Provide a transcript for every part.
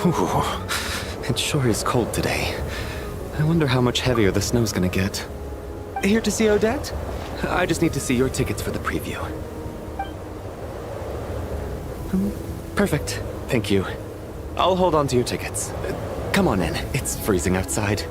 Ooh, it sure is cold today. I wonder how much heavier the snow's gonna get. Here to see Odette? I just need to see your tickets for the preview. Perfect. Thank you. I'll hold on to your tickets. Come on in. It's freezing outside.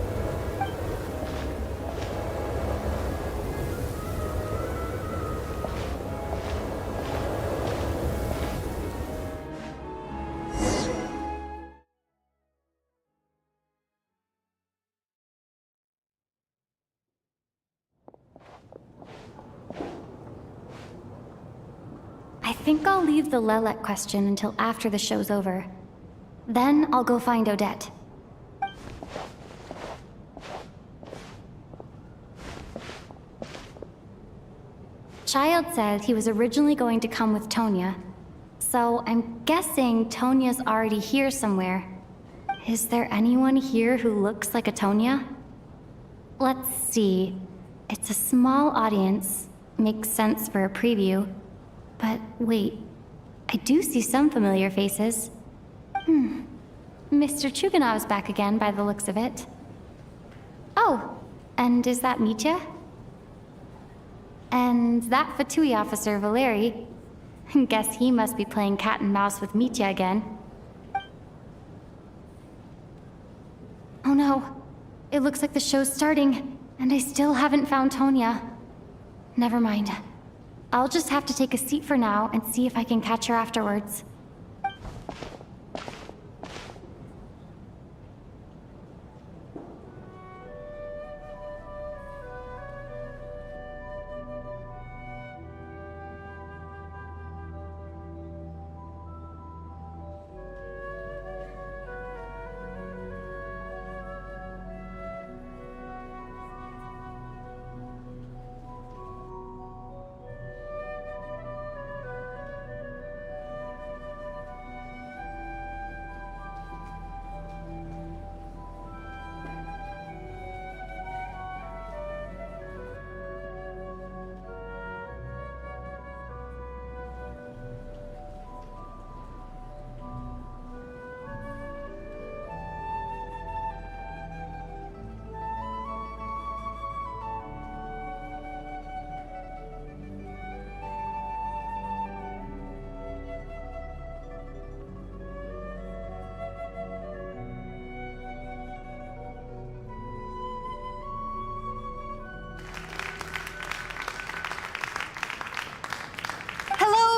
I think I'll leave the Lelet question until after the show's over. Then I'll go find Odette. Child said he was originally going to come with Tonya, so I'm guessing Tonya's already here somewhere. Is there anyone here who looks like a Tonya? Let's see. It's a small audience. Makes sense for a preview. But wait, I do see some familiar faces. Mr. Chuganov's back again by the looks of it. Oh, and is that Mitya? And that Fatui officer, Valeri. Guess he must be playing cat and mouse with Mitya again. Oh no, it looks like the show's starting, and I still haven't found Tonya. Never mind. I'll just have to take a seat for now and see if I can catch her afterwards.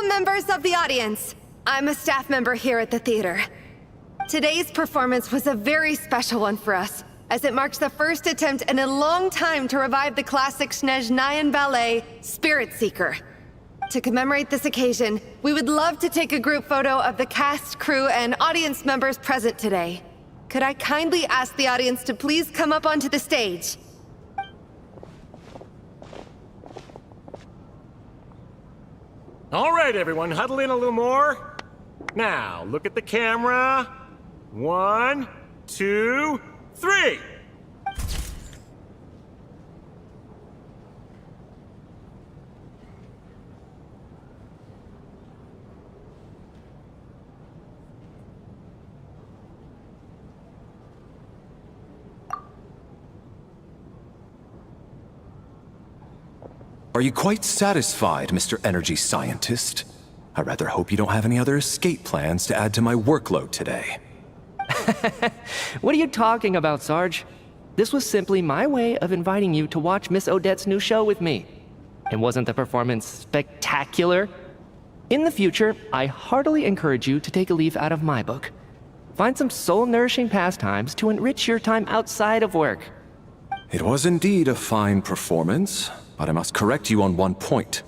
Members of the audience, I'm a staff member here at the theater. Today's performance was a very special one for us, as it marks the first attempt in a long time to revive the classic Snezhnayan ballet, Spirit Seeker. To commemorate this occasion, we would love to take a group photo of the cast, crew, and audience members present today. Could I kindly ask the audience to please come up onto the stage? All right, everyone, huddle in a little more. Now, look at the camera. 1, 2, 3. Are you quite satisfied, Mr. Energy Scientist? I rather hope you don't have any other escape plans to add to my workload today. What are you talking about, Sarge? This was simply my way of inviting you to watch Miss Odette's new show with me. And wasn't the performance spectacular? In the future, I heartily encourage you to take a leaf out of my book. Find some soul-nourishing pastimes to enrich your time outside of work. It was indeed a fine performance, but I must correct you on one point.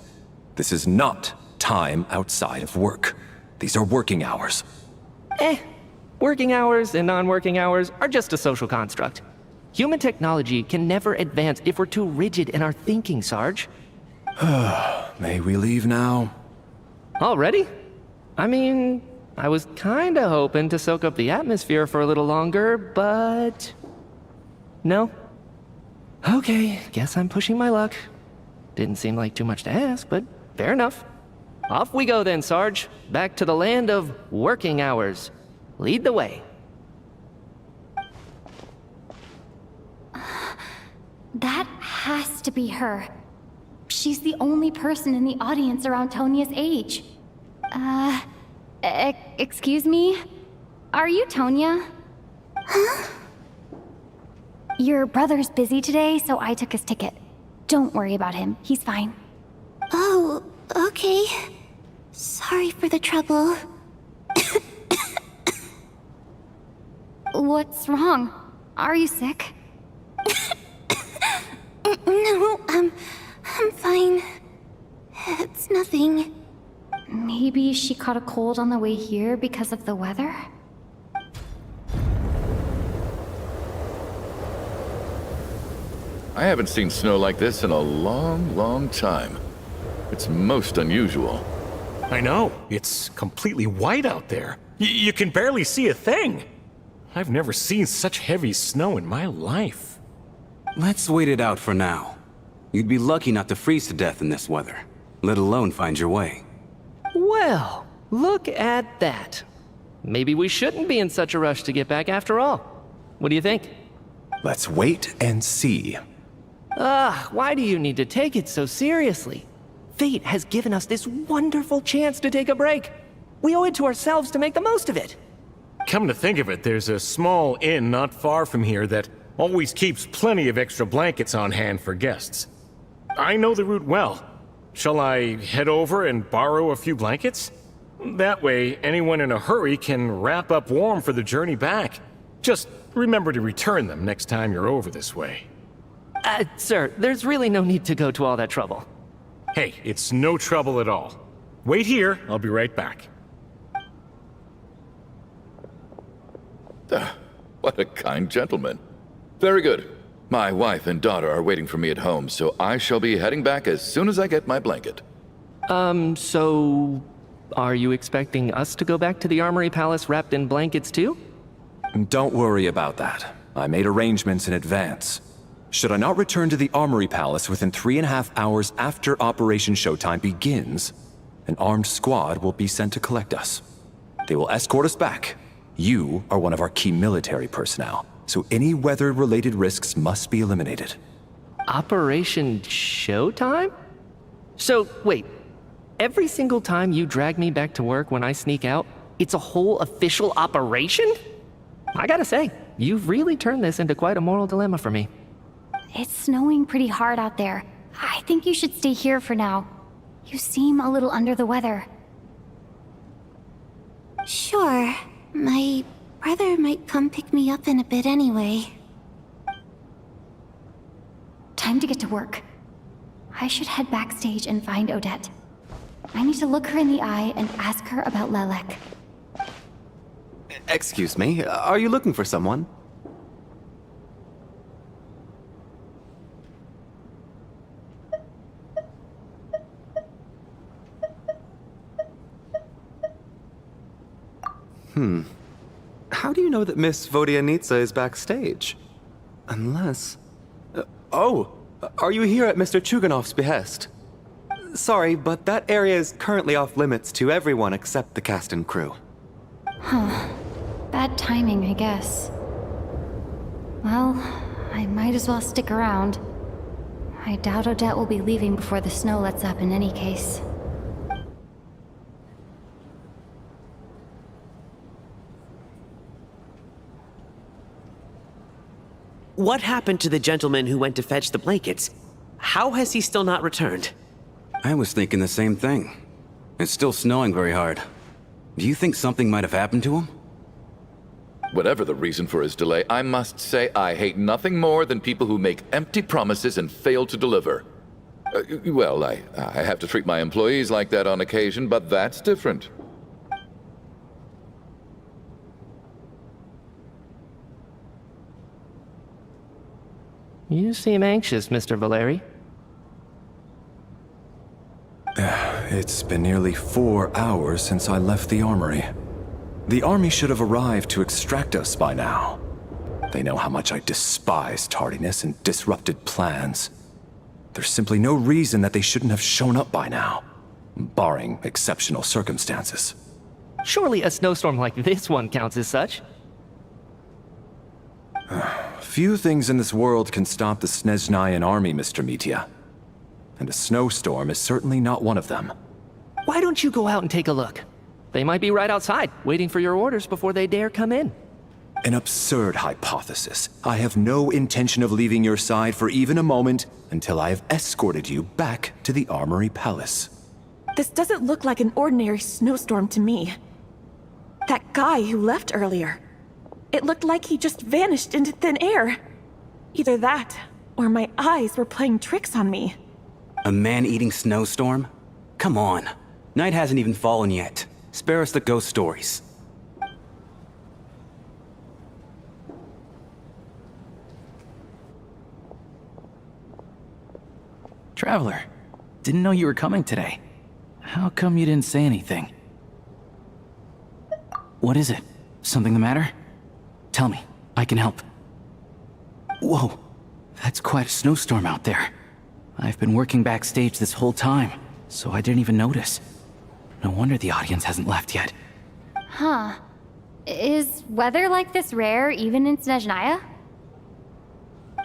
This is not time outside of work. These are working hours. Working hours and non-working hours are just a social construct. Human technology can never advance if we're too rigid in our thinking, Sarge. May we leave now? Already? I mean, I was kinda hoping to soak up the atmosphere for a little longer, but... No? Okay, guess I'm pushing my luck. Didn't seem like too much to ask, but fair enough. Off we go then, Sarge. Back to the land of working hours. Lead the way. That has to be her. She's the only person in the audience around Tonia's age. Excuse me? Are you Tonia? Huh? Your brother's busy today, so I took his ticket. Don't worry about him. He's fine. Oh, okay. Sorry for the trouble. What's wrong? Are you sick? No, I'm fine. It's nothing. Maybe she caught a cold on the way here because of the weather? I haven't seen snow like this in a long, long time. It's most unusual. I know. It's completely white out there. You can barely see a thing. I've never seen such heavy snow in my life. Let's wait it out for now. You'd be lucky not to freeze to death in this weather, let alone find your way. Well, look at that. Maybe we shouldn't be in such a rush to get back after all. What do you think? Let's wait and see. Why do you need to take it so seriously? Fate has given us this wonderful chance to take a break. We owe it to ourselves to make the most of it. Come to think of it, there's a small inn not far from here that always keeps plenty of extra blankets on hand for guests. I know the route well. Shall I head over and borrow a few blankets? That way, anyone in a hurry can wrap up warm for the journey back. Just remember to return them next time you're over this way. Sir, there's really no need to go to all that trouble. Hey, it's no trouble at all. Wait here, I'll be right back. What a kind gentleman. Very good. My wife and daughter are waiting for me at home, so I shall be heading back as soon as I get my blanket. So... are you expecting us to go back to the Armory Palace wrapped in blankets too? Don't worry about that. I made arrangements in advance. Should I not return to the Armory Palace within 3.5 hours after Operation Showtime begins, an armed squad will be sent to collect us. They will escort us back. You are one of our key military personnel, so any weather-related risks must be eliminated. Operation Showtime? So, wait. Every single time you drag me back to work when I sneak out, it's a whole official operation? I gotta say, you've really turned this into quite a moral dilemma for me. It's snowing pretty hard out there. I think you should stay here for now. You seem a little under the weather. Sure. My brother might come pick me up in a bit anyway. Time to get to work. I should head backstage and find Odette. I need to look her in the eye and ask her about Lelek. Excuse me, are you looking for someone? How do you know that Miss Vodianitsa is backstage? Unless... are you here at Mr. Chuganov's behest? Sorry, but that area is currently off limits to everyone except the cast and crew. Bad timing, I guess. Well, I might as well stick around. I doubt Odette will be leaving before the snow lets up in any case. What happened to the gentleman who went to fetch the blankets? How has he still not returned? I was thinking the same thing. It's still snowing very hard. Do you think something might have happened to him? Whatever the reason for his delay, I must say I hate nothing more than people who make empty promises and fail to deliver. Well, I have to treat my employees like that on occasion, but that's different. You seem anxious, Mr. Valeri. It's been nearly 4 hours since I left the armory. The army should have arrived to extract us by now. They know how much I despise tardiness and disrupted plans. There's simply no reason that they shouldn't have shown up by now, barring exceptional circumstances. Surely a snowstorm like this one counts as such. Few things in this world can stop the Snezhnayan army, Mr. Mitya. And a snowstorm is certainly not one of them. Why don't you go out and take a look? They might be right outside, waiting for your orders before they dare come in. An absurd hypothesis. I have no intention of leaving your side for even a moment until I have escorted you back to the Armory Palace. This doesn't look like an ordinary snowstorm to me. That guy who left earlier. It looked like he just vanished into thin air. Either that, or my eyes were playing tricks on me. A man-eating snowstorm? Come on. Night hasn't even fallen yet. Spare us the ghost stories. Traveler, didn't know you were coming today. How come you didn't say anything? What is it? Something the matter? Tell me, I can help. Whoa, that's quite a snowstorm out there. I've been working backstage this whole time, so I didn't even notice. No wonder the audience hasn't left yet. Huh. Is weather like this rare even in Snezhnaya?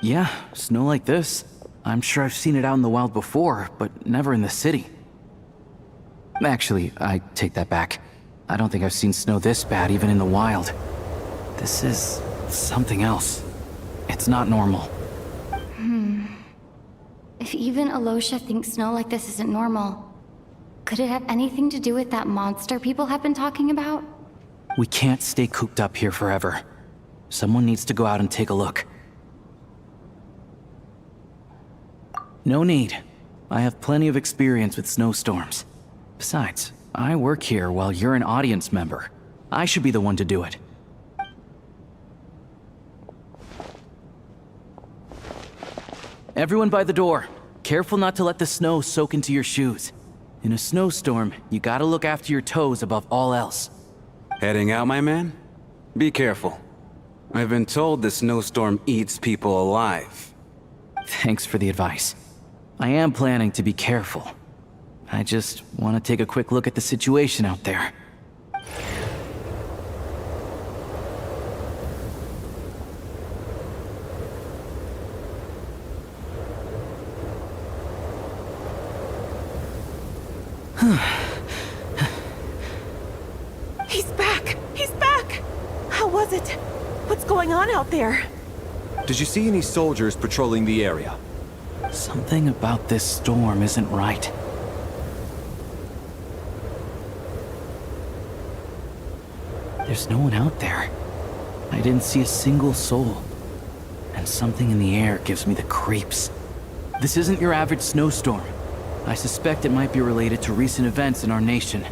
Yeah, snow like this. I'm sure I've seen it out in the wild before, but never in the city. Actually, I take that back. I don't think I've seen snow this bad even in the wild. This is something else. It's not normal. If even Alosha thinks snow like this isn't normal, could it have anything to do with that monster people have been talking about? We can't stay cooped up here forever. Someone needs to go out and take a look. No need. I have plenty of experience with snowstorms. Besides, I work here while you're an audience member. I should be the one to do it. Everyone by the door. Careful not to let the snow soak into your shoes. In a snowstorm, you gotta look after your toes above all else. Heading out, my man? Be careful. I've been told the snowstorm eats people alive. Thanks for the advice. I am planning to be careful. I just want to take a quick look at the situation out there. He's back! He's back! How was it? What's going on out there? Did you see any soldiers patrolling the area? Something about this storm isn't right. There's no one out there. I didn't see a single soul. And something in the air gives me the creeps. This isn't your average snowstorm. I suspect it might be related to recent events in our nation.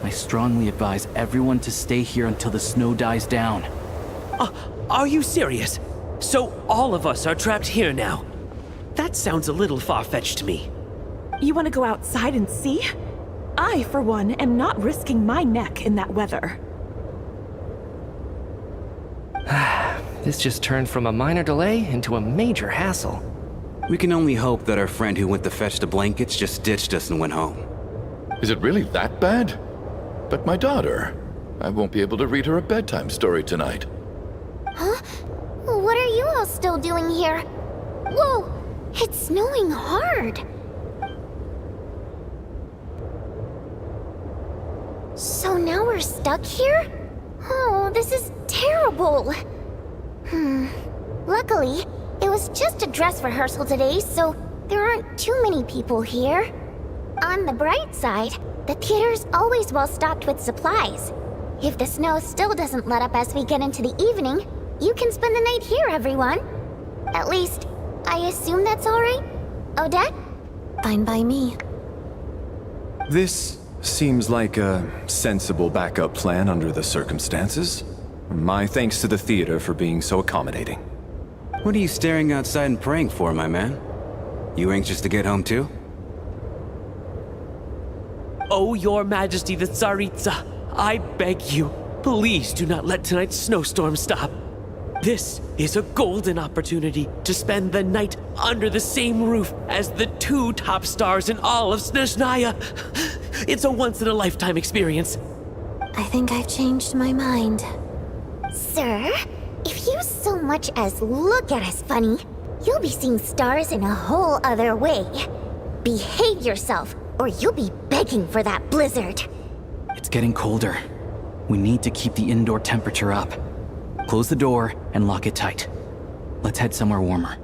I strongly advise everyone to stay here until the snow dies down. Are you serious? So all of us are trapped here now? That sounds a little far-fetched to me. You want to go outside and see? I, for one, am not risking my neck in that weather. This just turned from a minor delay into a major hassle. We can only hope that our friend who went to fetch the blankets just ditched us and went home. Is it really that bad? But my daughter, I won't be able to read her a bedtime story tonight. Huh? What are you all still doing here? Whoa! It's snowing hard. So now we're stuck here? Oh, this is terrible. Luckily, it was just a dress rehearsal today, so there aren't too many people here. On the bright side, the theater's always well stocked with supplies. If the snow still doesn't let up as we get into the evening, you can spend the night here, everyone. At least, I assume that's alright? Odette? Fine by me. This seems like a sensible backup plan under the circumstances. My thanks to the theater for being so accommodating. What are you staring outside and praying for, my man? You anxious to get home too? Oh, Your Majesty the Tsaritsa, I beg you, please do not let tonight's snowstorm stop. This is a golden opportunity to spend the night under the same roof as the 2 top stars in all of Snezhnaya. It's a once-in-a-lifetime experience. I think I've changed my mind. Sir, if you so much as look at us funny, you'll be seeing stars in a whole other way. Behave yourself, or you'll be begging for that blizzard. It's getting colder. We need to keep the indoor temperature up. Close the door and lock it tight. Let's head somewhere warmer.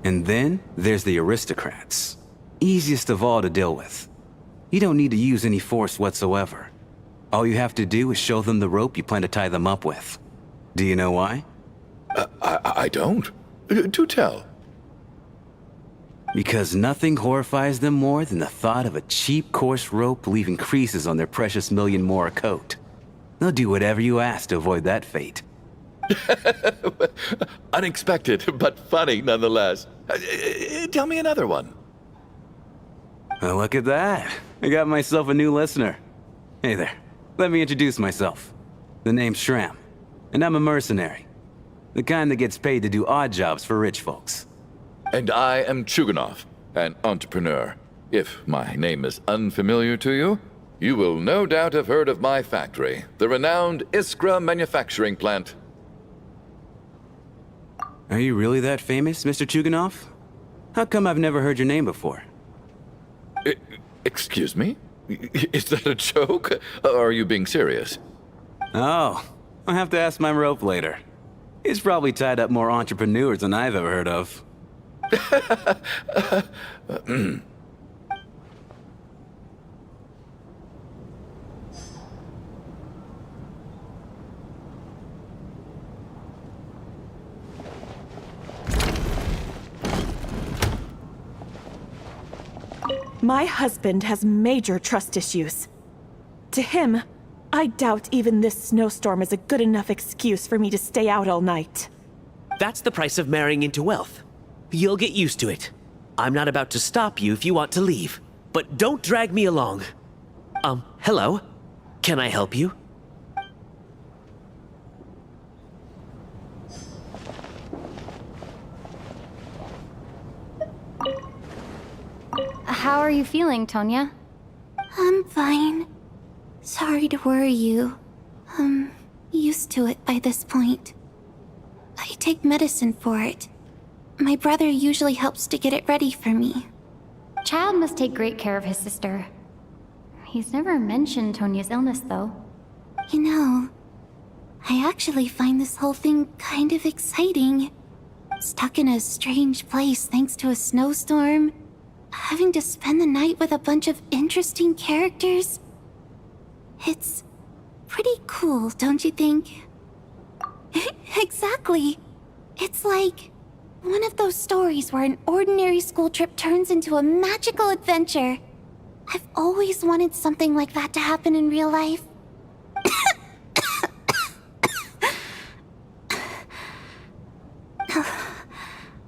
And then there's the aristocrats. Easiest of all to deal with. You don't need to use any force whatsoever. All you have to do is show them the rope you plan to tie them up with. Do you know why? I don't. Do tell. Because nothing horrifies them more than the thought of a cheap, coarse rope leaving creases on their precious million more coat. They'll do whatever you ask to avoid that fate. Unexpected, but funny nonetheless. Tell me another one. Well, look at that. I got myself a new listener. Hey there. Let me introduce myself. The name's Shram, and I'm a mercenary. The kind that gets paid to do odd jobs for rich folks. And I am Chuganov, an entrepreneur. If my name is unfamiliar to you, you will no doubt have heard of my factory, the renowned Iskra manufacturing plant. Are you really that famous, Mr. Chuganov? How come I've never heard your name before? Excuse me? Is that a joke? Or are you being serious? Oh, I'll have to ask my rope later. It's probably tied up more entrepreneurs than I've ever heard of. My husband has major trust issues. To him, I doubt even this snowstorm is a good enough excuse for me to stay out all night. That's the price of marrying into wealth. You'll get used to it. I'm not about to stop you if you want to leave, but don't drag me along. Hello? Can I help you? How are you feeling, Tonya? I'm fine. Sorry to worry you. I'm used to it by this point. I take medicine for it. My brother usually helps to get it ready for me. Child must take great care of his sister. He's never mentioned Tonya's illness, though. You know, I actually find this whole thing kind of exciting. Stuck in a strange place thanks to a snowstorm. Having to spend the night with a bunch of interesting characters. It's pretty cool, don't you think? Exactly. It's like one of those stories where an ordinary school trip turns into a magical adventure. I've always wanted something like that to happen in real life.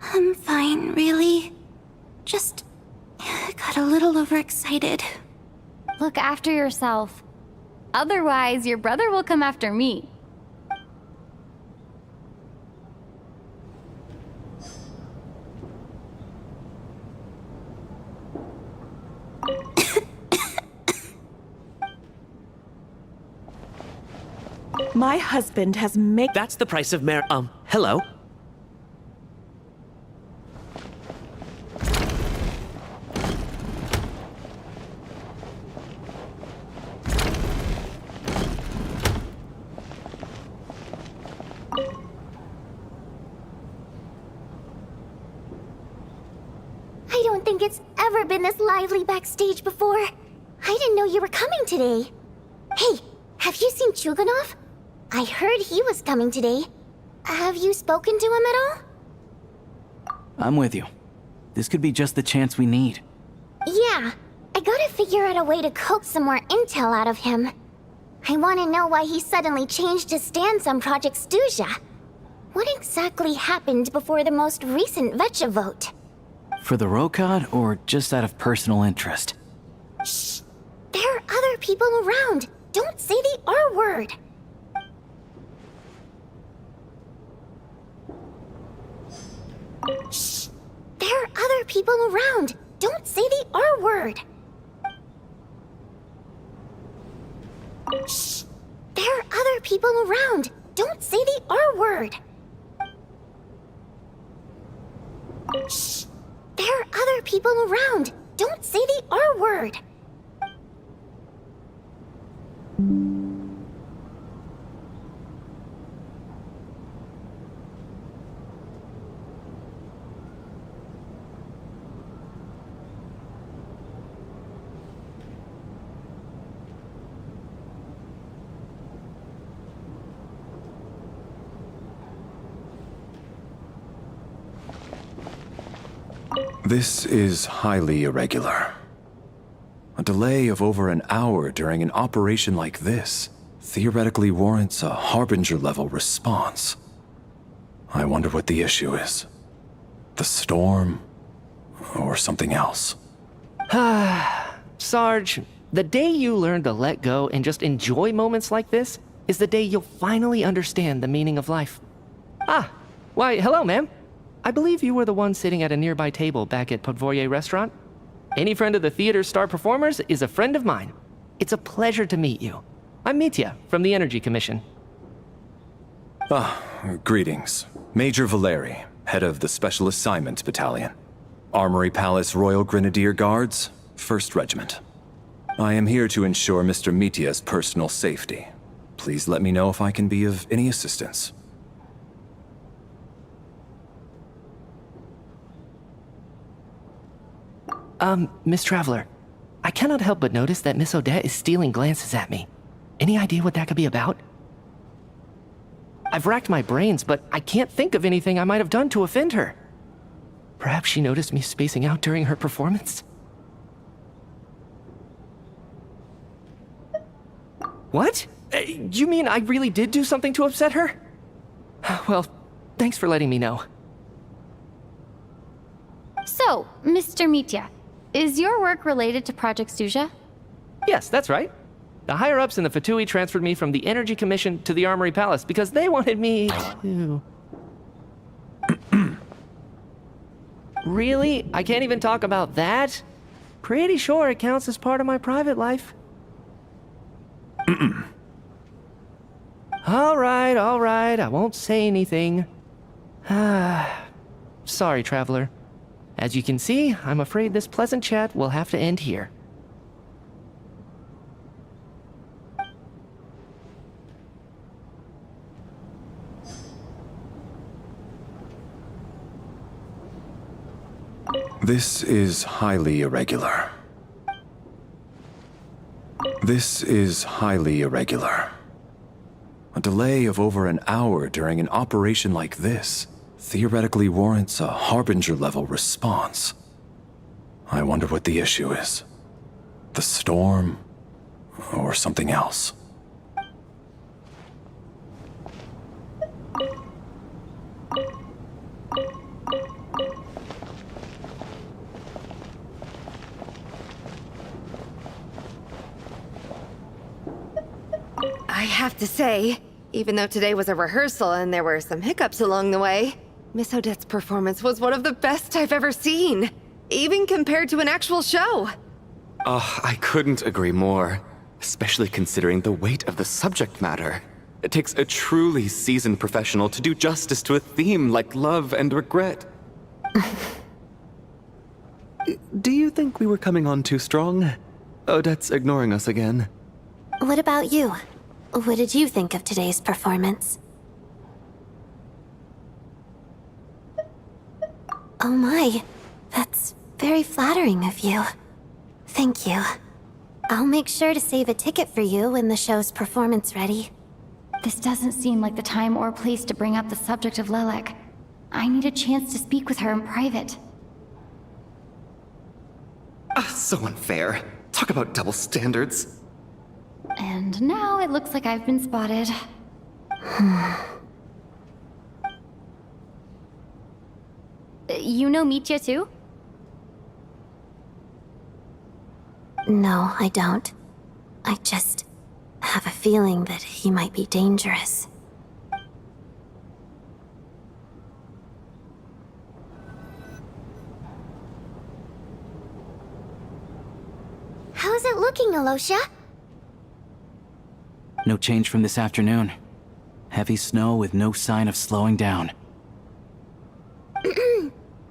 I'm fine, really. Just got a little overexcited. Look after yourself. Otherwise, your brother will come after me. My husband has That's the price of hello? I don't think it's ever been this lively backstage before. I didn't know you were coming today. Hey, have you seen Chuganov? I heard he was coming today. Have you spoken to him at all? I'm with you. This could be just the chance we need. Yeah, I gotta figure out a way to coax some more intel out of him. I want to know why he suddenly changed his stance on Project Stuja. What exactly happened before the most recent Vetcha vote? For the Rokad, or just out of personal interest? Shh! There are other people around. Don't say the R word. Shh! There are other people around. Don't say the R word. Shh! There are other people around. Don't say the R word. Shh! There are other people around. Don't say the R word. This is highly irregular. A delay of over an hour during an operation like this theoretically warrants a Harbinger-level response. I wonder what the issue is. The storm, or something else. Sarge, the day you learn to let go and just enjoy moments like this is the day you'll finally understand the meaning of life. Ah, why, hello, ma'am. I believe you were the one sitting at a nearby table back at Podvorye Restaurant. Any friend of the theater's star performers is a friend of mine. It's a pleasure to meet you. I'm Mitya from the Energy Commission. Greetings. Major Valeri, head of the Special Assignment Battalion. Armory Palace Royal Grenadier Guards, 1st Regiment. I am here to ensure Mr. Mitya's personal safety. Please let me know if I can be of any assistance. Miss Traveler, I cannot help but notice that Miss Odette is stealing glances at me. Any idea what that could be about? I've racked my brains, but I can't think of anything I might have done to offend her. Perhaps she noticed me spacing out during her performance? What? You mean I really did do something to upset her? Well, thanks for letting me know. So, Mr. Mitya, is your work related to Project Suja? Yes, that's right. The higher-ups in the Fatui transferred me from the Energy Commission to the Armory Palace because they wanted me to... Really? I can't even talk about that? Pretty sure it counts as part of my private life. All right, I won't say anything. Sorry, Traveler. As you can see, I'm afraid this pleasant chat will have to end here. This is highly irregular. This is highly irregular. A delay of over an hour during an operation like this theoretically warrants a Harbinger-level response. I wonder what the issue is. The storm, or something else. I have to say, even though today was a rehearsal and there were some hiccups along the way, Miss Odette's performance was one of the best I've ever seen, even compared to an actual show. I couldn't agree more, especially considering the weight of the subject matter. It takes a truly seasoned professional to do justice to a theme like love and regret. Do you think we were coming on too strong? Odette's ignoring us again. What about you? What did you think of today's performance? Oh my, that's very flattering of you. Thank you. I'll make sure to save a ticket for you when the show's performance ready. This doesn't seem like the time or place to bring up the subject of Lelek. I need a chance to speak with her in private. So unfair. Talk about double standards. And now it looks like I've been spotted. You know Mitya too? No, I don't. I just have a feeling that he might be dangerous. How's it looking, Alosha? No change from this afternoon. Heavy snow with no sign of slowing down.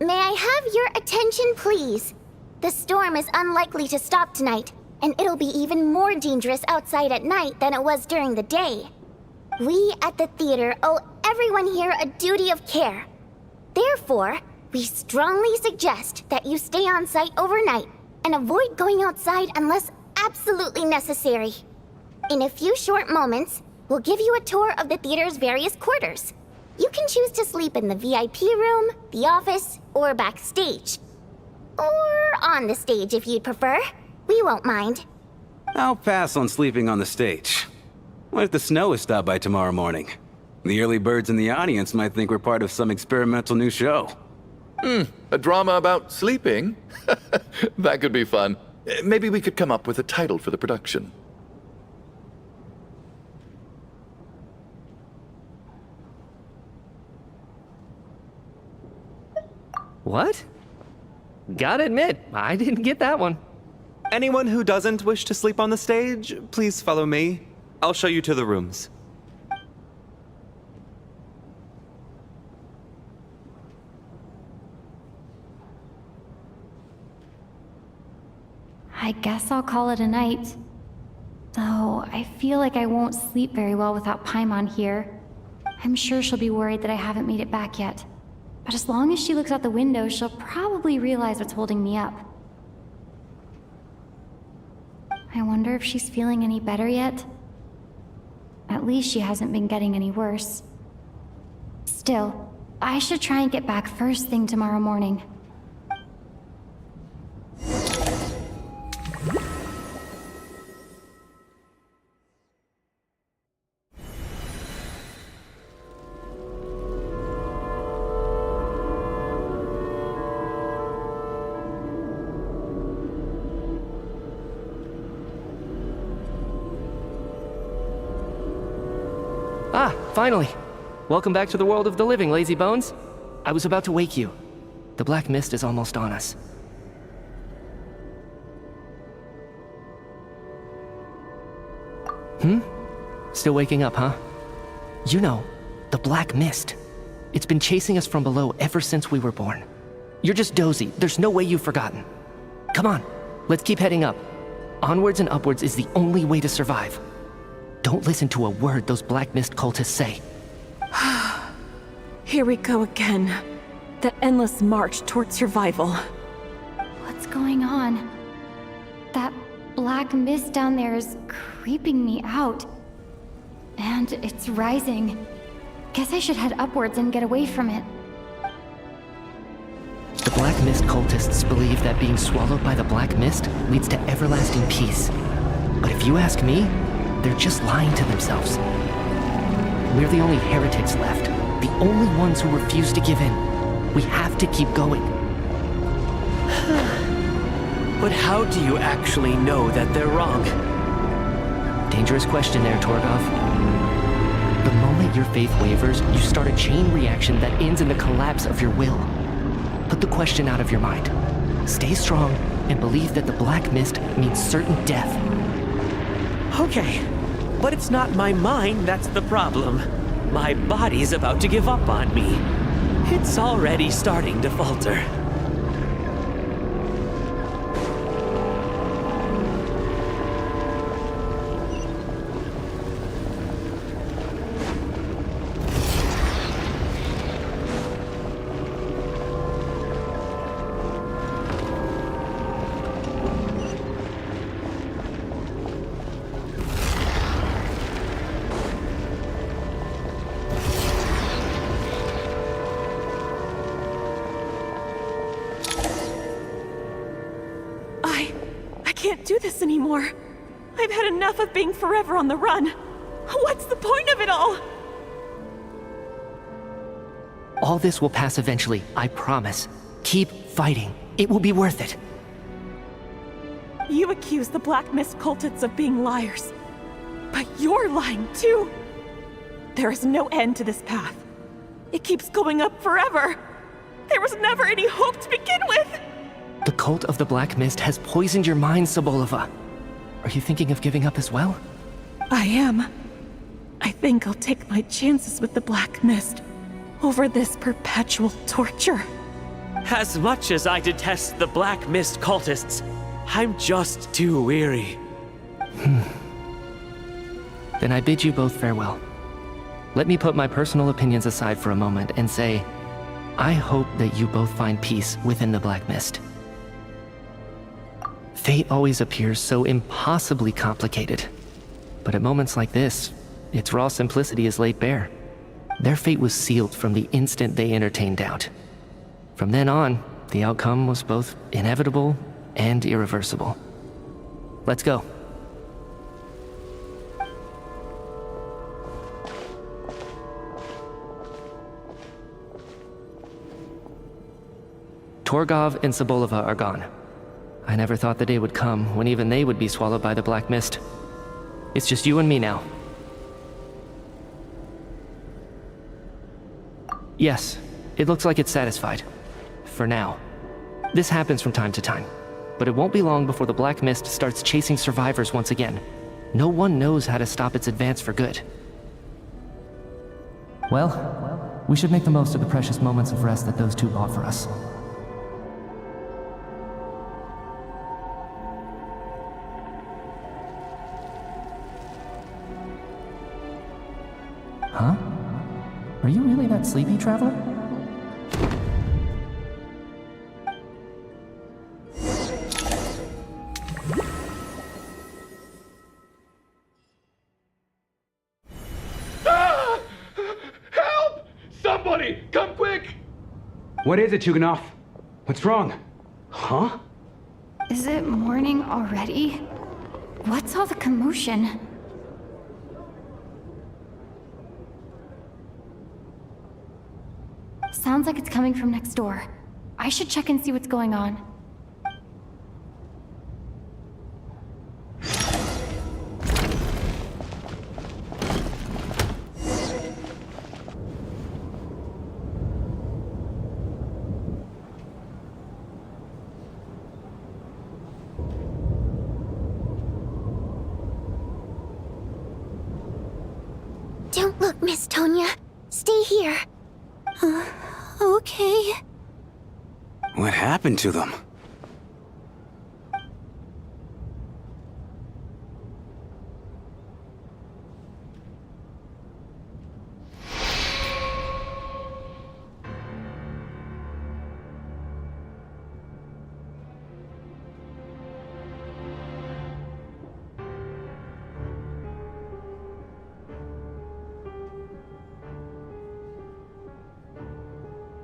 May I have your attention, please? The storm is unlikely to stop tonight, and it'll be even more dangerous outside at night than it was during the day. We at the theater owe everyone here a duty of care. Therefore, we strongly suggest that you stay on site overnight and avoid going outside unless absolutely necessary. In a few short moments, we'll give you a tour of the theater's various quarters. You can choose to sleep in the VIP room, the office, or backstage. Or on the stage if you'd prefer. We won't mind. I'll pass on sleeping on the stage. What if the snow is stopped by tomorrow morning? The early birds in the audience might think we're part of some experimental new show. A drama about sleeping? That could be fun. Maybe we could come up with a title for the production. What? Gotta admit, I didn't get that one. Anyone who doesn't wish to sleep on the stage, please follow me. I'll show you to the rooms. I guess I'll call it a night. Though, I feel like I won't sleep very well without Paimon here. I'm sure she'll be worried that I haven't made it back yet. But as long as she looks out the window, she'll probably realize what's holding me up. I wonder if she's feeling any better yet? At least she hasn't been getting any worse. Still, I should try and get back first thing tomorrow morning. Ah, finally. Welcome back to the world of the living, lazy bones. I was about to wake you. The black mist is almost on us. Still waking up, huh? You know, the black mist. It's been chasing us from below ever since we were born. You're just dozy. There's no way you've forgotten. Come on, let's keep heading up. Onwards and upwards is the only way to survive. Don't listen to a word those black mist cultists say. Here we go again. The endless march toward survival. What's going on? That black mist down there is creeping me out. And it's rising. Guess I should head upwards and get away from it. The black mist cultists believe that being swallowed by the black mist leads to everlasting peace. But if you ask me, they're just lying to themselves. We're the only heretics left, the only ones who refuse to give in. We have to keep going. But how do you actually know that they're wrong? Dangerous question there, Torgov. The moment your faith wavers, you start a chain reaction that ends in the collapse of your will. Put the question out of your mind. Stay strong and believe that the black mist means certain death. Okay, but it's not my mind that's the problem. My body's about to give up on me. It's already starting to falter. I can't do this anymore. I've had enough of being forever on the run. What's the point of it all? All this will pass eventually, I promise. Keep fighting. It will be worth it. You accuse the Black Mist cultists of being liars. But you're lying too. There is no end to this path. It keeps going up forever. There was never any hope to begin with. The cult of the Black Mist has poisoned your mind, Sobolova. Are you thinking of giving up as well? I am. I think I'll take my chances with the Black Mist over this perpetual torture. As much as I detest the Black Mist cultists, I'm just too weary. Then I bid you both farewell. Let me put my personal opinions aside for a moment and say, I hope that you both find peace within the Black Mist. Fate always appears so impossibly complicated. But at moments like this, its raw simplicity is laid bare. Their fate was sealed from the instant they entertained doubt. From then on, The outcome was both inevitable and irreversible. Let's go. Torgov and Sobolova are gone. I never thought the day would come when even they would be swallowed by the black mist. It's just you and me now. Yes, it looks like it's satisfied. For now. This happens from time to time, but it won't be long before the black mist starts chasing survivors once again. No one knows how to stop its advance for good. Well, we should make the most of the precious moments of rest that those two bought for us. Huh? Are you really that sleepy, traveler? Ah! Help! Somebody, come quick! What is it, Chuganov? What's wrong? Huh? Is it morning already? What's all the commotion? Sounds like it's coming from next door. I should check and see what's going on. Don't look, Miss Tonya. Stay here. Okay. What happened to them?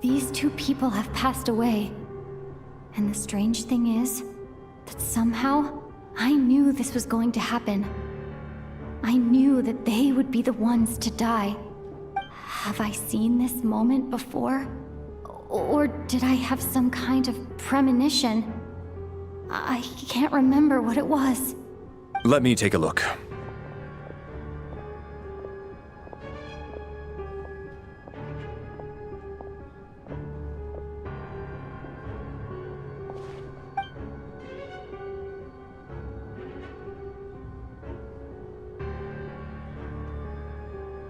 These two people have passed away. And the strange thing is that somehow I knew this was going to happen. I knew that they would be the ones to die. Have I seen this moment before? Or did I have some kind of premonition? I can't remember what it was. Let me take a look.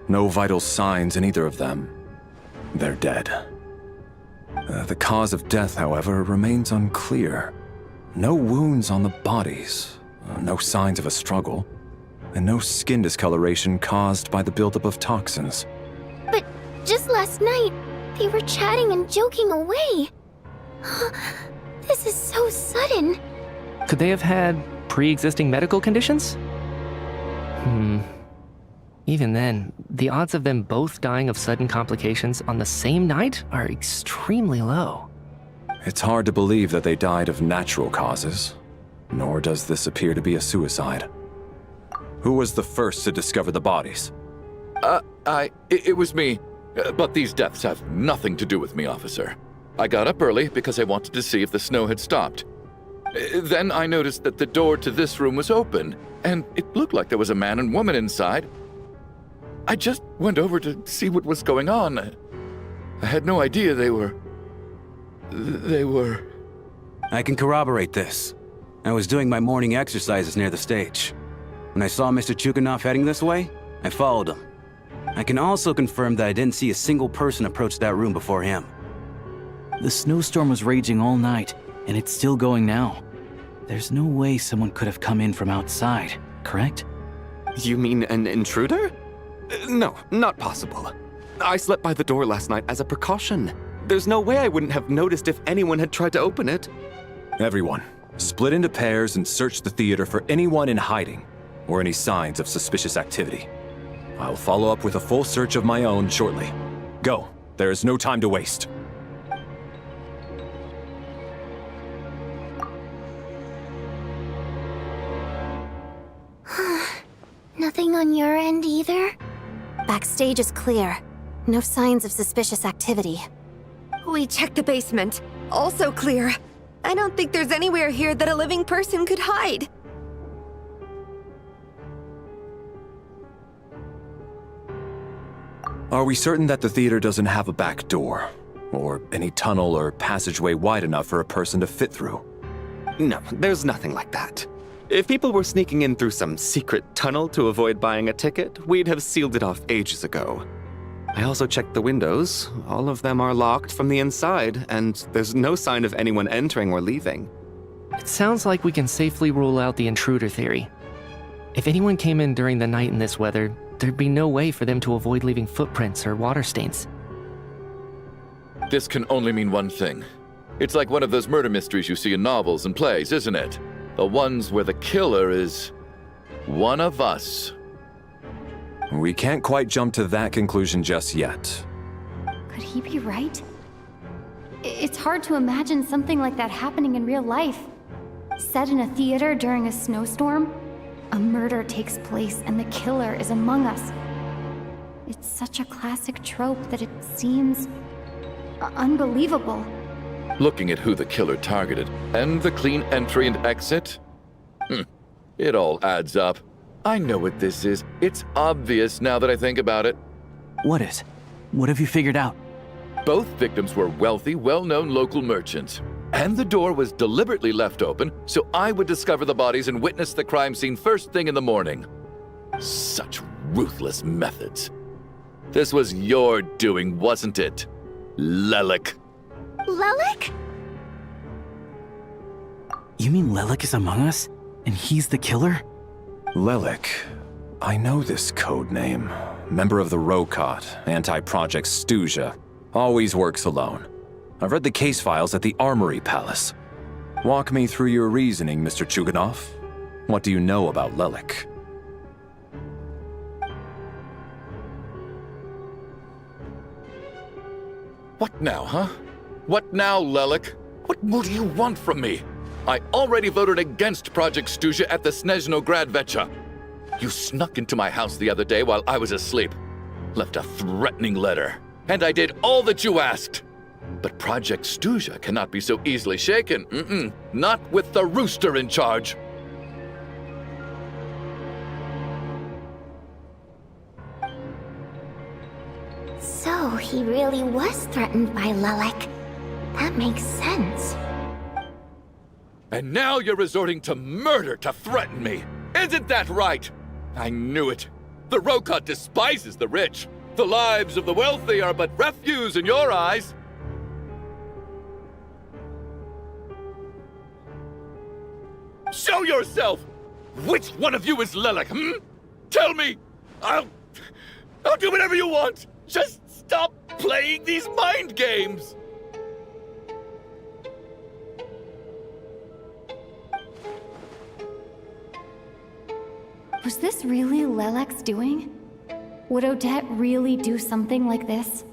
No vital signs in either of them. They're dead. The cause of death, however, remains unclear. No wounds on the bodies, no signs of a struggle, and no skin discoloration caused by the buildup of toxins. But just last night, they were chatting and joking away. This is so sudden. Could they have had pre-existing medical conditions? Even then, the odds of them both dying of sudden complications on the same night are extremely low. It's hard to believe that they died of natural causes, nor does this appear to be a suicide. Who was the first to discover the bodies? It was me. But these deaths have nothing to do with me, officer. I got up early because I wanted to see if the snow had stopped. Then I noticed that the door to this room was open, and it looked like there was a man and woman inside. I just went over to see what was going on. I had no idea they were... I can corroborate this. I was doing my morning exercises near the stage. When I saw Mr. Chuganov heading this way, I followed him. I can also confirm that I didn't see a single person approach that room before him. The snowstorm was raging all night, and it's still going now. There's no way someone could have come in from outside, correct? You mean an intruder? No, not possible. I slept by the door last night as a precaution. There's no way I wouldn't have noticed if anyone had tried to open it. Everyone, split into pairs and search the theater for anyone in hiding or any signs of suspicious activity. I'll follow up with a full search of my own shortly. Go. There is no time to waste. Nothing on your end either? Backstage is clear. No signs of suspicious activity. We checked the basement. Also clear. I don't think there's anywhere here that a living person could hide. Are we certain that the theater doesn't have a back door? Or any tunnel or passageway wide enough for a person to fit through? No, there's nothing like that. If people were sneaking in through some secret tunnel to avoid buying a ticket, we'd have sealed it off ages ago. I also checked the windows. All of them are locked from the inside, and there's no sign of anyone entering or leaving. It sounds like we can safely rule out the intruder theory. If anyone came in during the night in this weather, there'd be no way for them to avoid leaving footprints or water stains. This can only mean one thing. It's like one of those murder mysteries you see in novels and plays, isn't it? The ones where the killer is one of us. We can't quite jump to that conclusion just yet. Could he be right? It's hard to imagine something like that happening in real life. Set in a theater during a snowstorm, a murder takes place and the killer is among us. It's such a classic trope that it seems unbelievable. Looking at who the killer targeted and the clean entry and exit, it all adds up. I know what this is. It's obvious now that I think about it. What is? What have you figured out? Both victims were wealthy, well-known local merchants. And the door was deliberately left open so I would discover the bodies and witness the crime scene first thing in the morning. Such ruthless methods. This was your doing, wasn't it, Lelik? Lelik? You mean Lelik is among us? And he's the killer? Lelik. I know this code name. Member of the Rokot, anti-Project Stuja. Always works alone. I've read the case files at the Armory Palace. Walk me through your reasoning, Mr. Chuganov. What do you know about Lelik? What now, huh? What now, Lelik? What more do you want from me? I already voted against Project Stuja at the Snezhnograd Vecha. You snuck into my house the other day while I was asleep. Left a threatening letter. And I did all that you asked. But Project Stuja cannot be so easily shaken. Not with the rooster in charge. So he really was threatened by Lelik. That makes sense. And now you're resorting to murder to threaten me. Isn't that right? I knew it. The Rokot despises the rich. The lives of the wealthy are but refuse in your eyes. Show yourself! Which one of you is Lelik, Tell me! I'll do whatever you want! Just stop playing these mind games! Was this really Lelek's doing? Would Odette really do something like this?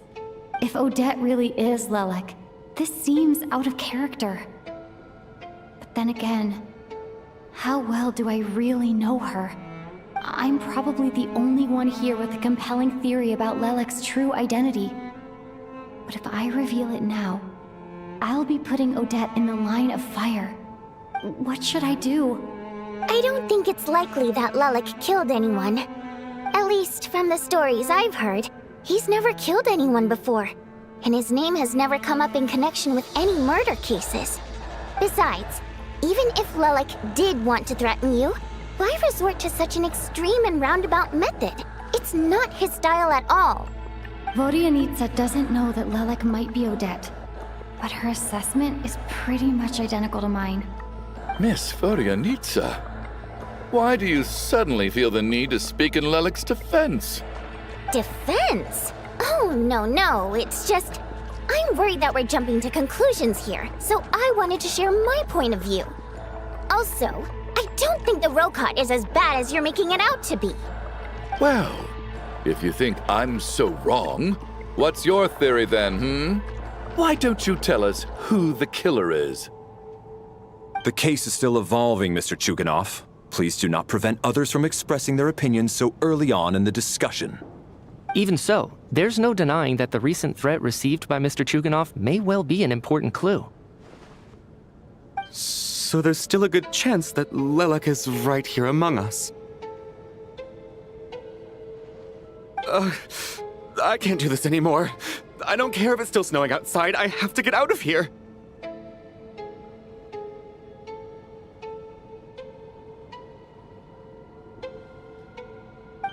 If Odette really is Lelek, this seems out of character. But then again, how well do I really know her? I'm probably the only one here with a compelling theory about Lelek's true identity. But if I reveal it now, I'll be putting Odette in the line of fire. What should I do? I don't think it's likely that Lelik killed anyone. At least from the stories I've heard, he's never killed anyone before. And his name has never come up in connection with any murder cases. Besides, even if Lelik did want to threaten you, why resort to such an extreme and roundabout method? It's not his style at all. Vodyanitsa doesn't know that Lelek might be Odette, but her assessment is pretty much identical to mine. Miss Vodyanitsa, why do you suddenly feel the need to speak in Lelik's defense? Defense? Oh, no, it's just... I'm worried that we're jumping to conclusions here, so I wanted to share my point of view. Also, I don't think the Rokot is as bad as you're making it out to be. Well, if you think I'm so wrong, what's your theory then, Why don't you tell us who the killer is? The case is still evolving, Mr. Chuganov. Please do not prevent others from expressing their opinions so early on in the discussion. Even so, there's no denying that the recent threat received by Mr. Chuganov may well be an important clue. So there's still a good chance that Lilac is right here among us. I can't do this anymore. I don't care if it's still snowing outside. I have to get out of here.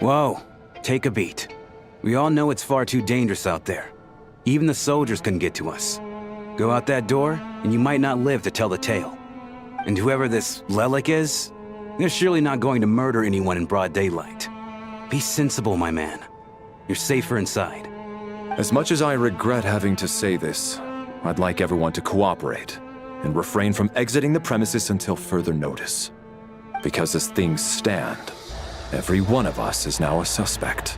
Whoa, take a beat. We all know it's far too dangerous out there. Even the soldiers couldn't get to us. Go out that door, and you might not live to tell the tale. And whoever this Lilac is, they're surely not going to murder anyone in broad daylight. Be sensible, my man. You're safer inside. As much as I regret having to say this, I'd like everyone to cooperate and refrain from exiting the premises until further notice. Because as things stand, every one of us is now a suspect.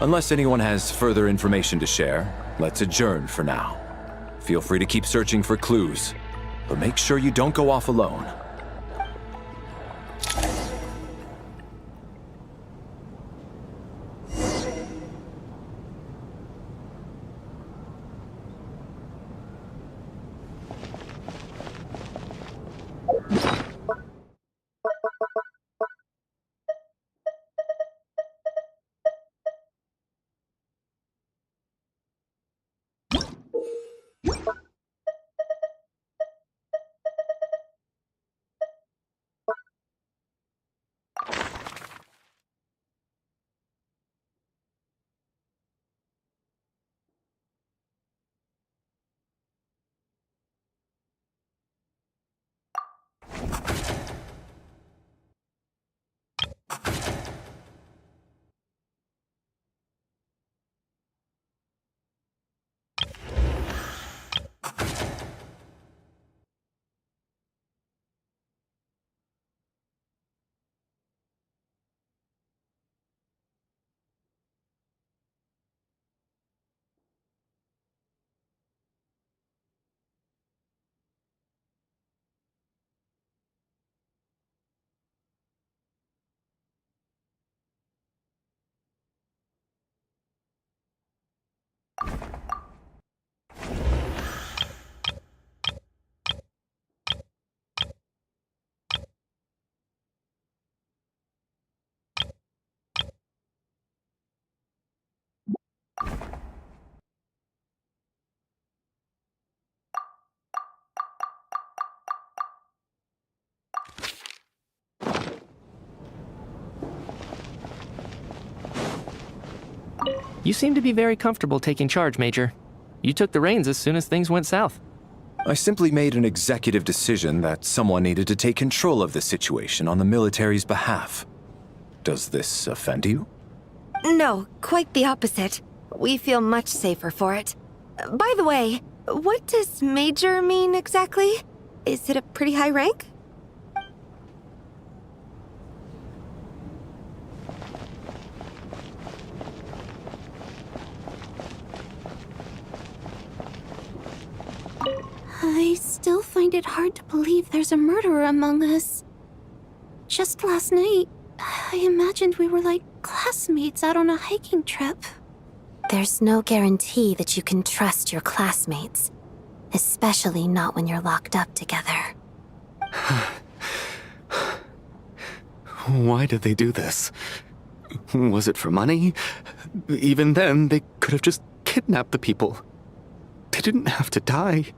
Unless anyone has further information to share, let's adjourn for now. Feel free to keep searching for clues, but make sure you don't go off alone. You seem to be very comfortable taking charge, Major. You took the reins as soon as things went south. I simply made an executive decision that someone needed to take control of the situation on the military's behalf. Does this offend you? No, quite the opposite. We feel much safer for it. By the way, what does Major mean exactly? Is it a pretty high rank? I still find it hard to believe there's a murderer among us. Just last night, I imagined we were like classmates out on a hiking trip. There's no guarantee that you can trust your classmates, especially not when you're locked up together. Why did they do this? Was it for money? Even then, they could have just kidnapped the people. They didn't have to die.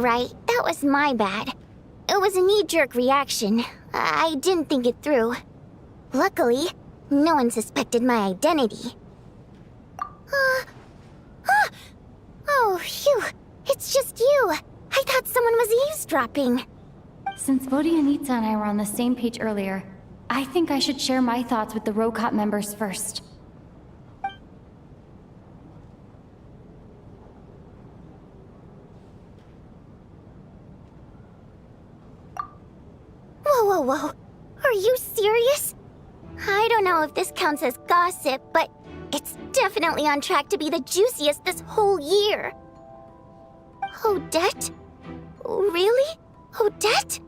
alright, that was my bad. It was a knee-jerk reaction. I didn't think it through. Luckily, no one suspected my identity. Oh, phew. It's just you. I thought someone was eavesdropping. Since Vodyanitsa and I were on the same page earlier, I think I should share my thoughts with the Rokot members first. Whoa. Are you serious? I don't know if this counts as gossip, but it's definitely on track to be the juiciest this whole year. Odette? Really? Odette?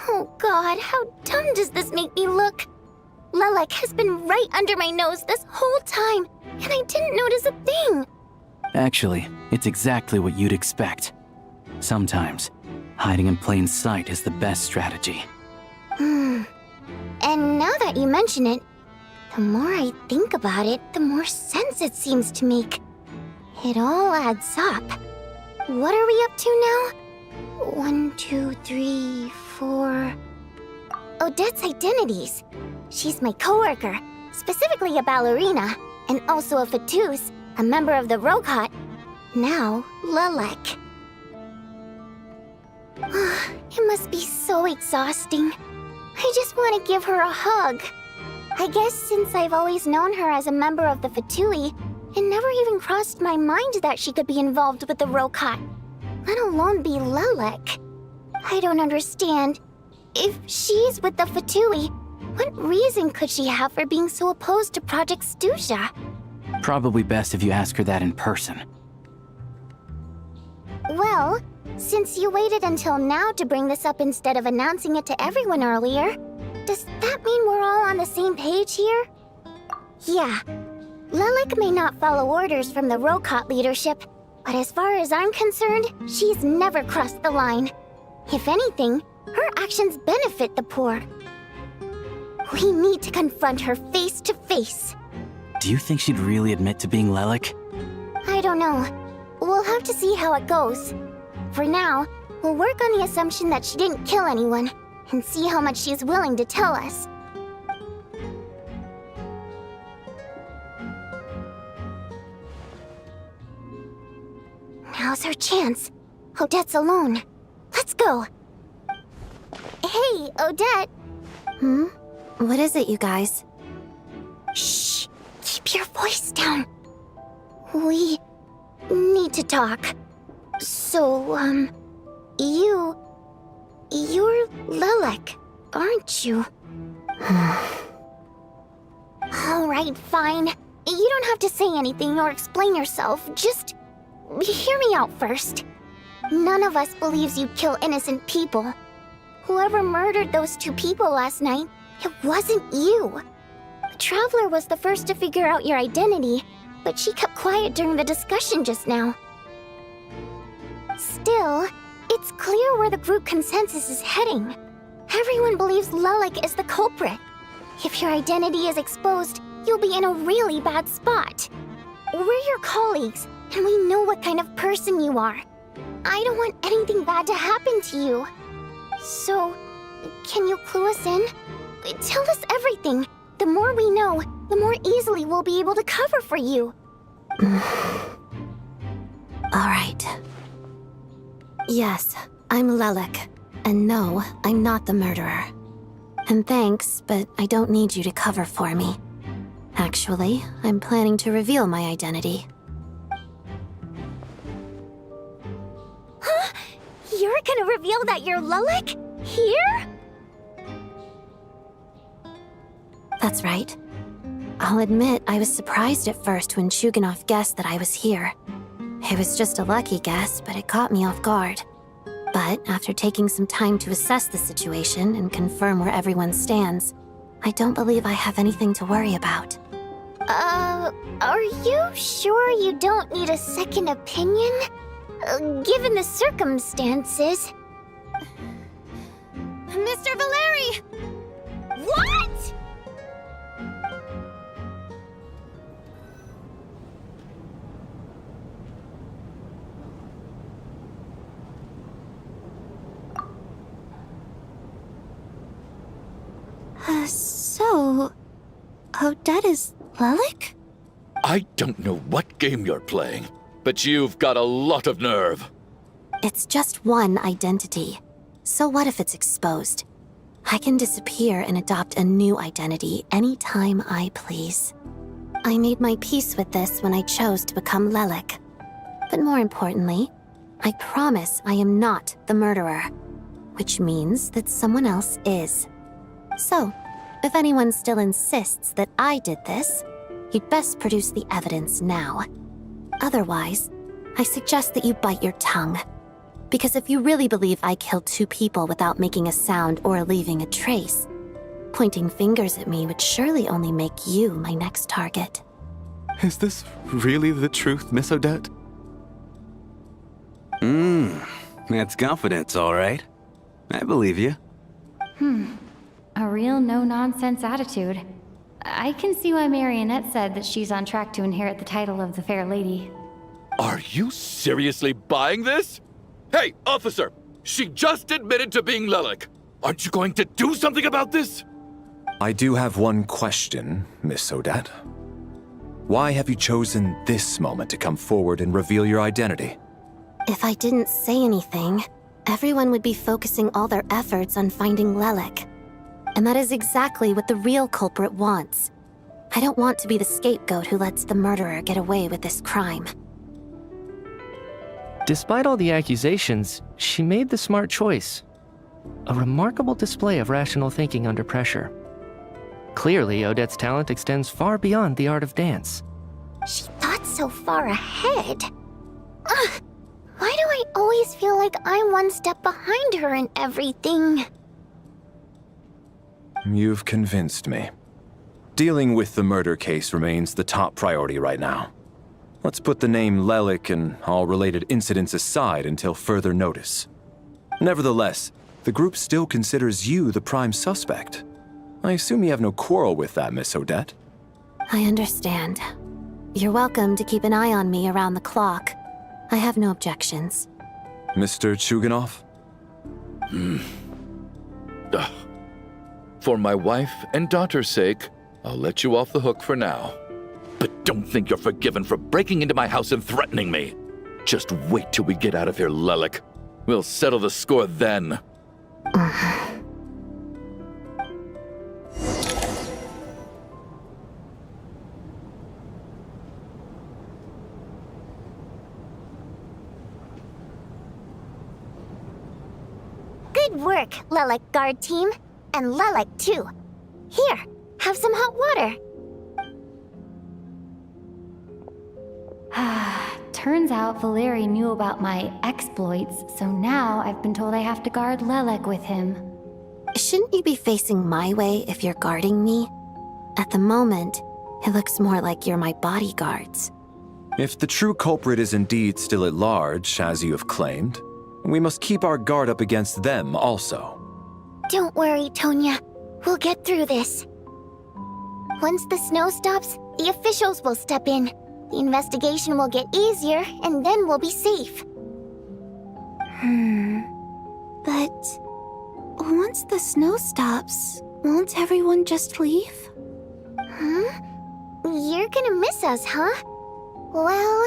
Oh god, how dumb does this make me look? Lilac has been right under my nose this whole time, and I didn't notice a thing. Actually, it's exactly what you'd expect. Sometimes, hiding in plain sight is the best strategy. And now that you mention it, the more I think about it, the more sense it seems to make. It all adds up. What are we up to now? 1, 2, 3, 4... Odette's identities. She's my coworker, specifically a ballerina, and also a Fatous, a member of the Rokot. Now, Lilac. It must be so exhausting. I just want to give her a hug. I guess since I've always known her as a member of the Fatui, it never even crossed my mind that she could be involved with the Rokot, let alone be Lilac. I don't understand. If she's with the Fatui, what reason could she have for being so opposed to Project Stusha? Probably best if you ask her that in person. Well, since you waited until now to bring this up instead of announcing it to everyone earlier, does that mean we're all on the same page here? Yeah. Lilac may not follow orders from the Rokot leadership, but as far as I'm concerned, she's never crossed the line. If anything, her actions benefit the poor. We need to confront her face to face. Do you think she'd really admit to being Lilac? I don't know. We'll have to see how it goes. For now, we'll work on the assumption that she didn't kill anyone, and see how much she's willing to tell us. Now's her chance. Odette's alone. Let's go. Hey, Odette. What is it, you guys? Shh. Keep your voice down. We need to talk. So, you're Lilac, aren't you? Alright, fine. You don't have to say anything or explain yourself, just hear me out first. None of us believes you kill innocent people. Whoever murdered those 2 people last night, it wasn't you. The Traveler was the first to figure out your identity, but she kept quiet during the discussion just now. Still, it's clear where the group consensus is heading. Everyone believes Lilac is the culprit. If your identity is exposed, you'll be in a really bad spot. We're your colleagues, and we know what kind of person you are. I don't want anything bad to happen to you. So, can you clue us in? Tell us everything. The more we know, the more easily we'll be able to cover for you. Alright. Yes, I'm Lilac. And no, I'm not the murderer. And thanks, but I don't need you to cover for me. Actually, I'm planning to reveal my identity. Huh? You're gonna reveal that you're Lilac? Here? That's right. I'll admit I was surprised at first when Chuganov guessed that I was here. It was just a lucky guess, but it caught me off guard. But after taking some time to assess the situation and confirm where everyone stands, I don't believe I have anything to worry about. Are you sure you don't need a second opinion? Given the circumstances... Mr. Valeri! What?! So... Odette is Lelik? I don't know what game you're playing, but you've got a lot of nerve. It's just one identity. So what if it's exposed? I can disappear and adopt a new identity anytime I please. I made my peace with this when I chose to become Lelik. But more importantly, I promise I am not the murderer, which means that someone else is. So, if anyone still insists that I did this, you'd best produce the evidence now. Otherwise, I suggest that you bite your tongue. Because if you really believe I killed 2 people without making a sound or leaving a trace, pointing fingers at me would surely only make you my next target. Is this really the truth, Miss Odette? That's confidence, all right. I believe you. A real no-nonsense attitude. I can see why Marionette said that she's on track to inherit the title of the Fair Lady. Are you seriously buying this? Hey, officer! She just admitted to being Lelik. Aren't you going to do something about this? I do have one question, Miss Odette. Why have you chosen this moment to come forward and reveal your identity? If I didn't say anything, everyone would be focusing all their efforts on finding Lelik. And that is exactly what the real culprit wants. I don't want to be the scapegoat who lets the murderer get away with this crime. Despite all the accusations, she made the smart choice. A remarkable display of rational thinking under pressure. Clearly, Odette's talent extends far beyond the art of dance. She thought so far ahead. Ugh, why do I always feel like I'm one step behind her in everything? You've convinced me. Dealing with the murder case remains the top priority right now. Let's put the name Lelik and all related incidents aside until further notice. Nevertheless, the group still considers you the prime suspect. I assume you have no quarrel with that, Miss Odette? I understand. You're welcome to keep an eye on me around the clock. I have no objections. Mr. Chuganov? For my wife and daughter's sake, I'll let you off the hook for now. But don't think you're forgiven for breaking into my house and threatening me. Just wait till we get out of here, Lelik. We'll settle the score then. Good work, Lelik guard team. And Lelik too. Here, have some hot water. Turns out Valeri knew about my exploits, so now I've been told I have to guard Lelik with him. Shouldn't you be facing my way if you're guarding me? At the moment, it looks more like you're my bodyguards. If the true culprit is indeed still at large, as you have claimed, we must keep our guard up against them also. Don't worry, Tonya. We'll get through this. Once the snow stops, the officials will step in. The investigation will get easier, and then we'll be safe. But once the snow stops, won't everyone just leave? You're gonna miss us, huh? Well,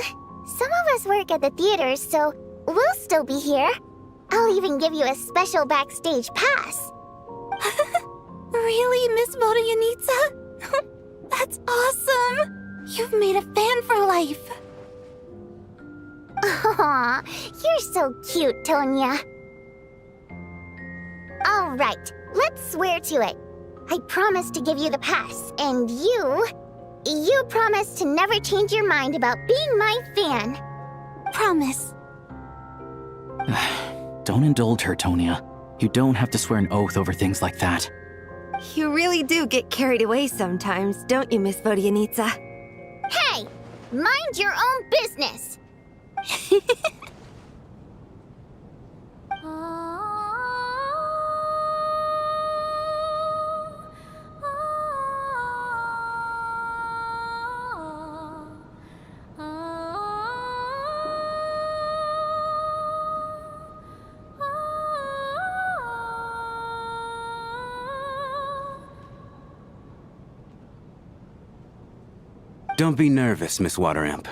some of us work at the theaters, so we'll still be here. I'll even give you a special backstage pass. Really, Miss Vodyanitsa? That's awesome! You've made a fan for life. Aw, you're so cute, Tonya. All right, let's swear to it. I promise to give you the pass, and you promise to never change your mind about being my fan. Promise. Don't indulge her, Tonya. You don't have to swear an oath over things like that. You really do get carried away sometimes, don't you, Miss Vodyanitsa? Hey, mind your own business. Don't be nervous, Miss Water Imp.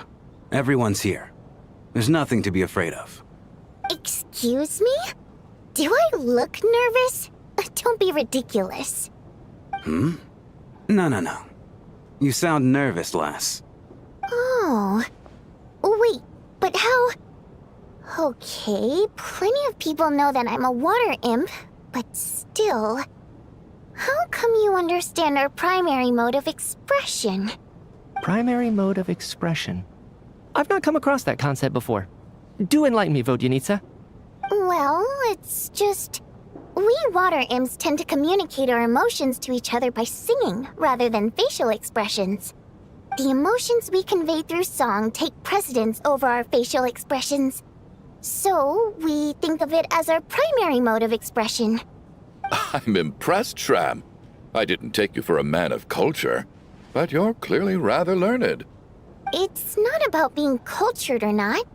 Everyone's here. There's nothing to be afraid of. Excuse me? Do I look nervous? Don't be ridiculous. No. You sound nervous, lass. Oh. Wait, but how... Okay, plenty of people know that I'm a water imp, but still... How come you understand our primary mode of expression? Primary mode of expression. I've not come across that concept before. Do enlighten me, Vodyanitsa. Well, it's just... We water imps tend to communicate our emotions to each other by singing, rather than facial expressions. The emotions we convey through song take precedence over our facial expressions. So, we think of it as our primary mode of expression. I'm impressed, Shram. I didn't take you for a man of culture, but you're clearly rather learned. It's not about being cultured or not.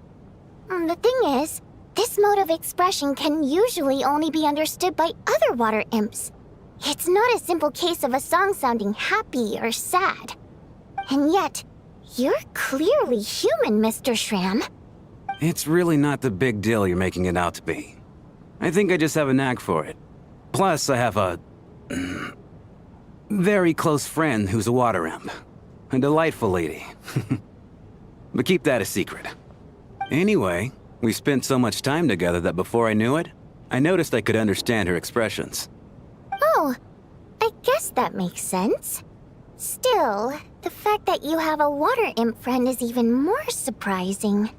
The thing is, this mode of expression can usually only be understood by other water imps. It's not a simple case of a song sounding happy or sad. And yet, you're clearly human, Mr. Shram. It's really not the big deal you're making it out to be. I think I just have a knack for it. Plus, I have a... very close friend who's a water imp. A delightful lady. But keep that a secret. Anyway, we spent so much time together that before I knew it, I noticed I could understand her expressions. Oh, I guess that makes sense. Still, the fact that you have a water imp friend is even more surprising.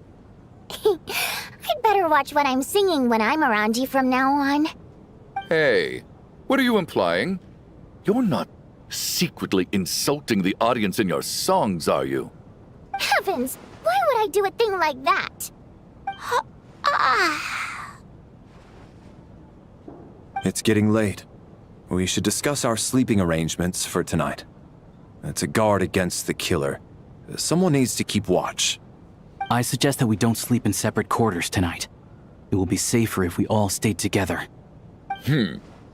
I'd better watch what I'm singing when I'm around you from now on. Hey, what are you implying? You're not secretly insulting the audience in your songs, are you? Heavens, why would I do a thing like that? It's getting late. We should discuss our sleeping arrangements for tonight. To guard against the killer, someone needs to keep watch. I suggest that we don't sleep in separate quarters tonight. It will be safer if we all stay together.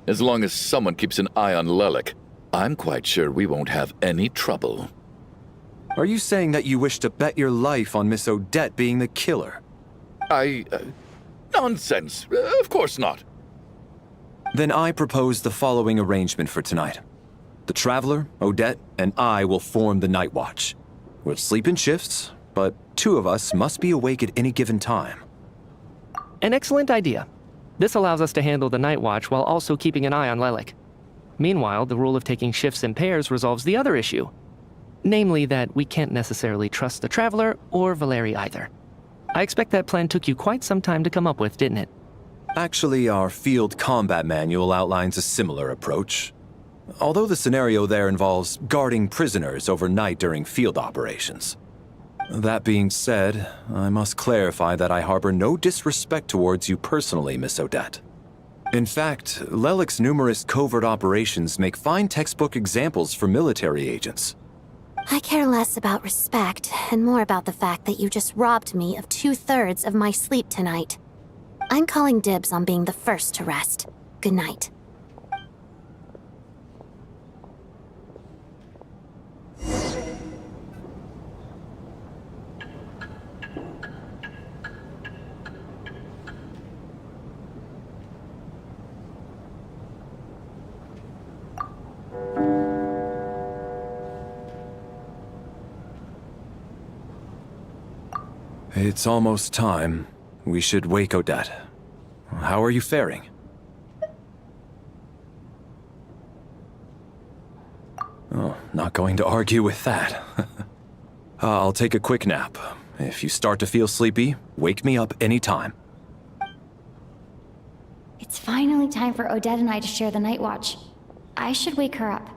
As long as someone keeps an eye on Lelik, I'm quite sure we won't have any trouble. Are you saying that you wish to bet your life on Miss Odette being the killer? Nonsense. Of course not. Then I propose the following arrangement for tonight. The Traveler, Odette, and I will form the Night Watch. We'll sleep in shifts, but two of us must be awake at any given time. An excellent idea. This allows us to handle the Night Watch while also keeping an eye on Lelik. Meanwhile, the rule of taking shifts in pairs resolves the other issue. Namely that we can't necessarily trust the Traveler or Valeri either. I expect that plan took you quite some time to come up with, didn't it? Actually, our field combat manual outlines a similar approach. Although the scenario there involves guarding prisoners overnight during field operations. That being said, I must clarify that I harbor no disrespect towards you personally, Miss Odette. In fact, Lelik's numerous covert operations make fine textbook examples for military agents. I care less about respect and more about the fact that you just robbed me of 2/3 of my sleep tonight. I'm calling dibs on being the first to rest. Good night. It's almost time. We should wake Odette. How are you faring? Oh, not going to argue with that. I'll take a quick nap. If you start to feel sleepy, wake me up anytime. It's finally time for Odette and I to share the night watch. I should wake her up.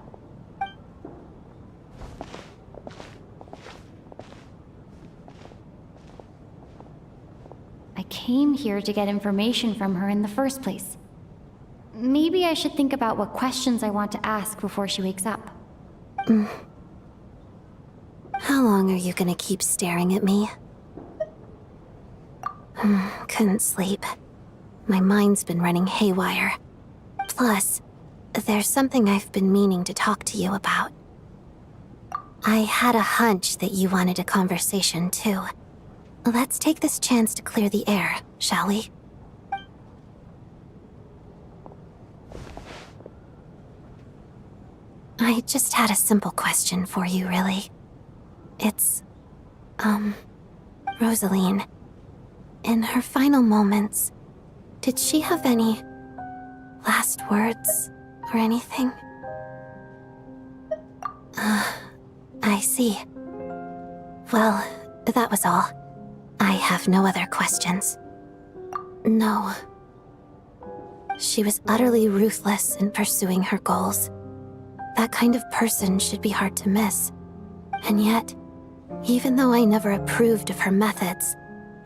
I came here to get information from her in the first place. Maybe I should think about what questions I want to ask before she wakes up. How long are you gonna keep staring at me? Couldn't sleep. My mind's been running haywire. Plus, there's something I've been meaning to talk to you about. I had a hunch that you wanted a conversation, too. Let's take this chance to clear the air, shall we? I just had a simple question for you, really. It's, Rosaline. In her final moments, did she have any last words or anything? I see. Well, that was all. I have no other questions. No. She was utterly ruthless in pursuing her goals. That kind of person should be hard to miss. And yet, even though I never approved of her methods,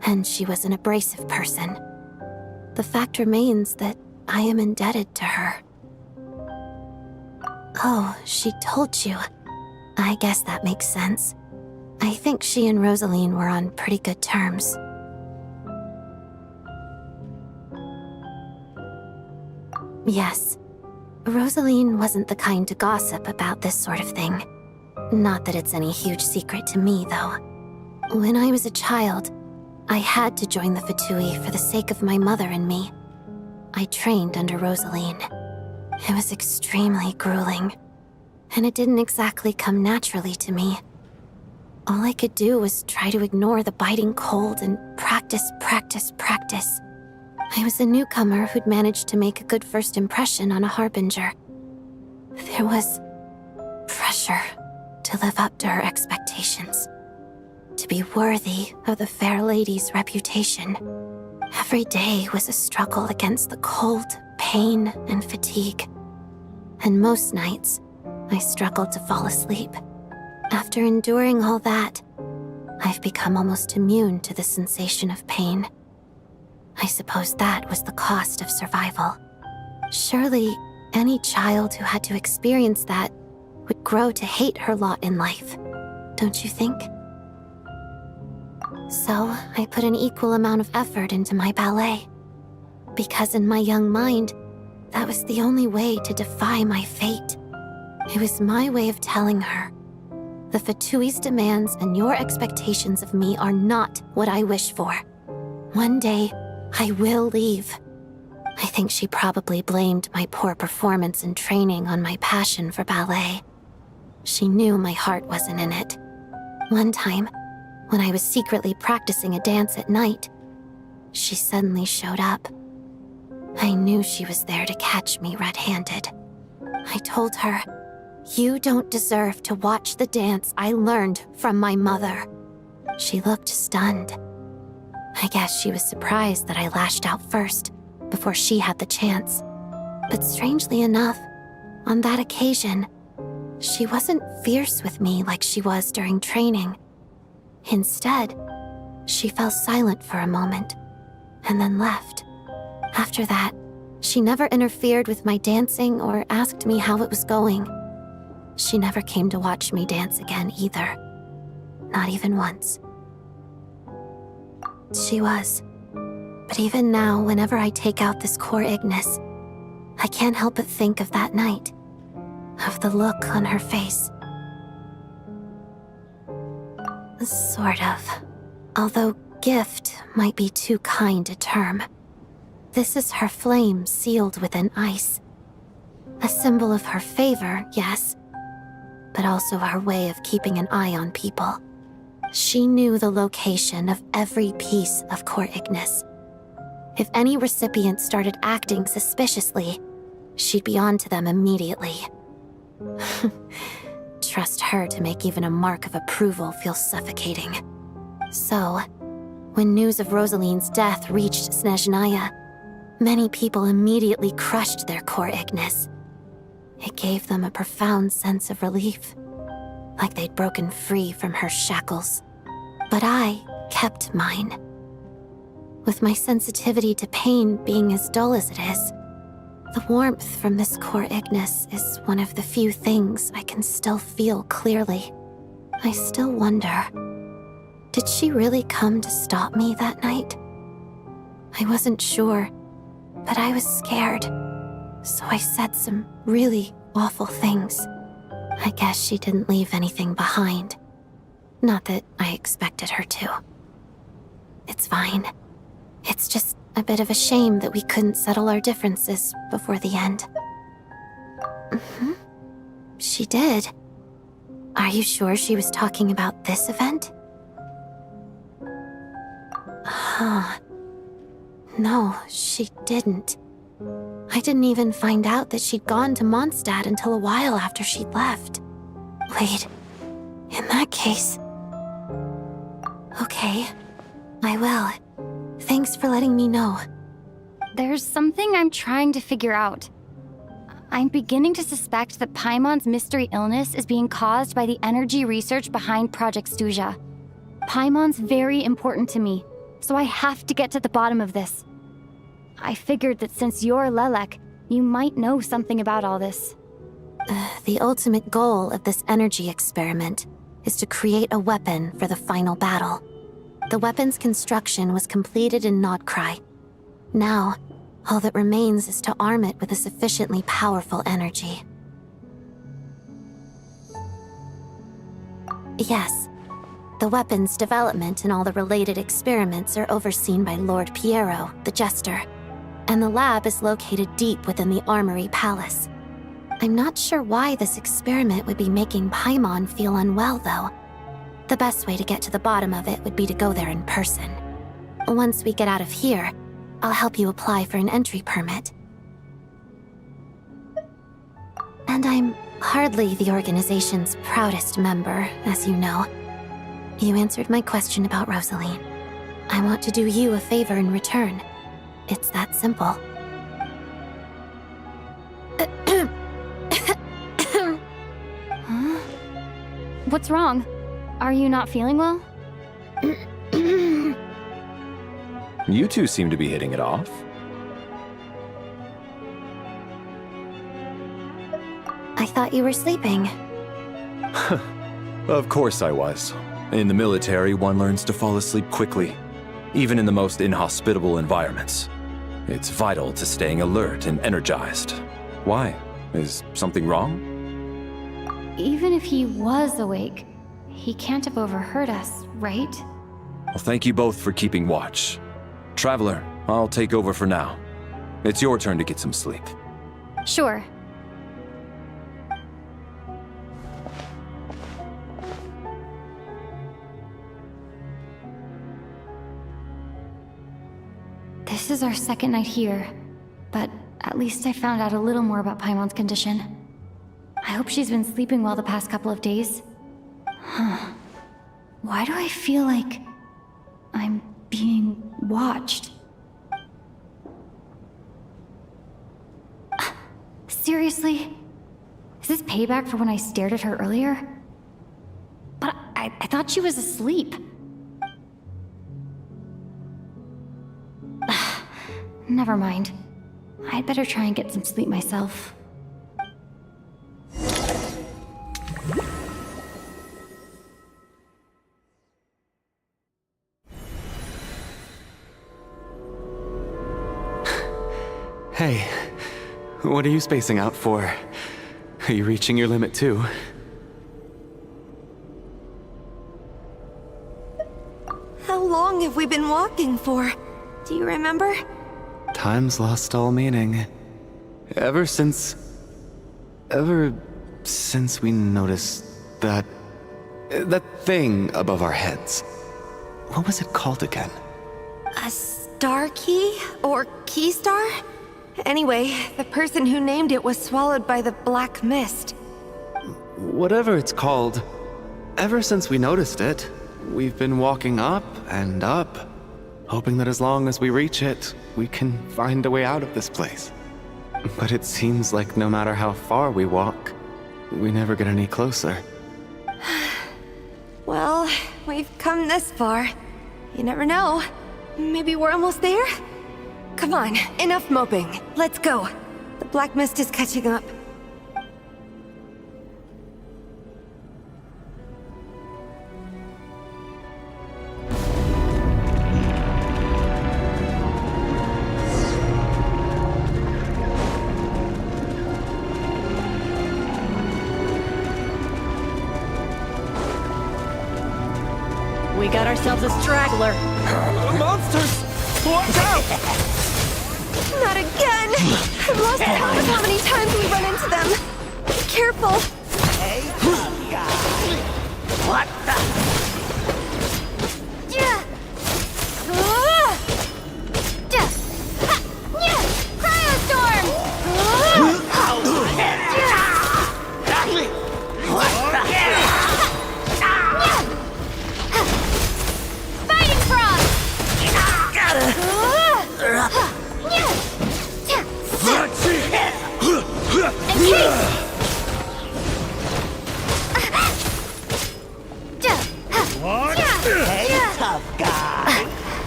and she was an abrasive person, the fact remains that I am indebted to her. Oh, she told you. I guess that makes sense. I think she and Rosaline were on pretty good terms. Yes. Rosaline wasn't the kind to gossip about this sort of thing. Not that it's any huge secret to me, though. When I was a child, I had to join the Fatui for the sake of my mother and me. I trained under Rosaline. It was extremely grueling, and it didn't exactly come naturally to me. All I could do was try to ignore the biting cold and practice. I was a newcomer who'd managed to make a good first impression on a harbinger. There was pressure to live up to her expectations, to be worthy of the fair lady's reputation. Every day was a struggle against the cold, pain, and fatigue. And most nights, I struggled to fall asleep. After enduring all that, I've become almost immune to the sensation of pain. I suppose that was the cost of survival. Surely, any child who had to experience that would grow to hate her lot in life, don't you think? So, I put an equal amount of effort into my ballet. Because in my young mind, that was the only way to defy my fate. It was my way of telling her, the Fatui's demands and your expectations of me are not what I wish for. One day, I will leave. I think she probably blamed my poor performance in training on my passion for ballet. She knew my heart wasn't in it. One time, when I was secretly practicing a dance at night, she suddenly showed up. I knew she was there to catch me red-handed. I told her, "You don't deserve to watch the dance I learned from my mother." She looked stunned. I guess she was surprised that I lashed out first, before she had the chance. But strangely enough, on that occasion, she wasn't fierce with me like she was during training. Instead, she fell silent for a moment, and then left. After that, she never interfered with my dancing or asked me how it was going. She never came to watch me dance again either. Not even once. She was. But even now, whenever I take out this core Ignis, I can't help but think of that night. Of the look on her face. Sort of. Although gift might be too kind a term. This is her flame sealed within ice. A symbol of her favor, yes, but also her way of keeping an eye on people. She knew the location of every piece of core Ignis. If any recipient started acting suspiciously, she'd be on to them immediately. Trust her to make even a mark of approval feel suffocating. So, when news of Rosaline's death reached Snezhnaya, many people immediately crushed their core Ignis. It gave them a profound sense of relief, like they'd broken free from her shackles. But I kept mine. With my sensitivity to pain being as dull as it is, the warmth from this core Ignis is one of the few things I can still feel clearly. I still wonder, did she really come to stop me that night? I wasn't sure, but I was scared, so I said some really awful things. I guess she didn't leave anything behind. Not that I expected her to. It's fine. It's just a bit of a shame that we couldn't settle our differences before the end. She did. Are you sure she was talking about this event? Huh. No, she didn't. I didn't even find out that she'd gone to Mondstadt until a while after she'd left. Wait, in that case... Okay, I will. Thanks for letting me know. There's something I'm trying to figure out. I'm beginning to suspect that Paimon's mystery illness is being caused by the energy research behind Project Stuja. Paimon's very important to me, so I have to get to the bottom of this. I figured that since you're Lelek, you might know something about all this. The ultimate goal of this energy experiment is to create a weapon for the final battle. The weapon's construction was completed in Nocturne. Now, all that remains is to arm it with a sufficiently powerful energy. Yes, the weapon's development and all the related experiments are overseen by Lord Piero, the Jester, and the lab is located deep within the Armory Palace. I'm not sure why this experiment would be making Paimon feel unwell, though. The best way to get to the bottom of it would be to go there in person. Once we get out of here, I'll help you apply for an entry permit. And I'm hardly the organization's proudest member, as you know. You answered my question about Rosaline. I want to do you a favor in return. It's that simple. Huh? What's wrong? Are you not feeling well? You two seem to be hitting it off. I thought you were sleeping. Of course I was. In the military, one learns to fall asleep quickly, even in the most inhospitable environments. It's vital to staying alert and energized. Why? Is something wrong? Even if he was awake, he can't have overheard us, right? Well, thank you both for keeping watch. Traveler, I'll take over for now. It's your turn to get some sleep. Sure. This is our second night here, but at least I found out a little more about Paimon's condition. I hope she's been sleeping well the past couple of days. Huh. Why do I feel like I'm being watched? Seriously? Is this payback for when I stared at her earlier? But I thought she was asleep. Never mind. I'd better try and get some sleep myself. Hey, what are you spacing out for? Are you reaching your limit too? How long have we been walking for? Do you remember? Time's lost all meaning. Ever since we noticed that thing above our heads. What was it called again? A star key? Or key star? Anyway, the person who named it was swallowed by the black mist. Whatever it's called, ever since we noticed it, we've been walking up and up, hoping that as long as we reach it, we can find a way out of this place. But it seems like no matter how far we walk, we never get any closer. Well, we've come this far. You never know. Maybe we're almost there? Come on, enough moping. Let's go. The black mist is catching up. ourselves a straggler. Monsters! Watch out! Not again! I've lost count of how many times we run into them. Be careful. What the?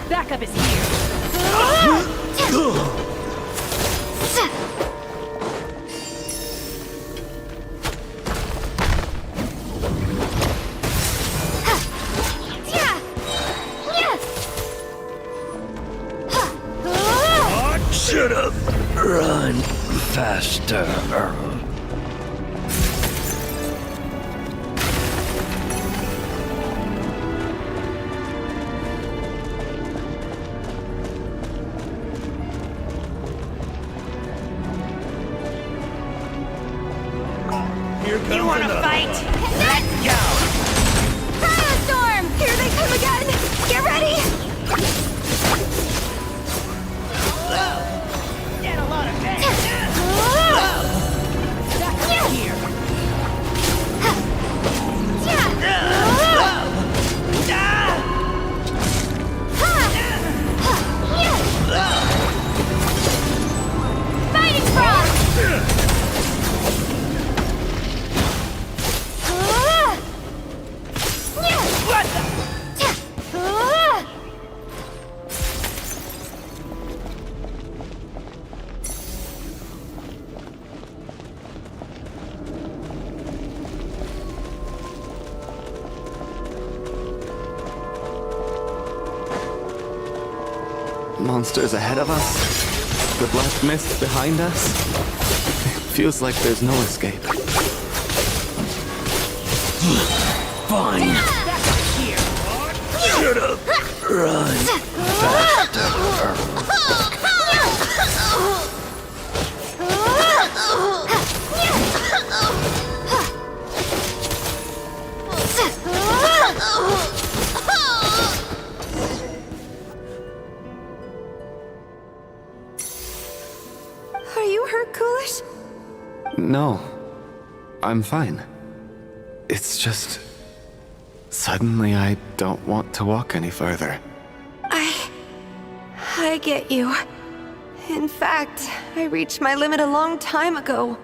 Backup is here. Shut up! Run faster. You wanna fight? Let's go! Firestorm! Here they come again! Get ready! Get a lot of that! Here! Fighting Frost! What the? Monsters ahead of us. The black mist behind us. It feels like there's no escape. Fine. Here! Shut up! Run faster. Are you hurt, Coolish? No. I'm fine. It's just... Suddenly I don't want to walk any further. I get you. In fact, I reached my limit a long time ago.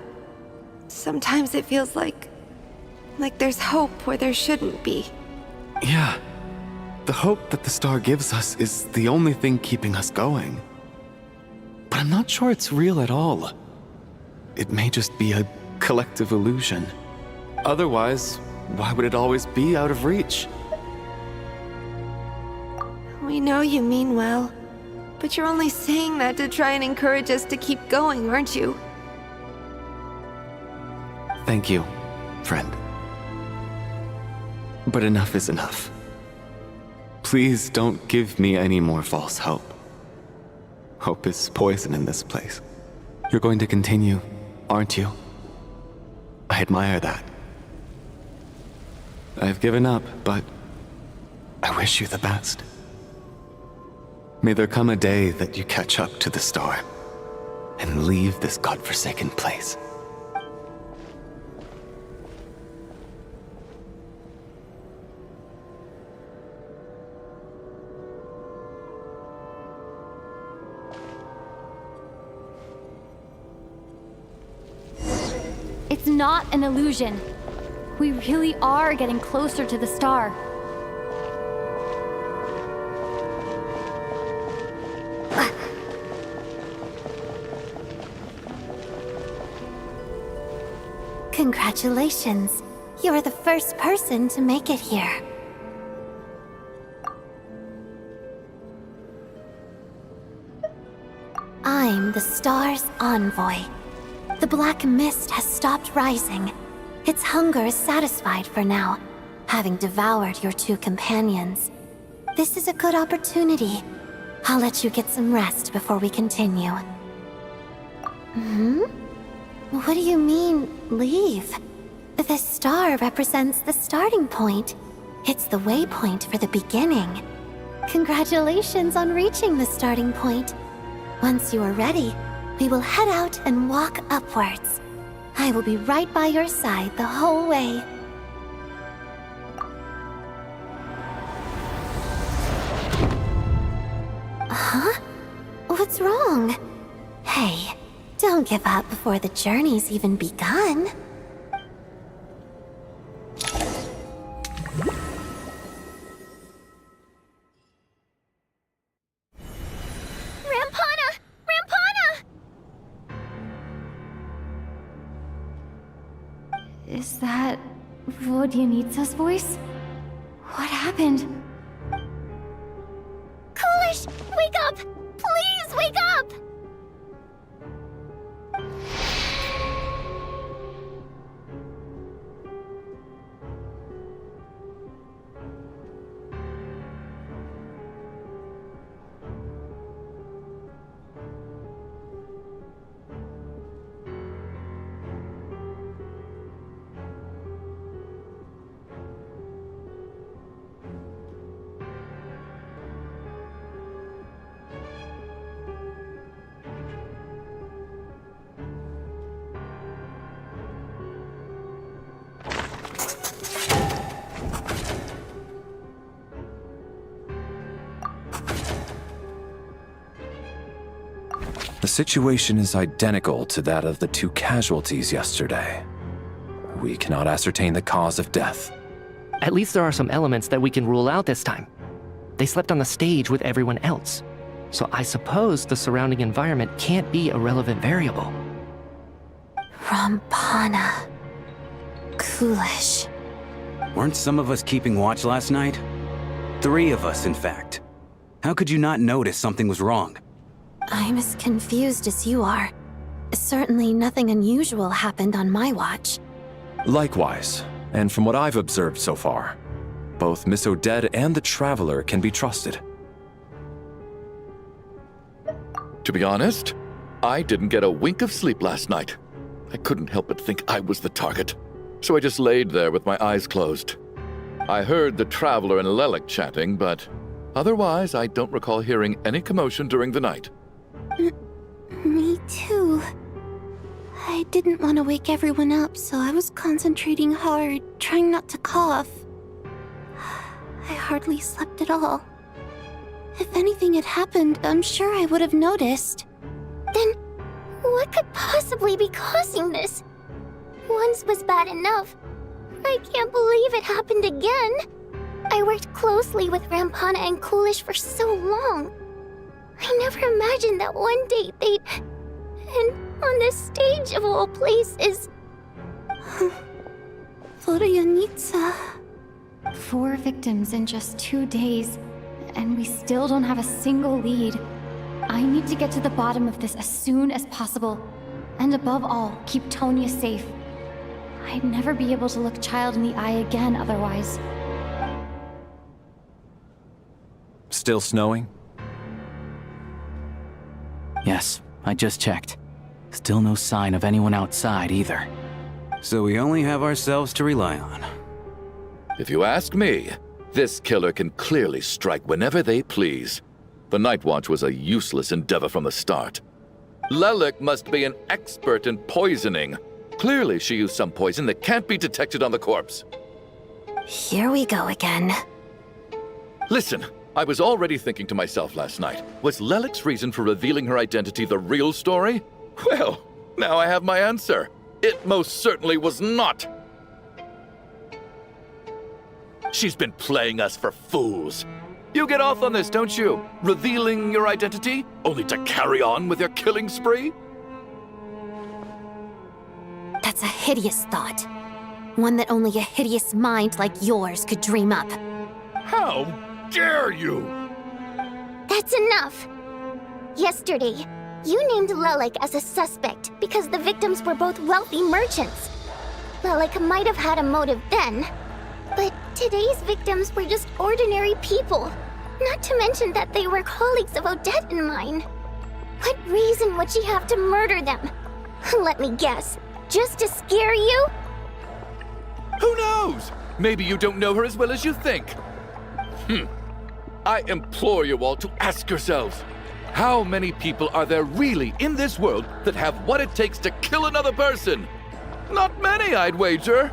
Sometimes it feels like there's hope where there shouldn't be. Yeah. The hope that the star gives us is the only thing keeping us going. But I'm not sure it's real at all. It may just be a collective illusion. Otherwise, why would it always be out of reach? We know you mean well, but you're only saying that to try and encourage us to keep going, aren't you? Thank you, friend. But enough is enough. Please don't give me any more false hope. Hope is poison in this place. You're going to continue, aren't you? I admire that. I've given up, but I wish you the best. May there come a day that you catch up to the star and leave this godforsaken place. It's not an illusion. We really are getting closer to the star. Congratulations. You're the first person to make it here. I'm the star's envoy. The black mist has stopped rising. Its hunger is satisfied for now, having devoured your two companions. This is a good opportunity. I'll let you get some rest before we continue. What do you mean, leave? The star represents the starting point. It's the waypoint for the beginning. Congratulations on reaching the starting point. Once you are ready, we will head out and walk upwards. I will be right by your side the whole way. Huh? What's wrong? Hey, don't give up before the journey's even begun. Rampana! Rampana! Is that Vodyanitsa's voice? What happened? Coolish, wake up! Please wake up! The situation is identical to that of the 2 casualties yesterday. We cannot ascertain the cause of death. At least there are some elements that we can rule out this time. They slept on the stage with everyone else. So I suppose the surrounding environment can't be a relevant variable. Rampana. Coolish. Weren't some of us keeping watch last night? 3 of us, in fact. How could you not notice something was wrong? I'm as confused as you are. Certainly nothing unusual happened on my watch. Likewise, and from what I've observed so far, both Miss Odette and the Traveler can be trusted. To be honest, I didn't get a wink of sleep last night. I couldn't help but think I was the target, so I just laid there with my eyes closed. I heard the Traveler and Lelik chatting, but otherwise I don't recall hearing any commotion during the night. Me too. I didn't want to wake everyone up, so I was concentrating hard, trying not to cough. I hardly slept at all. If anything had happened, I'm sure I would have noticed. Then, what could possibly be causing this? Once was bad enough. I can't believe it happened again. I worked closely with Rampana and Coolish for so long. I never imagined that one day they'd... And on the stage of all places... Vodyanitsa. 4 victims in just 2 days, and we still don't have a single lead. I need to get to the bottom of this as soon as possible. And above all, keep Tonya safe. I'd never be able to look Child in the eye again otherwise. Still snowing? Yes, I just checked. Still no sign of anyone outside either. So we only have ourselves to rely on. If you ask me, this killer can clearly strike whenever they please. The Night Watch was a useless endeavor from the start. Lelik must be an expert in poisoning. Clearly she used some poison that can't be detected on the corpse. Here we go again. Listen, I was already thinking to myself last night, was Lelik's reason for revealing her identity the real story? Well, now I have my answer. It most certainly was not. She's been playing us for fools. You get off on this, don't you? Revealing your identity, only to carry on with your killing spree? That's a hideous thought. One that only a hideous mind like yours could dream up. How dare you! That's enough! Yesterday, you named Lelik as a suspect because the victims were both wealthy merchants. Lelik might have had a motive then, but today's victims were just ordinary people. Not to mention that they were colleagues of Odette and mine. What reason would she have to murder them? Let me guess. Just to scare you? Who knows? Maybe you don't know her as well as you think. I implore you all to ask yourselves, how many people are there really in this world that have what it takes to kill another person? Not many, I'd wager.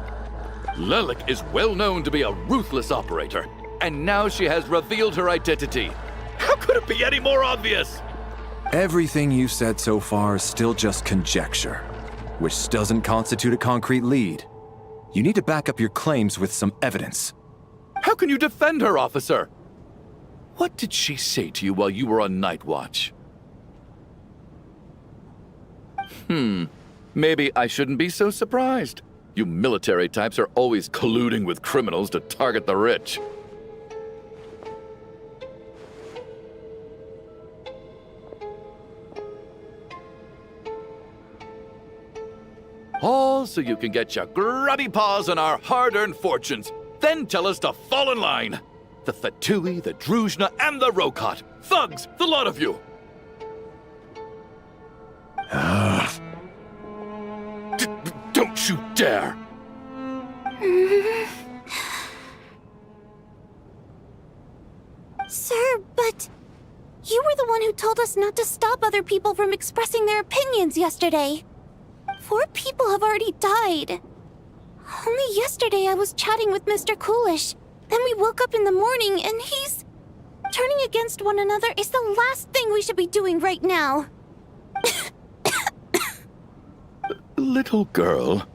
Lelik is well known to be a ruthless operator, and now she has revealed her identity. How could it be any more obvious? Everything you said so far is still just conjecture, which doesn't constitute a concrete lead. You need to back up your claims with some evidence. How can you defend her, officer? What did she say to you while you were on night watch? Maybe I shouldn't be so surprised. You military types are always colluding with criminals to target the rich. All so you can get your grubby paws on our hard-earned fortunes, then tell us to fall in line. The Fatui, the Druzhna, and the Rokot. Thugs, the lot of you! Don't you dare! Sir, but you were the one who told us not to stop other people from expressing their opinions yesterday. 4 people have already died. Only yesterday I was chatting with Mr. Coolish. Then we woke up in the morning and he's... Turning against one another is the last thing we should be doing right now. Little girl.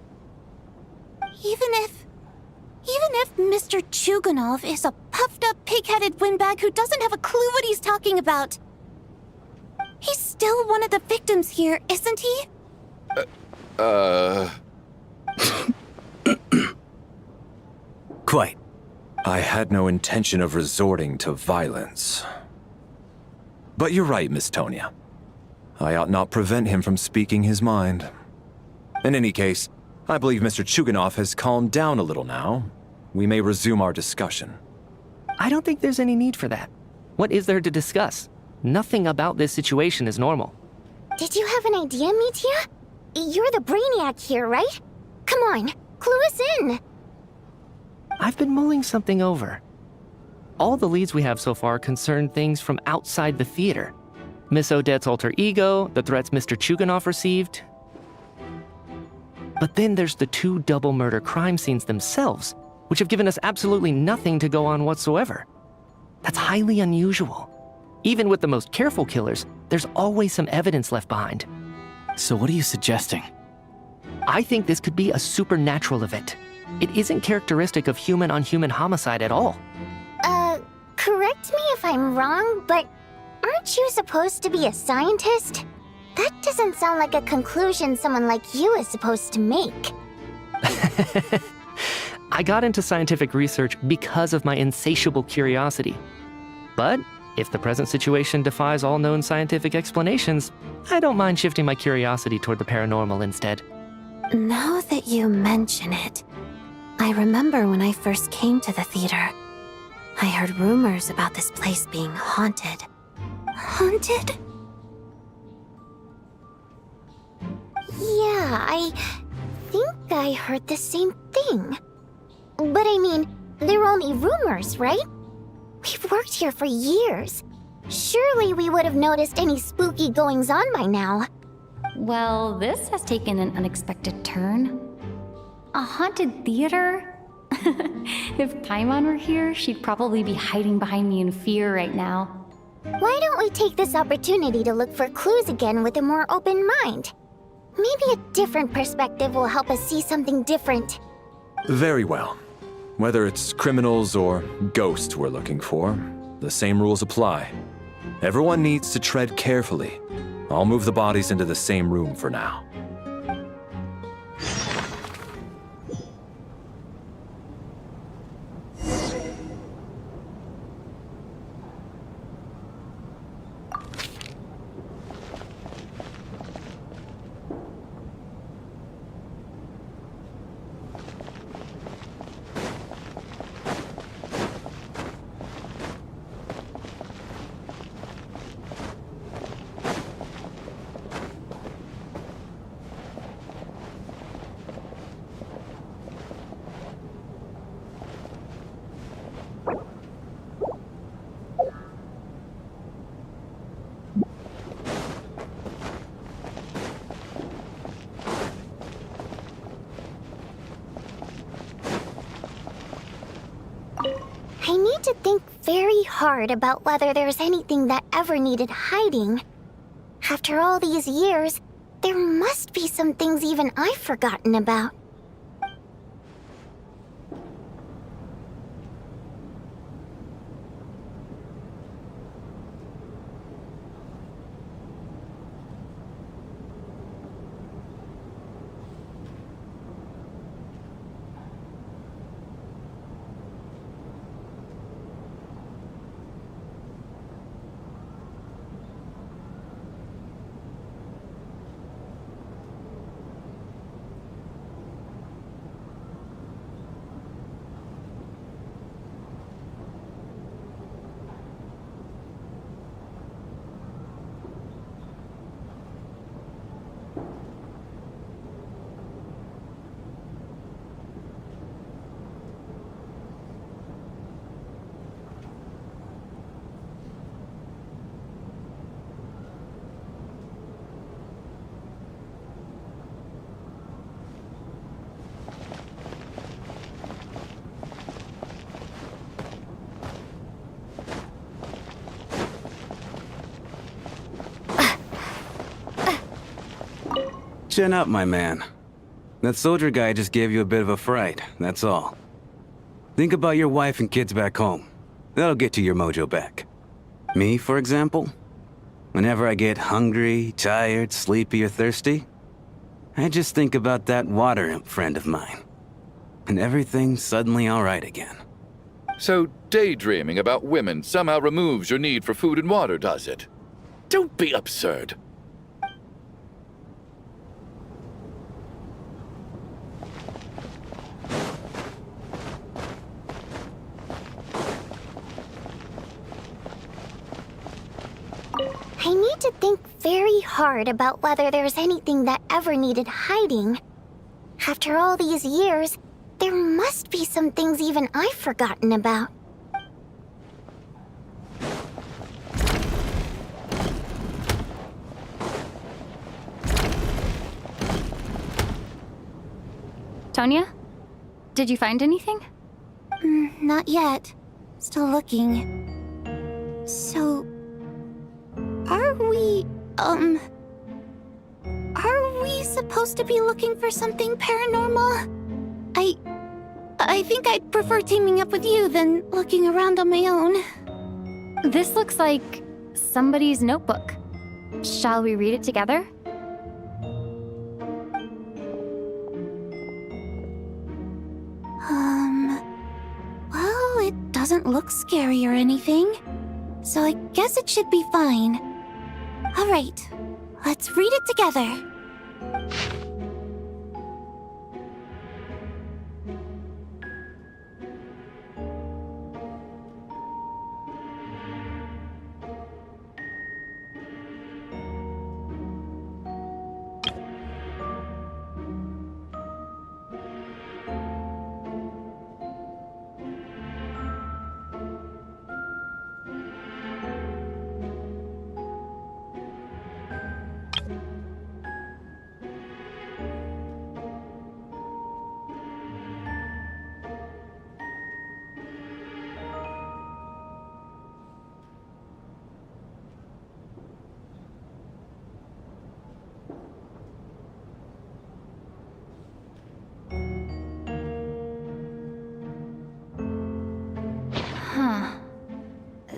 Even if Mr. Chuganov is a puffed-up, pig-headed windbag who doesn't have a clue what he's talking about, he's still one of the victims here, isn't he? Quite. I had no intention of resorting to violence. But you're right, Miss Tonia. I ought not prevent him from speaking his mind. In any case, I believe Mr. Chuganov has calmed down a little now. We may resume our discussion. I don't think there's any need for that. What is there to discuss? Nothing about this situation is normal. Did you have an idea, Mitya? You're the brainiac here, right? Come on, clue us in. I've been mulling something over. All the leads we have so far concern things from outside the theater. Miss Odette's alter ego, the threats Mr. Chuganov received. But then there's the 2 double murder crime scenes themselves, which have given us absolutely nothing to go on whatsoever. That's highly unusual. Even with the most careful killers, there's always some evidence left behind. So what are you suggesting? I think this could be a supernatural event. It isn't characteristic of human-on-human homicide at all. Correct me if I'm wrong, but aren't you supposed to be a scientist? That doesn't sound like a conclusion someone like you is supposed to make. I got into scientific research because of my insatiable curiosity. But if the present situation defies all known scientific explanations, I don't mind shifting my curiosity toward the paranormal instead. Now that you mention it, I remember when I first came to the theater. I heard rumors about this place being haunted. Haunted? Yeah, I think I heard the same thing. But I mean, they're only rumors, right? We've worked here for years. Surely we would have noticed any spooky goings-on by now. Well, this has taken an unexpected turn. A haunted theater? If Paimon were here, she'd probably be hiding behind me in fear right now. Why don't we take this opportunity to look for clues again with a more open mind? Maybe a different perspective will help us see something different. Very well. Whether it's criminals or ghosts we're looking for, the same rules apply. Everyone needs to tread carefully. I'll move the bodies into the same room for now. hard about whether there's anything that ever needed hiding. After all these years, there must be some things even I've forgotten about. Chin up, my man. That soldier guy just gave you a bit of a fright, that's all. Think about your wife and kids back home. That'll get you your mojo back. Me, for example? Whenever I get hungry, tired, sleepy, or thirsty, I just think about that water imp friend of mine. And everything's suddenly alright again. So daydreaming about women somehow removes your need for food and water, does it? Don't be absurd. I need to think very hard about whether there's anything that ever needed hiding. After all these years, there must be some things even I've forgotten about. Tonya? Did you find anything? Not yet. Still looking. So... Are we supposed to be looking for something paranormal? I think I'd prefer teaming up with you than looking around on my own. This looks like somebody's notebook. Shall we read it together? Well, it doesn't look scary or anything, so I guess it should be fine. All right, let's read it together.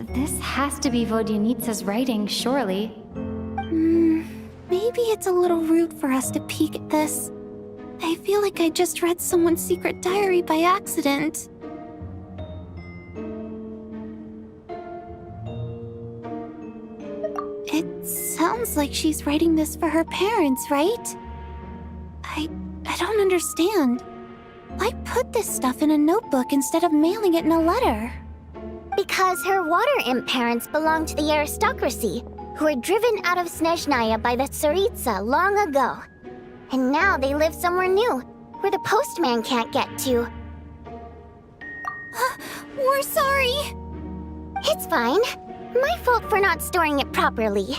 This has to be Vodyanitsa's writing, surely. Maybe it's a little rude for us to peek at this. I feel like I just read someone's secret diary by accident. It sounds like she's writing this for her parents, right? I don't understand. Why put this stuff in a notebook instead of mailing it in a letter? Because her water imp parents belonged to the aristocracy, who were driven out of Snezhnaya by the Tsaritsa long ago. And now they live somewhere new, where the postman can't get to. We're sorry. It's fine. My fault for not storing it properly.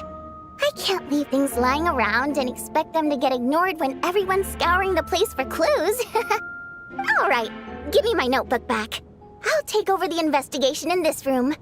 I can't leave things lying around and expect them to get ignored when everyone's scouring the place for clues. All right, give me my notebook back. I'll take over the investigation in this room.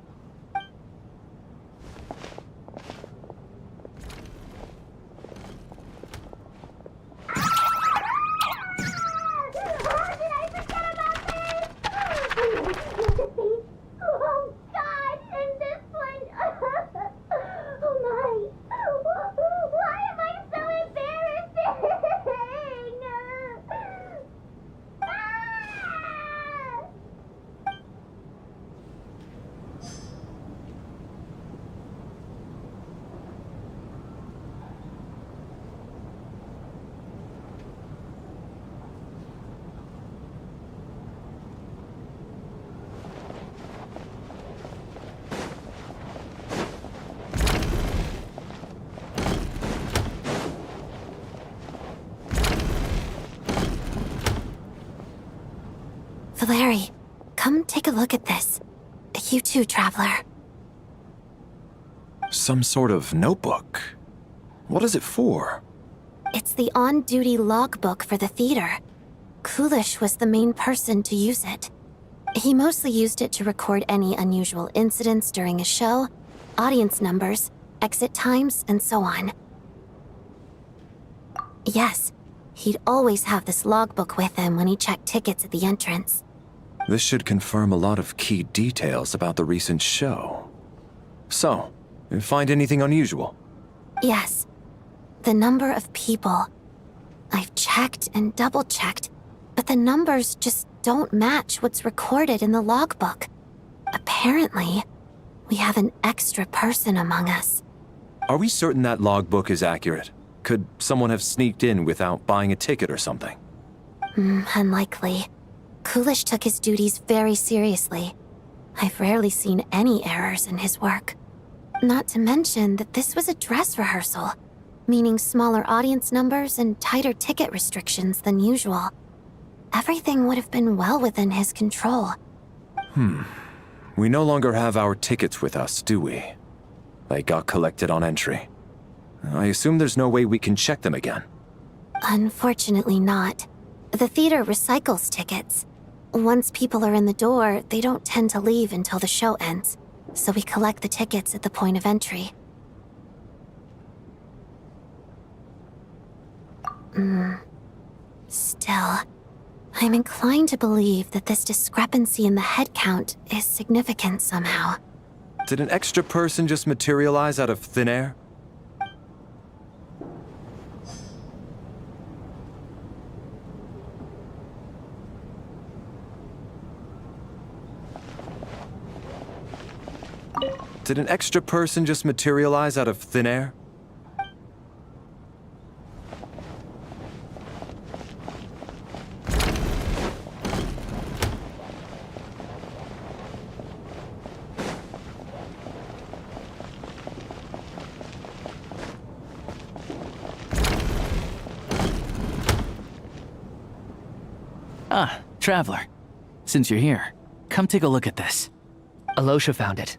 Valeri, come take a look at this. You too, Traveler. Some sort of notebook. What is it for? It's the on-duty logbook for the theater. Coolish was the main person to use it. He mostly used it to record any unusual incidents during a show, audience numbers, exit times, and so on. Yes, he'd always have this logbook with him when he checked tickets at the entrance. This should confirm a lot of key details about the recent show. So, you find anything unusual? Yes. The number of people. I've checked and double-checked, but the numbers just don't match what's recorded in the logbook. Apparently, we have an extra person among us. Are we certain that logbook is accurate? Could someone have sneaked in without buying a ticket or something? Unlikely. Coolish took his duties very seriously. I've rarely seen any errors in his work. Not to mention that this was a dress rehearsal, meaning smaller audience numbers and tighter ticket restrictions than usual. Everything would have been well within his control. We no longer have our tickets with us, do we? They got collected on entry. I assume there's no way we can check them again. Unfortunately not. The theater recycles tickets. Once people are in the door, they don't tend to leave until the show ends, so we collect the tickets at the point of entry. Still, I'm inclined to believe that this discrepancy in the head count is significant somehow. Did an extra person just materialize out of thin air? Did an extra person just materialize out of thin air? Ah, Traveler. Since you're here, come take a look at this. Alosha found it.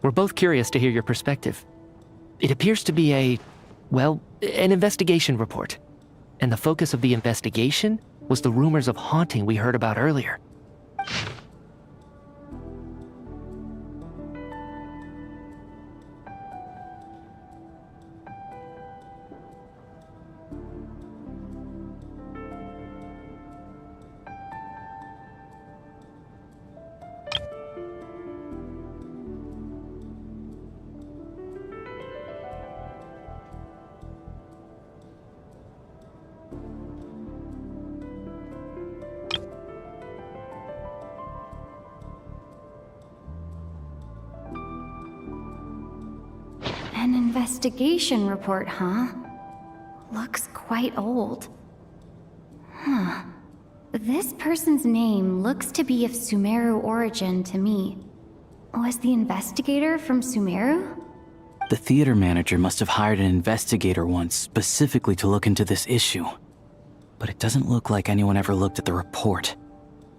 We're both curious to hear your perspective. It appears to be an investigation report. And the focus of the investigation was the rumors of haunting we heard about earlier. An investigation report, huh? Looks quite old. Huh. This person's name looks to be of Sumeru origin to me. Was the investigator from Sumeru? The theater manager must have hired an investigator once specifically to look into this issue. But it doesn't look like anyone ever looked at the report.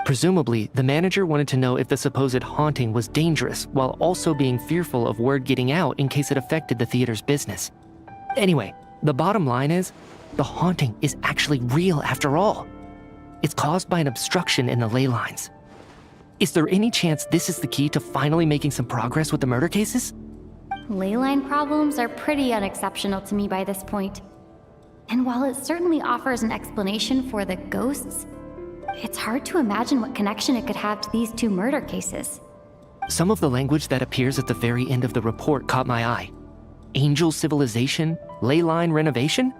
Presumably, the manager wanted to know if the supposed haunting was dangerous while also being fearful of word getting out in case it affected the theater's business. Anyway, the bottom line is, the haunting is actually real after all. It's caused by an obstruction in the ley lines. Is there any chance this is the key to finally making some progress with the murder cases? Leyline problems are pretty unexceptional to me by this point. And while it certainly offers an explanation for the ghosts, it's hard to imagine what connection it could have to these two murder cases. Some of the language that appears at the very end of the report caught my eye. Angel civilization, ley line renovation?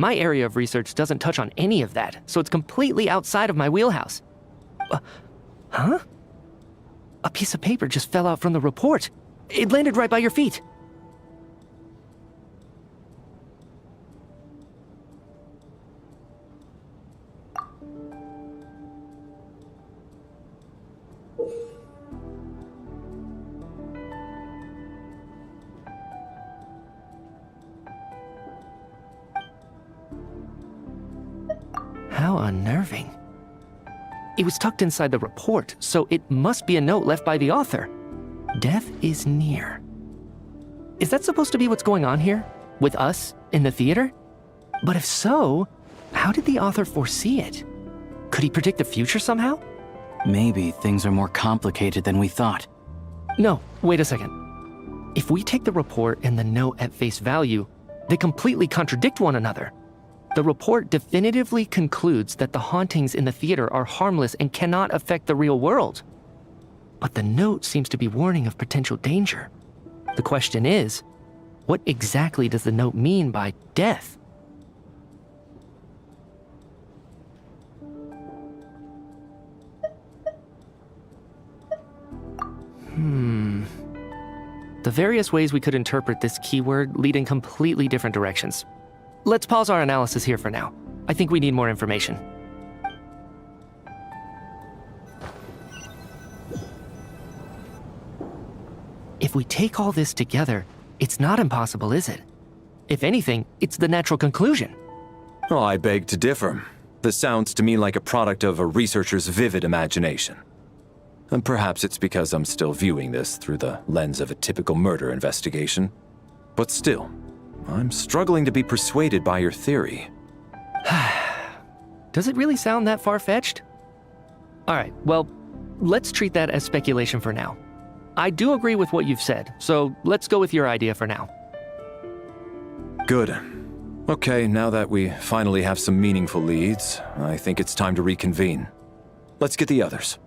My area of research doesn't touch on any of that, so it's completely outside of my wheelhouse. Huh? A piece of paper just fell out from the report. It landed right by your feet. How unnerving. It was tucked inside the report, so it must be a note left by the author. Death is near. Is that supposed to be what's going on here? With us in the theater? But if so, how did the author foresee it? Could he predict the future somehow? Maybe things are more complicated than we thought. No, wait a second. If we take the report and the note at face value, they completely contradict one another. The report definitively concludes that the hauntings in the theater are harmless and cannot affect the real world. But the note seems to be warning of potential danger. The question is, what exactly does the note mean by death? The various ways we could interpret this keyword lead in completely different directions. Let's pause our analysis here for now. I think we need more information. If we take all this together, it's not impossible, is it? If anything, it's the natural conclusion. Oh, I beg to differ. This sounds to me like a product of a researcher's vivid imagination. And perhaps it's because I'm still viewing this through the lens of a typical murder investigation. But still, I'm struggling to be persuaded by your theory. Does it really sound that far-fetched? All right, well, let's treat that as speculation for now. I do agree with what you've said, so let's go with your idea for now. Good. Okay, now that we finally have some meaningful leads, I think it's time to reconvene. Let's get the others.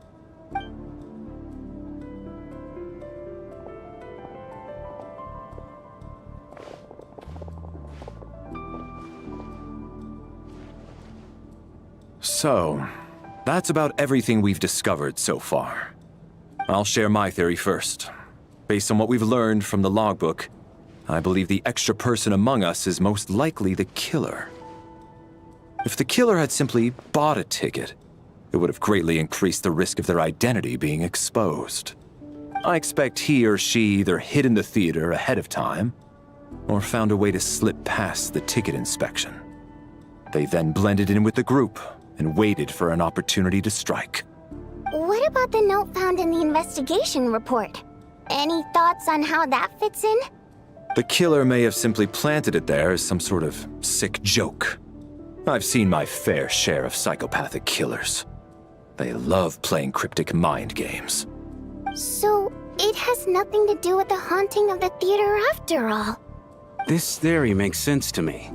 So, that's about everything we've discovered so far. I'll share my theory first. Based on what we've learned from the logbook, I believe the extra person among us is most likely the killer. If the killer had simply bought a ticket, it would have greatly increased the risk of their identity being exposed. I expect he or she either hid in the theater ahead of time, or found a way to slip past the ticket inspection. They then blended in with the group and waited for an opportunity to strike. What about the note found in the investigation report? Any thoughts on how that fits in? The killer may have simply planted it there as some sort of sick joke. I've seen my fair share of psychopathic killers. They love playing cryptic mind games. So, it has nothing to do with the haunting of the theater after all. This theory makes sense to me.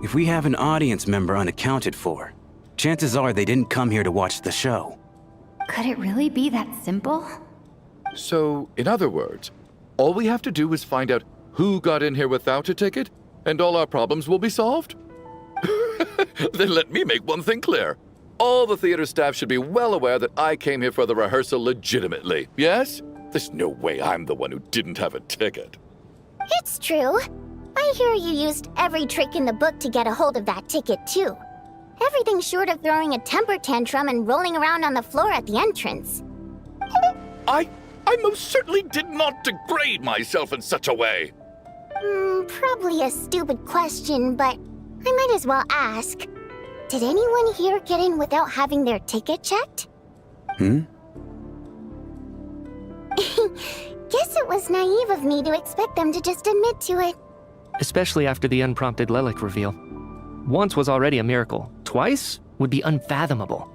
If we have an audience member unaccounted for, chances are they didn't come here to watch the show. Could it really be that simple? So, in other words, all we have to do is find out who got in here without a ticket, and all our problems will be solved? Then let me make one thing clear. All the theater staff should be well aware that I came here for the rehearsal legitimately, yes? There's no way I'm the one who didn't have a ticket. It's true. I hear you used every trick in the book to get a hold of that ticket, too. Everything short of throwing a temper tantrum and rolling around on the floor at the entrance. I most certainly did not degrade myself in such a way. Probably a stupid question, but I might as well ask. Did anyone here get in without having their ticket checked? Hmm? Guess it was naive of me to expect them to just admit to it. Especially after the unprompted Lelic reveal. Once was already a miracle. Twice would be unfathomable.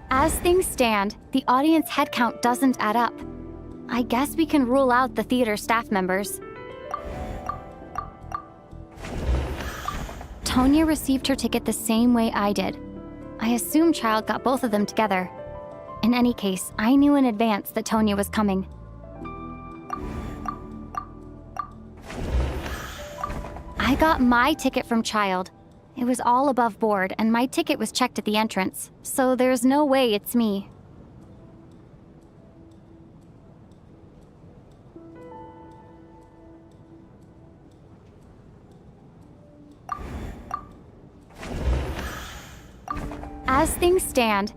As things stand, the audience head count doesn't add up. I guess we can rule out the theater staff members. Tonya received her ticket the same way I did. I assume Child got both of them together. In any case, I knew in advance that Tonya was coming. I got my ticket from Child. It was all above board, and my ticket was checked at the entrance, so there's no way it's me. As things stand,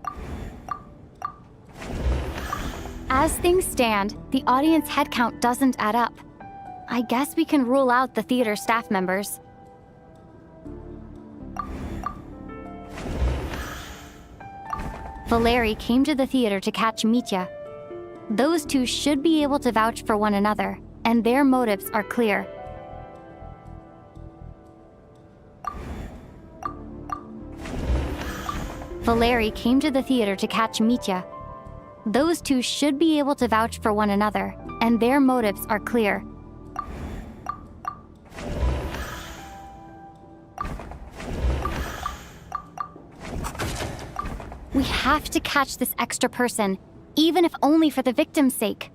the audience head count doesn't add up. I guess we can rule out the theater staff members. Valeri came to the theater to catch Mitya. Those two should be able to vouch for one another, and their motives are clear. Valeri came to the theater to catch Mitya. Those two should be able to vouch for one another, and their motives are clear. We have to catch this extra person, even if only for the victim's sake.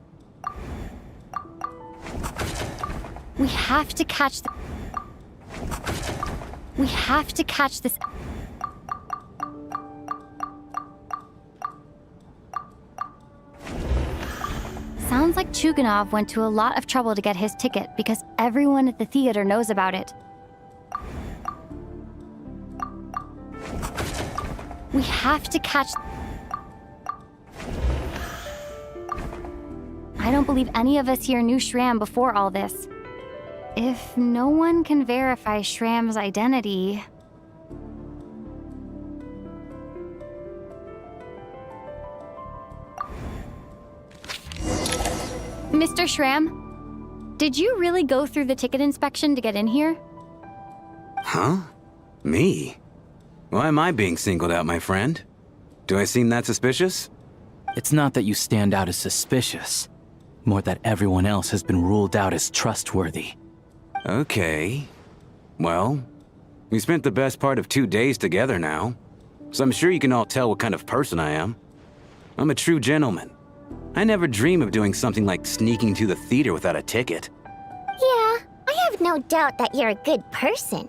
We have to catch this. Sounds like Chuganov went to a lot of trouble to get his ticket because everyone at the theater knows about it. We have to catch... I don't believe any of us here knew Shram before all this. If no one can verify Shram's identity... Mr. Shram, did you really go through the ticket inspection to get in here? Huh? Me? Why am I being singled out, my friend? Do I seem that suspicious? It's not that you stand out as suspicious, more that everyone else has been ruled out as trustworthy. Okay. Well, we spent the best part of 2 days together now, so I'm sure you can all tell what kind of person I am. I'm a true gentleman. I never dream of doing something like sneaking to the theater without a ticket. Yeah, I have no doubt that you're a good person.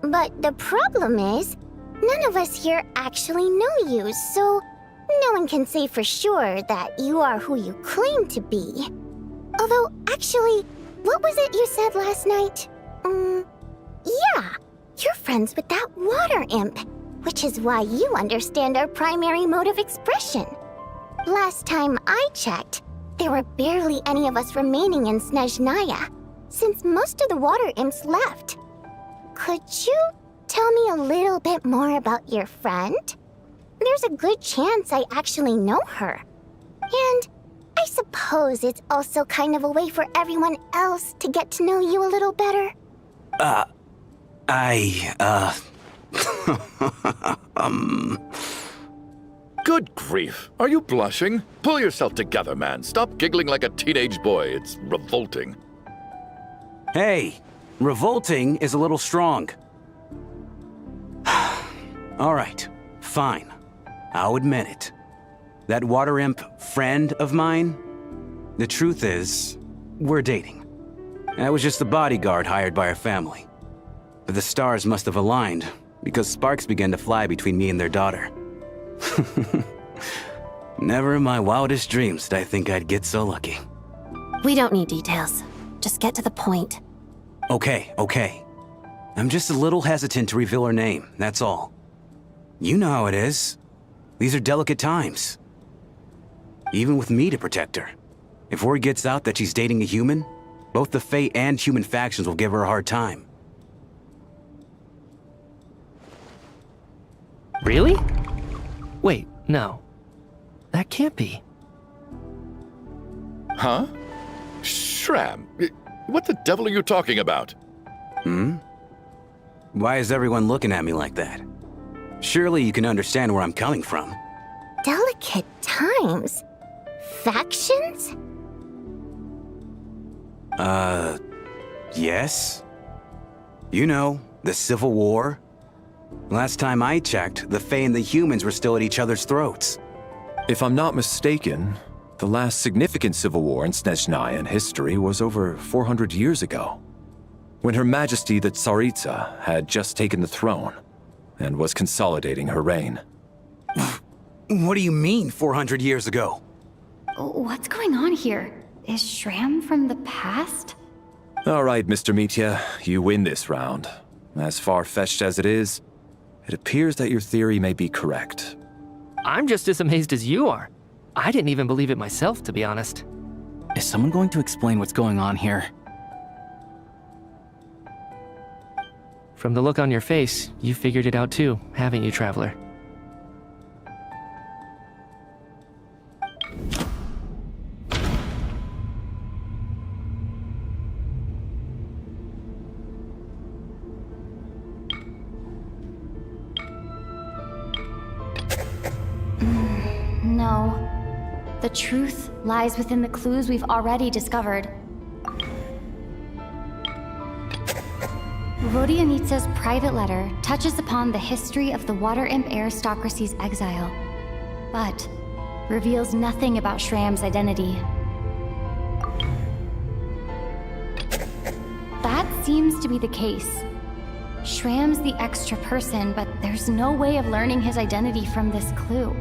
But the problem is, none of us here actually know you, so no one can say for sure that you are who you claim to be. Although, actually, what was it you said last night? Yeah, you're friends with that water imp, which is why you understand our primary mode of expression. Last time I checked, there were barely any of us remaining in Snezhnaya, since most of the water imps left. Could you tell me a little bit more about your friend? There's a good chance I actually know her. And I suppose it's also kind of a way for everyone else to get to know you a little better. Good grief. Are you blushing? Pull yourself together, man. Stop giggling like a teenage boy. It's revolting. Hey, revolting is a little strong. All right, fine. I'll admit it. That water imp friend of mine, the truth is, we're dating. I was just the bodyguard hired by our family. But the stars must have aligned, because sparks began to fly between me and their daughter. Never in my wildest dreams did I think I'd get so lucky. We don't need details. Just get to the point. Okay. I'm just a little hesitant to reveal her name, that's all. You know how it is. These are delicate times. Even with me to protect her. If word gets out that she's dating a human, both the Fae and human factions will give her a hard time. Really? Wait, no. That can't be. Huh? Shram, what the devil are you talking about? Why is everyone looking at me like that? Surely you can understand where I'm coming from. Delicate times? Factions? Yes. You know, the Civil War. Last time I checked, the Fae and the humans were still at each other's throats. If I'm not mistaken, the last significant civil war in Snezhnayan history was over 400 years ago. when Her Majesty the Tsaritsa had just taken the throne and was consolidating her reign. What do you mean, 400 years ago? What's going on here? Is Shram from the past? All right, Mr. Mitya, you win this round. As far-fetched as it is, it appears that your theory may be correct. I'm just as amazed as you are. I didn't even believe it myself, to be honest. Is someone going to explain what's going on here? From the look on your face, you figured it out too, haven't you, Traveler? No. The truth lies within the clues we've already discovered. Vodyanitsa's private letter touches upon the history of the Water Imp aristocracy's exile, but reveals nothing about Shram's identity. That seems to be the case. Shram's the extra person, but there's no way of learning his identity from this clue.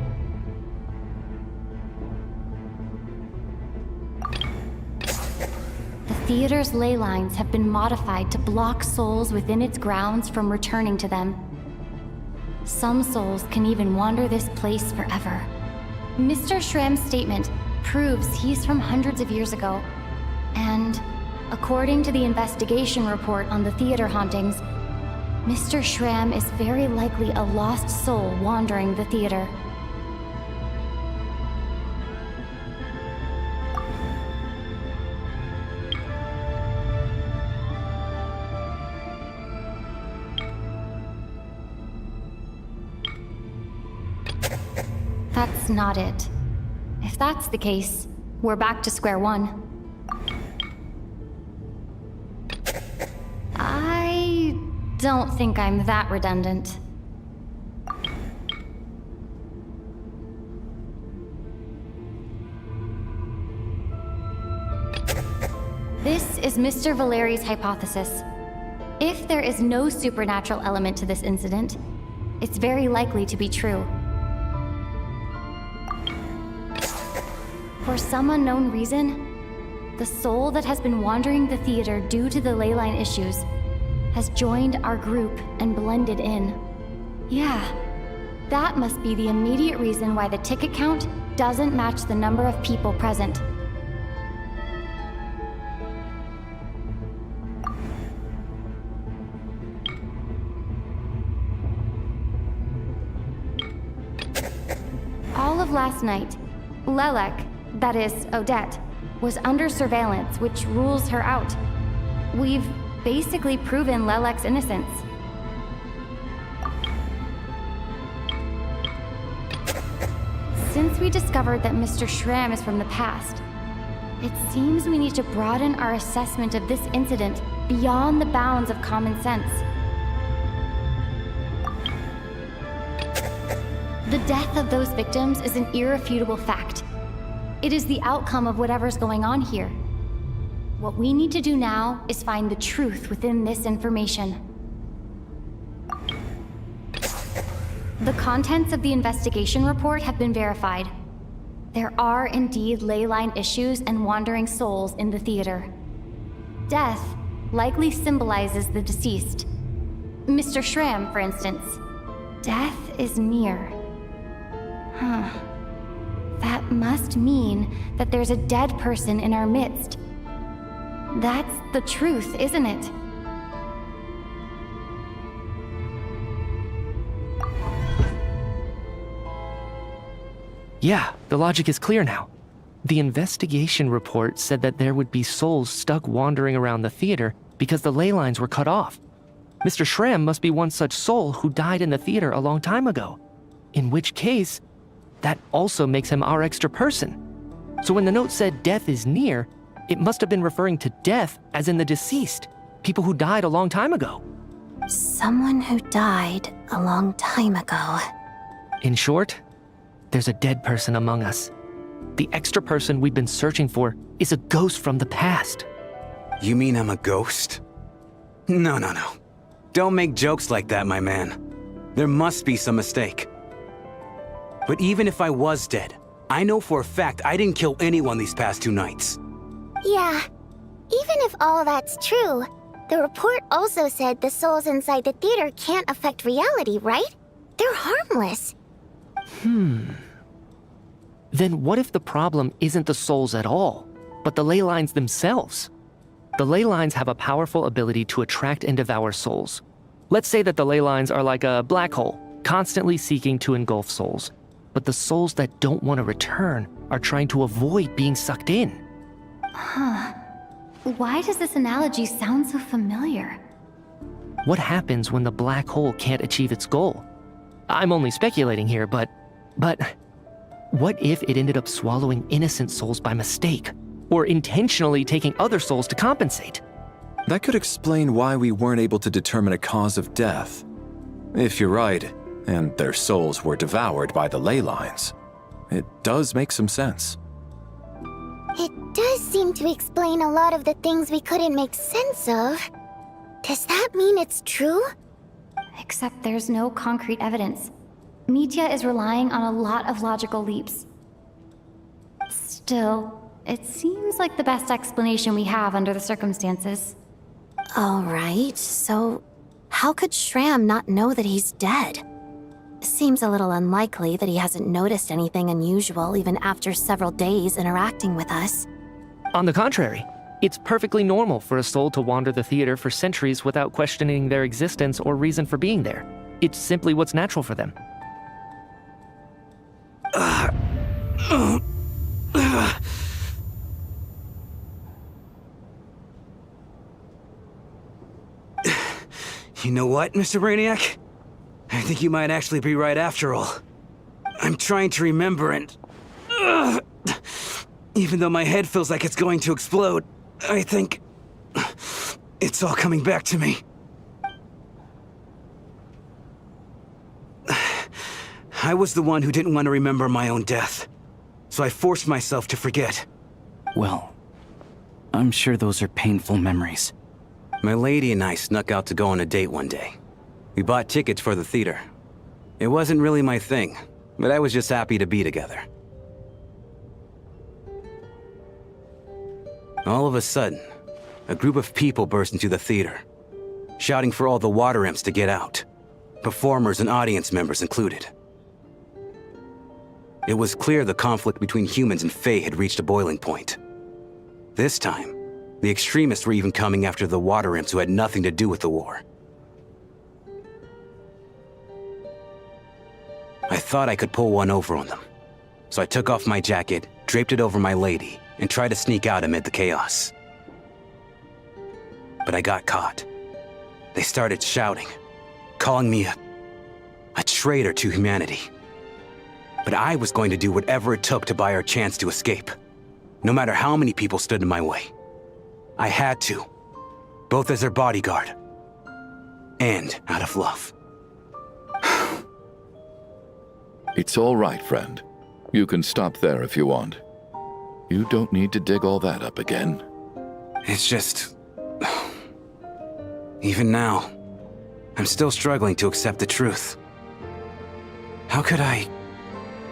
The theater's ley lines have been modified to block souls within its grounds from returning to them. Some souls can even wander this place forever. Mr. Shram's statement proves he's from hundreds of years ago, and according to the investigation report on the theater hauntings, Mr. Shram is very likely a lost soul wandering the theater. That's not it. If that's the case, we're back to square one. I don't think I'm that redundant. This is Mr. Valeri's hypothesis. If there is no supernatural element to this incident, it's very likely to be true. For some unknown reason, the soul that has been wandering the theater due to the ley line issues has joined our group and blended in. Yeah, that must be the immediate reason why the ticket count doesn't match the number of people present. All of last night, Lelek, that is, Odette, was under surveillance, which rules her out. We've basically proven Lelek's innocence. Since we discovered that Mr. Shram is from the past, it seems we need to broaden our assessment of this incident beyond the bounds of common sense. The death of those victims is an irrefutable fact. It is the outcome of whatever's going on here. What we need to do now is find the truth within this information. The contents of the investigation report have been verified. There are indeed ley line issues and wandering souls in the theater. Death likely symbolizes the deceased. Mr. Shram, for instance. Death is near. Huh. That must mean that there's a dead person in our midst. That's the truth, isn't it? Yeah, the logic is clear now. The investigation report said that there would be souls stuck wandering around the theater because the ley lines were cut off. Mr. Shram must be one such soul who died in the theater a long time ago. In which case, that also makes him our extra person. So when the note said death is near, it must have been referring to death as in the deceased, people who died a long time ago. Someone who died a long time ago. In short, there's a dead person among us. The extra person we've been searching for is a ghost from the past. You mean I'm a ghost? No. Don't make jokes like that, my man. There must be some mistake. But even if I was dead, I know for a fact I didn't kill anyone these past 2 nights. Yeah, even if all that's true, the report also said the souls inside the theater can't affect reality, right? They're harmless. Then what if the problem isn't the souls at all, but the ley lines themselves? The ley lines have a powerful ability to attract and devour souls. Let's say that the ley lines are like a black hole, constantly seeking to engulf souls. But the souls that don't want to return are trying to avoid being sucked in. Why does this analogy sound so familiar? What happens when the black hole can't achieve its goal? I'm only speculating here, but what if it ended up swallowing innocent souls by mistake? Or intentionally taking other souls to compensate? That could explain why we weren't able to determine a cause of death. If you're right, and their souls were devoured by the ley lines, it does make some sense. It does seem to explain a lot of the things we couldn't make sense of. Does that mean it's true? Except there's no concrete evidence. Mitya is relying on a lot of logical leaps. Still, it seems like the best explanation we have under the circumstances. All right, so how could Shram not know that he's dead? Seems a little unlikely that he hasn't noticed anything unusual even after several days interacting with us. On the contrary, it's perfectly normal for a soul to wander the theater for centuries without questioning their existence or reason for being there. It's simply what's natural for them. You know what, Mr. Brainiac? I think you might actually be right after all. I'm trying to remember and... even though my head feels like it's going to explode, I think... it's all coming back to me. I was the one who didn't want to remember my own death, so I forced myself to forget. Well, I'm sure those are painful memories. My lady and I snuck out to go on a date one day. We bought tickets for the theater. It wasn't really my thing, but I was just happy to be together. All of a sudden, a group of people burst into the theater, shouting for all the water imps to get out, performers and audience members included. It was clear the conflict between humans and Fae had reached a boiling point. This time, the extremists were even coming after the water imps who had nothing to do with the war. I thought I could pull one over on them, so I took off my jacket, draped it over my lady, and tried to sneak out amid the chaos. But I got caught. They started shouting, calling me a traitor to humanity. But I was going to do whatever it took to buy our chance to escape, no matter how many people stood in my way. I had to, both as their bodyguard and out of love. It's all right, friend. You can stop there if you want. You don't need to dig all that up again. It's just... even now, I'm still struggling to accept the truth. How could I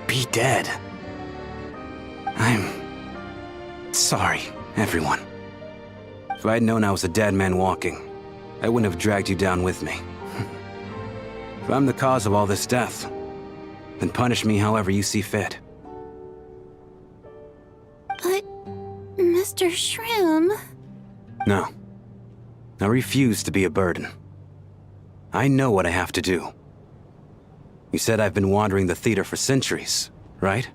be dead? I'm sorry, everyone. If I'd known I was a dead man walking, I wouldn't have dragged you down with me. If I'm the cause of all this death, then punish me however you see fit. But, Mr. Shram... No. I refuse to be a burden. I know what I have to do. You said I've been wandering the theater for centuries, right?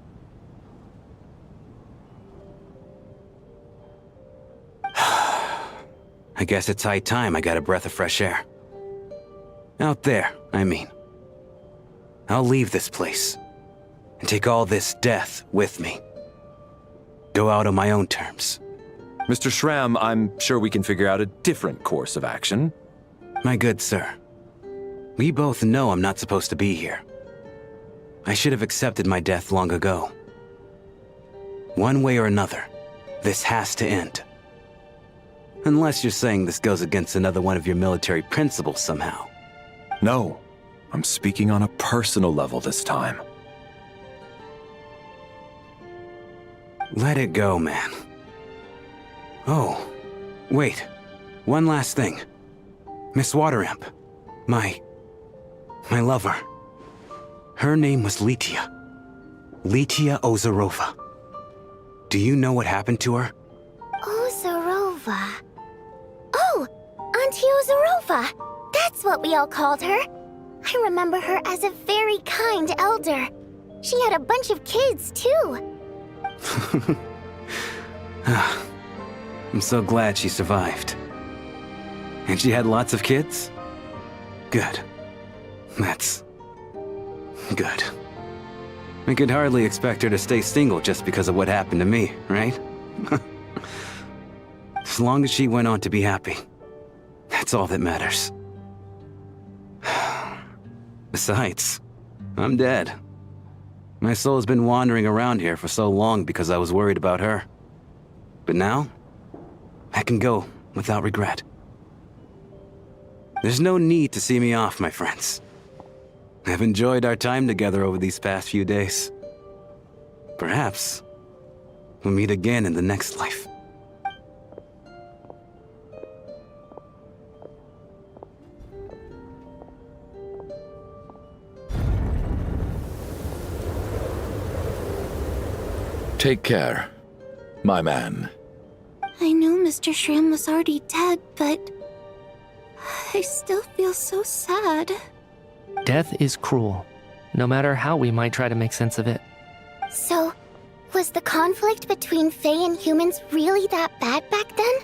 I guess it's high time I got a breath of fresh air. Out there, I mean. I'll leave this place and take all this death with me. Go out on my own terms. Mr. Shram, I'm sure we can figure out a different course of action. My good sir, we both know I'm not supposed to be here. I should have accepted my death long ago. One way or another, this has to end. Unless you're saying this goes against another one of your military principles somehow. No, I'm speaking on a personal level this time. Let it go, man. Oh, wait. One last thing. Miss Wateramp. My lover. Her name was Litia. Litia Ozarova. Do you know what happened to her? Ozarova. Oh, Auntie Ozarova. That's what we all called her. I remember her as a very kind elder. She had a bunch of kids, too. I'm so glad she survived. And she had lots of kids? Good. That's good. I could hardly expect her to stay single just because of what happened to me, right? As long as she went on to be happy, that's all that matters. Besides, I'm dead. My soul's been wandering around here for so long because I was worried about her. But now, I can go without regret. There's no need to see me off, my friends. I've enjoyed our time together over these past few days. Perhaps we'll meet again in the next life. Take care, my man. I knew Mr. Shram was already dead, but I still feel so sad. Death is cruel, no matter how we might try to make sense of it. So, was the conflict between Fae and humans really that bad back then?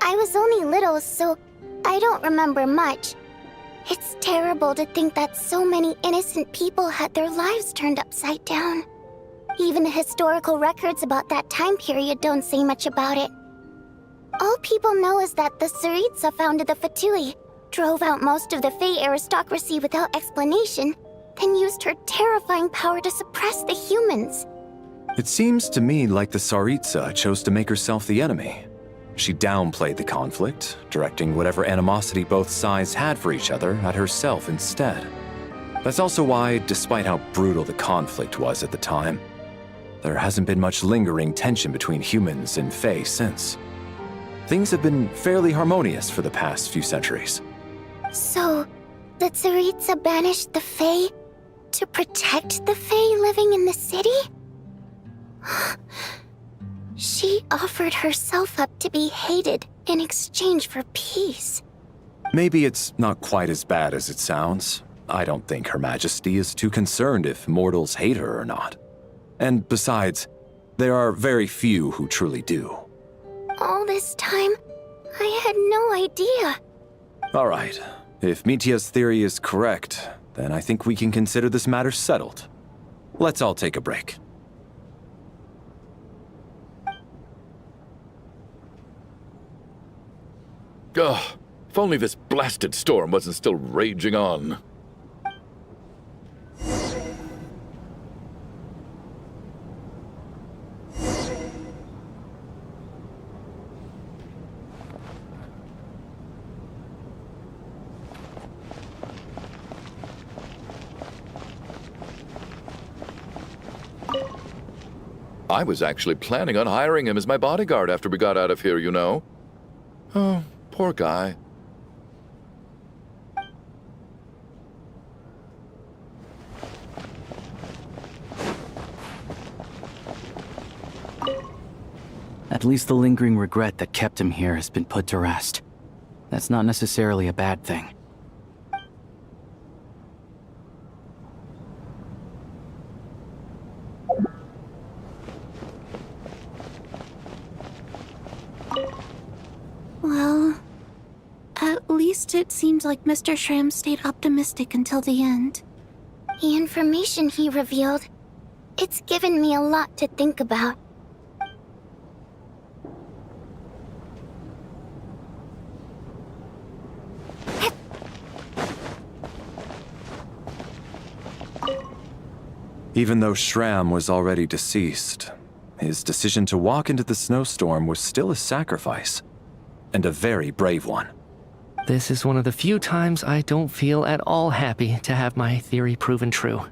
I was only little, so I don't remember much. It's terrible to think that so many innocent people had their lives turned upside down. Even the historical records about that time period don't say much about it. All people know is that the Tsaritsa founded the Fatui, drove out most of the Fae aristocracy without explanation, then used her terrifying power to suppress the humans. It seems to me like the Tsaritsa chose to make herself the enemy. She downplayed the conflict, directing whatever animosity both sides had for each other at herself instead. That's also why, despite how brutal the conflict was at the time, there hasn't been much lingering tension between humans and Fae since. Things have been fairly harmonious for the past few centuries. So, the Tsaritsa banished the Fae to protect the Fae living in the city? She offered herself up to be hated in exchange for peace. Maybe it's not quite as bad as it sounds. I don't think Her Majesty is too concerned if mortals hate her or not. And besides, there are very few who truly do. All this time, I had no idea. All right. If Mitia's theory is correct, then I think we can consider this matter settled. Let's all take a break. Ugh, if only this blasted storm wasn't still raging on. I was actually planning on hiring him as my bodyguard after we got out of here, you know. Oh, poor guy. At least the lingering regret that kept him here has been put to rest. That's not necessarily a bad thing. Well, at least it seems like Mr. Shram stayed optimistic until the end. The information he revealed, it's given me a lot to think about. Even though Shram was already deceased, his decision to walk into the snowstorm was still a sacrifice. and a very brave one. This is one of the few times I don't feel at all happy to have my theory proven true.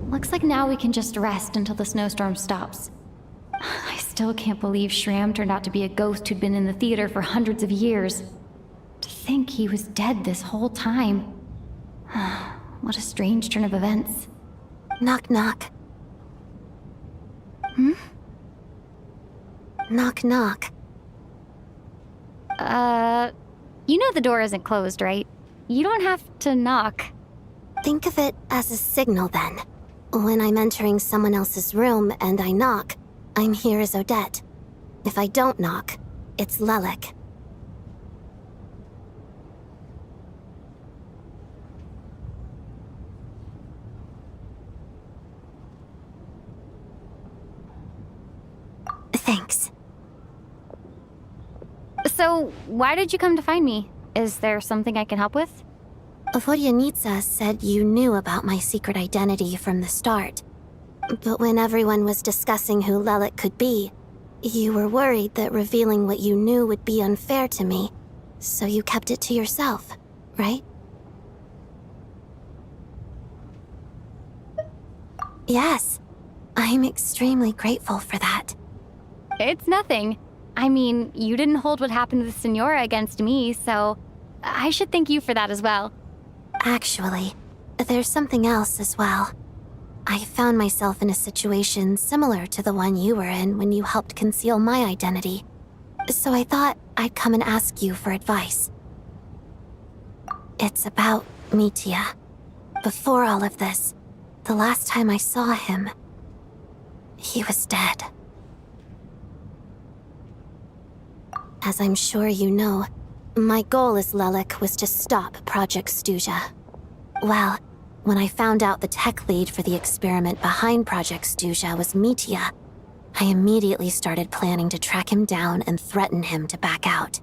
Looks like now we can just rest until the snowstorm stops. I still can't believe Shram turned out to be a ghost who'd been in the theater for hundreds of years. To think he was dead this whole time. What a strange turn of events. Knock, knock. Knock, knock. You know the door isn't closed, right? You don't have to knock. Think of it as a signal then. When I'm entering someone else's room and I knock, I'm here as Odette. If I don't knock, it's Lelik. Thanks. So, why did you come to find me? Is there something I can help with? Vodyanitsa said you knew about my secret identity from the start. But when everyone was discussing who Lelik could be, you were worried that revealing what you knew would be unfair to me, so you kept it to yourself, right? Yes, I'm extremely grateful for that. It's nothing. I mean, you didn't hold what happened with Senora against me, so I should thank you for that as well. Actually, there's something else as well. I found myself in a situation similar to the one you were in when you helped conceal my identity. So I thought I'd come and ask you for advice. It's about Mitya. Before all of this, the last time I saw him, he was dead. As I'm sure you know, my goal as Lelik was to stop Project Stuja. Well, when I found out the tech lead for the experiment behind Project Stuja was Mitya, I immediately started planning to track him down and threaten him to back out.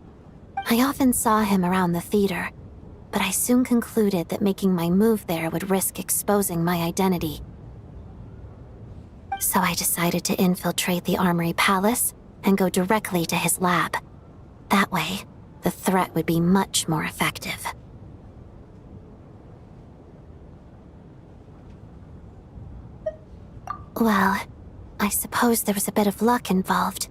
I often saw him around the theater, but I soon concluded that making my move there would risk exposing my identity. So I decided to infiltrate the Armory Palace and go directly to his lab. That way, the threat would be much more effective. Well, I suppose there was a bit of luck involved,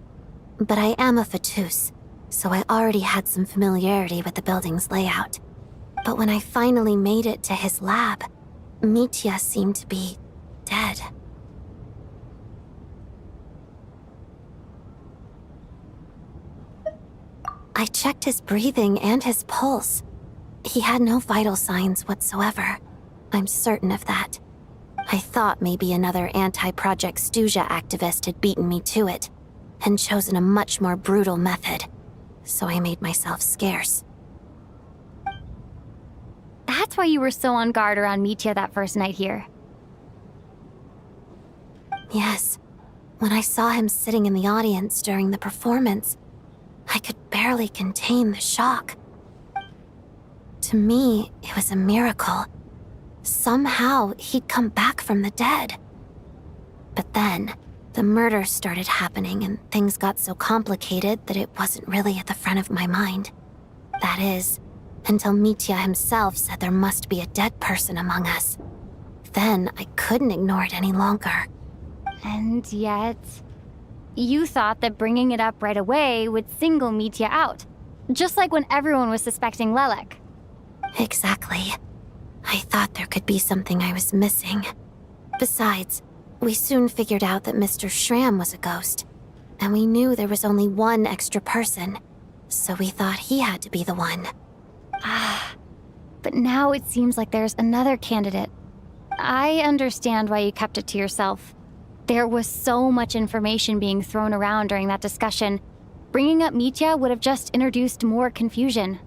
but I am a Fatus, so I already had some familiarity with the building's layout. But when I finally made it to his lab, Mitya seemed to be dead. I checked his breathing and his pulse. He had no vital signs whatsoever. I'm certain of that. I thought maybe another anti-Project Stuja activist had beaten me to it, and chosen a much more brutal method, so I made myself scarce. That's why you were so on guard around Mitya that first night here. Yes. When I saw him sitting in the audience during the performance, I could barely contain the shock. To me, it was a miracle. Somehow, he'd come back from the dead. But then, the murders started happening and things got so complicated that it wasn't really at the front of my mind. That is, until Mitya himself said there must be a dead person among us. Then, I couldn't ignore it any longer. And yet, you thought that bringing it up right away would single Mitya out, just like when everyone was suspecting Lelik. Exactly. I thought there could be something I was missing. Besides, we soon figured out that Mr. Schramm was a ghost, and we knew there was only one extra person, so we thought he had to be the one. But now it seems like there's another candidate. I understand why you kept it to yourself. There was so much information being thrown around during that discussion. Bringing up Mitya would have just introduced more confusion.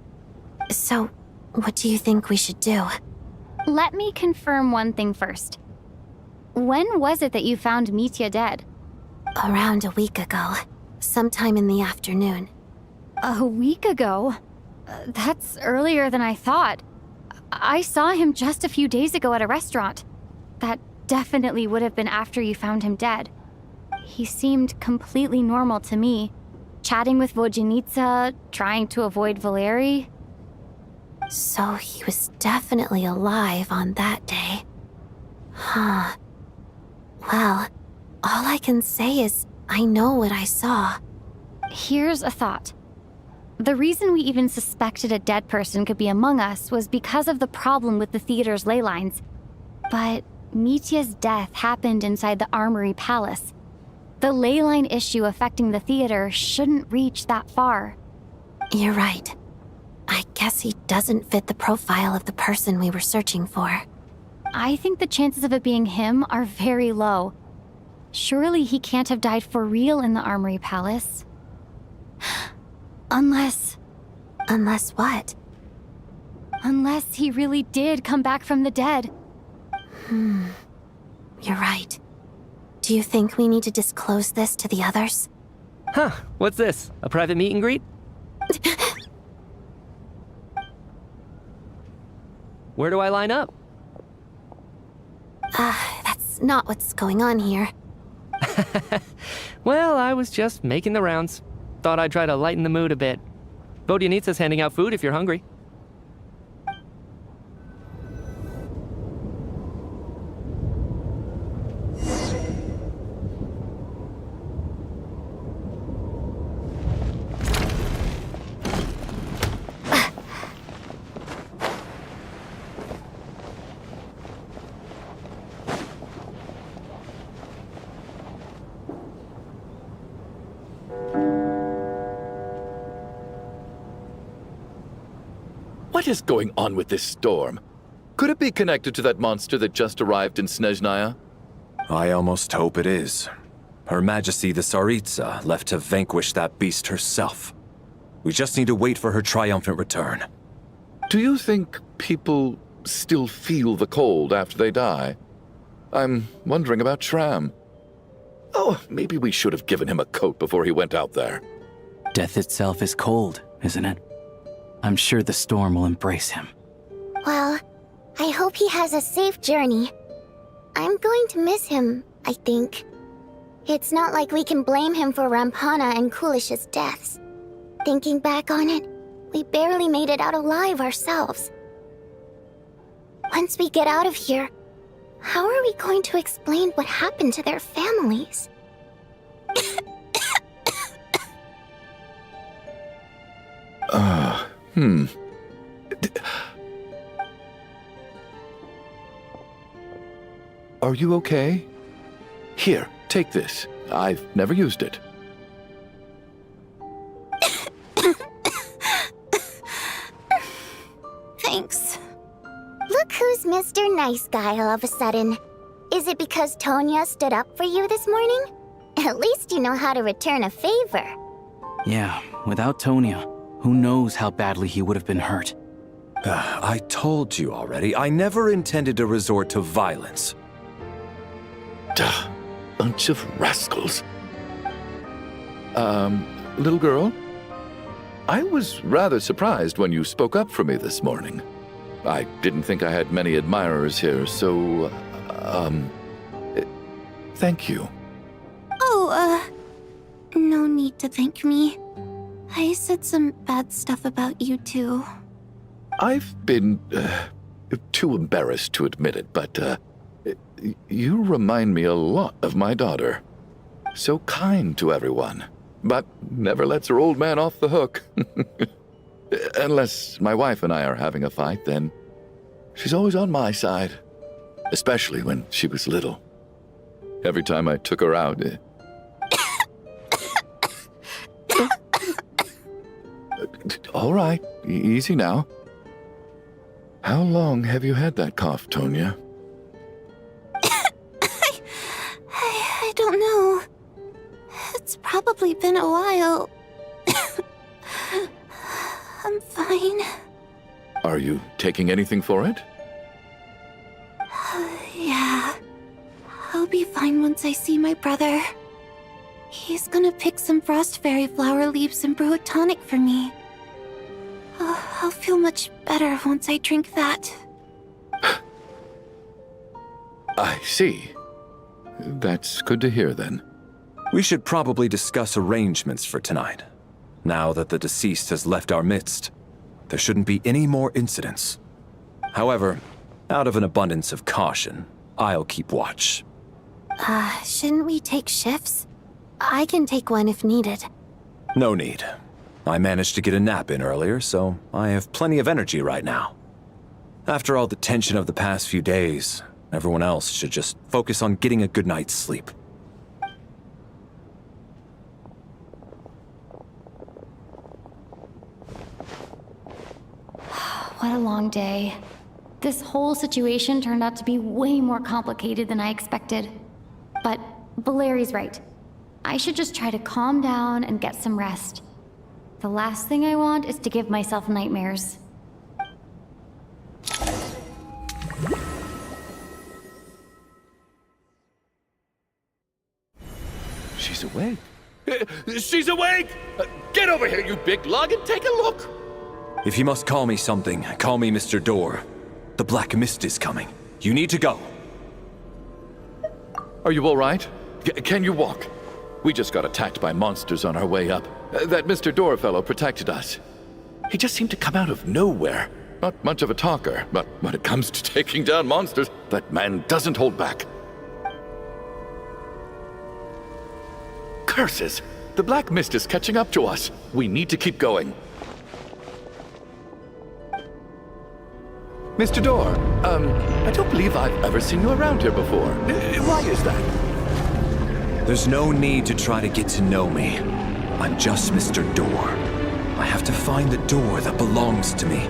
So, what do you think we should do? Let me confirm one thing first. When was it that you found Mitya dead? Around a week ago. Sometime in the afternoon. A week ago? That's earlier than I thought. I saw him just a few days ago at a restaurant. That definitely would have been after you found him dead. He seemed completely normal to me. Chatting with Vodyanitsa, trying to avoid Valeri. So he was definitely alive on that day. Huh. Well, all I can say is I know what I saw. Here's a thought. The reason we even suspected a dead person could be among us was because of the problem with the theater's ley lines. But Mitya's death happened inside the Armory Palace. The ley line issue affecting the theater shouldn't reach that far. You're right. I guess he doesn't fit the profile of the person we were searching for. I think the chances of it being him are very low. Surely he can't have died for real in the Armory Palace. Unless what? Unless he really did come back from the dead. You're right. Do you think we need to disclose this to the others? Huh, what's this? A private meet and greet? Where do I line up? That's not what's going on here. Well, I was just making the rounds. Thought I'd try to lighten the mood a bit. Vodyanitsa's handing out food if you're hungry. What is going on with this storm? Could it be connected to that monster that just arrived in Snezhnaya? I almost hope it is. Her Majesty the Tsaritsa left to vanquish that beast herself. We just need to wait for her triumphant return. Do you think people still feel the cold after they die? I'm wondering about Shram. Oh, maybe we should have given him a coat before he went out there. Death itself is cold, isn't it? I'm sure the storm will embrace him. Well, I hope he has a safe journey. I'm going to miss him, I think. It's not like we can blame him for Rampana and Kulish's deaths. Thinking back on it, we barely made it out alive ourselves. Once we get out of here, how are we going to explain what happened to their families? Are you okay? Here, take this. I've never used it. Thanks. Look who's Mr. Nice Guy all of a sudden. Is it because Tonya stood up for you this morning? At least you know how to return a favor. Yeah, without Tonya, who knows how badly he would have been hurt. I told you already, I never intended to resort to violence. Duh, bunch of rascals. Little girl? I was rather surprised when you spoke up for me this morning. I didn't think I had many admirers here, so, thank you. Oh, no need to thank me. I said some bad stuff about you too. I've been, too embarrassed to admit it, but, you remind me a lot of my daughter. So kind to everyone, but never lets her old man off the hook. Unless my wife and I are having a fight, then she's always on my side. Especially when she was little. Every time I took her out... All right, easy now. How long have you had that cough, Tonya? I don't know. It's probably been a while. I'm fine. Are you taking anything for it? Yeah. I'll be fine once I see my brother. He's gonna pick some frost fairy flower leaves and brew a tonic for me. I'll feel much better once I drink that. I see. That's good to hear, then. We should probably discuss arrangements for tonight. Now that the deceased has left our midst, there shouldn't be any more incidents. However, out of an abundance of caution, I'll keep watch. Shouldn't we take shifts? I can take one if needed. No need. I managed to get a nap in earlier, so I have plenty of energy right now. After all the tension of the past few days, everyone else should just focus on getting a good night's sleep. What a long day. This whole situation turned out to be way more complicated than I expected. But Valeri's right. I should just try to calm down and get some rest. The last thing I want is to give myself nightmares. She's awake. She's awake! Get over here, you big lug, and take a look! If you must call me something, call me Mr. Door. The Black Mist is coming. You need to go. Are you all right? Can you walk? We just got attacked by monsters on our way up. That Mr. Door fellow protected us. He just seemed to come out of nowhere. Not much of a talker, but when it comes to taking down monsters, that man doesn't hold back. Curses! The Black Mist is catching up to us. We need to keep going. Mr. Door, I don't believe I've ever seen you around here before. Why is that? There's no need to try to get to know me. I'm just Mr. Door. I have to find the door that belongs to me.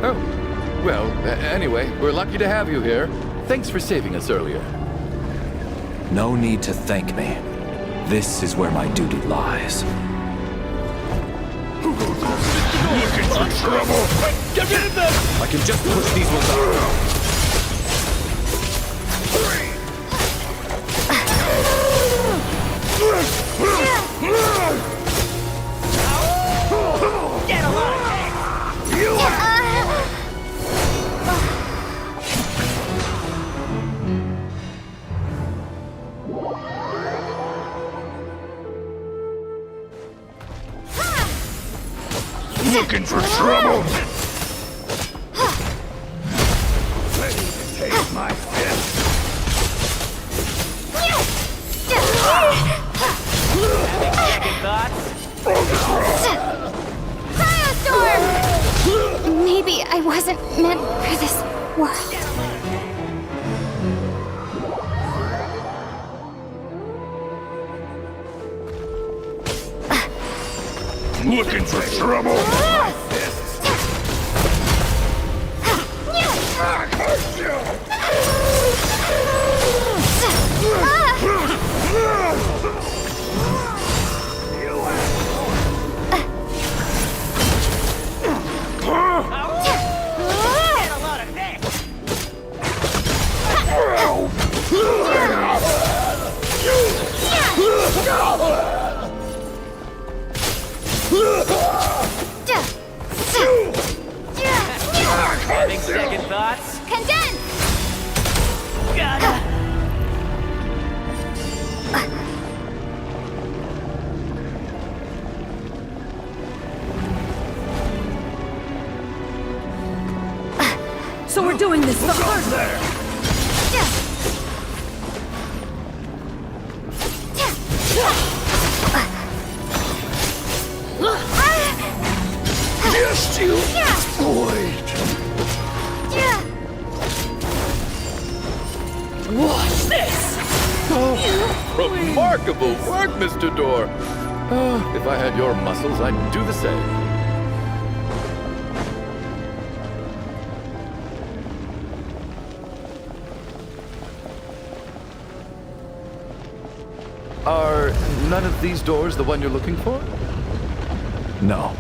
Oh, well, anyway, we're lucky to have you here. Thanks for saving us earlier. No need to thank me. This is where my duty lies. Looking for trouble! Get rid of them! I can just push these ones out. Get a lot of things! Looking for trouble? Ready to take my fist? Second thoughts? Firestorm! Maybe I wasn't meant for this world. Looking for trouble? Get a lot of things! Having second thoughts? Condense! Gotta. So we're doing this the hard way. Just you void. Watch this! Remarkable work, Mr. Door. If I had your muscles, I'd do the same. Are none of these doors the one you're looking for? No.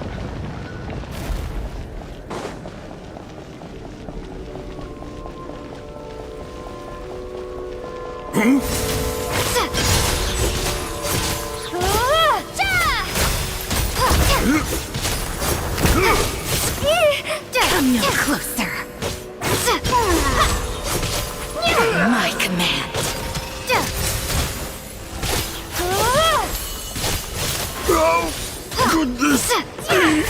Come no closer. My command. How could this be?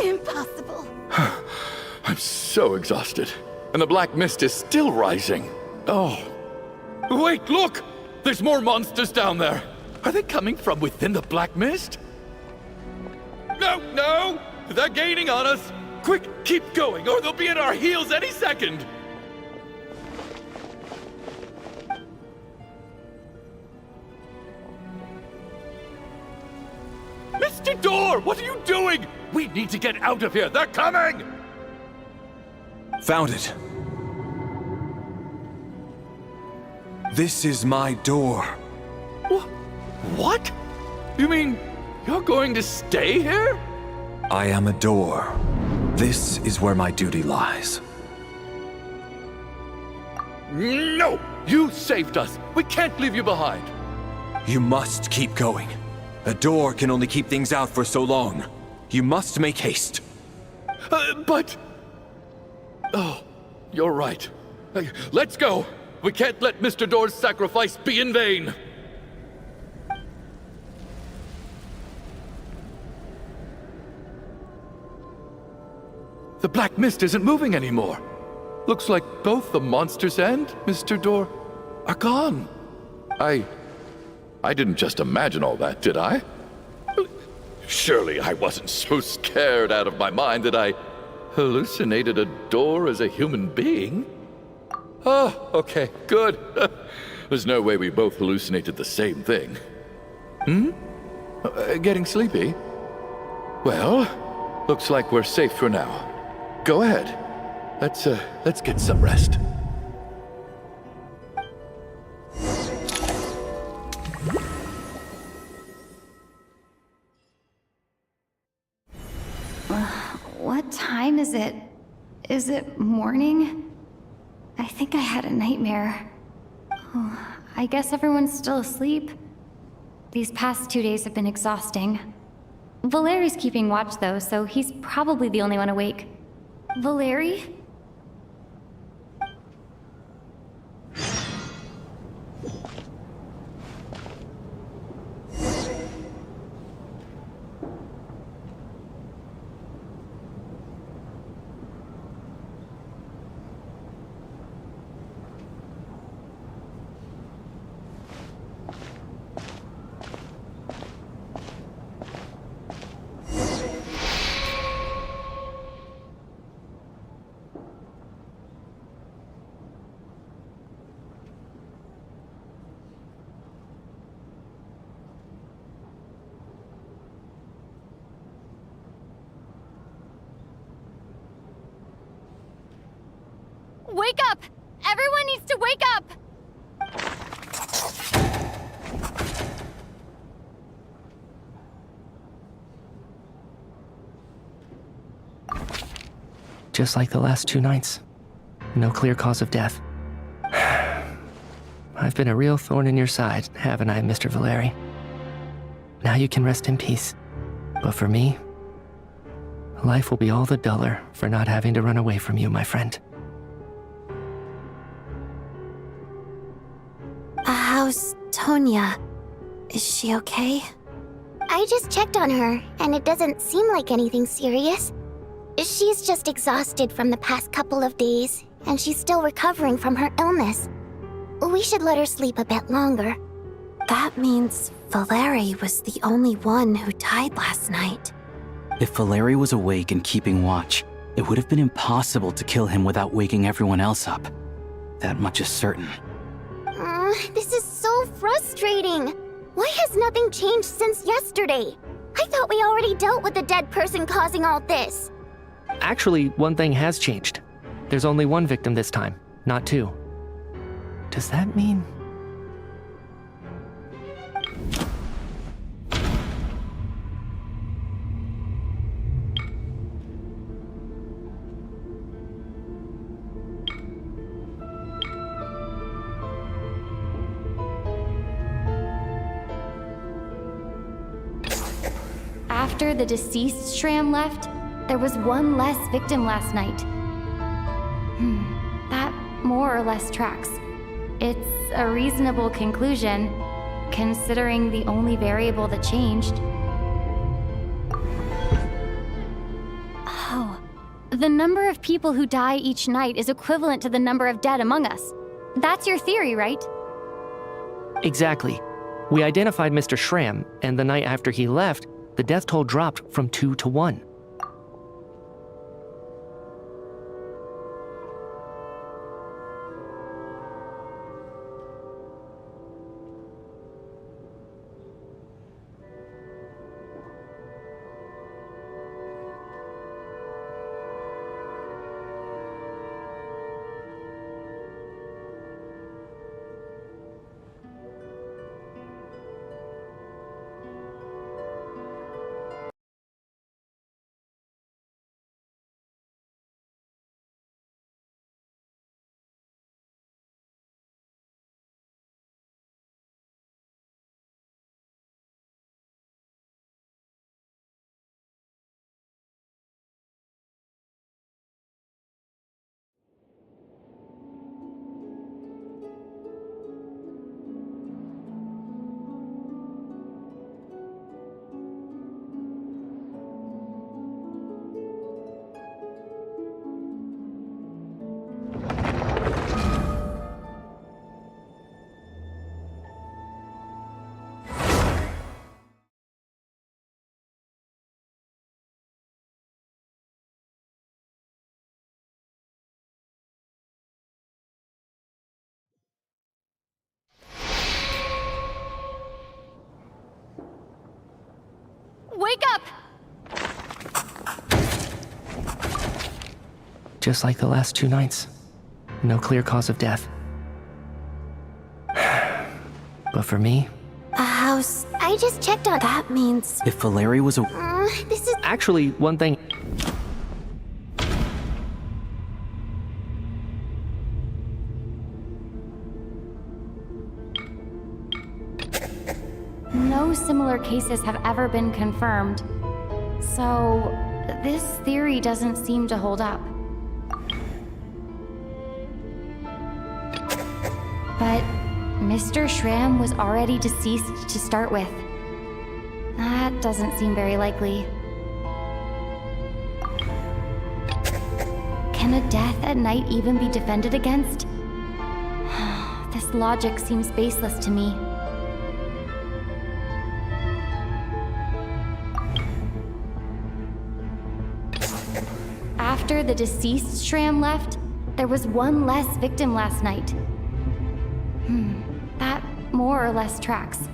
Impossible. I'm so exhausted. And the black mist is still rising. Oh. Wait, look! There's more monsters down there. Are they coming from within the black mist? No, no! They're gaining on us! Quick, keep going, or they'll be at our heels any second! Mr. Door, what are you doing? We need to get out of here. They're coming! Found it. This is my door. What? You mean you're going to stay here? I am a door. This is where my duty lies. No! You saved us. We can't leave you behind. You must keep going. A door can only keep things out for so long. You must make haste. But... Oh, you're right. Let's go. We can't let Mr. Door's sacrifice be in vain. The black mist isn't moving anymore. Looks like both the monsters and Mr. Door are gone. I didn't just imagine all that, did I? Surely I wasn't so scared out of my mind that I hallucinated a door as a human being. Oh, okay, good. There's no way we both hallucinated the same thing. Getting sleepy? Well, looks like we're safe for now. Go ahead. Let's get some rest. What time is it? Is it morning? I think I had a nightmare. Oh, I guess everyone's still asleep. These past 2 days have been exhausting. Valeri's keeping watch though, so he's probably the only one awake. Valeri? Wake up! Everyone needs to wake up! Just like the last 2 nights. No clear cause of death. I've been a real thorn in your side, haven't I, Mr. Valeri? Now you can rest in peace. But for me, life will be all the duller for not having to run away from you, my friend. How's Tonya? Is she okay? I just checked on her, and it doesn't seem like anything serious. She's just exhausted from the past couple of days, and she's still recovering from her illness. We should let her sleep a bit longer. That means Valeri was the only one who died last night. If Valeri was awake and keeping watch, it would have been impossible to kill him without waking everyone else up. That much is certain. This is so frustrating. Why has nothing changed since yesterday? I thought we already dealt with the dead person causing all this. Actually, one thing has changed. There's only one victim this time, not 2. Does that mean... After the deceased Shram left, there was one less victim last night. That more or less tracks. It's a reasonable conclusion, considering the only variable that changed. Oh, the number of people who die each night is equivalent to the number of dead among us. That's your theory, right? Exactly. We identified Mr. Shram, and the night after he left, the death toll dropped from 2 to 1. Wake up! Just like the last 2 nights. No clear cause of death. But for me, A house. I just checked on. That means. If Valeri was a... This is. actually, one thing. No similar cases have ever been confirmed. So, this theory doesn't seem to hold up. But Mr. Schramm was already deceased to start with. That doesn't seem very likely. Can a death at night even be defended against? This logic seems baseless to me. After the deceased Schramm left, there was one less victim last night. That more or less tracks.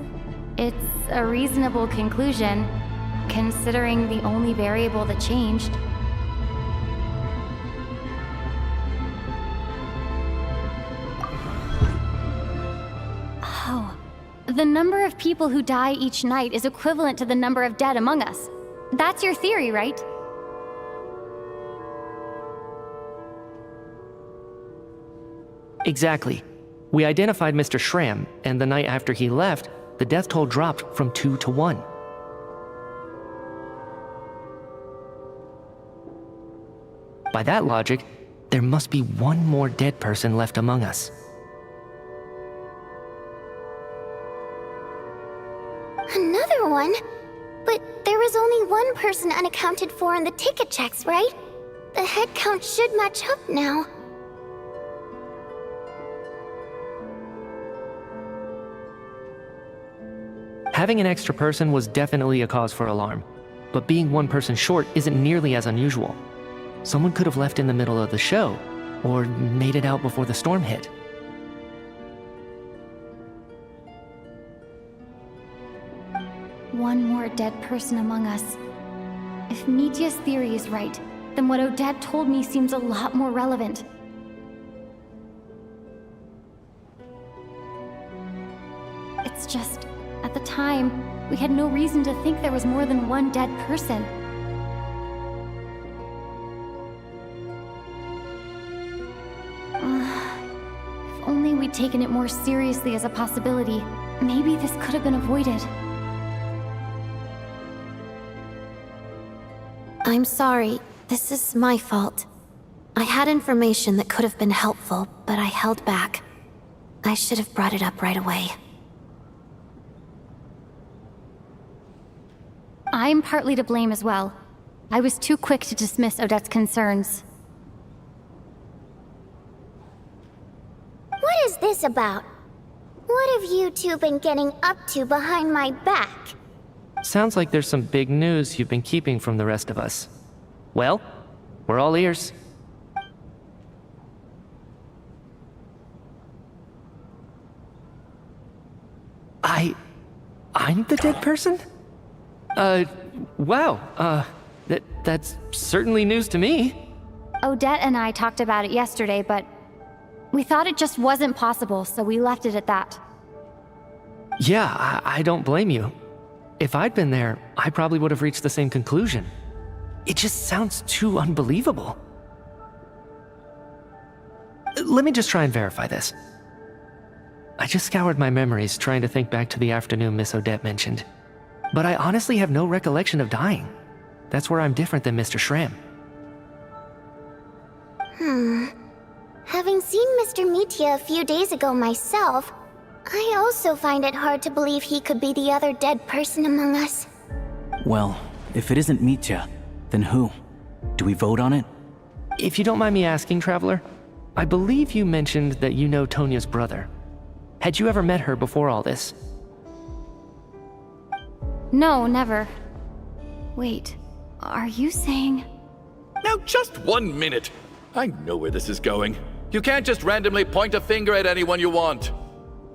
It's a reasonable conclusion, considering the only variable that changed. Oh, the number of people who die each night is equivalent to the number of dead among us. That's your theory, right? Exactly. We identified Mr. Schramm, and the night after he left, the death toll dropped from 2 to 1. By that logic, there must be one more dead person left among us. Another one? But there was only one person unaccounted for in the ticket checks, right? The head count should match up now. Having an extra person was definitely a cause for alarm, but being one person short isn't nearly as unusual. Someone could have left in the middle of the show, or made it out before the storm hit. One more dead person among us. If Mitya's theory is right, then what Odette told me seems a lot more relevant. It's just, at the time, we had no reason to think there was more than one dead person. If only we'd taken it more seriously as a possibility, maybe this could have been avoided. I'm sorry. This is my fault. I had information that could have been helpful, but I held back. I should have brought it up right away. I'm partly to blame as well. I was too quick to dismiss Odette's concerns. What is this about? What have you two been getting up to behind my back? Sounds like there's some big news you've been keeping from the rest of us. Well, we're all ears. I'm the dead person? Wow, that's certainly news to me. Odette and I talked about it yesterday, but we thought it just wasn't possible, so we left it at that. Yeah, I don't blame you. If I'd been there, I probably would have reached the same conclusion. It just sounds too unbelievable. Let me just try and verify this. I just scoured my memories trying to think back to the afternoon Miss Odette mentioned. But I honestly have no recollection of dying. That's where I'm different than Mr. Schramm. Having seen Mr. Mitya a few days ago myself, I also find it hard to believe he could be the other dead person among us. Well, if it isn't Mitya, then who? Do we vote on it? If you don't mind me asking, Traveler, I believe you mentioned that you know Tonya's brother. Had you ever met her before all this? No, never. Wait, are you saying... Now just 1 minute. I know where this is going. You can't just randomly point a finger at anyone you want.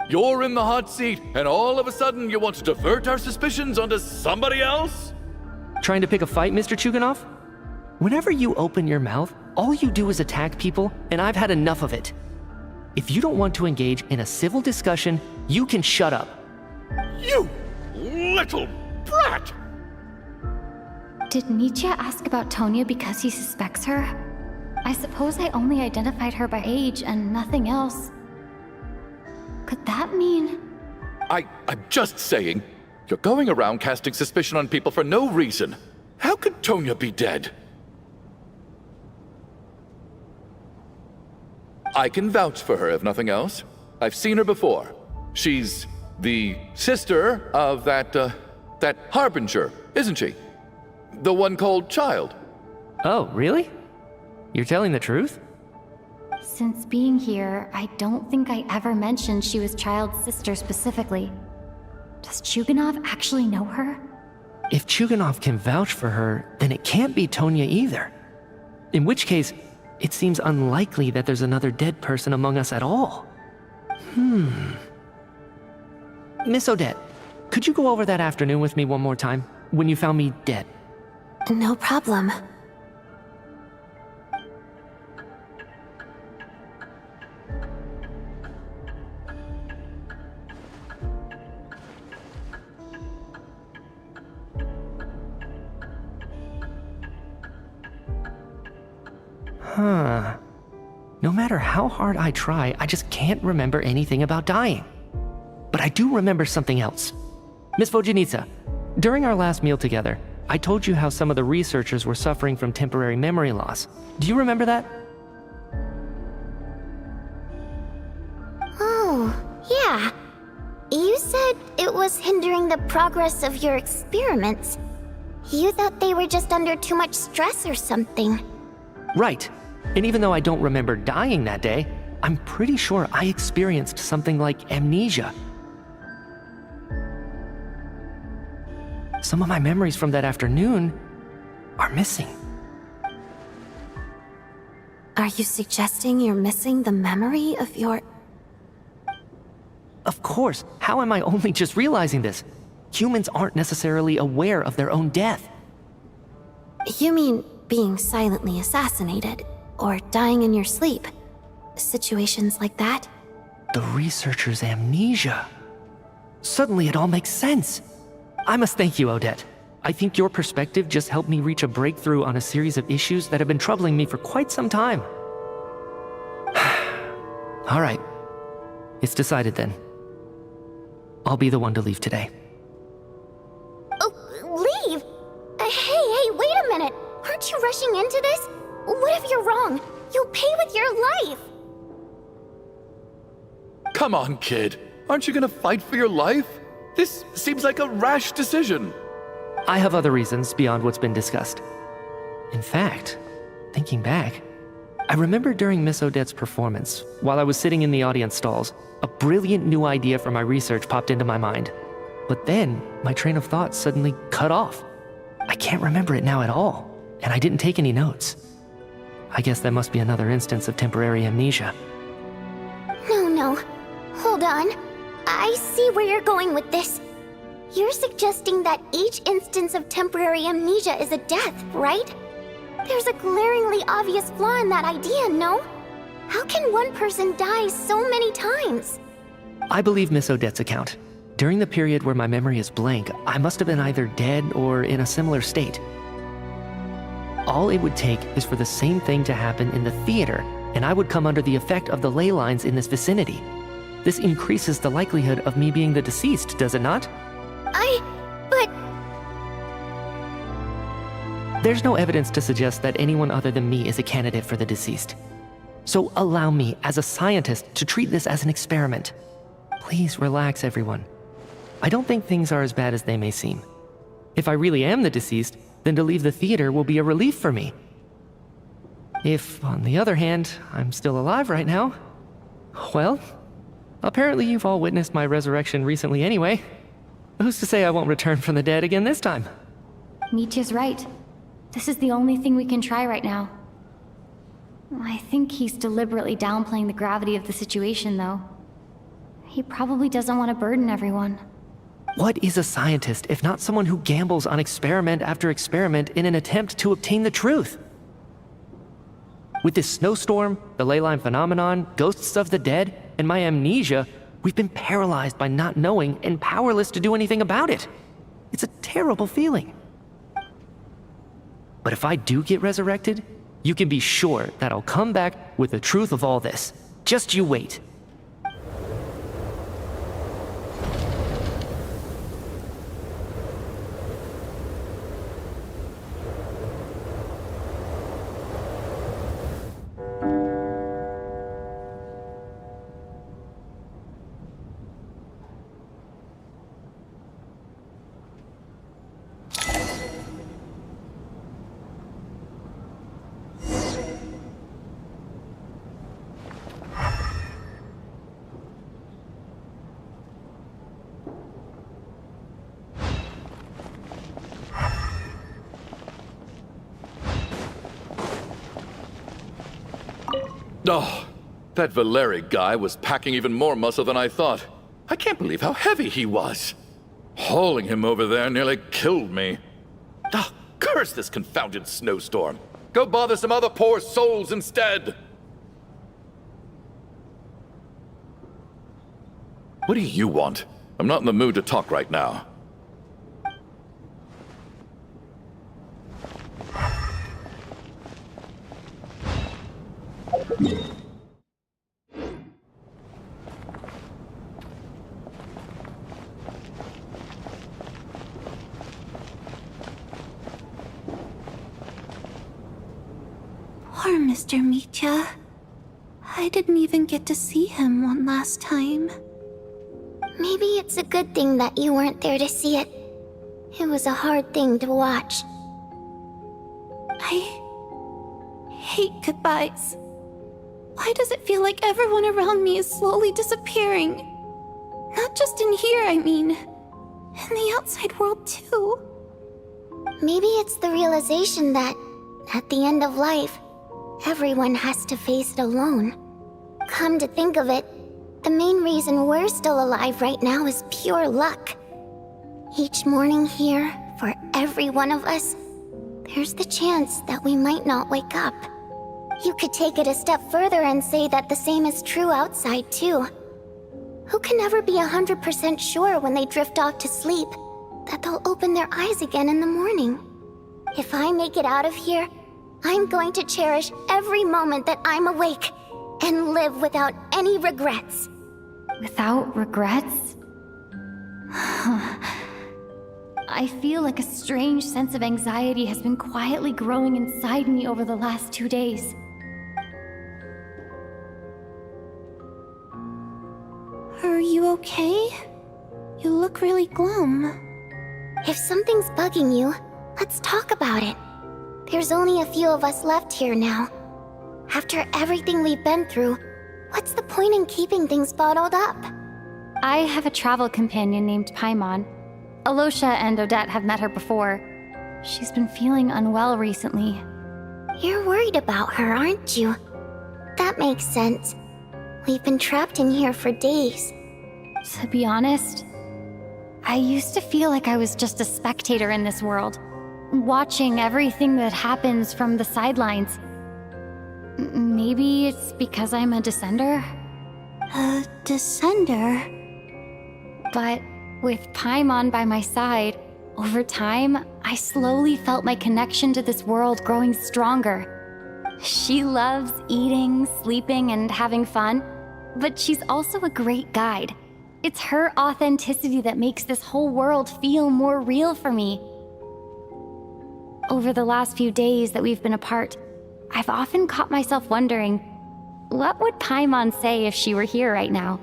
You're in the hot seat, and all of a sudden you want to divert our suspicions onto somebody else? Trying to pick a fight, Mr. Chuganov? Whenever you open your mouth, all you do is attack people, and I've had enough of it. If you don't want to engage in a civil discussion, you can shut up. You little brat! Did Nietzsche ask about Tonya because he suspects her? I suppose I only identified her by age and nothing else. Could that mean... I'm just saying, you're going around casting suspicion on people for no reason. How could Tonya be dead? I can vouch for her, if nothing else. I've seen her before. She's the sister of that Harbinger, isn't she? The one called Child. Oh, really? You're telling the truth? Since being here, I don't think I ever mentioned she was Child's sister specifically. Does Chuganov actually know her? If Chuganov can vouch for her, then it can't be Tonya either. In which case, it seems unlikely that there's another dead person among us at all. Miss Odette, could you go over that afternoon with me one more time, when you found me dead? No problem. No matter how hard I try, I just can't remember anything about dying. But I do remember something else. Miss Vojanitsa, during our last meal together, I told you how some of the researchers were suffering from temporary memory loss. Do you remember that? Oh, yeah. You said it was hindering the progress of your experiments. You thought they were just under too much stress or something. Right. And even though I don't remember dying that day, I'm pretty sure I experienced something like amnesia. Some of my memories from that afternoon are missing. Are you suggesting you're missing the memory of your... Of course. How am I only just realizing this? Humans aren't necessarily aware of their own death. You mean being silently assassinated, or dying in your sleep? Situations like that? The researcher's amnesia. Suddenly it all makes sense. I must thank you, Odette. I think your perspective just helped me reach a breakthrough on a series of issues that have been troubling me for quite some time. All right. It's decided then. I'll be the one to leave today. Oh, leave? Hey, wait a minute. Aren't you rushing into this? What if you're wrong? You'll pay with your life. Come on, kid. Aren't you gonna fight for your life? This seems like a rash decision. I have other reasons beyond what's been discussed. In fact, thinking back, I remember during Miss Odette's performance, while I was sitting in the audience stalls, a brilliant new idea for my research popped into my mind. But then, my train of thought suddenly cut off. I can't remember it now at all, and I didn't take any notes. I guess that must be another instance of temporary amnesia. No. Hold on. I see where you're going with this. You're suggesting that each instance of temporary amnesia is a death, right? There's a glaringly obvious flaw in that idea, no? How can one person die so many times? I believe Miss Odette's account. During the period where my memory is blank, I must have been either dead or in a similar state. All it would take is for the same thing to happen in the theater, and I would come under the effect of the ley lines in this vicinity. This increases the likelihood of me being the deceased, does it not? But... There's no evidence to suggest that anyone other than me is a candidate for the deceased. So allow me, as a scientist, to treat this as an experiment. Please relax, everyone. I don't think things are as bad as they may seem. If I really am the deceased, then to leave the theater will be a relief for me. If, on the other hand, I'm still alive right now, well, apparently you've all witnessed my resurrection recently anyway. Who's to say I won't return from the dead again this time? Nietzsche's right. This is the only thing we can try right now. I think he's deliberately downplaying the gravity of the situation, though. He probably doesn't want to burden everyone. What is a scientist if not someone who gambles on experiment after experiment in an attempt to obtain the truth? With this snowstorm, the ley line phenomenon, ghosts of the dead, and my amnesia, we've been paralyzed by not knowing and powerless to do anything about it. It's a terrible feeling. But if I do get resurrected, you can be sure that I'll come back with the truth of all this. Just you wait. Oh, that Valeri guy was packing even more muscle than I thought. I can't believe how heavy he was. Hauling him over there nearly killed me. Ah, curse this confounded snowstorm. Go bother some other poor souls instead. What do you want? I'm not in the mood to talk right now. Poor Mr. Mitya. I didn't even get to see him one last time. Maybe it's a good thing that you weren't there to see it. It was a hard thing to watch. I hate goodbyes. Why does it feel like everyone around me is slowly disappearing? Not just in here, I mean. In the outside world, too. Maybe it's the realization that, at the end of life, everyone has to face it alone. Come to think of it, the main reason we're still alive right now is pure luck. Each morning here, for every one of us, there's the chance that we might not wake up. You could take it a step further and say that the same is true outside, too. Who can ever be 100% sure when they drift off to sleep that they'll open their eyes again in the morning? If I make it out of here, I'm going to cherish every moment that I'm awake and live without any regrets. Without regrets? I feel like a strange sense of anxiety has been quietly growing inside me over the last 2 days. Are you okay? You look really glum. If something's bugging you, let's talk about it. There's only a few of us left here now. After everything we've been through, what's the point in keeping things bottled up? I have a travel companion named Paimon. Alosha and Odette have met her before. She's been feeling unwell recently. You're worried about her, aren't you? That makes sense. We've been trapped in here for days. To be honest, I used to feel like I was just a spectator in this world, watching everything that happens from the sidelines. Maybe it's because I'm a descender? A descender? But with Paimon by my side, over time, I slowly felt my connection to this world growing stronger. She loves eating, sleeping, and having fun, but she's also a great guide. It's her authenticity that makes this whole world feel more real for me. Over the last few days that we've been apart, I've often caught myself wondering, what would Paimon say if she were here right now?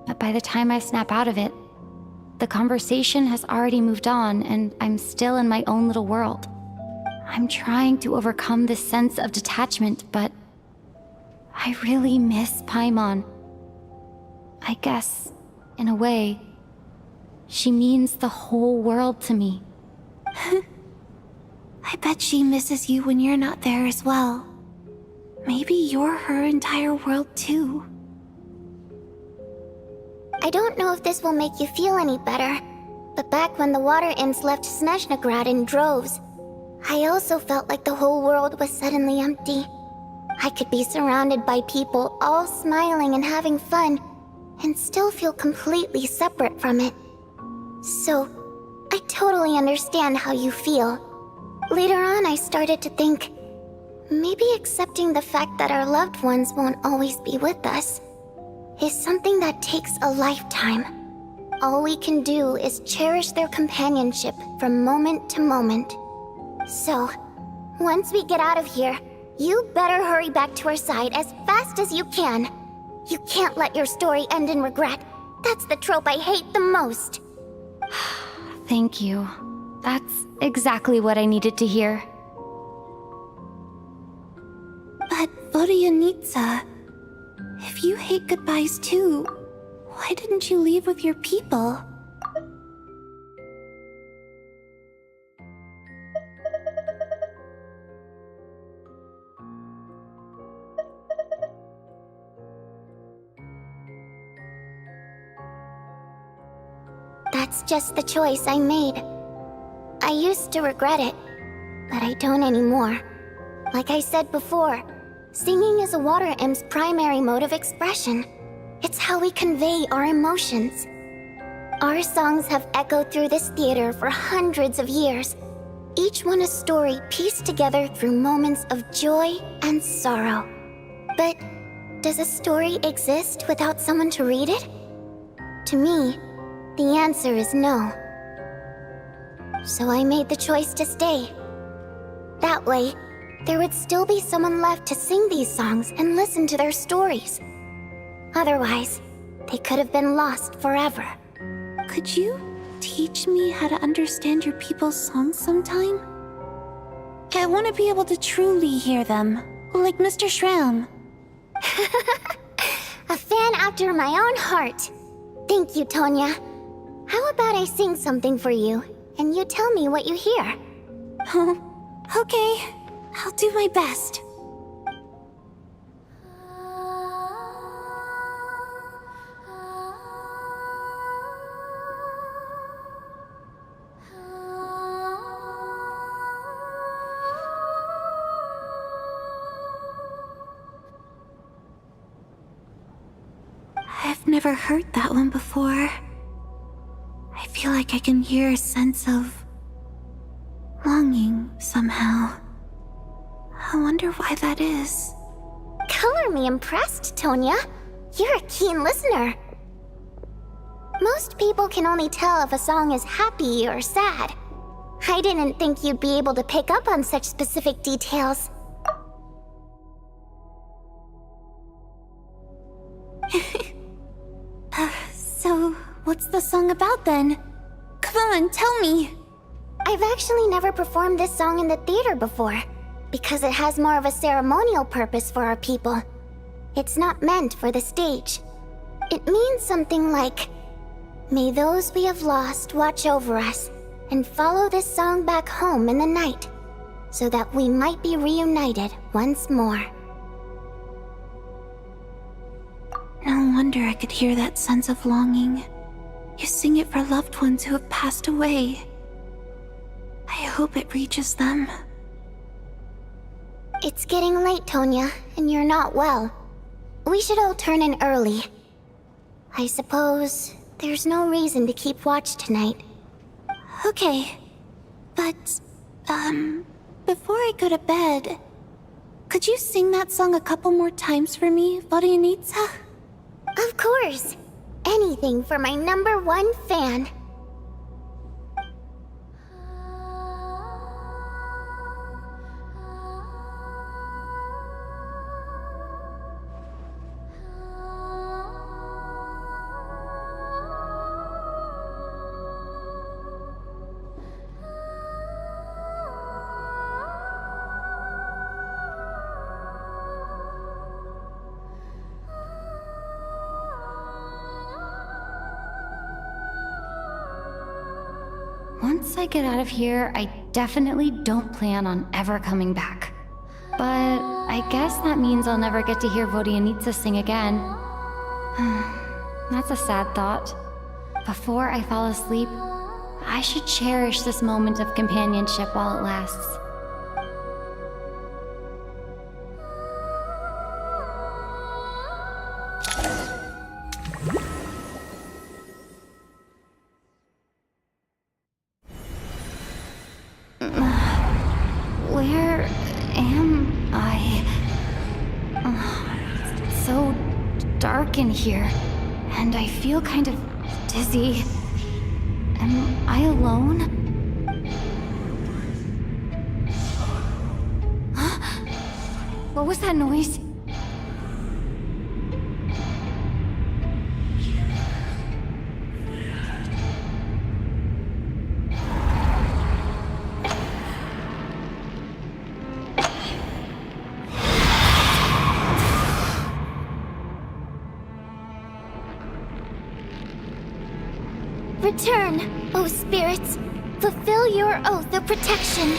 But by the time I snap out of it, the conversation has already moved on and I'm still in my own little world. I'm trying to overcome this sense of detachment, but I really miss Paimon. I guess, in a way, she means the whole world to me. I bet she misses you when you're not there as well. Maybe you're her entire world too. I don't know if this will make you feel any better, but back when the water imps left Snezhnograd in droves, I also felt like the whole world was suddenly empty. I could be surrounded by people all smiling and having fun, and still feel completely separate from it. So, I totally understand how you feel. Later on, I started to think, maybe accepting the fact that our loved ones won't always be with us is something that takes a lifetime. All we can do is cherish their companionship from moment to moment. So, once we get out of here, you better hurry back to our side as fast as you can. You can't let your story end in regret. That's the trope I hate the most. Thank you. That's exactly what I needed to hear. But Vodyanitsa, if you hate goodbyes too, why didn't you leave with your people? That's just the choice I made. I used to regret it, but I don't anymore. Like I said before, singing is a water imp's primary mode of expression. It's how we convey our emotions. Our songs have echoed through this theater for hundreds of years, each one a story pieced together through moments of joy and sorrow. But does a story exist without someone to read it? To me, the answer is no. So I made the choice to stay. That way, there would still be someone left to sing these songs and listen to their stories. Otherwise, they could have been lost forever. Could you teach me how to understand your people's songs sometime? I want to be able to truly hear them, like Mr. Shram. A fan after my own heart. Thank you, Tonya. How about I sing something for you, and you tell me what you hear? Okay, I'll do my best. I've never heard that one before. I feel like I can hear a sense of longing somehow. I wonder why that is. Color me impressed, Tonya. You're a keen listener. Most people can only tell if a song is happy or sad. I didn't think you'd be able to pick up on such specific details. So, what's the song about then? Come on, tell me! I've actually never performed this song in the theater before, because it has more of a ceremonial purpose for our people. It's not meant for the stage. It means something like, "May those we have lost watch over us, and follow this song back home in the night, so that we might be reunited once more." No wonder I could hear that sense of longing. You sing it for loved ones who have passed away. I hope it reaches them. It's getting late, Tonya, and you're not well. We should all turn in early. I suppose there's no reason to keep watch tonight. Okay, but, before I go to bed, could you sing that song a couple more times for me, Vodyanitsa? Of course. Anything for my #1 fan. Once I get out of here, I definitely don't plan on ever coming back. But I guess that means I'll never get to hear Vodyanitsa sing again. That's a sad thought. Before I fall asleep, I should cherish this moment of companionship while it lasts. Where am I? It's so dark in here, and I feel kind of dizzy. Am I alone? Huh? What was that noise? Return, O spirits. Fulfill your oath of protection.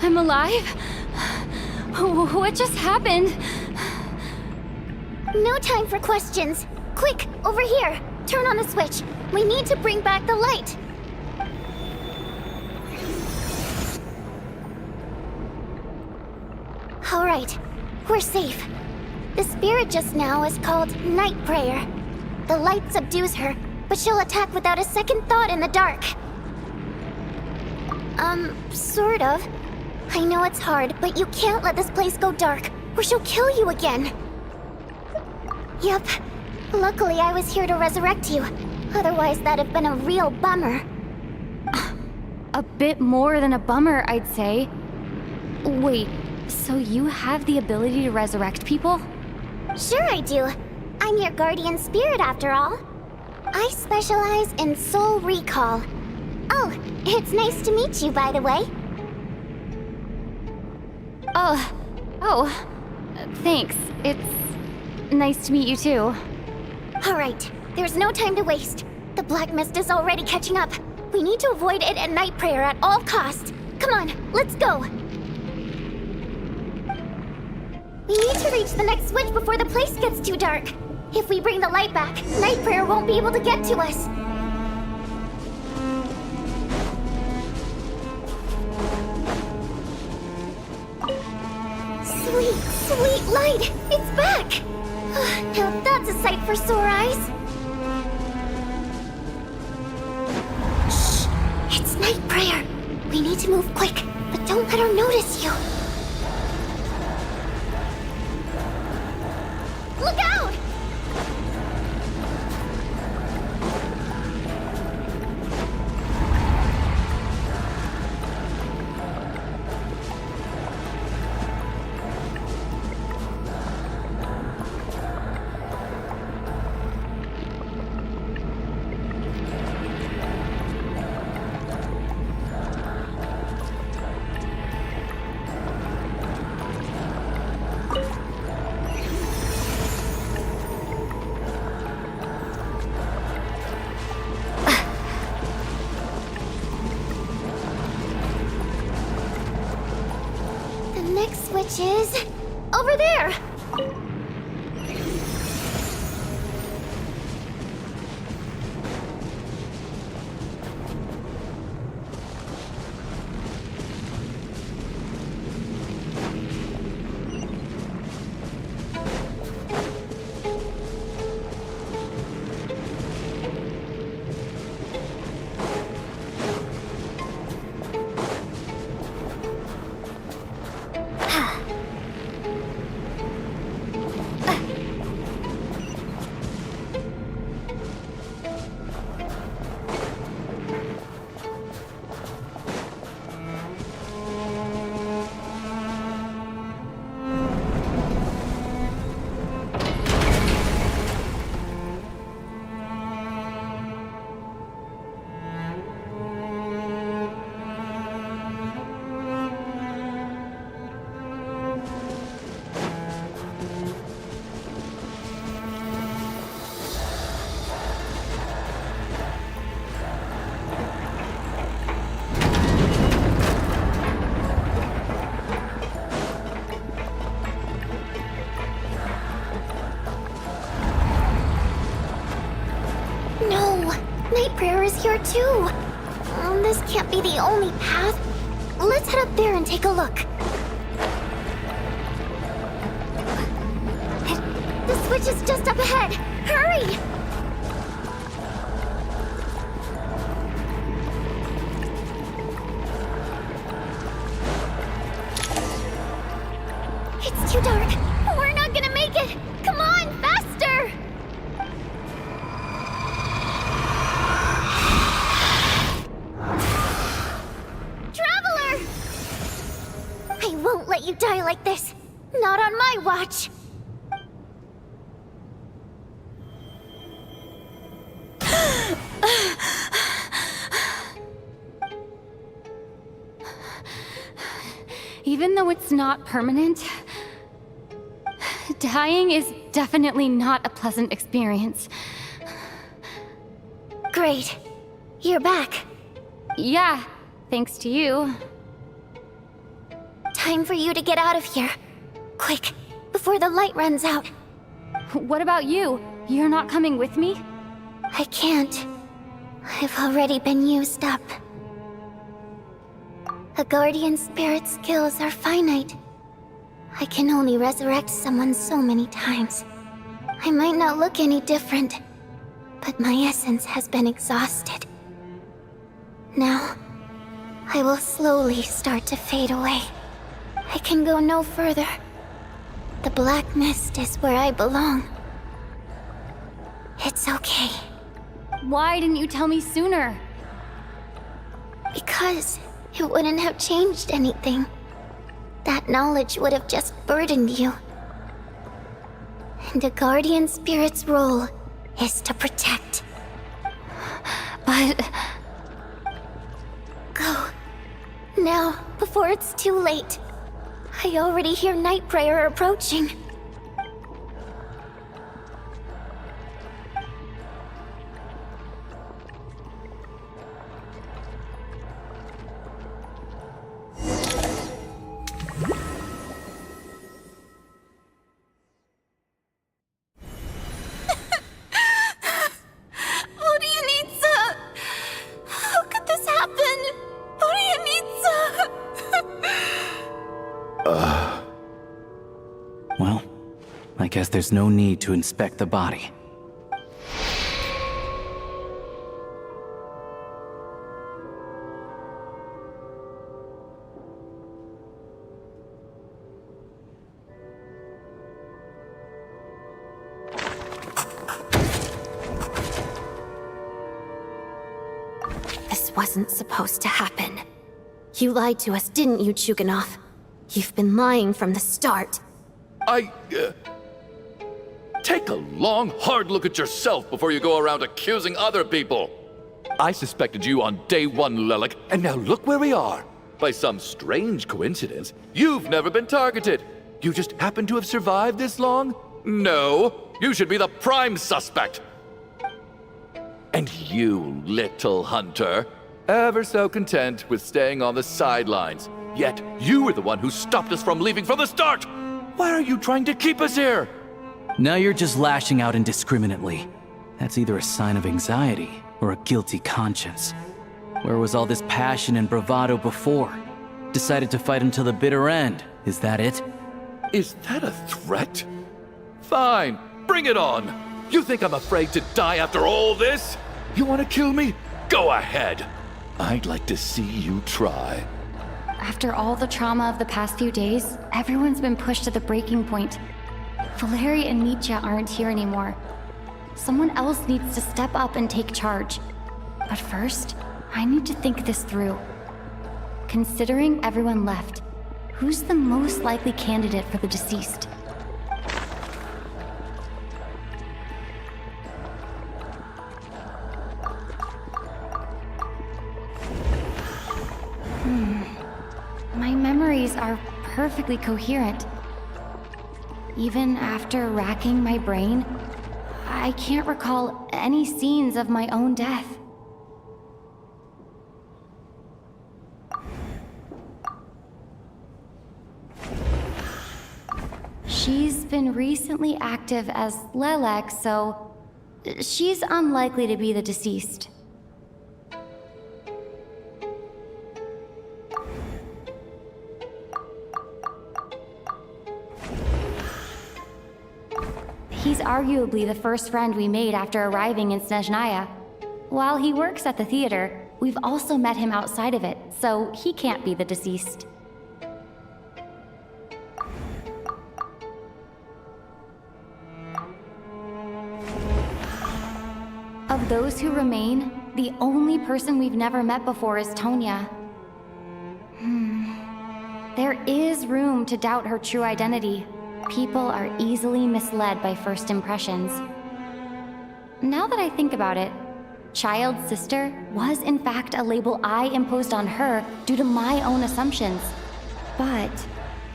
I'm alive? What just happened? No time for questions. Quick, over here. Turn on the switch. We need to bring back the light. All right, we're safe. The spirit just now is called Night Prayer. The light subdues her, but she'll attack without a second thought in the dark. Sort of. I know it's hard, but you can't let this place go dark, or she'll kill you again. Yup. Luckily, I was here to resurrect you. Otherwise, that'd have been a real bummer. A bit more than a bummer, I'd say. Wait, so you have the ability to resurrect people? Sure I do. I'm your guardian spirit after all. I specialize in soul recall. Oh, it's nice to meet you, by the way. Thanks. It's nice to meet you too. Alright, there's no time to waste. The black mist is already catching up. We need to avoid it at Night Prayer at all costs. Come on, let's go. We need to reach the next switch before the place gets too dark. If we bring the light back, Night Prayer won't be able to get to us. Sweet, sweet light! It's back! Now that's a sight for sore eyes. Shh! It's Night Prayer. We need to move quick, but don't let her notice you. Look out! Which is over there. Night Prayer is here too. This can't be the only path. Let's head up there and take a look. The switch is just up ahead. Hurry! It's too dark. We're not gonna make it. Come on, faster! Traveler! I won't let you die like this. Not on my watch. Even though it's not permanent, dying is definitely not a pleasant experience. Great. You're back. Yeah, thanks to you. Time for you to get out of here. Quick, before the light runs out. What about you? You're not coming with me? I can't. I've already been used up. A guardian spirit's skills are finite. I can only resurrect someone so many times. I might not look any different, but my essence has been exhausted. Now, I will slowly start to fade away. I can go no further. The black mist is where I belong. It's okay. Why didn't you tell me sooner? Because it wouldn't have changed anything. That knowledge would have just burdened you. And a guardian spirit's role is to protect. But... Go. Now, before it's too late. I already hear Night Prayer approaching. Well, I guess there's no need to inspect the body. This wasn't supposed to happen. You lied to us, didn't you, Chuganov? You've been lying from the start. Take a long, hard look at yourself before you go around accusing other people. I suspected you on day one, Lelik, and now look where we are. By some strange coincidence, you've never been targeted. You just happen to have survived this long? No, you should be the prime suspect. And you, little hunter, ever so content with staying on the sidelines. Yet, you were the one who stopped us from leaving from the start! Why are you trying to keep us here? Now you're just lashing out indiscriminately. That's either a sign of anxiety or a guilty conscience. Where was all this passion and bravado before? Decided to fight until the bitter end. Is that it? Is that a threat? Fine, bring it on. You think I'm afraid to die after all this? You want to kill me? Go ahead. I'd like to see you try. After all the trauma of the past few days, everyone's been pushed to the breaking point. Valeri and Nietzsche aren't here anymore. Someone else needs to step up and take charge. But first, I need to think this through. Considering everyone left, who's the most likely candidate for the deceased? My memories are perfectly coherent. Even after racking my brain, I can't recall any scenes of my own death. She's been recently active as Lelek, so she's unlikely to be the deceased. He's arguably the first friend we made after arriving in Snezhnaya. While he works at the theater, we've also met him outside of it, so he can't be the deceased. Of those who remain, the only person we've never met before is Tonya. There is room to doubt her true identity. People are easily misled by first impressions. Now that I think about it, Child's sister was in fact a label I imposed on her due to my own assumptions. But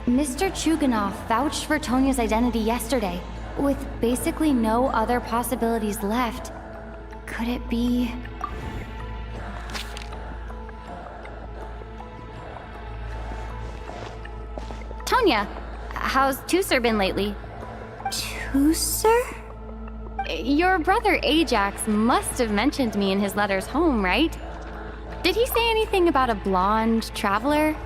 Mr. Chuganov vouched for Tonya's identity yesterday, with basically no other possibilities left. Could it be... Tonya, how's Tusser been lately? Tusser? Your brother Ajax must have mentioned me in his letters home, right? Did he say anything about a blonde traveler?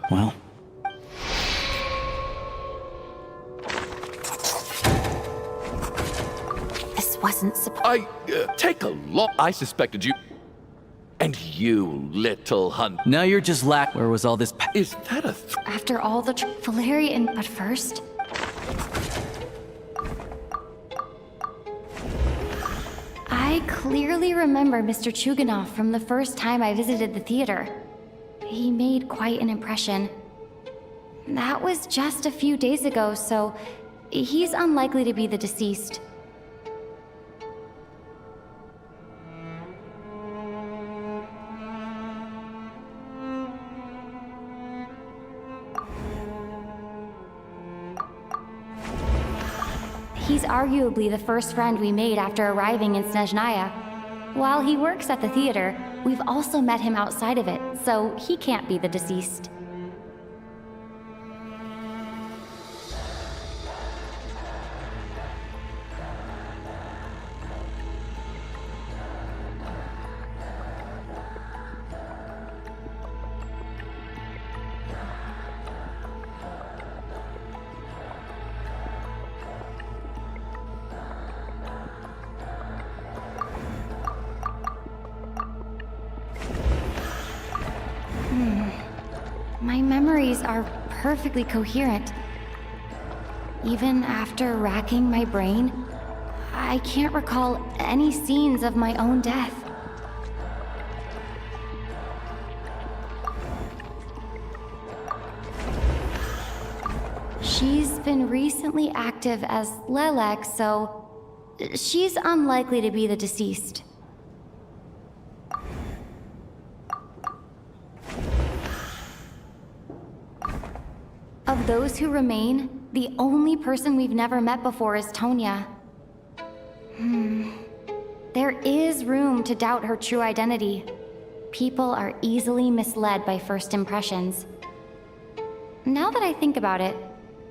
Well. This wasn't supposed. Take a look. I suspected you. And you, little hunt. Now you're just Where was all this Is that a After all the Valerian, but first... I clearly remember Mr. Chuganov from the first time I visited the theater. He made quite an impression. That was just a few days ago, so he's unlikely to be the deceased. He's arguably the first friend we made after arriving in Snezhnaya. While he works at the theater, we've also met him outside of it, so he can't be the deceased. My memories are perfectly coherent. Even after racking my brain, I can't recall any scenes of my own death. She's been recently active as Lelek, so she's unlikely to be the deceased. Of those who remain, the only person we've never met before is Tonya. There is room to doubt her true identity. People are easily misled by first impressions. Now that I think about it,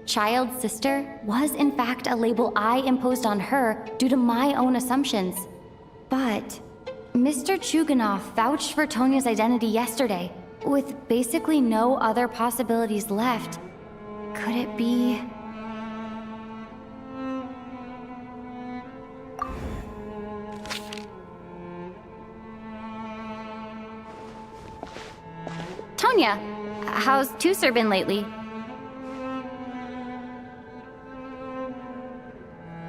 Child's sister was in fact a label I imposed on her due to my own assumptions. But Mr. Chuganov vouched for Tonya's identity yesterday, with basically no other possibilities left. Could it be... Tonya, how's Tusser been lately?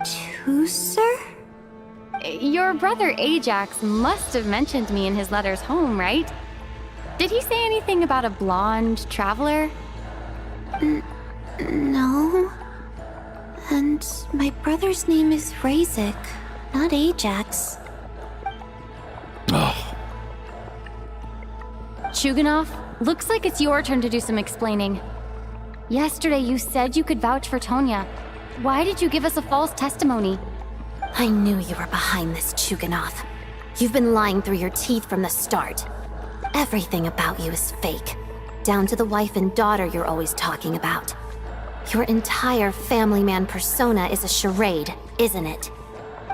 Tusser? Your brother Ajax must have mentioned me in his letters home, right? Did he say anything about a blonde traveler? No. And my brother's name is Razik, not Ajax. Oh, Chuganov, looks like it's your turn to do some explaining. Yesterday you said you could vouch for Tonya. Why did you give us a false testimony? I knew you were behind this, Chuganov. You've been lying through your teeth from the start. Everything about you is fake, down to the wife and daughter you're always talking about. Your entire family man persona is a charade, isn't it?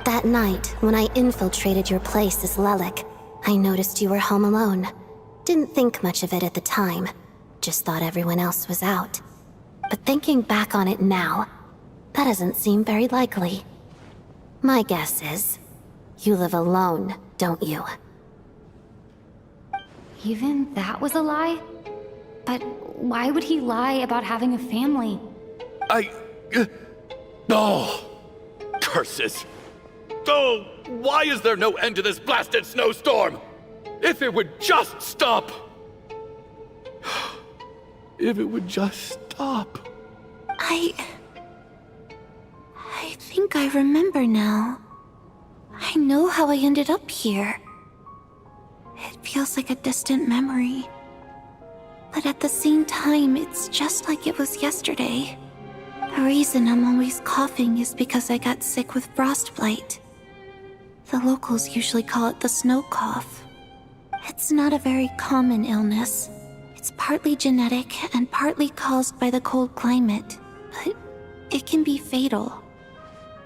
That night, when I infiltrated your place as Lelik, I noticed you were home alone. Didn't think much of it at the time, just thought everyone else was out. But thinking back on it now, that doesn't seem very likely. My guess is, you live alone, don't you? Even that was a lie? But why would he lie about having a family? Oh! Curses! Oh, why is there no end to this blasted snowstorm? If it would just stop! If it would just stop. I think I remember now. I know how I ended up here. It feels like a distant memory. But at the same time, it's just like it was yesterday. The reason I'm always coughing is because I got sick with frostbite. The locals usually call it the snow cough. It's not a very common illness. It's partly genetic and partly caused by the cold climate, but it can be fatal.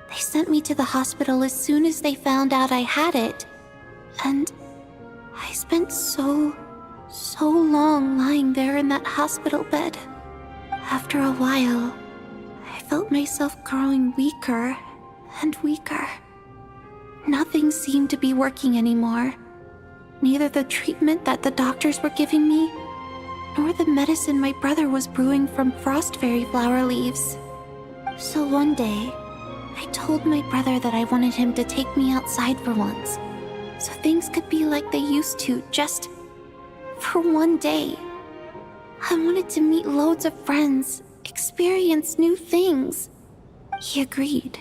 They sent me to the hospital as soon as they found out I had it. And I spent so long lying there in that hospital bed. After a while, I felt myself growing weaker and weaker. Nothing seemed to be working anymore. Neither the treatment that the doctors were giving me, nor the medicine my brother was brewing from frost fairy flower leaves. So one day, I told my brother that I wanted him to take me outside for once, so things could be like they used to, just for one day. I wanted to meet loads of friends, experience new things. He agreed.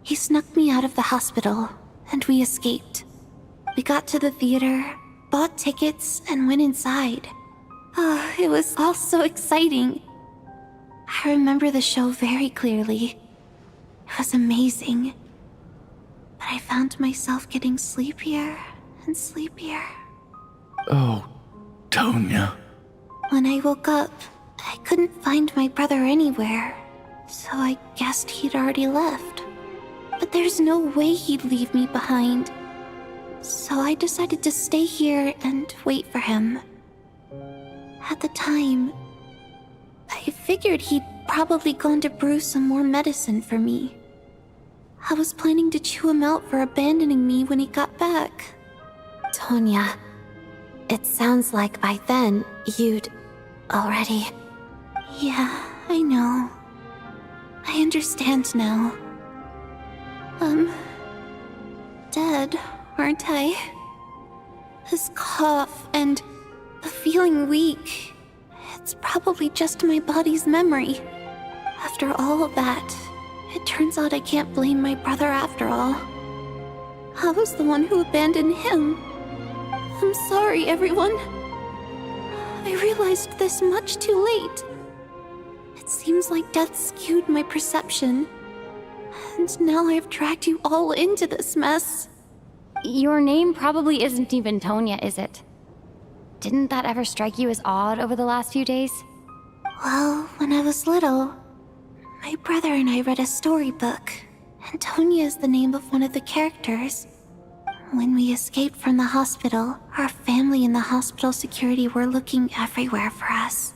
He snuck me out of the hospital, and we escaped. We got to the theater, bought tickets, and went inside. Oh, it was all so exciting. I remember the show very clearly. It was amazing. But I found myself getting sleepier and sleepier. Oh, Tonya. When I woke up, I couldn't find my brother anywhere, so I guessed he'd already left. But there's no way he'd leave me behind. So I decided to stay here and wait for him. At the time, I figured he'd probably gone to brew some more medicine for me. I was planning to chew him out for abandoning me when he got back. Tonya, it sounds like by then you'd already... Yeah, I know. I understand now. Dead, aren't I? This cough and the feeling weak, it's probably just my body's memory. After all of that, it turns out I can't blame my brother after all. I was the one who abandoned him. I'm sorry, everyone. I realized this much too late. It seems like death skewed my perception. And now I've dragged you all into this mess. Your name probably isn't even Tonya, is it? Didn't that ever strike you as odd over the last few days? Well, when I was little, my brother and I read a storybook, and Tonya is the name of one of the characters. When we escaped from the hospital, our family and the hospital security were looking everywhere for us.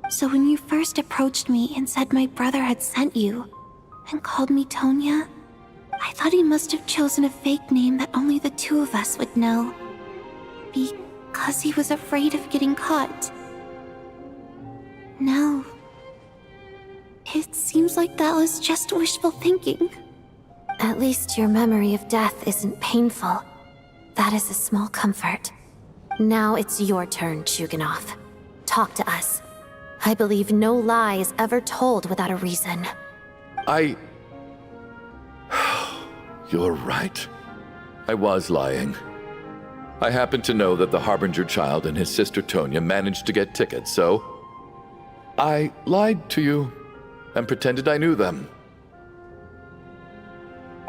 So when you first approached me and said my brother had sent you, and called me Tonya, I thought he must have chosen a fake name that only the two of us would know. Because he was afraid of getting caught. Now, it seems like that was just wishful thinking. At least your memory of death isn't painful. That is a small comfort. Now it's your turn, Chuganov. Talk to us. I believe no lie is ever told without a reason. You're right. I was lying. I happen to know that the Harbinger child and his sister Tonya managed to get tickets, so I lied to you and pretended I knew them.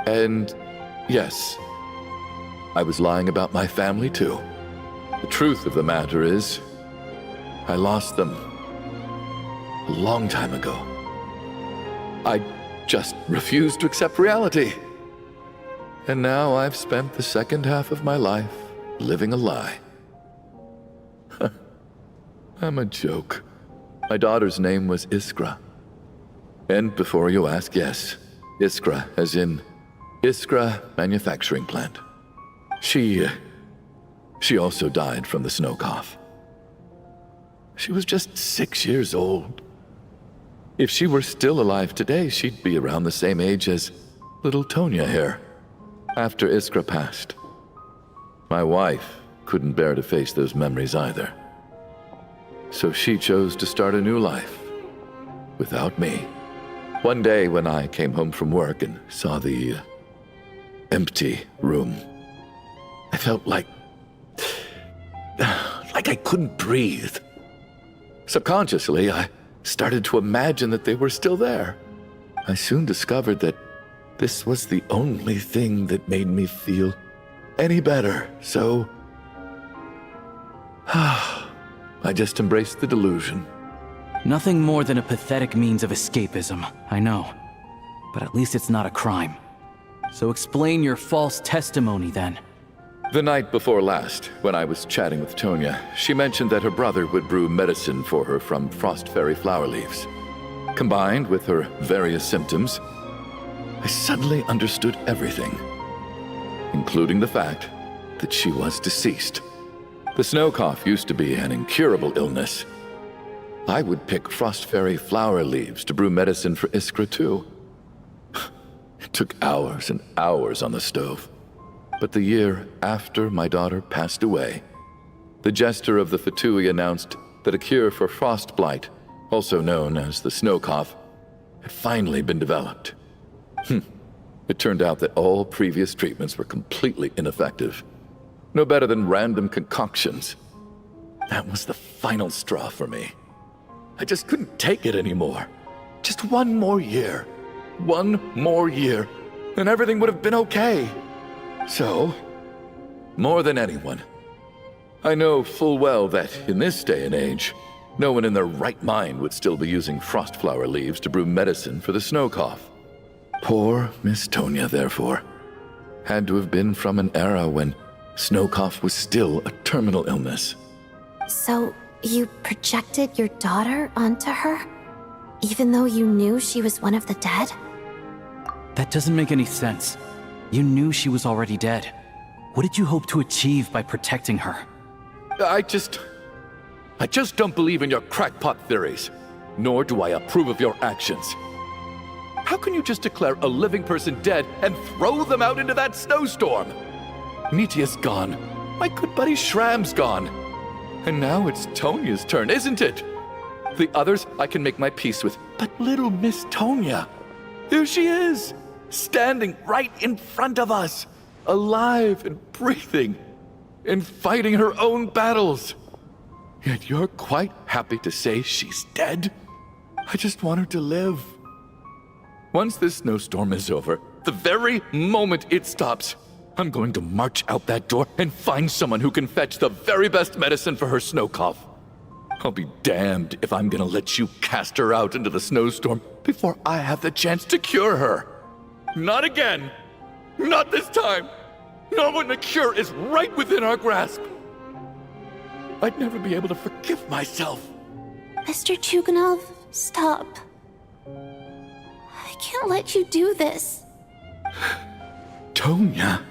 And yes, I was lying about my family too. The truth of the matter is, I lost them a long time ago. I just refused to accept reality. And now I've spent the second half of my life living a lie. I'm a joke. My daughter's name was Iskra. And before you ask, yes, Iskra, as in Iskra Manufacturing Plant. She also died from the snow cough. She was just 6 years old. If she were still alive today, she'd be around the same age as little Tonya here. After Iskra passed, my wife couldn't bear to face those memories either. So she chose to start a new life without me. One day when I came home from work and saw the empty room, I felt like I couldn't breathe. Subconsciously, I started to imagine that they were still there. I soon discovered that this was the only thing that made me feel any better, so I just embraced the delusion. Nothing more than a pathetic means of escapism, I know. But at least it's not a crime. So explain your false testimony then. The night before last, when I was chatting with Tonya, she mentioned that her brother would brew medicine for her from frost fairy flower leaves. Combined with her various symptoms, I suddenly understood everything, including the fact that she was deceased. The snow cough used to be an incurable illness. I would pick frost fairy flower leaves to brew medicine for Iskra too. It took hours and hours on the stove. But the year after my daughter passed away, the jester of the Fatui announced that a cure for frost blight, also known as the snow cough, had finally been developed. It turned out that all previous treatments were completely ineffective. No better than random concoctions. That was the final straw for me. I just couldn't take it anymore. Just one more year. One more year, and everything would have been okay. So, more than anyone, I know full well that in this day and age, no one in their right mind would still be using frost flower leaves to brew medicine for the snow cough. Poor Miss Tonya, therefore, had to have been from an era when snow cough was still a terminal illness. So, you projected your daughter onto her? Even though you knew she was one of the dead? That doesn't make any sense. You knew she was already dead. What did you hope to achieve by protecting her? I just don't believe in your crackpot theories, nor do I approve of your actions. How can you just declare a living person dead and throw them out into that snowstorm? Nitia's gone. My good buddy Shram's gone. And now it's Tonya's turn, isn't it? The others I can make my peace with, but little Miss Tonya, here she is, standing right in front of us, alive and breathing, and fighting her own battles. Yet you're quite happy to say she's dead? I just want her to live. Once this snowstorm is over, the very moment it stops, I'm going to march out that door and find someone who can fetch the very best medicine for her snow cough. I'll be damned if I'm gonna let you cast her out into the snowstorm before I have the chance to cure her. Not again. Not this time. Not when the cure is right within our grasp. I'd never be able to forgive myself. Mr. Chuganov, stop. I can't let you do this. Tonya.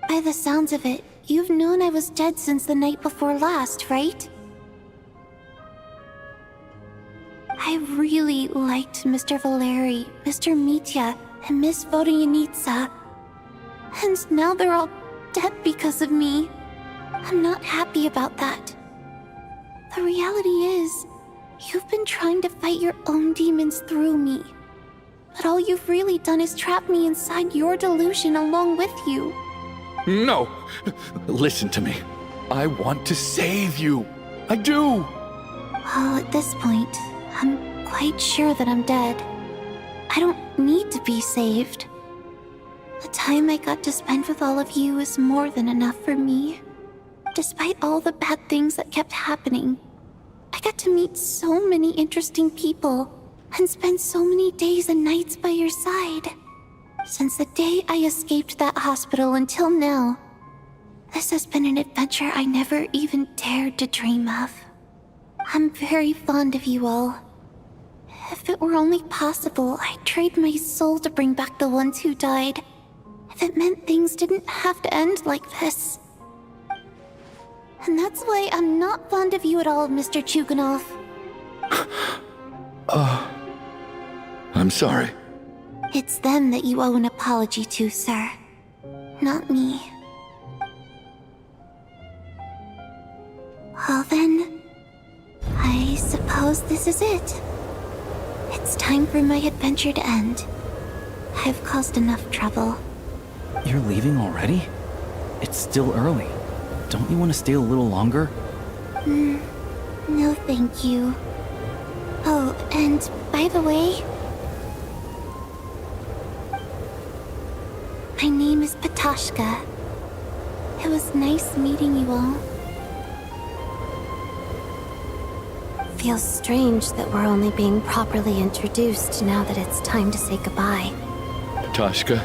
By the sounds of it, you've known I was dead since the night before last, right? I really liked Mr. Valeri, Mr. Mitya, and Miss Vodyanitsa. And now they're all dead because of me. I'm not happy about that. The reality is, you've been trying to fight your own demons through me. But all you've really done is trap me inside your delusion along with you. No! Listen to me. I want to save you. I do! Well, at this point, I'm quite sure that I'm dead. I don't need to be saved. The time I got to spend with all of you is more than enough for me. Despite all the bad things that kept happening, I got to meet so many interesting people and spend so many days and nights by your side. Since the day I escaped that hospital until now, this has been an adventure I never even dared to dream of. I'm very fond of you all. If it were only possible, I'd trade my soul to bring back the ones who died. If it meant things didn't have to end like this. And that's why I'm not fond of you at all, Mr. Chuganov. I'm sorry. It's them that you owe an apology to, sir. Not me. Well then, I suppose this is it. It's time for my adventure to end. I've caused enough trouble. You're leaving already? It's still early. Don't you want to stay a little longer? No thank you. Oh, and by the way, my name is Patashka. It was nice meeting you all. Feels strange that we're only being properly introduced now that it's time to say goodbye. Tashka.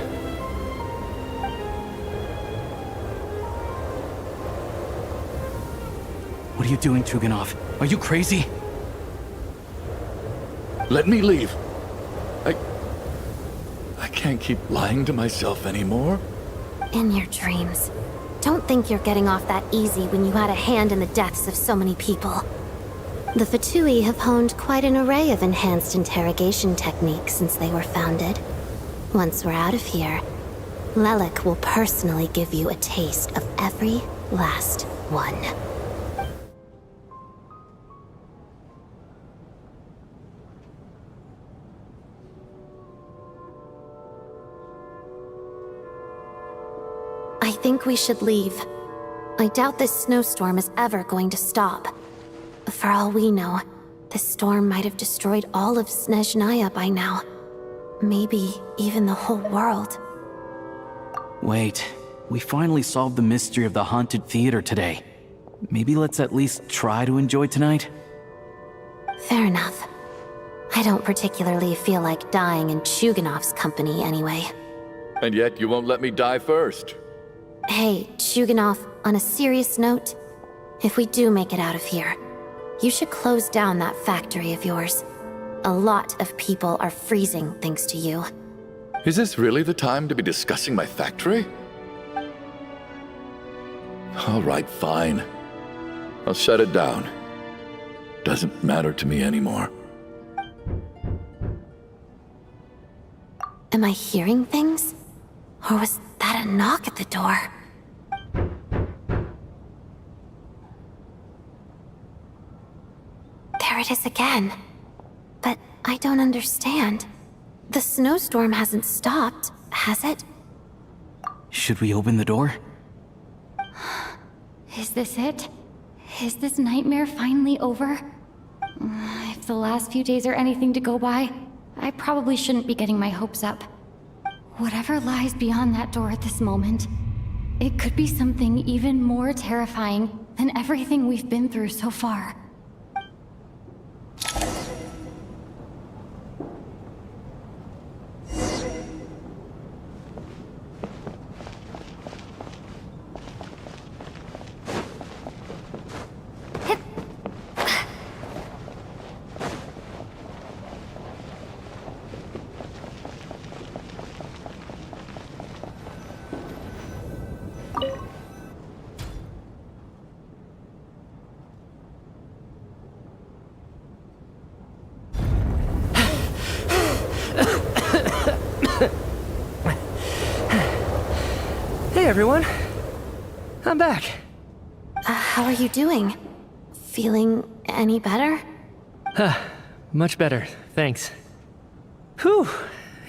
What are you doing, Chuganov? Are you crazy? Let me leave. I can't keep lying to myself anymore. In your dreams. Don't think you're getting off that easy when you had a hand in the deaths of so many people. The Fatui have honed quite an array of enhanced interrogation techniques since they were founded. Once we're out of here, Lelik will personally give you a taste of every last one. I think we should leave. I doubt this snowstorm is ever going to stop. For all we know, this storm might have destroyed all of Snezhnaya by now. Maybe even the whole world. Wait, we finally solved the mystery of the haunted theater today. Maybe let's at least try to enjoy tonight? Fair enough. I don't particularly feel like dying in Chuganov's company anyway. And yet you won't let me die first. Hey, Chuganov, on a serious note, if we do make it out of here, you should close down that factory of yours. A lot of people are freezing thanks to you. Is this really the time to be discussing my factory? All right, fine. I'll shut it down. Doesn't matter to me anymore. Am I hearing things? Or was that a knock at the door? There it is again. But I don't understand. The snowstorm hasn't stopped, has it? Should we open the door? Is this it? Is this nightmare finally over? If the last few days are anything to go by, I probably shouldn't be getting my hopes up. Whatever lies beyond that door at this moment, it could be something even more terrifying than everything we've been through so far. everyone. I'm back. How are you doing? Feeling any better? Much better, thanks. Whew,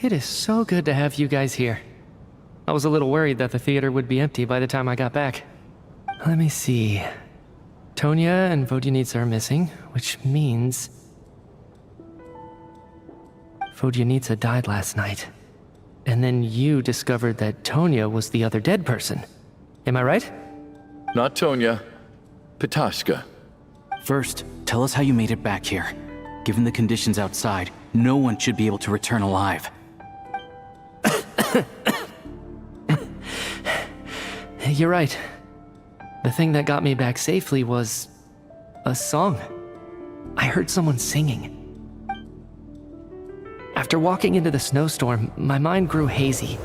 it is so good to have you guys here. I was a little worried that the theater would be empty by the time I got back. Let me see. Tonya and Vodyanitsa are missing, which means... Vodyanitsa died last night. And then you discovered that Tonya was the other dead person. Am I right? Not Tonya. Pitashka. First, tell us how you made it back here. Given the conditions outside, no one should be able to return alive. You're right. The thing that got me back safely was... a song. I heard someone singing. After walking into the snowstorm, my mind grew hazy.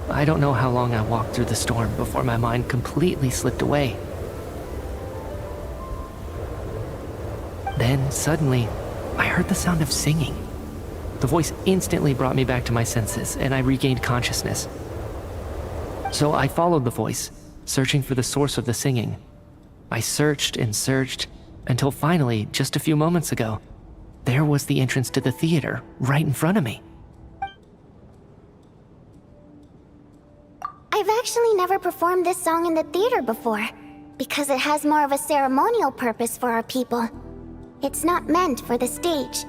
I don't know how long I walked through the storm before my mind completely slipped away. Then, suddenly, I heard the sound of singing. The voice instantly brought me back to my senses, and I regained consciousness. So I followed the voice, searching for the source of the singing. I searched and searched, until finally, just a few moments ago, there was the entrance to the theater, right in front of me. I've actually never performed this song in the theater before, because it has more of a ceremonial purpose for our people. It's not meant for the stage.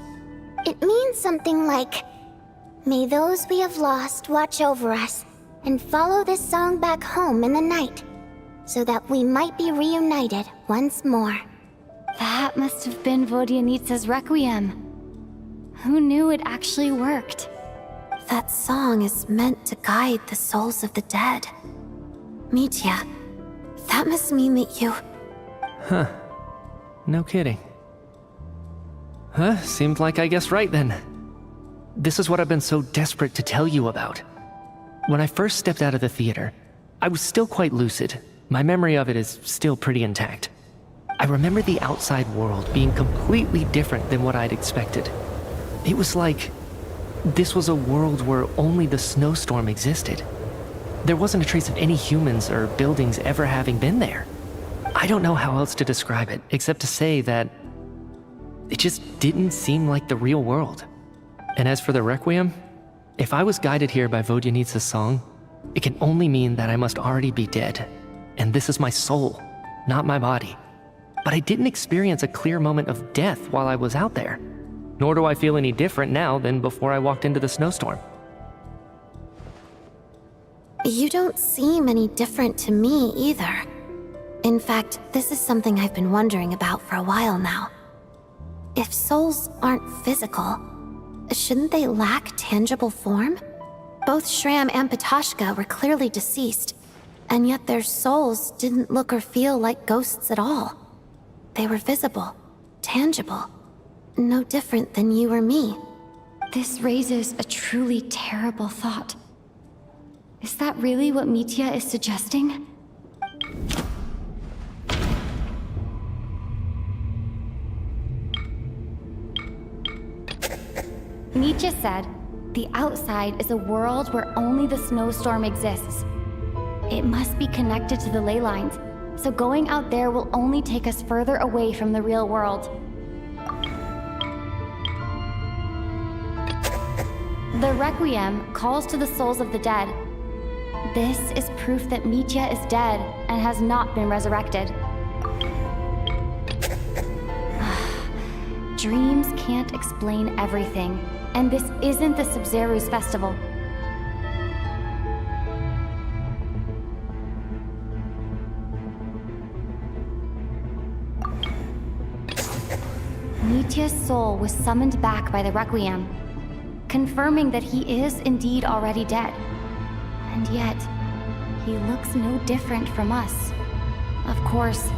It means something like, "May those we have lost watch over us, and follow this song back home in the night, so that we might be reunited once more." That must have been Vodyanitsa's Requiem. Who knew it actually worked? That song is meant to guide the souls of the dead. Mitya, that must mean that you... Huh. No kidding. Seemed like I guessed right then. This is what I've been so desperate to tell you about. When I first stepped out of the theater, I was still quite lucid. My memory of it is still pretty intact. I remember the outside world being completely different than what I'd expected. It was like this was a world where only the snowstorm existed. There wasn't a trace of any humans or buildings ever having been there. I don't know how else to describe it, except to say that it just didn't seem like the real world. And as for the Requiem, if I was guided here by Vodyanitsa's song, it can only mean that I must already be dead. And this is my soul, not my body. But I didn't experience a clear moment of death while I was out there. Nor do I feel any different now than before I walked into the snowstorm. You don't seem any different to me either. In fact, this is something I've been wondering about for a while now. If souls aren't physical, shouldn't they lack tangible form? Both Shram and Pitashka were clearly deceased, and yet their souls didn't look or feel like ghosts at all. They were visible, tangible, no different than you or me. This raises a truly terrible thought. Is that really what Mitya is suggesting? Mitya said, the outside is a world where only the snowstorm exists. It must be connected to the ley lines, so going out there will only take us further away from the real world. The Requiem calls to the souls of the dead. This is proof that Mitya is dead and has not been resurrected. Dreams can't explain everything, and this isn't the Sub-Zero's festival. Mitya's soul was summoned back by the Requiem, confirming that he is indeed already dead. And yet, he looks no different from us. Of course,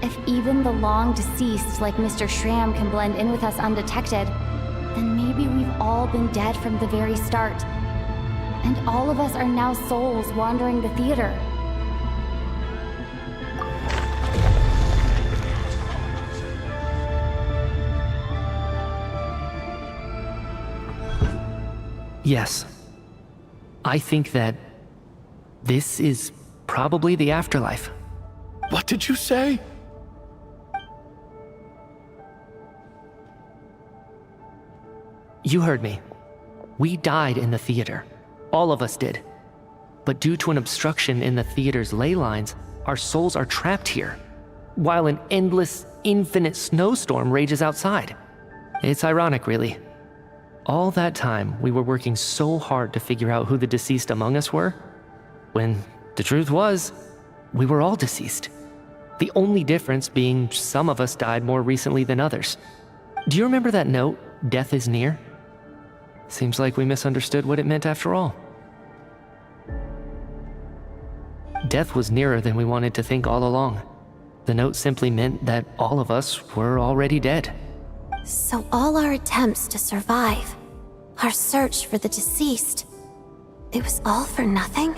if even the long-deceased like Mr. Shram can blend in with us undetected, then maybe we've all been dead from the very start. And all of us are now souls wandering the theater. Yes. I think that this is Probably the afterlife. What did you say? You heard me. We died in the theater. All of us did. But due to an obstruction in the theater's ley lines, our souls are trapped here, while an endless, infinite snowstorm rages outside. It's ironic, really. All that time, we were working so hard to figure out who the deceased among us were, when the truth was, we were all deceased. The only difference being some of us died more recently than others. Do you remember that note, "Death is near"? Seems like we misunderstood what it meant after all. Death was nearer than we wanted to think all along. The note simply meant that all of us were already dead. So all our attempts to survive, our search for the deceased, it was all for nothing?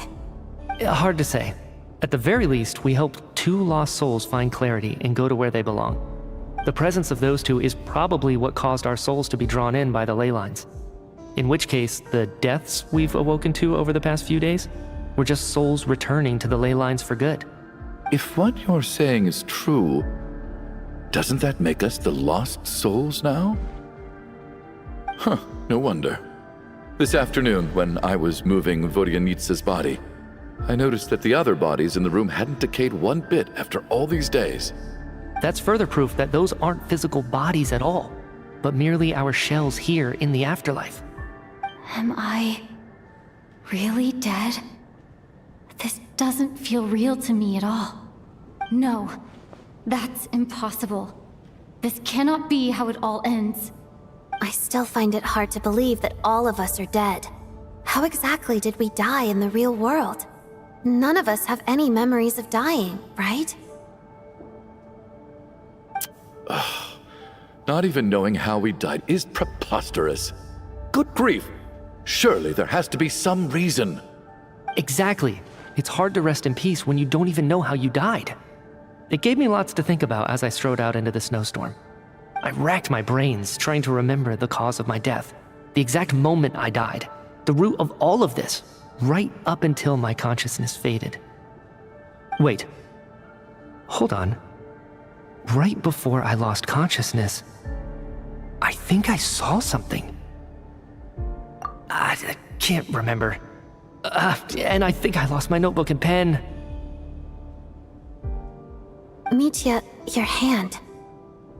Hard to say. At the very least, we helped 2 lost souls find clarity and go to where they belong. The presence of those 2 is probably what caused our souls to be drawn in by the ley lines. In which case, the deaths we've awoken to over the past few days were just souls returning to the ley lines for good. If what you're saying is true, doesn't that make us the lost souls now? Huh, no wonder. This afternoon, when I was moving Vodyanitsa's body, I noticed that the other bodies in the room hadn't decayed one bit after all these days. That's further proof that those aren't physical bodies at all, but merely our shells here in the afterlife. Am I really dead? This doesn't feel real to me at all. No, that's impossible. This cannot be how it all ends. I still find it hard to believe that all of us are dead. How exactly did we die in the real world? None of us have any memories of dying, right? Not even knowing how we died is preposterous. Good grief! Surely there has to be some reason. Exactly. It's hard to rest in peace when you don't even know how you died. It gave me lots to think about as I strode out into the snowstorm. I racked my brains trying to remember the cause of my death, the exact moment I died, the root of all of this, right up until my consciousness faded. Wait. Hold on. Right before I lost consciousness, I think I saw something. I can't remember. And I think I lost my notebook and pen. Mitya, your hand.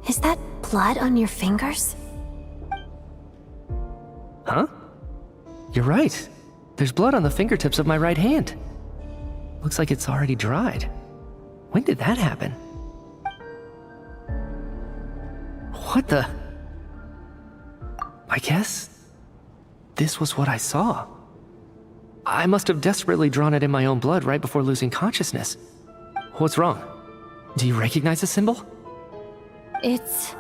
Is that blood on your fingers? Huh? You're right. There's blood on the fingertips of my right hand. Looks like it's already dried. When did that happen? What the? I guess this was what I saw. I must have desperately drawn it in my own blood right before losing consciousness. What's wrong? Do you recognize the symbol? It's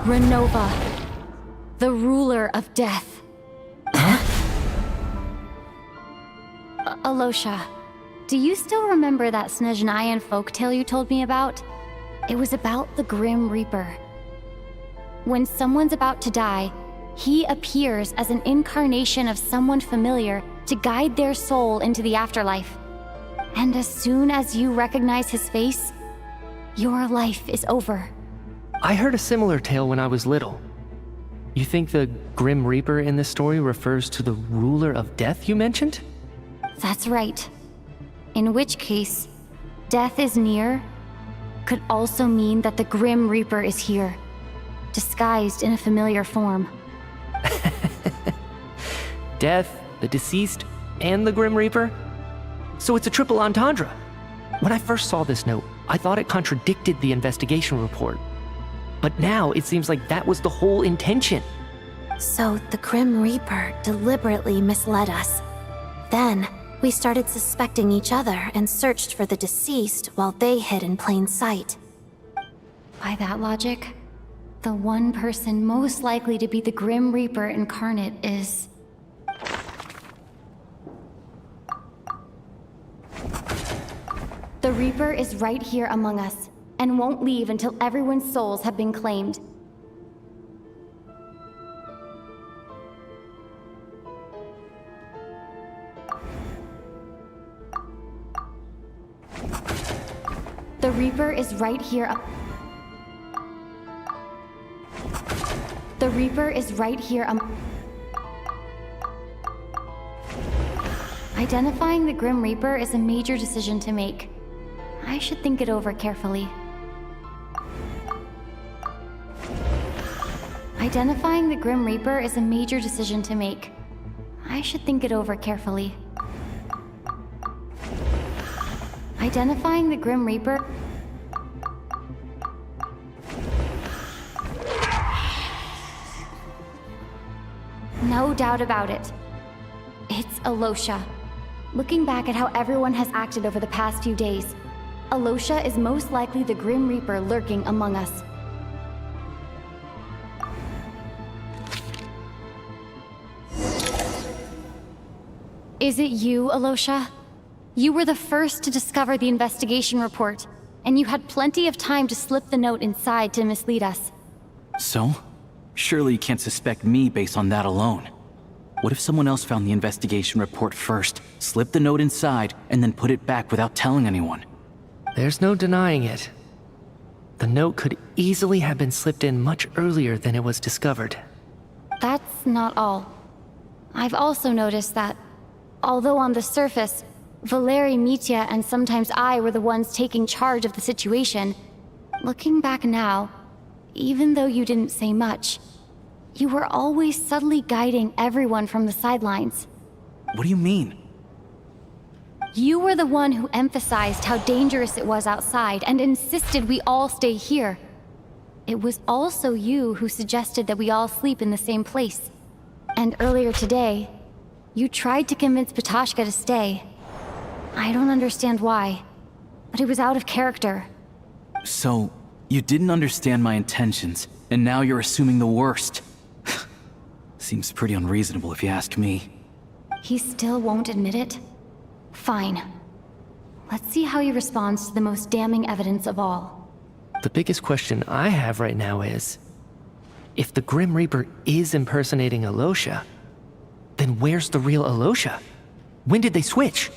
Renova, the ruler of death. Alosha, do you still remember that Snezhnayan folktale you told me about? It was about the Grim Reaper. When someone's about to die, he appears as an incarnation of someone familiar to guide their soul into the afterlife. And as soon as you recognize his face, your life is over. I heard a similar tale when I was little. You think the Grim Reaper in this story refers to the ruler of death you mentioned? That's right. In which case, death is near could also mean that the Grim Reaper is here, disguised in a familiar form. Death, the deceased, and the Grim Reaper? So it's a triple entendre. When I first saw this note, I thought it contradicted the investigation report. But now it seems like that was the whole intention. So the Grim Reaper deliberately misled us. Then, we started suspecting each other and searched for the deceased while they hid in plain sight. By that logic, the one person most likely to be the Grim Reaper incarnate is... The Reaper is right here among us, and won't leave until everyone's souls have been claimed. The Reaper is right here. The Reaper is right here. Identifying the Grim Reaper is a major decision to make. I should think it over carefully. Identifying the Grim Reaper is a major decision to make. I should think it over carefully. Identifying the Grim Reaper... No doubt about it. It's Eula. Looking back at how everyone has acted over the past few days, Eula is most likely the Grim Reaper lurking among us. Is it you, Eula? You were the first to discover the investigation report, and you had plenty of time to slip the note inside to mislead us. So? Surely you can't suspect me based on that alone. What if someone else found the investigation report first, slipped the note inside, and then put it back without telling anyone? There's no denying it. The note could easily have been slipped in much earlier than it was discovered. That's not all. I've also noticed that, although on the surface, Valeri, Mitya, and sometimes I were the ones taking charge of the situation, looking back now, even though you didn't say much, you were always subtly guiding everyone from the sidelines. What do you mean? You were the one who emphasized how dangerous it was outside and insisted we all stay here. It was also you who suggested that we all sleep in the same place. And earlier today, you tried to convince Patashka to stay. I don't understand why, but it was out of character. So, you didn't understand my intentions, and now you're assuming the worst. Seems pretty unreasonable if you ask me. He still won't admit it? Fine. Let's see how he responds to the most damning evidence of all. The biggest question I have right now is, if the Grim Reaper is impersonating Eula, then where's the real Eula? When did they switch?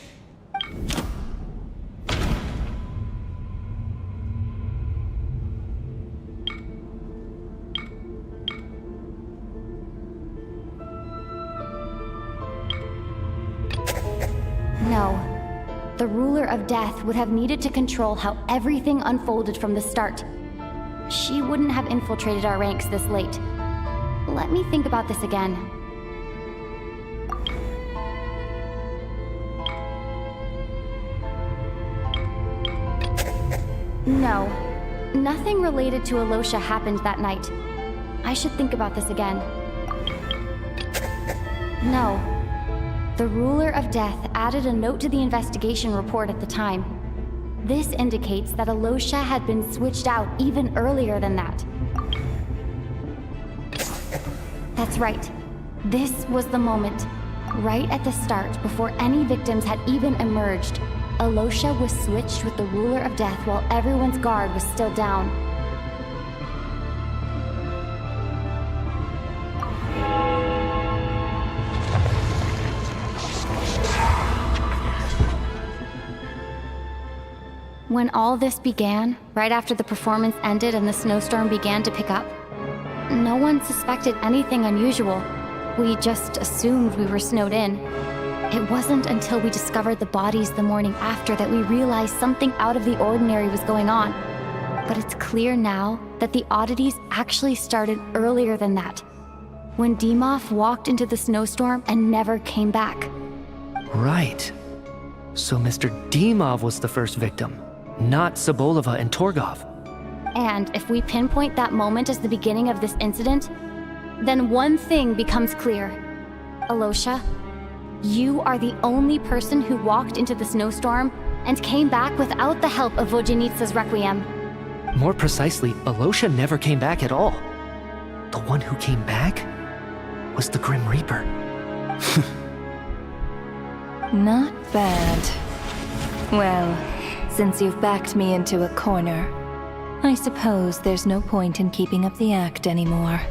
No. The ruler of death would have needed to control how everything unfolded from the start. She wouldn't have infiltrated our ranks this late. Let me think about this again. No. Nothing related to Eula happened that night. I should think about this again. No. The ruler of death added a note to the investigation report at the time. This indicates that Eula had been switched out even earlier than that. That's right. This was the moment. Right at the start, before any victims had even emerged, Eula was switched with the ruler of death while everyone's guard was still down. When all this began, right after the performance ended and the snowstorm began to pick up, no one suspected anything unusual. We just assumed we were snowed in. It wasn't until we discovered the bodies the morning after that we realized something out of the ordinary was going on. But it's clear now that the oddities actually started earlier than that, when Dimov walked into the snowstorm and never came back. Right. So Mr. Dimov was the first victim, not Sobolova and Torgov. And if we pinpoint that moment as the beginning of this incident, then one thing becomes clear. Eula, you are the only person who walked into the snowstorm and came back without the help of Vojanitsa's Requiem. More precisely, Eula never came back at all. The one who came back was the Grim Reaper. Not bad. Well, since you've backed me into a corner, I suppose there's no point in keeping up the act anymore.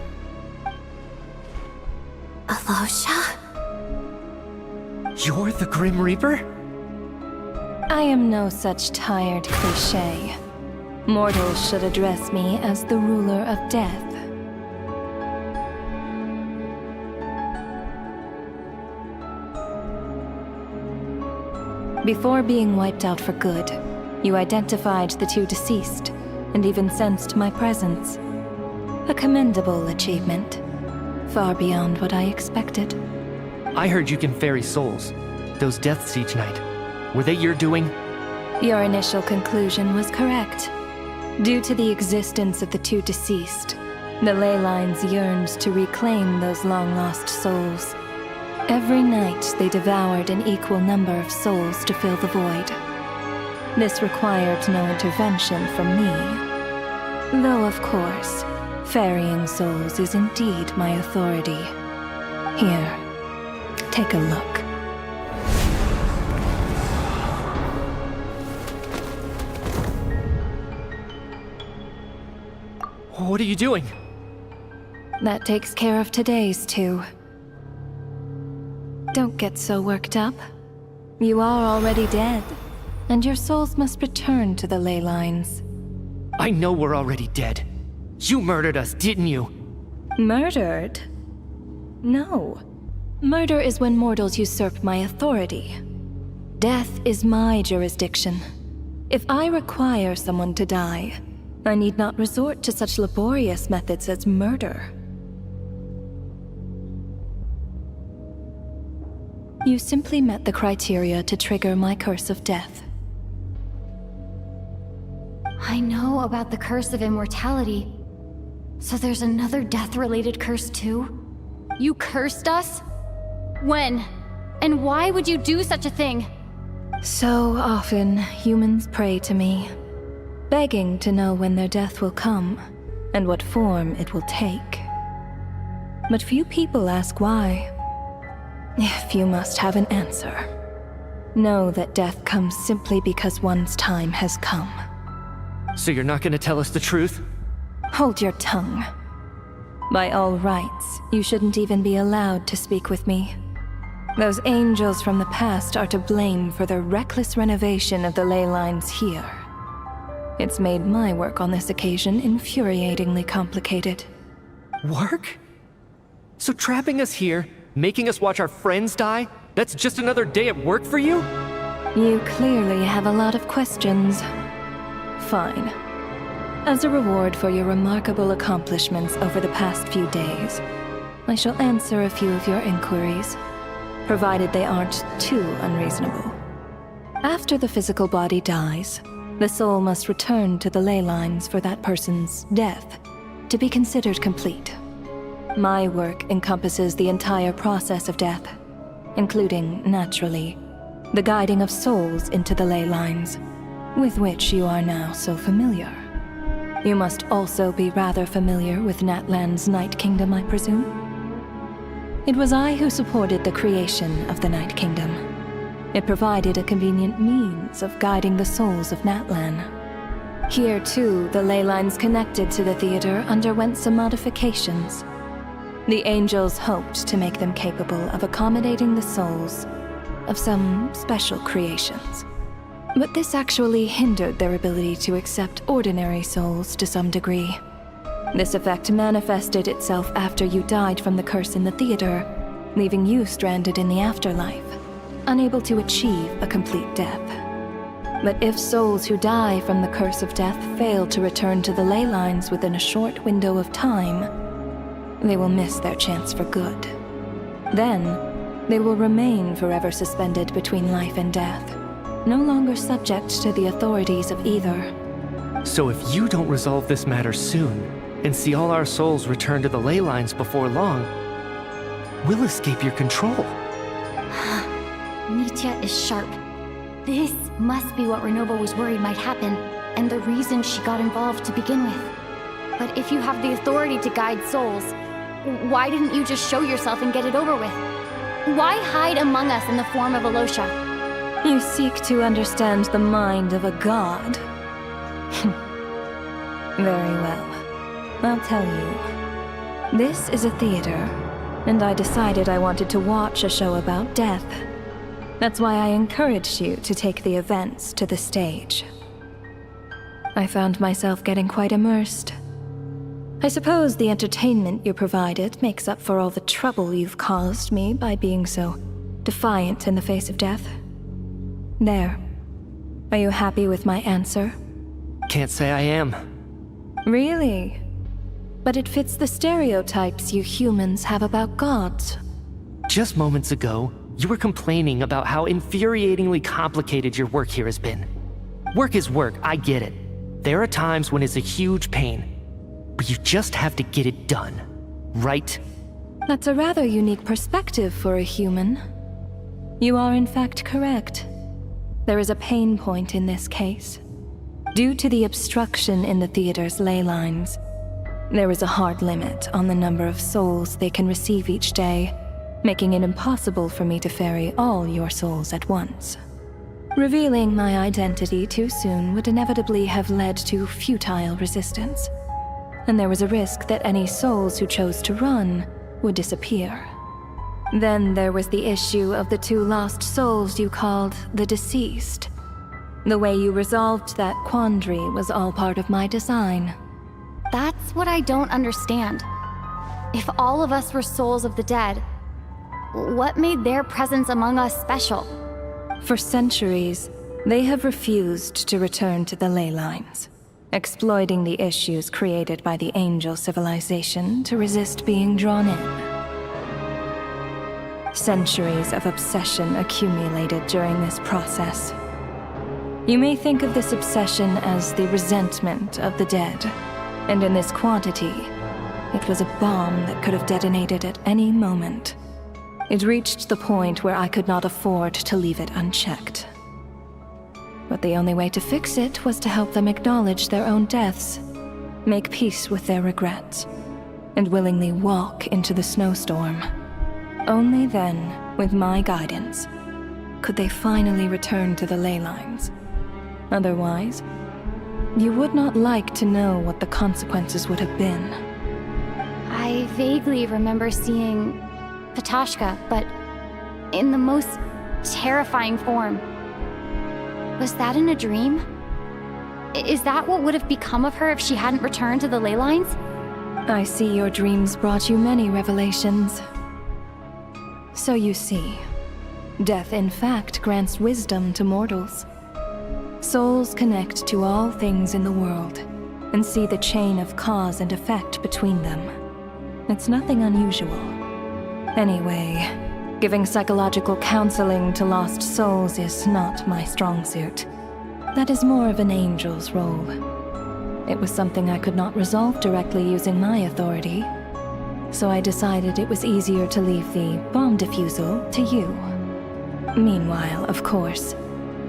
Eula? You're the Grim Reaper? I am no such tired cliché. Mortals should address me as the ruler of death. Before being wiped out for good, you identified the two deceased, and even sensed my presence. A commendable achievement, far beyond what I expected. I heard you can ferry souls. Those deaths each night. Were they your doing? Your initial conclusion was correct. Due to the existence of the two deceased, the ley lines yearned to reclaim those long-lost souls. Every night they devoured an equal number of souls to fill the void. This required no intervention from me. Though, of course, ferrying souls is indeed my authority. Here, take a look. What are you doing? That takes care of today's too. Don't get so worked up. You are already dead, and your souls must return to the ley lines. I know we're already dead. You murdered us, didn't you? Murdered? No. Murder is when mortals usurp my authority. Death is my jurisdiction. If I require someone to die, I need not resort to such laborious methods as murder. You simply met the criteria to trigger my curse of death. I know about the curse of immortality. So there's another death-related curse too? You cursed us? When? And why would you do such a thing? So often, humans pray to me, begging to know when their death will come, and what form it will take. But few people ask why. If you must have an answer, know that death comes simply because one's time has come. So you're not gonna tell us the truth? Hold your tongue. By all rights, you shouldn't even be allowed to speak with me. Those angels from the past are to blame for the reckless renovation of the ley lines here. It's made my work on this occasion infuriatingly complicated. Work? So trapping us here, making us watch our friends die, that's just another day at work for you? You clearly have a lot of questions. Fine. As a reward for your remarkable accomplishments over the past few days, I shall answer a few of your inquiries, provided they aren't too unreasonable. After the physical body dies, the soul must return to the ley lines for that person's death to be considered complete. My work encompasses the entire process of death, including, naturally, the guiding of souls into the ley lines, with which you are now so familiar. You must also be rather familiar with Natlan's Night Kingdom, I presume? It was I who supported the creation of the Night Kingdom. It provided a convenient means of guiding the souls of Natlan. Here, too, the ley lines connected to the theater underwent some modifications. The angels hoped to make them capable of accommodating the souls of some special creations. But this actually hindered their ability to accept ordinary souls to some degree. This effect manifested itself after you died from the curse in the theater, leaving you stranded in the afterlife, unable to achieve a complete death. But if souls who die from the curse of death fail to return to the ley lines within a short window of time, they will miss their chance for good. Then, they will remain forever suspended between life and death, no longer subject to the authorities of either. So if you don't resolve this matter soon, and see all our souls return to the ley lines before long, we'll escape your control. Nitya is sharp. This must be what Renova was worried might happen, and the reason she got involved to begin with. But if you have the authority to guide souls, why didn't you just show yourself and get it over with? Why hide among us in the form of Alosha? You seek to understand the mind of a god. Very well. I'll tell you. This is a theater, and I decided I wanted to watch a show about death. That's why I encouraged you to take the events to the stage. I found myself getting quite immersed. I suppose the entertainment you provided makes up for all the trouble you've caused me by being so defiant in the face of death. There. Are you happy with my answer? Can't say I am. Really? But it fits the stereotypes you humans have about gods. Just moments ago, you were complaining about how infuriatingly complicated your work here has been. Work is work, I get it. There are times when it's a huge pain, but you just have to get it done, right? That's a rather unique perspective for a human. You are in fact correct. There is a pain point in this case. Due to the obstruction in the theater's ley lines, there is a hard limit on the number of souls they can receive each day, making it impossible for me to ferry all your souls at once. Revealing my identity too soon would inevitably have led to futile resistance, and there was a risk that any souls who chose to run would disappear. Then there was the issue of the 2 lost souls you called the deceased. The way you resolved that quandary was all part of my design. That's what I don't understand. If all of us were souls of the dead, what made their presence among us special? For centuries, they have refused to return to the ley lines, exploiting the issues created by the angel civilization to resist being drawn in. Centuries of obsession accumulated during this process. You may think of this obsession as the resentment of the dead, and in this quantity, it was a bomb that could have detonated at any moment. It reached the point where I could not afford to leave it unchecked. But the only way to fix it was to help them acknowledge their own deaths, make peace with their regrets, and willingly walk into the snowstorm. Only then, with my guidance, could they finally return to the ley lines. Otherwise, you would not like to know what the consequences would have been. I vaguely remember seeing Patoshka, but in the most terrifying form. Was that in a dream? Is that what would have become of her if she hadn't returned to the ley lines? I see your dreams brought you many revelations. So you see, death in fact grants wisdom to mortals. Souls connect to all things in the world and see the chain of cause and effect between them. It's nothing unusual. Anyway, giving psychological counseling to lost souls is not my strong suit. That is more of an angel's role. It was something I could not resolve directly using my authority, so I decided it was easier to leave the bomb defusal to you. Meanwhile, of course,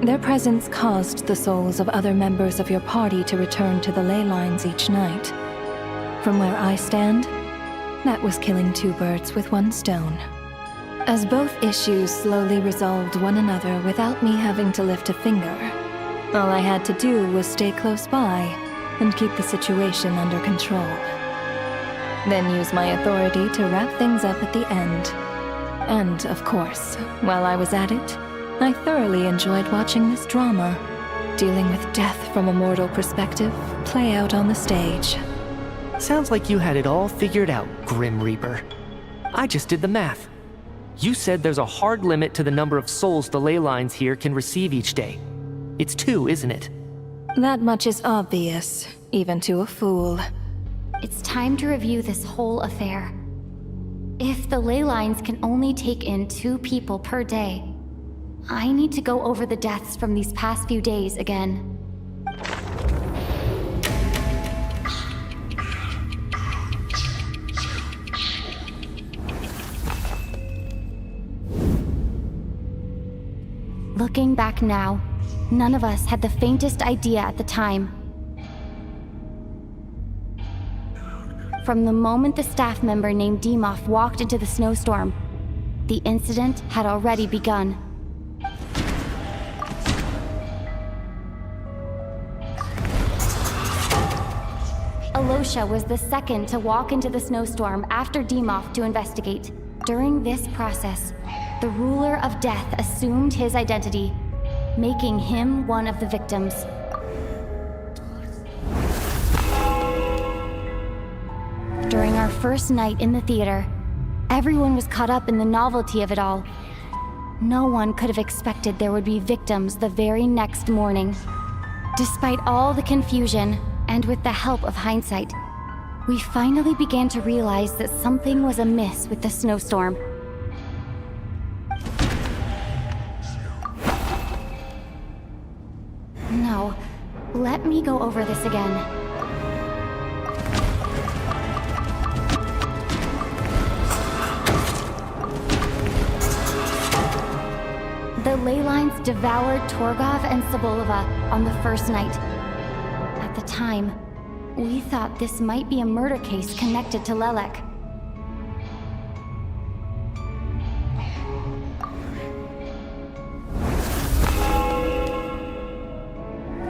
their presence caused the souls of other members of your party to return to the ley lines each night. From where I stand, that was killing 2 birds with 1 stone. As both issues slowly resolved one another without me having to lift a finger, all I had to do was stay close by and keep the situation under control. Then use my authority to wrap things up at the end. And, of course, while I was at it, I thoroughly enjoyed watching this drama, dealing with death from a mortal perspective, play out on the stage. Sounds like you had it all figured out, Grim Reaper. I just did the math. You said there's a hard limit to the number of souls the ley lines here can receive each day. It's 2, isn't it? That much is obvious, even to a fool. It's time to review this whole affair. If the ley lines can only take in 2 people per day, I need to go over the deaths from these past few days again. Looking back now, none of us had the faintest idea at the time. From the moment the staff member named Dimov walked into the snowstorm, the incident had already begun. Alosha was the second to walk into the snowstorm after Dimov to investigate. During this process, the ruler of death assumed his identity, making him one of the victims. first night in the theater, everyone was caught up in the novelty of it all. No one could have expected there would be victims the very next morning. Despite all the confusion, and with the help of hindsight, we finally began to realize that something was amiss with the snowstorm. No, let me go over this again. The ley lines devoured Torgov and Sobolova on the first night. At the time, we thought this might be a murder case connected to Lelek.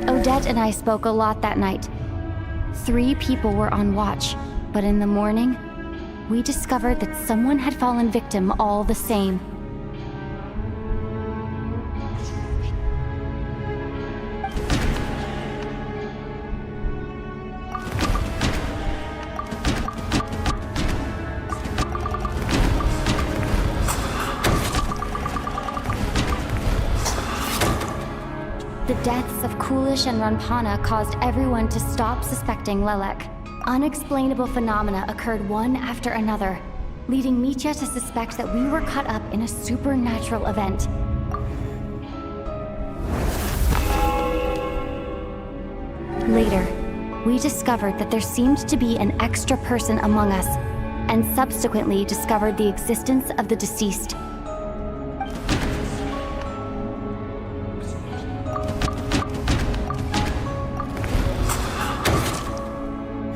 Odette and I spoke a lot that night. 3 people were on watch, but in the morning, we discovered that someone had fallen victim all the same. The deaths of Kulish and Ranpana caused everyone to stop suspecting Lelek. Unexplainable phenomena occurred one after another, leading Mitya to suspect that we were caught up in a supernatural event. Later, we discovered that there seemed to be an extra person among us, and subsequently discovered the existence of the deceased.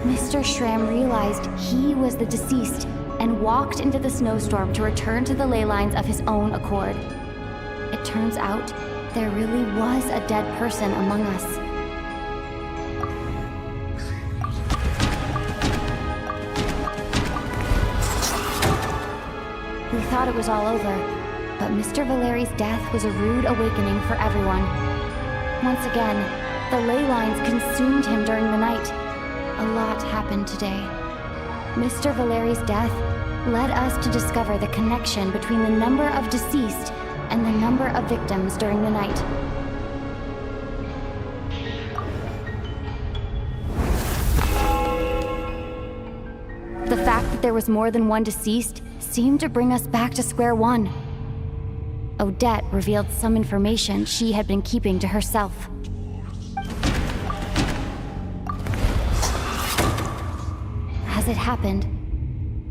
Mr. Schramm realized he was the deceased and walked into the snowstorm to return to the ley lines of his own accord. It turns out there really was a dead person among us. We thought it was all over, but Mr. Valeri's death was a rude awakening for everyone. Once again, the ley lines consumed him during the night. A lot happened today. Mr. Valeri's death led us to discover the connection between the number of deceased and the number of victims during the night. The fact that there was more than one deceased seemed to bring us back to square one. Odette revealed some information she had been keeping to herself. As it happened,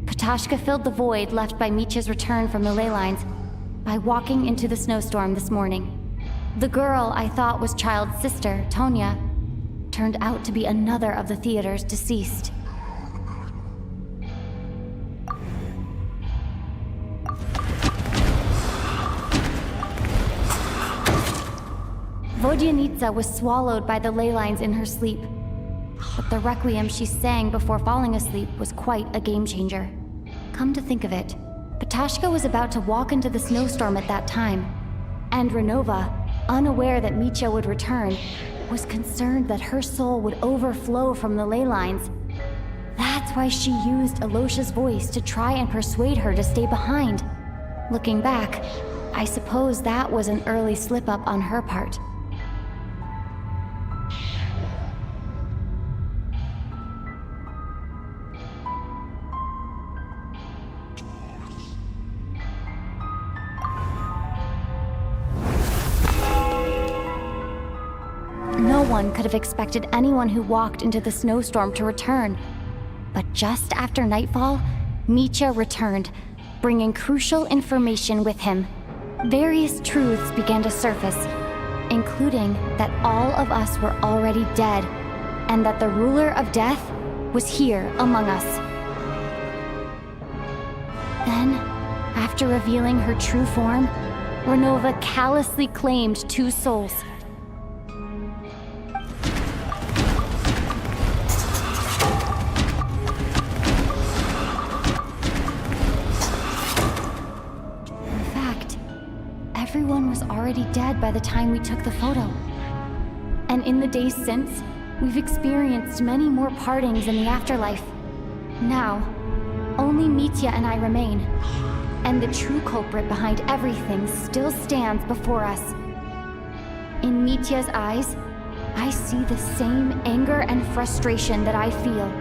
Patashka filled the void left by Mitya's return from the ley lines by walking into the snowstorm this morning. The girl I thought was Child's sister, Tonya, turned out to be another of the theater's deceased. Vodyanitsa was swallowed by the ley lines in her sleep. But the requiem she sang before falling asleep was quite a game changer. Come to think of it, Patashka was about to walk into the snowstorm at that time, and Renova, unaware that Mitya would return, was concerned that her soul would overflow from the ley lines. That's why she used Alosha's voice to try and persuade her to stay behind. Looking back, I suppose that was an early slip-up on her part. No one could have expected anyone who walked into the snowstorm to return. But just after nightfall, Mitya returned, bringing crucial information with him. Various truths began to surface, including that all of us were already dead, and that the ruler of death was here among us. Then, after revealing her true form, Renova callously claimed 2 souls. Everyone was already dead by the time we took the photo. And in the days since, we've experienced many more partings in the afterlife. Now, only Mitya and I remain. And the true culprit behind everything still stands before us. In Mitya's eyes, I see the same anger and frustration that I feel.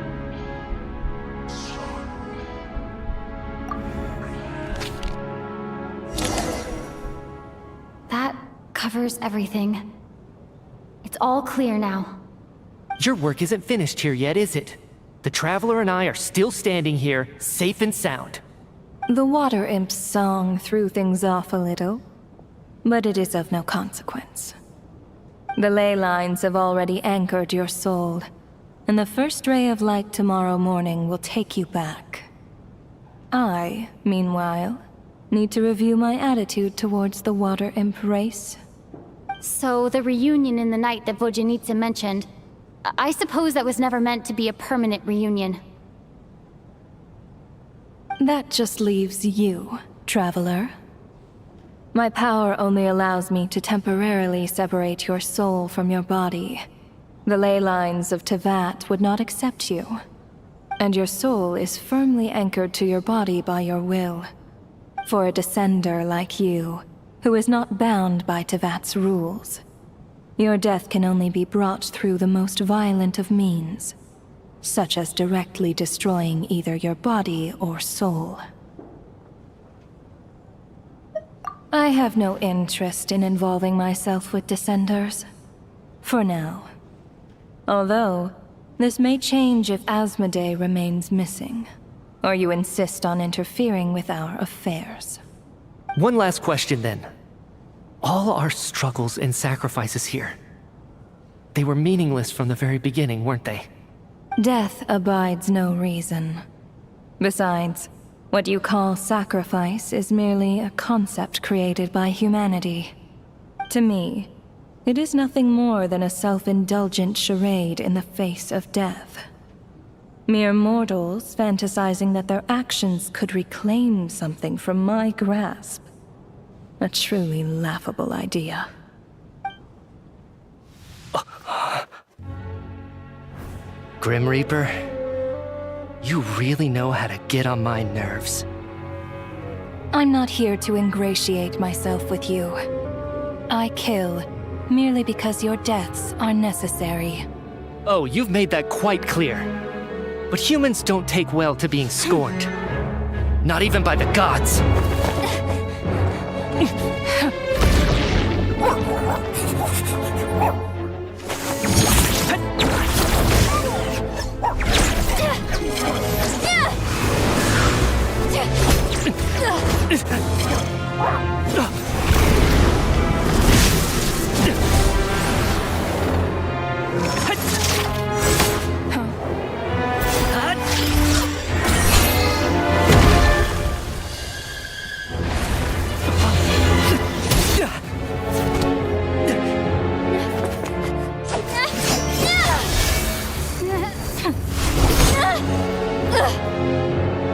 That covers everything. It's all clear now. Your work isn't finished here yet, is it? The Traveler and I are still standing here, safe and sound. The Water Imp's song threw things off a little, but it is of no consequence. The ley lines have already anchored your soul, and the first ray of light tomorrow morning will take you back. I, meanwhile, need to review my attitude towards the Water Imp race. So the reunion in the night that Vodyanitsa mentioned, I suppose that was never meant to be a permanent reunion. That just leaves you, Traveler. My power only allows me to temporarily separate your soul from your body. The ley lines of Tevat would not accept you, and your soul is firmly anchored to your body by your will. For a descender like you, who is not bound by Tevat's rules, your death can only be brought through the most violent of means, such as directly destroying either your body or soul. I have no interest in involving myself with Descenders, for now. Although, this may change if Asmodee remains missing, or you insist on interfering with our affairs. One last question then. All our struggles and sacrifices here, they were meaningless from the very beginning, weren't they? Death abides no reason. Besides, what you call sacrifice is merely a concept created by humanity. To me, it is nothing more than a self-indulgent charade in the face of death. Mere mortals fantasizing that their actions could reclaim something from my grasp. A truly laughable idea. Grim Reaper, you really know how to get on my nerves. I'm not here to ingratiate myself with you. I kill merely because your deaths are necessary. Oh, you've made that quite clear. But humans don't take well to being scorned. Not even by the gods.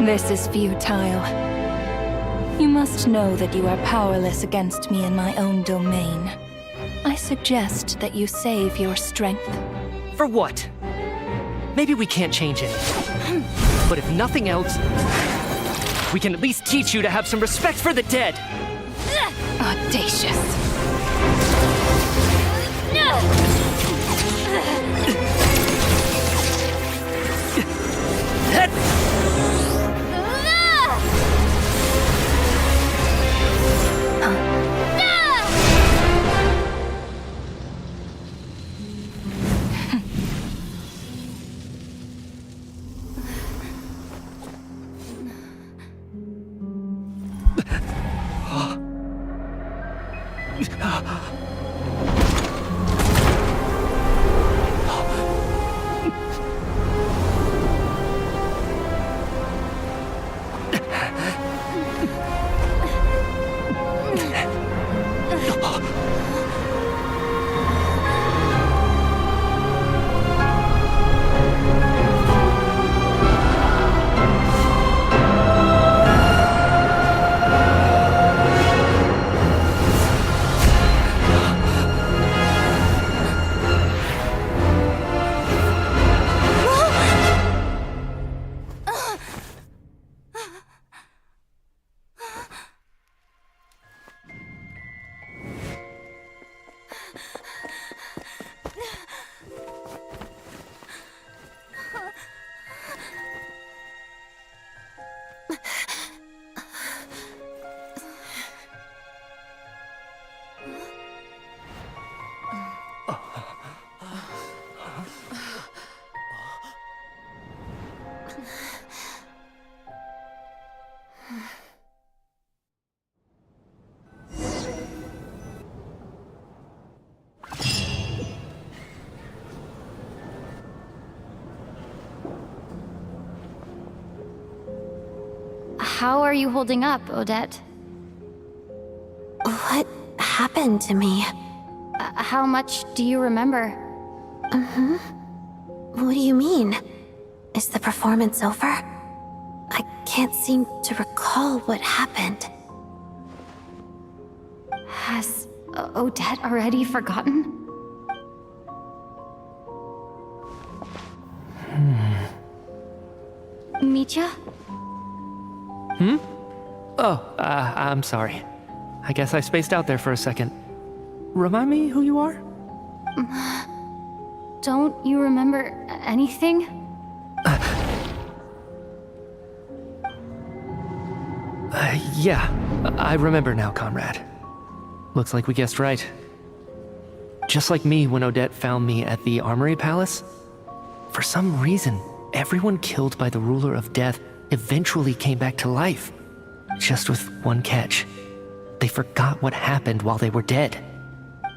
This is futile. You must know that you are powerless against me in my own domain. I suggest that you save your strength. For what? Maybe we can't change it. But if nothing else, we can at least teach you to have some respect for the dead. Audacious. How are you holding up, Odette? What happened to me? How much do you remember? What do you mean? Is the performance over? I can't seem to recall what happened. Has Odette already forgotten? Mitya? Oh, I'm sorry. I guess I spaced out there for a second. Remind me who you are? Don't you remember anything? Yeah, I remember now, comrade. Looks like we guessed right. Just like me when Odette found me at the Armory Palace, for some reason, everyone killed by the Ruler of Death eventually came back to life. Just with one catch. They forgot what happened while they were dead.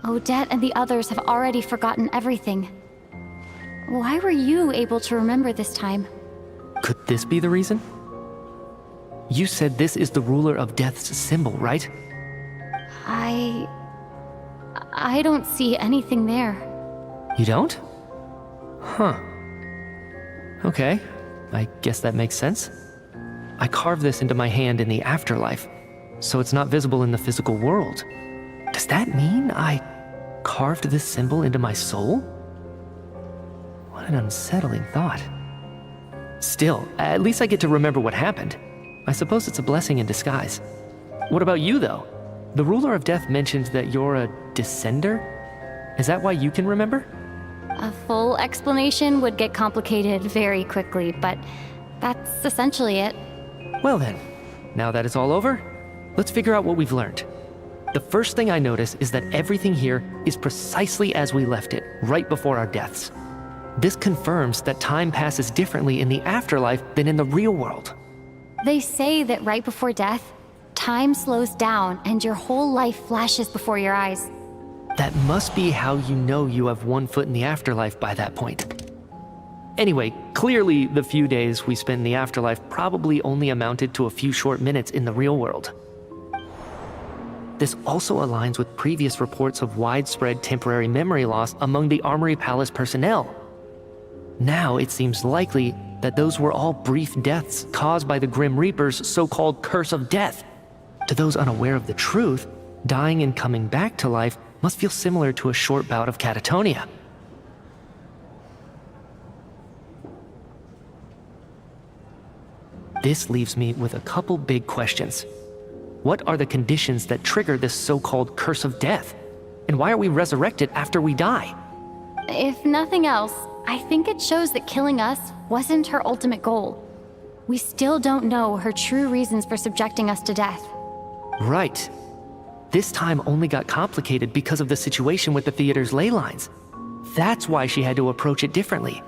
Odette and the others have already forgotten everything. Why were you able to remember this time? Could this be the reason? You said this is the Ruler of Death's symbol, right? I don't see anything there. You don't? Huh. Okay, I guess that makes sense. I carved this into my hand in the afterlife, so it's not visible in the physical world. Does that mean I carved this symbol into my soul? What an unsettling thought. Still, at least I get to remember what happened. I suppose it's a blessing in disguise. What about you, though? The Ruler of Death mentioned that you're a descender? Is that why you can remember? A full explanation would get complicated very quickly, but that's essentially it. Well then, now that it's all over, let's figure out what we've learned. The first thing I notice is that everything here is precisely as we left it, right before our deaths. This confirms that time passes differently in the afterlife than in the real world. They say that right before death, time slows down and your whole life flashes before your eyes. That must be how you know you have one foot in the afterlife by that point. Anyway, clearly the few days we spent in the afterlife probably only amounted to a few short minutes in the real world. This also aligns with previous reports of widespread temporary memory loss among the Armory Palace personnel. Now it seems likely that those were all brief deaths caused by the Grim Reaper's so-called curse of death. To those unaware of the truth, dying and coming back to life must feel similar to a short bout of catatonia. This leaves me with a couple big questions. What are the conditions that trigger this so-called curse of death? And why are we resurrected after we die? If nothing else, I think it shows that killing us wasn't her ultimate goal. We still don't know her true reasons for subjecting us to death. Right. This time only got complicated because of the situation with the theater's ley lines. That's why she had to approach it differently.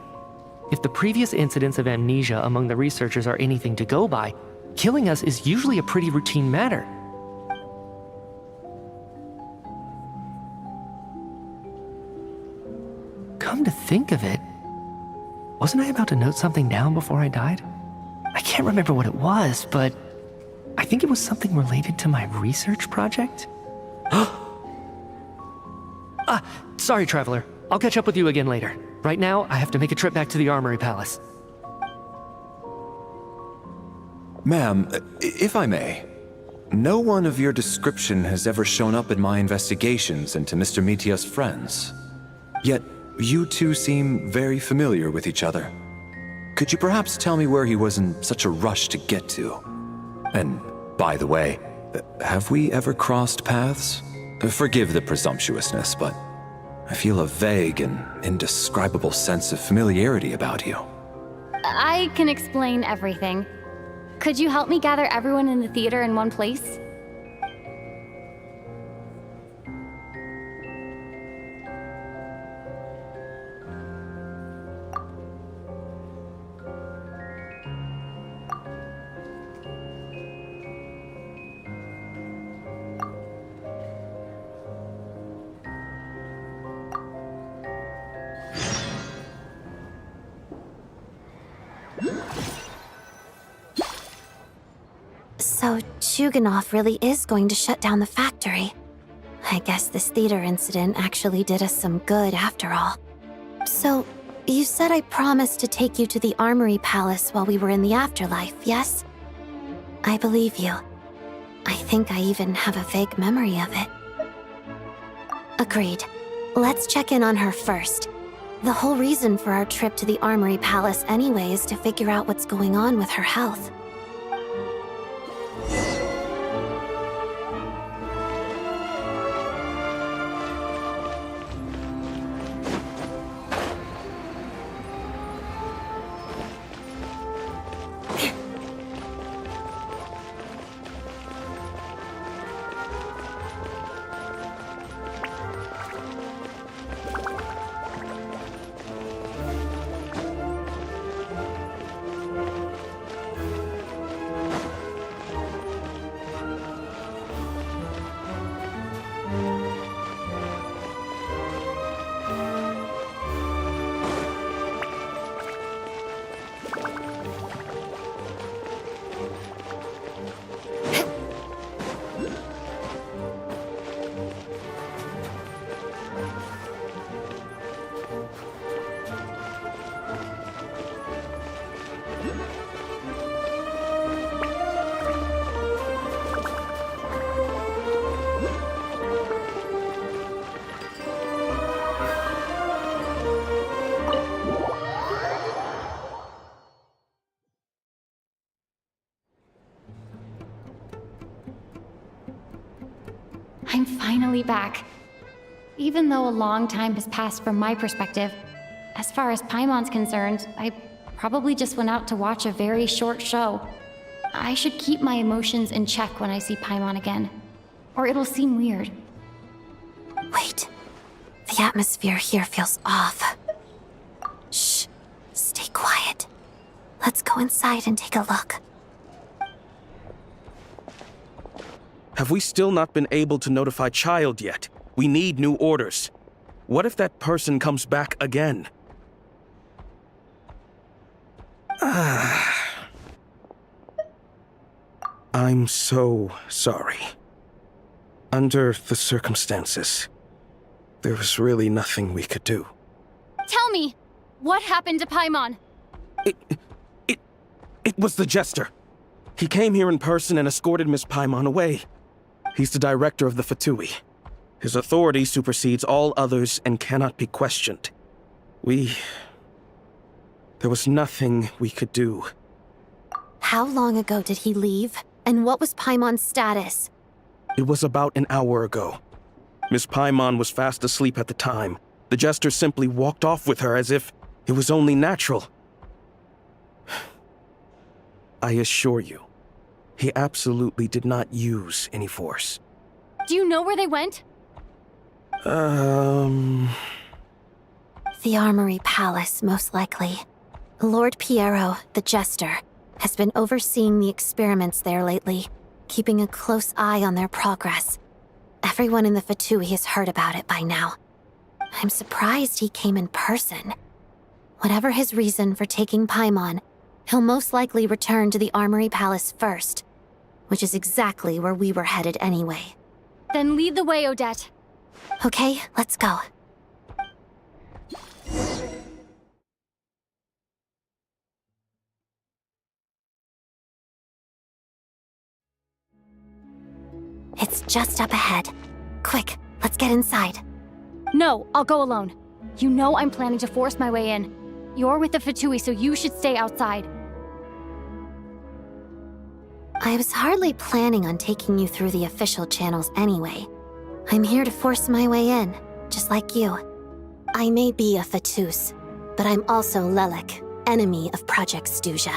If the previous incidents of amnesia among the researchers are anything to go by, killing us is usually a pretty routine matter. Come to think of it, wasn't I about to note something down before I died? I can't remember what it was, but I think it was something related to my research project. Sorry, Traveler. I'll catch up with you again later. Right now, I have to make a trip back to the Armory Palace. Ma'am, if I may, no one of your description has ever shown up in my investigations into Mr. Mitya's friends. Yet, you two seem very familiar with each other. Could you perhaps tell me where he was in such a rush to get to? And, by the way, have we ever crossed paths? Forgive the presumptuousness, but I feel a vague and indescribable sense of familiarity about you. I can explain everything. Could you help me gather everyone in the theater in one place? Chuganov really is going to shut down the factory. I guess this theater incident actually did us some good after all. So, you said I promised to take you to the Armory Palace while we were in the afterlife, yes? I believe you. I think I even have a vague memory of it. Agreed. Let's check in on her first. The whole reason for our trip to the Armory Palace anyway is to figure out what's going on with her health. I'm finally back. Even though a long time has passed from my perspective, as far as Paimon's concerned, I probably just went out to watch a very short show. I should keep my emotions in check when I see Paimon again, or it'll seem weird. Wait. The atmosphere here feels off. Shh. Stay quiet. Let's go inside and take a look. Have we still not been able to notify Child yet? We need new orders. What if that person comes back again? I'm so sorry. Under the circumstances, there was really nothing we could do. Tell me, what happened to Paimon? It was the Jester. He came here in person and escorted Miss Paimon away. He's the director of the Fatui. His authority supersedes all others and cannot be questioned. There was nothing we could do. How long ago did he leave? And what was Paimon's status? It was about an hour ago. Miss Paimon was fast asleep at the time. The Jester simply walked off with her as if it was only natural. I assure you, he absolutely did not use any force. Do you know where they went? The Armory Palace, most likely. Lord Piero, the Jester, has been overseeing the experiments there lately, keeping a close eye on their progress. Everyone in the Fatui has heard about it by now. I'm surprised he came in person. Whatever his reason for taking Paimon, he'll most likely return to the Armory Palace first, which is exactly where we were headed anyway. Then lead the way, Odette. Okay, let's go. It's just up ahead. Quick, let's get inside. No, I'll go alone. You know I'm planning to force my way in. You're with the Fatui, so you should stay outside. I was hardly planning on taking you through the official channels anyway. I'm here to force my way in, just like you. I may be a Fatus, but I'm also Lelik, enemy of Project Stuja.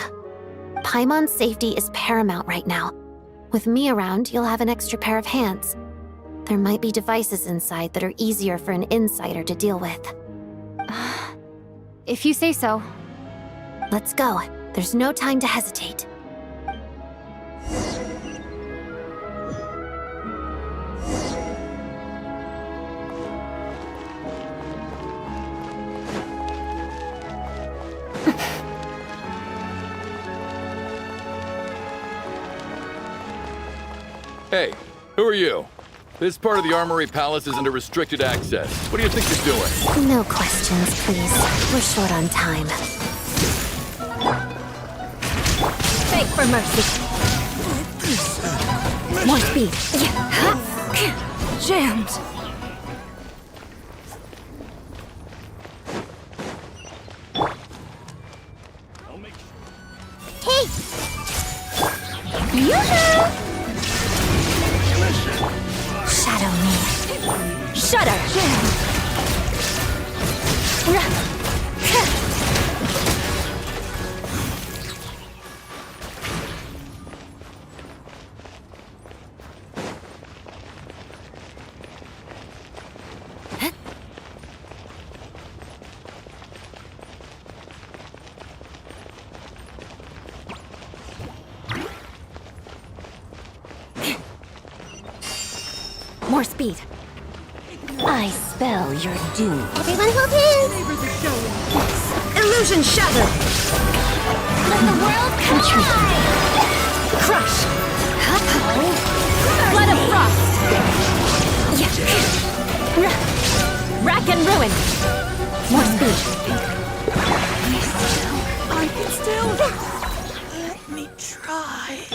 Paimon's safety is paramount right now. With me around, you'll have an extra pair of hands. There might be devices inside that are easier for an insider to deal with. If you say so. Let's go. There's no time to hesitate. Hey, who are you? This part of the Armory Palace is under restricted access. What do you think you're doing? No questions, please. We're short on time. Beg for mercy. More speed. Jammed. Hey! Yoo-hoo! Shadow me. Shudder. More speed. I spell your doom. Everyone hold hands! Illusion shattered. Let the world collide. Crush. Blood of frost. Rack and ruin. More speed. I can still. Let me try.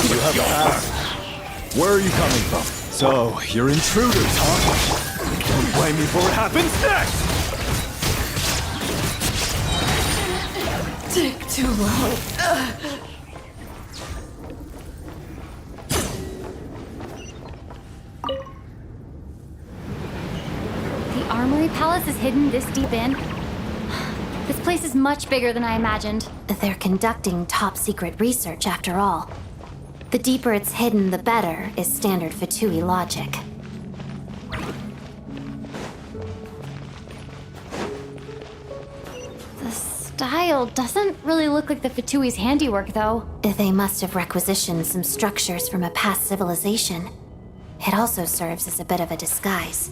You have a pass. Where are you coming from? So, you're intruders, huh? Don't blame me for what happens next! Take too long. The Armory Palace is hidden this deep in? This place is much bigger than I imagined. They're conducting top-secret research, after all. The deeper it's hidden, the better, is standard Fatui logic. The style doesn't really look like the Fatui's handiwork, though. They must have requisitioned some structures from a past civilization. It also serves as a bit of a disguise.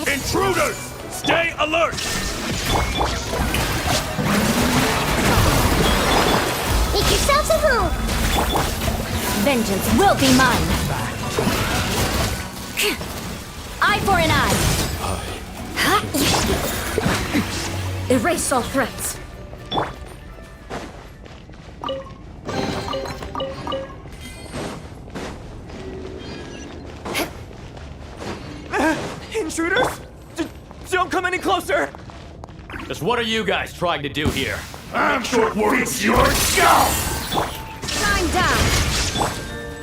Intruders! Stay alert! Make yourselves a move! Vengeance will be mine! Eye for an eye! Erase all threats! Intruders? Don't come any closer! Just what are you guys trying to do here? I'm sure it's your scalp! Time down!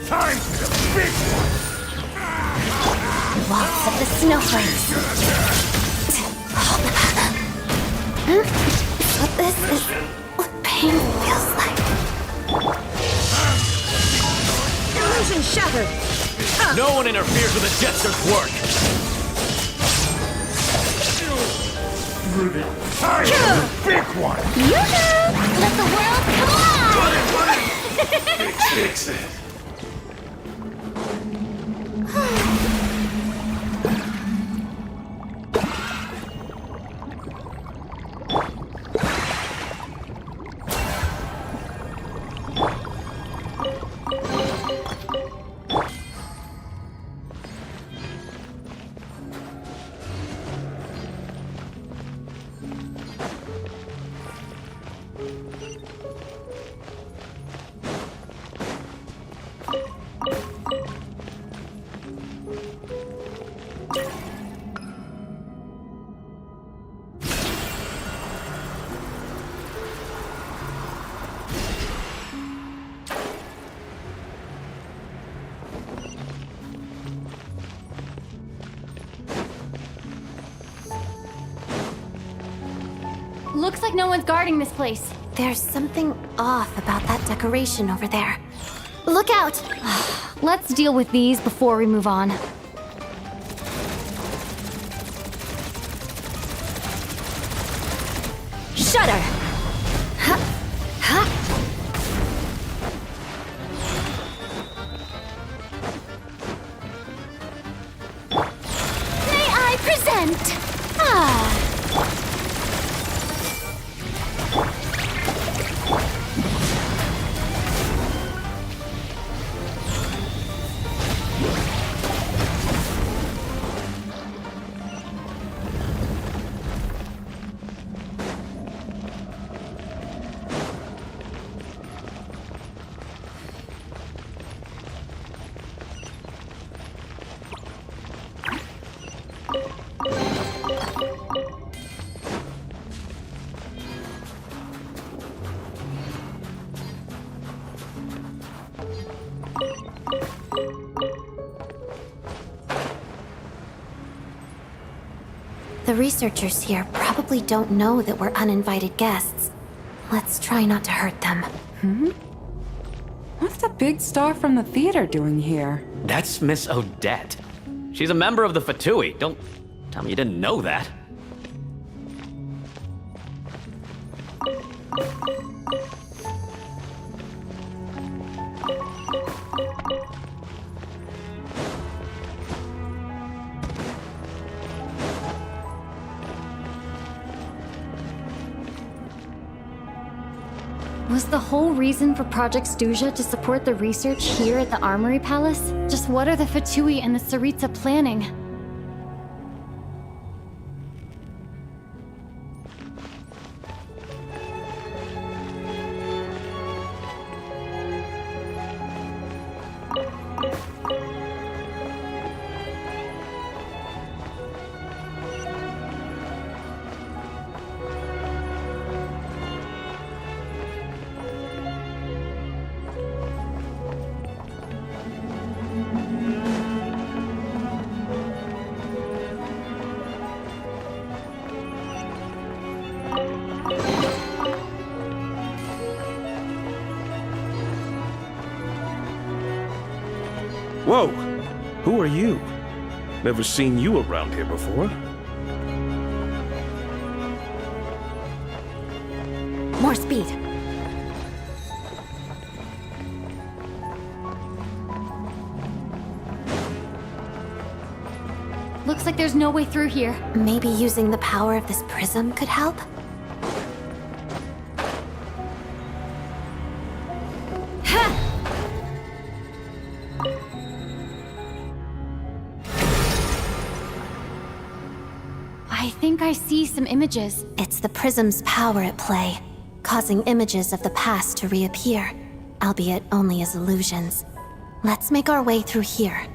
Time for the big one! Lots of the snowflakes! But this is what pain feels like. Illusion shattered! No one interferes with a jester's work! Time for the big one! Yoo-hoo! Let the world collide! Fix it! Looks like no one's guarding this place. There's something off about that decoration over there. Look out! Let's deal with these before we move on. Shudder! The researchers here probably don't know that we're uninvited guests. Let's try not to hurt them. What's the big star from the theater doing here? That's Miss Odette. She's a member of the Fatui. Don't tell me you didn't know that. Was the whole reason for Project Stuja to support the research here at the Armory Palace? Just what are the Fatui and the Tsaritsa planning? Whoa! Who are you? Never seen you around here before. More speed. Looks like there's no way through here. Maybe using the power of this prism could help? I think I see some images. It's the prism's power at play, causing images of the past to reappear, albeit only as illusions. Let's make our way through here.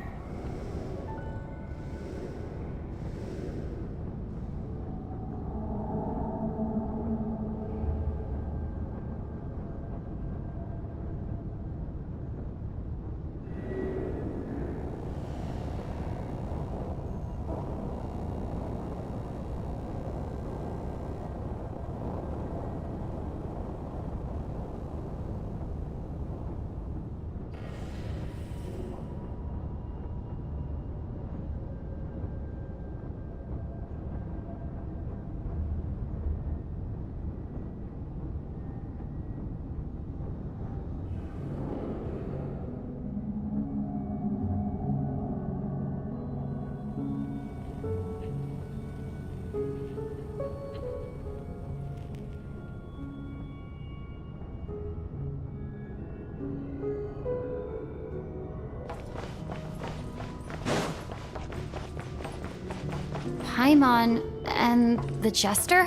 Paimon and the Jester?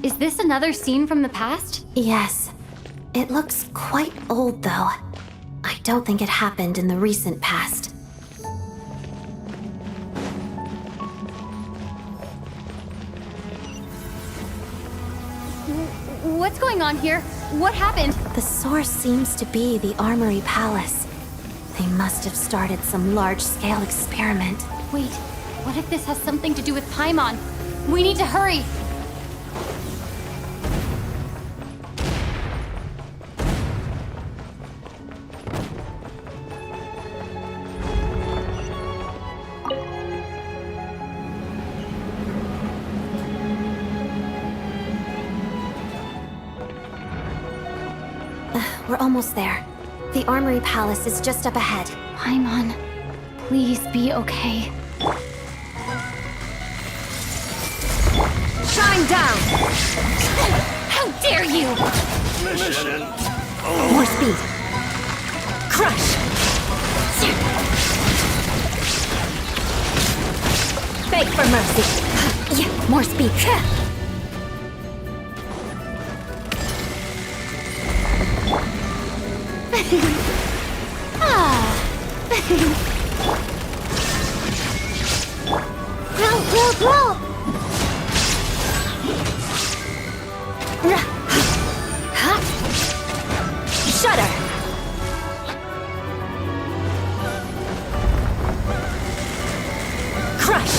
Is this another scene from the past? Yes. It looks quite old, though. I don't think it happened in the recent past. What's going on here? What happened? The source seems to be the Armory Palace. They must have started some large-scale experiment. Wait, what if this has something to do with Paimon? We need to hurry! We're almost there. The Armory Palace is just up ahead. Paimon, please be okay. Shine down! How dare you! Mission. More speed. Crush! Beg for mercy. Yeah, more speed. Roll! Shudder! Crush!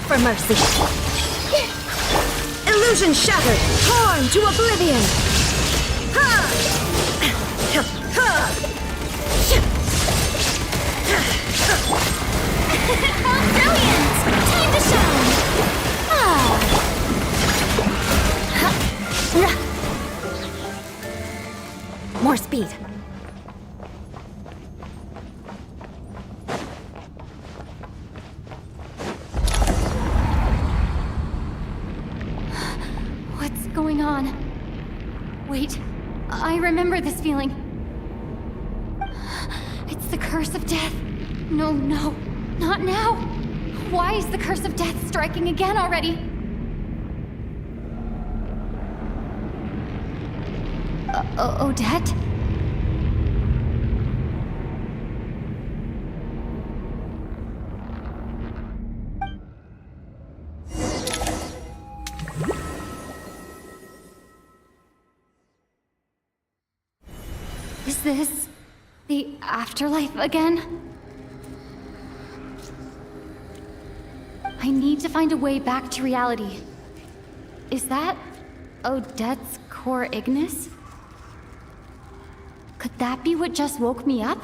for mercy. Illusion shattered, torn to oblivion. How brilliant! Time to shine! More speed. What's going on? Wait, I remember this feeling. It's the curse of death. No, not now. Why is the curse of death striking again already? Odette? Is this the afterlife again? I need to find a way back to reality. Is that Odette's core ignis? Could that be what just woke me up?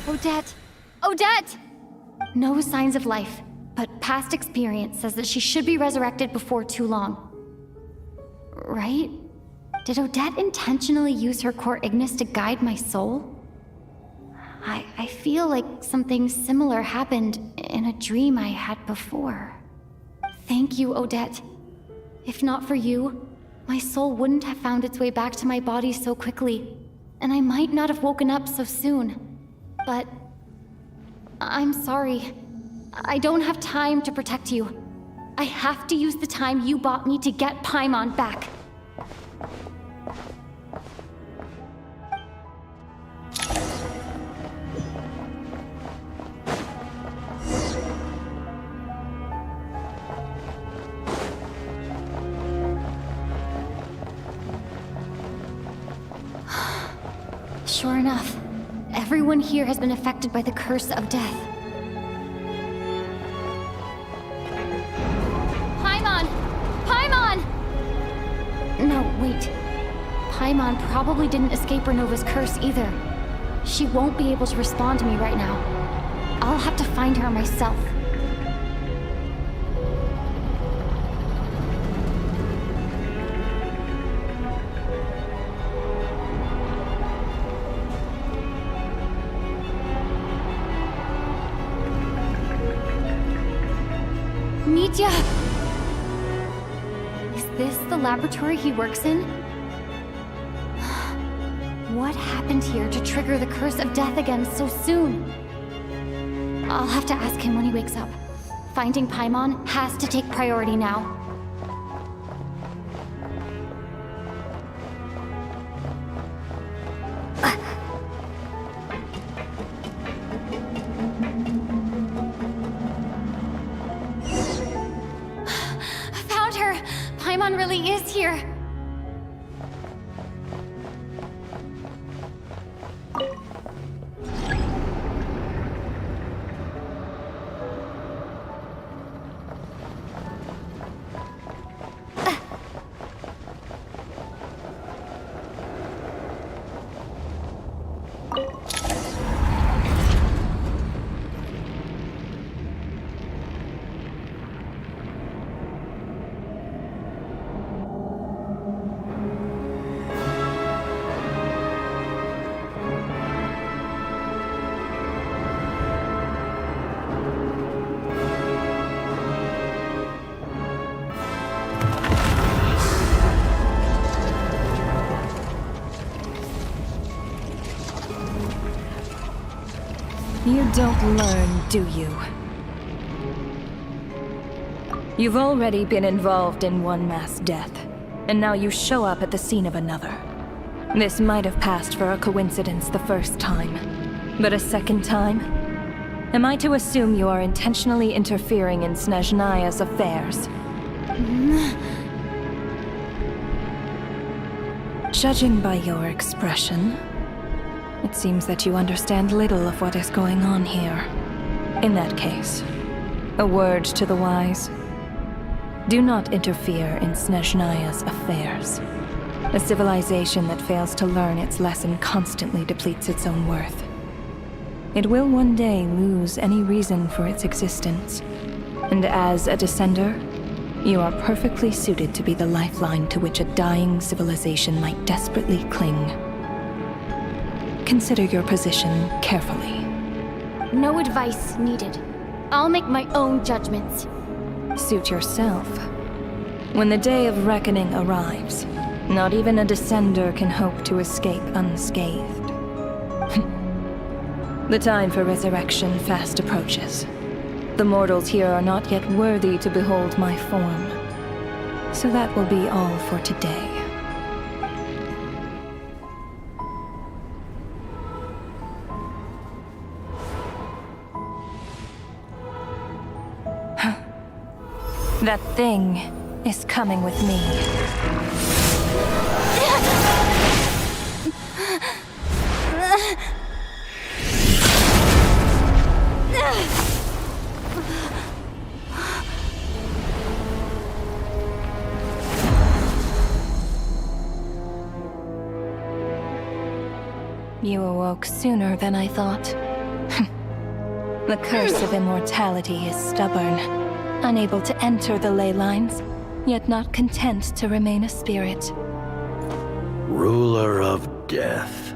Odette! Odette! No signs of life, but past experience says that she should be resurrected before too long. Right? Did Odette intentionally use her core ignis to guide my soul? I feel like something similar happened in a dream I had before. Thank you, Odette. If not for you, my soul wouldn't have found its way back to my body so quickly, and I might not have woken up so soon. But I'm sorry. I don't have time to protect you. I have to use the time you bought me to get Paimon back. Sure enough, everyone here has been affected by the curse of death. wait. Paimon probably didn't escape Renova's curse either. She won't be able to respond to me right now. I'll have to find her myself. Mitya! Is this the laboratory he works in? What happened here to trigger the curse of death again so soon? I'll have to ask him when he wakes up. Finding Paimon has to take priority now. Found her! Paimon really is here! You don't learn, do you? You've already been involved in one mass death, and now you show up at the scene of another. This might have passed for a coincidence the first time, but a second time? Am I to assume you are intentionally interfering in Snezhnaya's affairs? Judging by your expression, it seems that you understand little of what is going on here. In that case, a word to the wise. Do not interfere in Snezhnaya's affairs. A civilization that fails to learn its lesson constantly depletes its own worth. It will one day lose any reason for its existence. And as a descender, you are perfectly suited to be the lifeline to which a dying civilization might desperately cling. Consider your position carefully. No advice needed. I'll make my own judgments. Suit yourself. When the day of reckoning arrives, not even a descender can hope to escape unscathed. The time for resurrection fast approaches. The mortals here are not yet worthy to behold my form. So that will be all for today. That thing is coming with me. You awoke sooner than I thought. The curse of immortality is stubborn, unable to enter the ley lines, yet not content to remain a spirit. Ruler of death,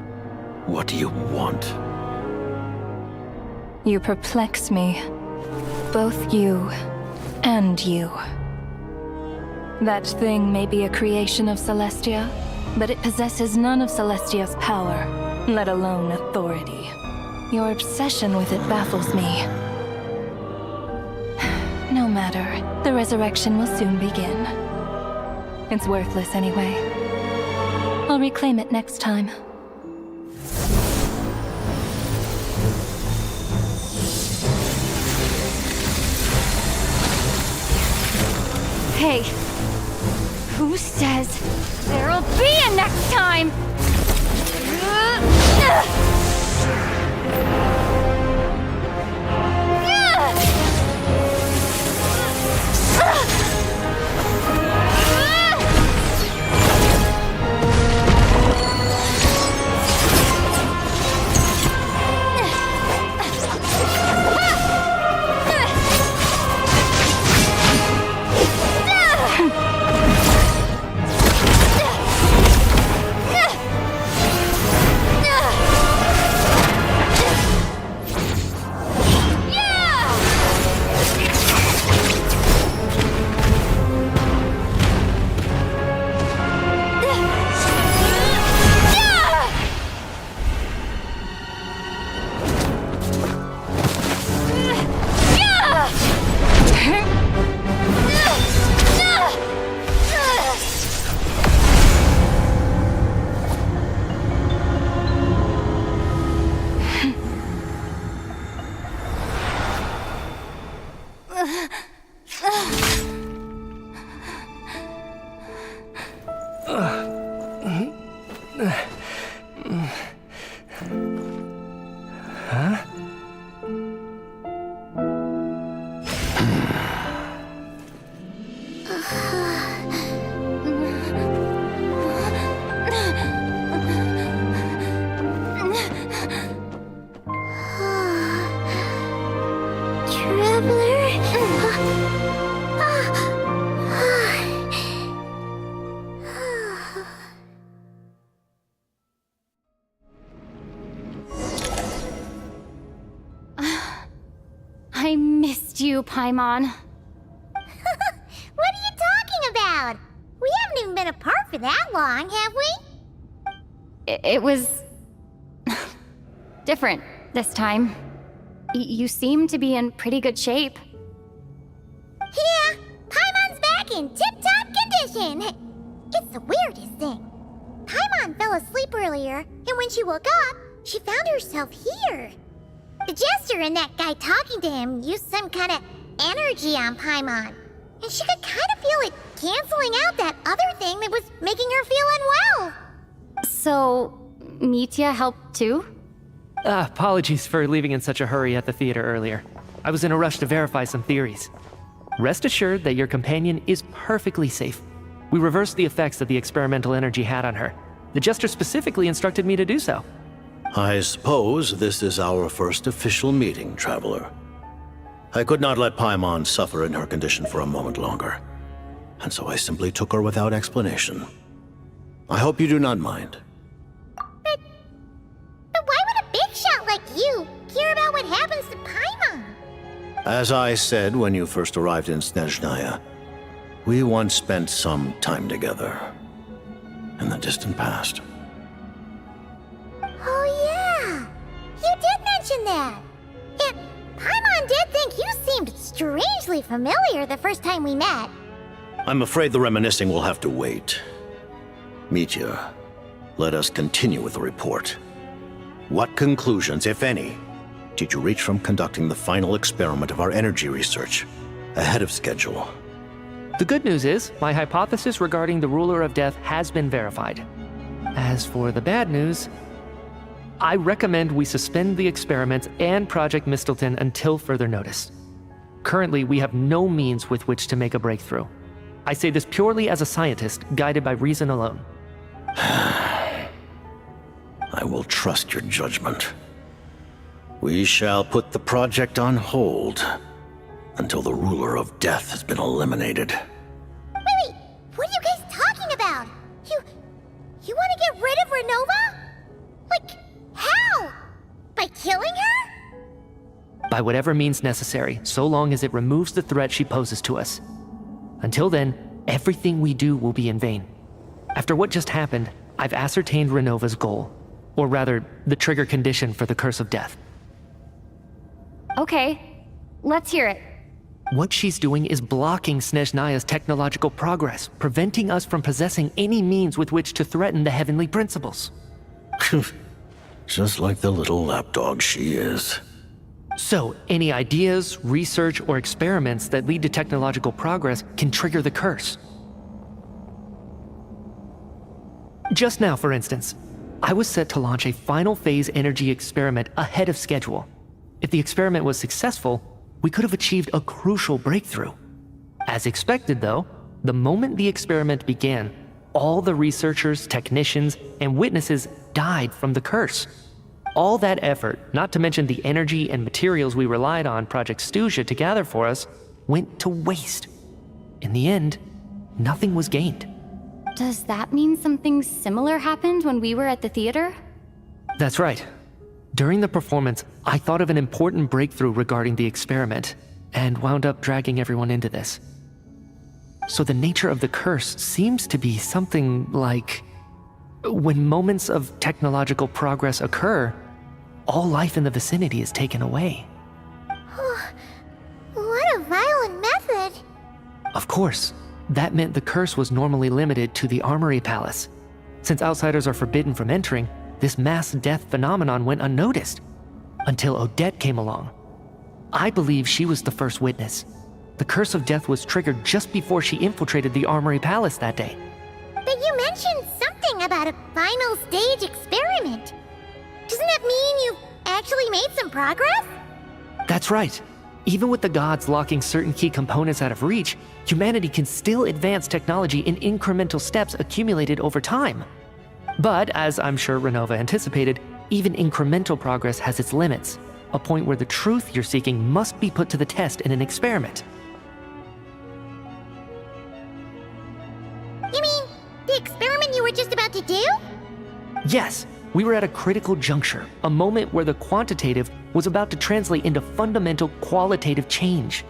what do you want? You perplex me. Both you and you. That thing may be a creation of Celestia, but it possesses none of Celestia's power, let alone authority. Your obsession with it baffles me. No matter, the resurrection will soon begin. It's worthless anyway. I'll reclaim it next time. Hey, who says there'll be a next time? Huh? I missed you, Paimon. What are you talking about? We haven't even been apart for that long, have we? It was different this time. You seem to be in pretty good shape. Yeah, Paimon's back in tip-top condition. It's the weirdest thing. Paimon fell asleep earlier, and when she woke up, she found herself here. The Jester and that guy talking to him used some kind of energy on Paimon, and she could kind of feel it canceling out that other thing that was making her feel unwell. So, Mitya helped too? Apologies for leaving in such a hurry at the theater earlier. I was in a rush to verify some theories. Rest assured that your companion is perfectly safe. We reversed the effects that the experimental energy had on her. The Jester specifically instructed me to do so. I suppose this is our first official meeting, Traveler. I could not let Paimon suffer in her condition for a moment longer, and so I simply took her without explanation. I hope you do not mind. But why would a big shot like you care about what happens to Paimon? As I said when you first arrived in Snezhnaya, we once spent some time together in the distant past. Oh yeah, you did mention that. And Paimon did think you seemed strangely familiar the first time we met. I'm afraid the reminiscing will have to wait. Mitya, let us continue with the report. What conclusions, if any, did you reach from conducting the final experiment of our energy research ahead of schedule? The good news is, my hypothesis regarding the Ruler of Death has been verified. As for the bad news, I recommend we suspend the experiments and Project Mistelton until further notice. Currently, we have no means with which to make a breakthrough. I say this purely as a scientist, guided by reason alone. I will trust your judgment. We shall put the project on hold until the Ruler of Death has been eliminated. Wait, what are you guys talking about? You want to get rid of Renova? Like, how? By killing her? By whatever means necessary, so long as it removes the threat she poses to us. Until then, everything we do will be in vain. After what just happened, I've ascertained Renova's goal. Or rather, the trigger condition for the Curse of Death. Okay, let's hear it. What she's doing is blocking Snezhnaya's technological progress, preventing us from possessing any means with which to threaten the heavenly principles. Just like the little lapdog she is. So, any ideas, research, or experiments that lead to technological progress can trigger the curse. Just now, for instance, I was set to launch a final phase energy experiment ahead of schedule. If the experiment was successful, we could have achieved a crucial breakthrough. As expected, though, the moment the experiment began, all the researchers, technicians, and witnesses died from the curse. All that effort, not to mention the energy and materials we relied on Project Stuja to gather for us, went to waste. In the end, nothing was gained. Does that mean something similar happened when we were at the theater? That's right. During the performance, I thought of an important breakthrough regarding the experiment, and wound up dragging everyone into this. So the nature of the curse seems to be something like, when moments of technological progress occur, all life in the vicinity is taken away. What a violent method. Of course, that meant the curse was normally limited to the Armory Palace. Since outsiders are forbidden from entering, this mass death phenomenon went unnoticed, until Odette came along. I believe she was the first witness. The Curse of Death was triggered just before she infiltrated the Armory Palace that day. But you mentioned something about a final stage experiment. Doesn't that mean you've actually made some progress? That's right. Even with the gods locking certain key components out of reach, humanity can still advance technology in incremental steps accumulated over time. But, as I'm sure Renova anticipated, even incremental progress has its limits, a point where the truth you're seeking must be put to the test in an experiment. You mean the experiment you were just about to do? Yes, we were at a critical juncture, a moment where the quantitative was about to translate into fundamental qualitative change.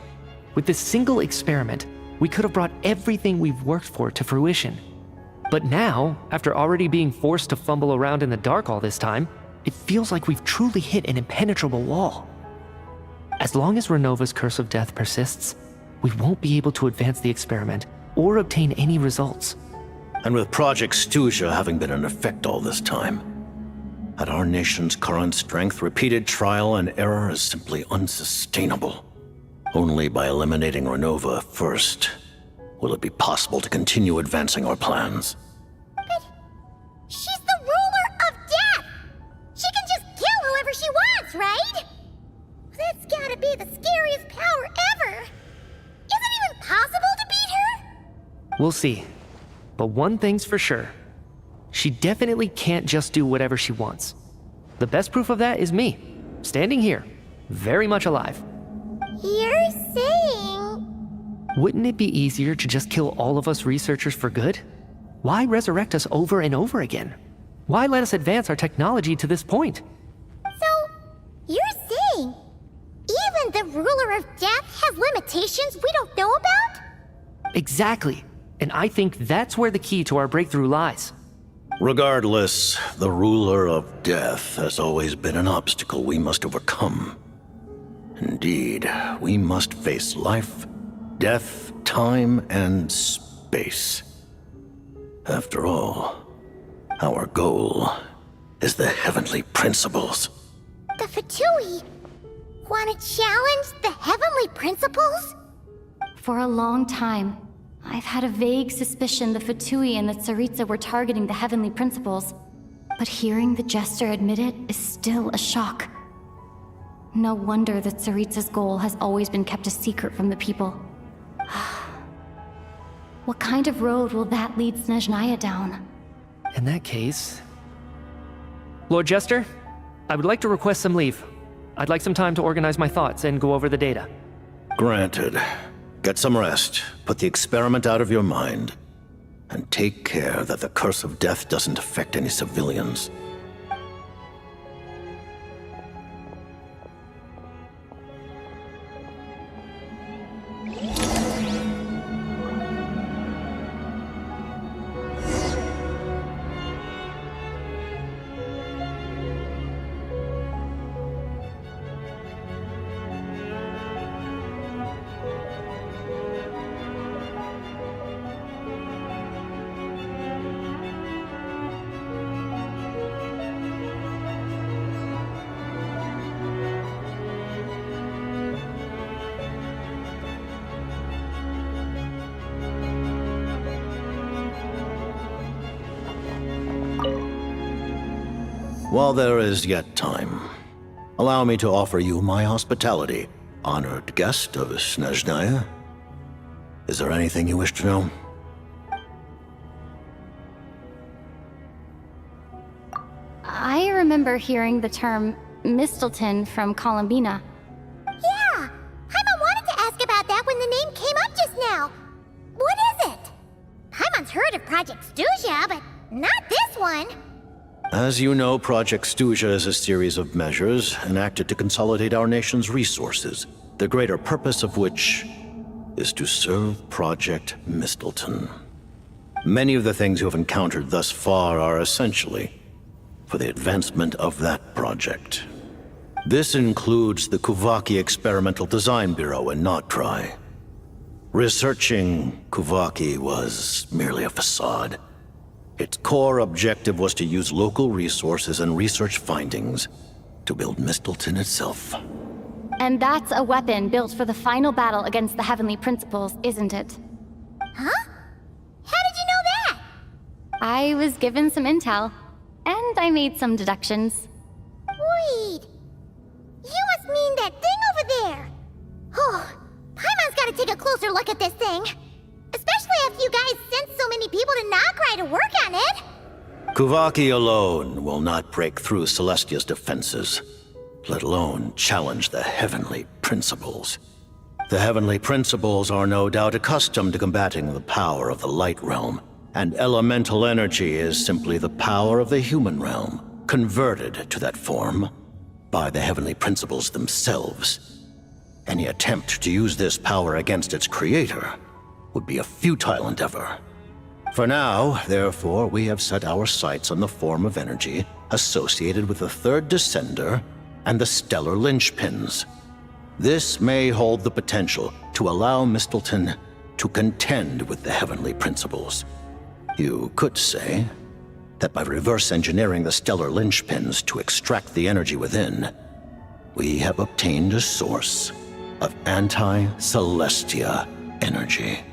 With this single experiment, we could have brought everything we've worked for to fruition. But now, after already being forced to fumble around in the dark all this time, it feels like we've truly hit an impenetrable wall. As long as Renova's Curse of Death persists, we won't be able to advance the experiment or obtain any results. And with Project Stuja having been in effect all this time, at our nation's current strength, repeated trial and error is simply unsustainable. Only by eliminating Renova first will it be possible to continue advancing our plans. But she's the ruler of death! She can just kill whoever she wants, right? That's gotta be the scariest power ever! Is it even possible to beat her? We'll see. But one thing's for sure. She definitely can't just do whatever she wants. The best proof of that is me, standing here, very much alive. You're saying... Wouldn't it be easier to just kill all of us researchers for good? Why resurrect us over and over again? Why let us advance our technology to this point? So, you're saying even the ruler of death has limitations we don't know about? Exactly. And I think that's where the key to our breakthrough lies. Regardless, the ruler of death has always been an obstacle we must overcome. Indeed, we must face life, death, time, and space. After all, our goal is the heavenly principles. The Fatui want to challenge the heavenly principles? For a long time, I've had a vague suspicion the Fatui and the Tsaritsa were targeting the heavenly principles. But hearing the Jester admit it is still a shock. No wonder the Tsaritsa's goal has always been kept a secret from the people. What kind of road will that lead Snezhnaya down? In that case... Lord Jester, I would like to request some leave. I'd like some time to organize my thoughts and go over the data. Granted. Get some rest, put the experiment out of your mind, and take care that the Curse of Death doesn't affect any civilians. While there is yet time, allow me to offer you my hospitality, honored guest of Snezhnaya. Is there anything you wish to know? I remember hearing the term Mistleton from Columbina. Yeah! Paimon wanted to ask about that when the name came up just now. What is it? Paimon's heard of Project Stuja, but not this one. As you know, Project Stuja is a series of measures enacted to consolidate our nation's resources, the greater purpose of which is to serve Project Mistleton. Many of the things you have encountered thus far are essentially for the advancement of that project. This includes the Kuvaki Experimental Design Bureau in Nocturne. Researching Kuvaki was merely a facade. Its core objective was to use local resources and research findings to build Mistleton itself. And that's a weapon built for the final battle against the Heavenly Principles, isn't it? Huh? How did you know that? I was given some intel, and I made some deductions. Wait. You must mean that thing over there. Oh, Paimon's gotta take a closer look at this thing. Especially after you guys sent so many people to Nocturne to work on it. Kuvaki alone will not break through Celestia's defenses, let alone challenge the Heavenly Principles. The Heavenly Principles are no doubt accustomed to combating the power of the Light Realm, and elemental energy is simply the power of the human realm, converted to that form by the Heavenly Principles themselves. Any attempt to use this power against its creator would be a futile endeavor. For now, therefore, we have set our sights on the form of energy associated with the Third Descender and the Stellar Linchpins. This may hold the potential to allow Mistleton to contend with the Heavenly Principles. You could say that by reverse engineering the Stellar Linchpins to extract the energy within, we have obtained a source of anti-Celestia energy.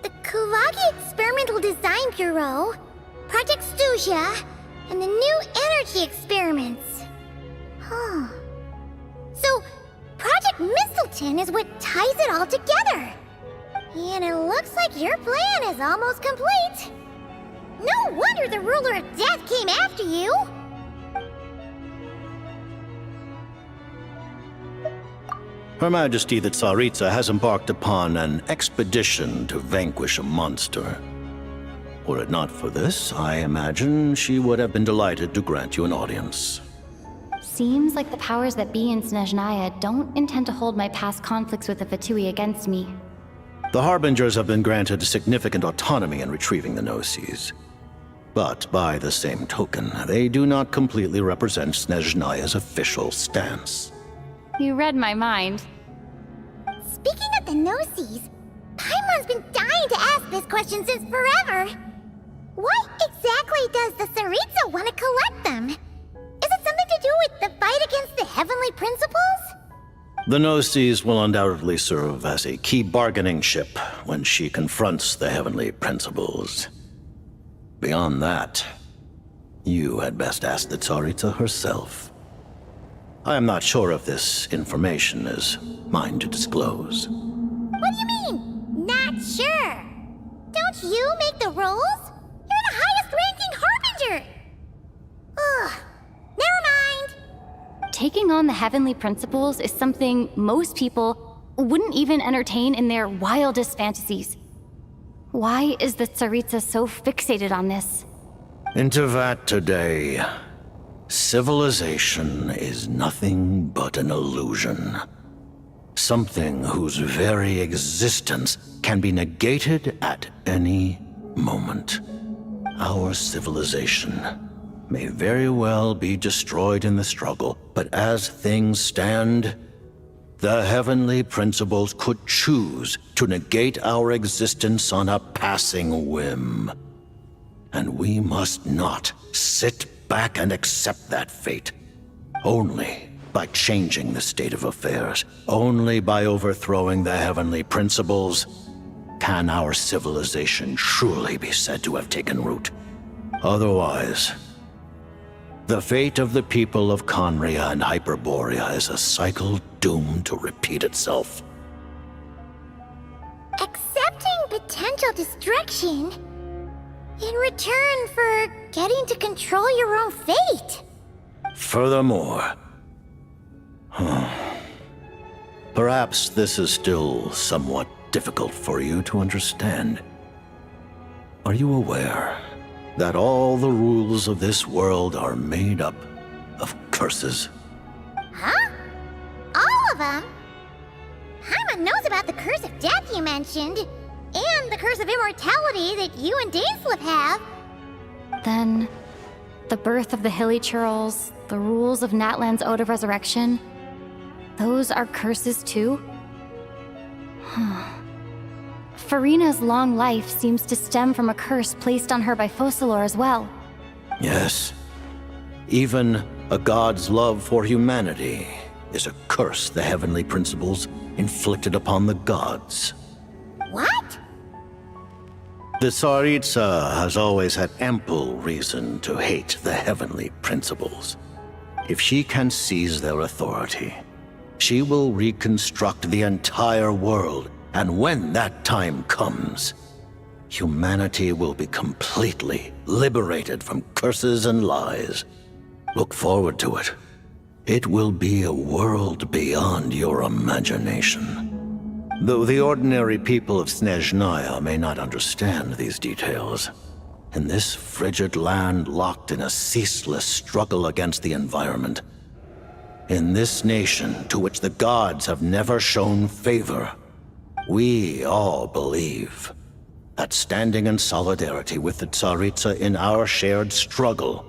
The Kuvaki Experimental Design Bureau, Project Stusia, and the new energy experiments. Huh. So, Project Mistleton is what ties it all together. And it looks like your plan is almost complete. No wonder the Ruler of Death came after you. Her Majesty the Tsaritsa has embarked upon an expedition to vanquish a monster. Were it not for this, I imagine she would have been delighted to grant you an audience. Seems like the powers that be in Snezhnaya don't intend to hold my past conflicts with the Fatui against me. The Harbingers have been granted significant autonomy in retrieving the Gnosis. But by the same token, they do not completely represent Snezhnaya's official stance. You read my mind. Speaking of the Gnosis, Paimon's been dying to ask this question since forever. Why exactly does the Tsaritsa want to collect them? Is it something to do with the fight against the Heavenly Principles? The Gnosis will undoubtedly serve as a key bargaining chip when she confronts the Heavenly Principles. Beyond that, you had best ask the Tsaritsa herself. I am not sure if this information is mine to disclose. What do you mean, not sure? Don't you make the rules? You're the highest-ranking Harbinger! Ugh, never mind. Taking on the Heavenly Principles is something most people wouldn't even entertain in their wildest fantasies. Why is the Tsaritsa so fixated on this? Into that today, civilization is nothing but an illusion. Something whose very existence can be negated at any moment. Our civilization may very well be destroyed in the struggle, but as things stand, the Heavenly Principles could choose to negate our existence on a passing whim. And we must not sit back and accept that fate. Only by changing the state of affairs, only by overthrowing the Heavenly Principles, can our civilization truly be said to have taken root. Otherwise, the fate of the people of Conria and Hyperborea is a cycle doomed to repeat itself. Accepting potential destruction in return for getting to control your own fate. Furthermore, perhaps this is still somewhat difficult for you to understand. Are you aware that all the rules of this world are made up of curses? Huh? All of them? Paimon knows about the curse of death you mentioned, and the curse of immortality that you and Dainsleif have. Then, the birth of the Hilly Churls, the rules of Natlan's Ode of Resurrection, those are curses too? Farina's long life seems to stem from a curse placed on her by Focalor as well. Yes. Even a god's love for humanity is a curse the heavenly principles inflicted upon the gods. What? The Tsaritsa has always had ample reason to hate the heavenly principles. If she can seize their authority, she will reconstruct the entire world, and when that time comes, humanity will be completely liberated from curses and lies. Look forward to it. It will be a world beyond your imagination. Though the ordinary people of Snezhnaya may not understand these details, in this frigid land locked in a ceaseless struggle against the environment, in this nation to which the gods have never shown favor, we all believe that standing in solidarity with the Tsaritsa in our shared struggle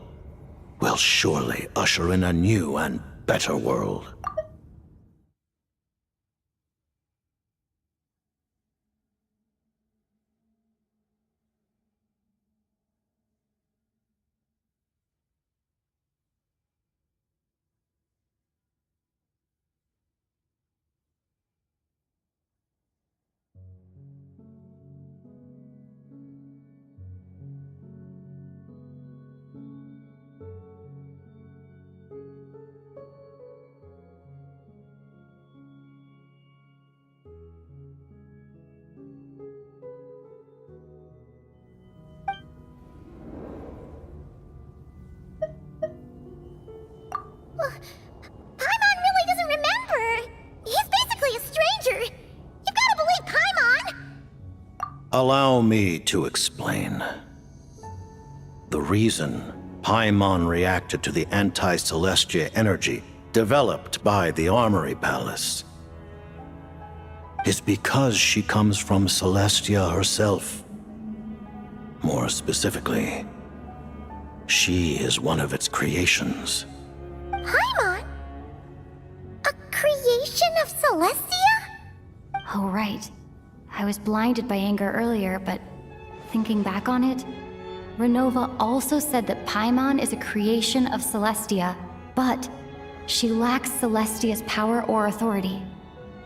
will surely usher in a new and better world. Paimon really doesn't remember! He's basically a stranger! You've gotta believe Paimon! Allow me to explain. The reason Paimon reacted to the anti-Celestia energy developed by the Armory Palace is because she comes from Celestia herself. More specifically, she is one of its creations. Paimon? A creation of Celestia? Oh, right. I was blinded by anger earlier, but thinking back on it, Renova also said that Paimon is a creation of Celestia, but she lacks Celestia's power or authority.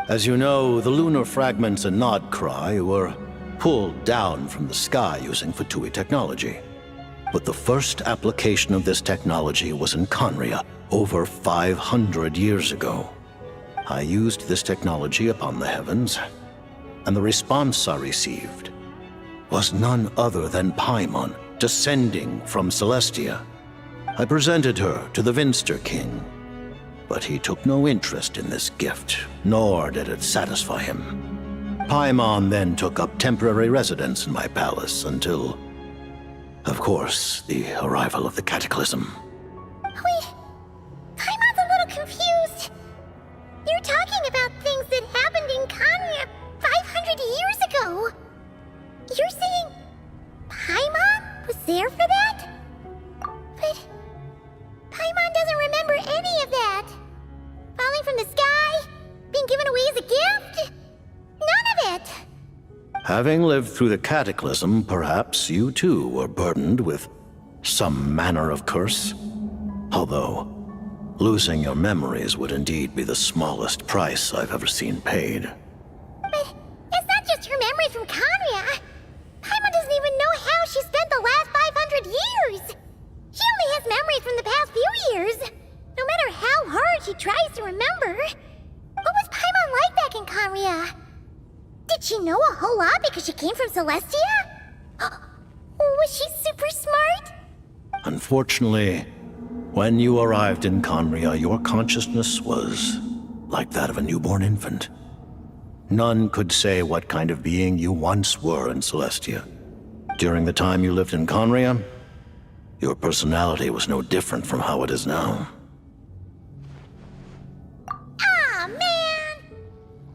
As you know, the lunar fragments in Nodcry were pulled down from the sky using Fatui technology. But the first application of this technology was in Conria over 500 years ago. I used this technology upon the heavens, and the response I received was none other than Paimon descending from Celestia. I presented her to the Vinster King, but he took no interest in this gift, nor did it satisfy him. Paimon then took up temporary residence in my palace until, of course, the arrival of the Cataclysm. Wait, Paimon's a little confused. You're talking about things that happened in Conria 500 years ago. You're saying Paimon was there for that? But Paimon doesn't remember any of that. Falling from the sky? Being given away as a gift? None of it! Having lived through the Cataclysm, perhaps you too were burdened with some manner of curse. Although, losing your memories would indeed be the smallest price I've ever seen paid. But it's not just her memory from Conria. Paimon doesn't even know how she spent the last 500 years. She only has memories from the past few years. No matter how hard she tries to remember. What was Paimon like back in Conria? Did she know a whole lot because she came from Celestia? Was she super smart? Unfortunately, when you arrived in Conria, your consciousness was like that of a newborn infant. None could say what kind of being you once were in Celestia. During the time you lived in Conria, your personality was no different from how it is now. Aw, man!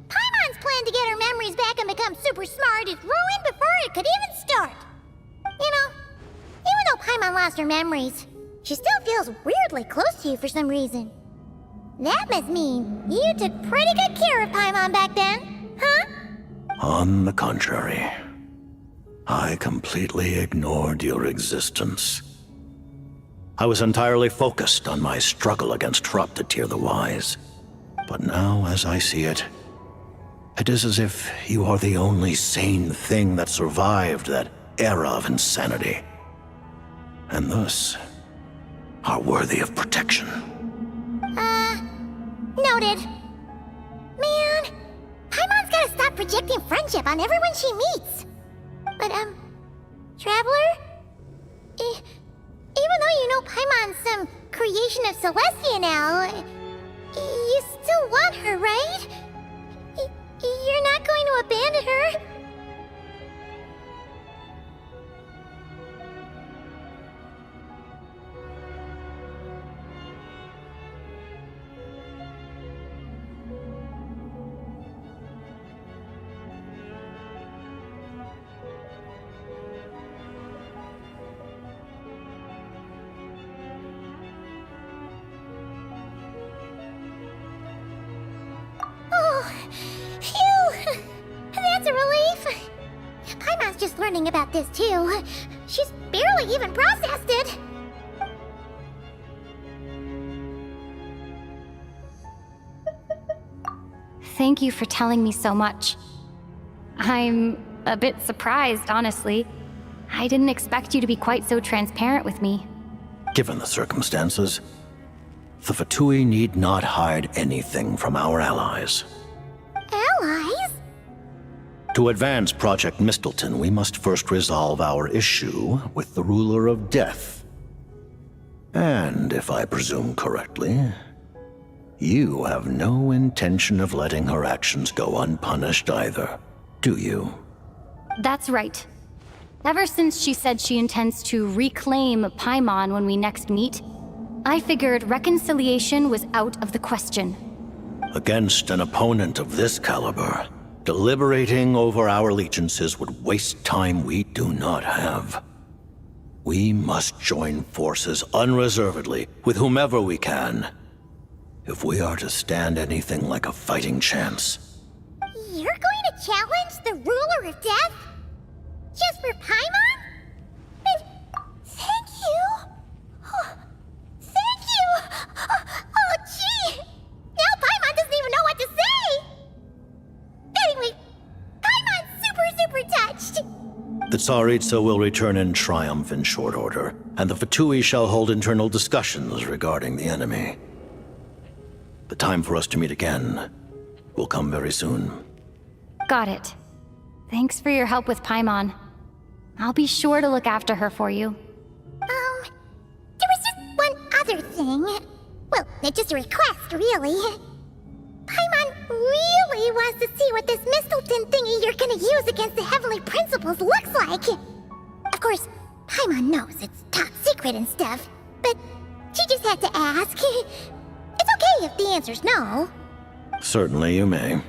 Paimon's plan to get her memories back and become super smart is ruined before it could even start. You know, even though Paimon lost her memories, she still feels weirdly close to you for some reason. That must mean you took pretty good care of Paimon back then, huh? On the contrary, I completely ignored your existence. I was entirely focused on my struggle against Corrupted Tier the Wise. But now, as I see it, it is as if you are the only sane thing that survived that era of insanity. And thus, are worthy of protection. Noted. Man, Paimon's gotta stop projecting friendship on everyone she meets. But, Traveler? Even though you know Paimon's some creation of Celestia now, you still want her, right? You're not going to abandon her? Learning about this too. She's barely even processed it. Thank you for telling me so much. I'm a bit surprised, honestly. I didn't expect you to be quite so transparent with me. Given the circumstances, the Fatui need not hide anything from our allies. Allies? To advance Project Mistleton, we must first resolve our issue with the Ruler of Death. And if I presume correctly, you have no intention of letting her actions go unpunished either, do you? That's right. Ever since she said she intends to reclaim Paimon when we next meet, I figured reconciliation was out of the question. Against an opponent of this caliber, deliberating over our allegiances would waste time we do not have. We must join forces unreservedly with whomever we can, if we are to stand anything like a fighting chance. You're going to challenge the Ruler of Death? Just for Paimon? Thank you. Thank you. Oh, gee. Now Paimon doesn't even know what to say. Anyway, Paimon's super touched. The Tsaritsa will return in triumph in short order, and the Fatui shall hold internal discussions regarding the enemy. The time for us to meet again will come very soon. Got it. Thanks for your help with Paimon. I'll be sure to look after her for you. There was just one other thing. Well, it's just a request, really. Paimon really wants to see what this Mistleton thingy you're gonna use against the Heavenly Principles looks like. Of course, Paimon knows it's top secret and stuff, but she just had to ask. It's okay if the answer's no. Certainly you may.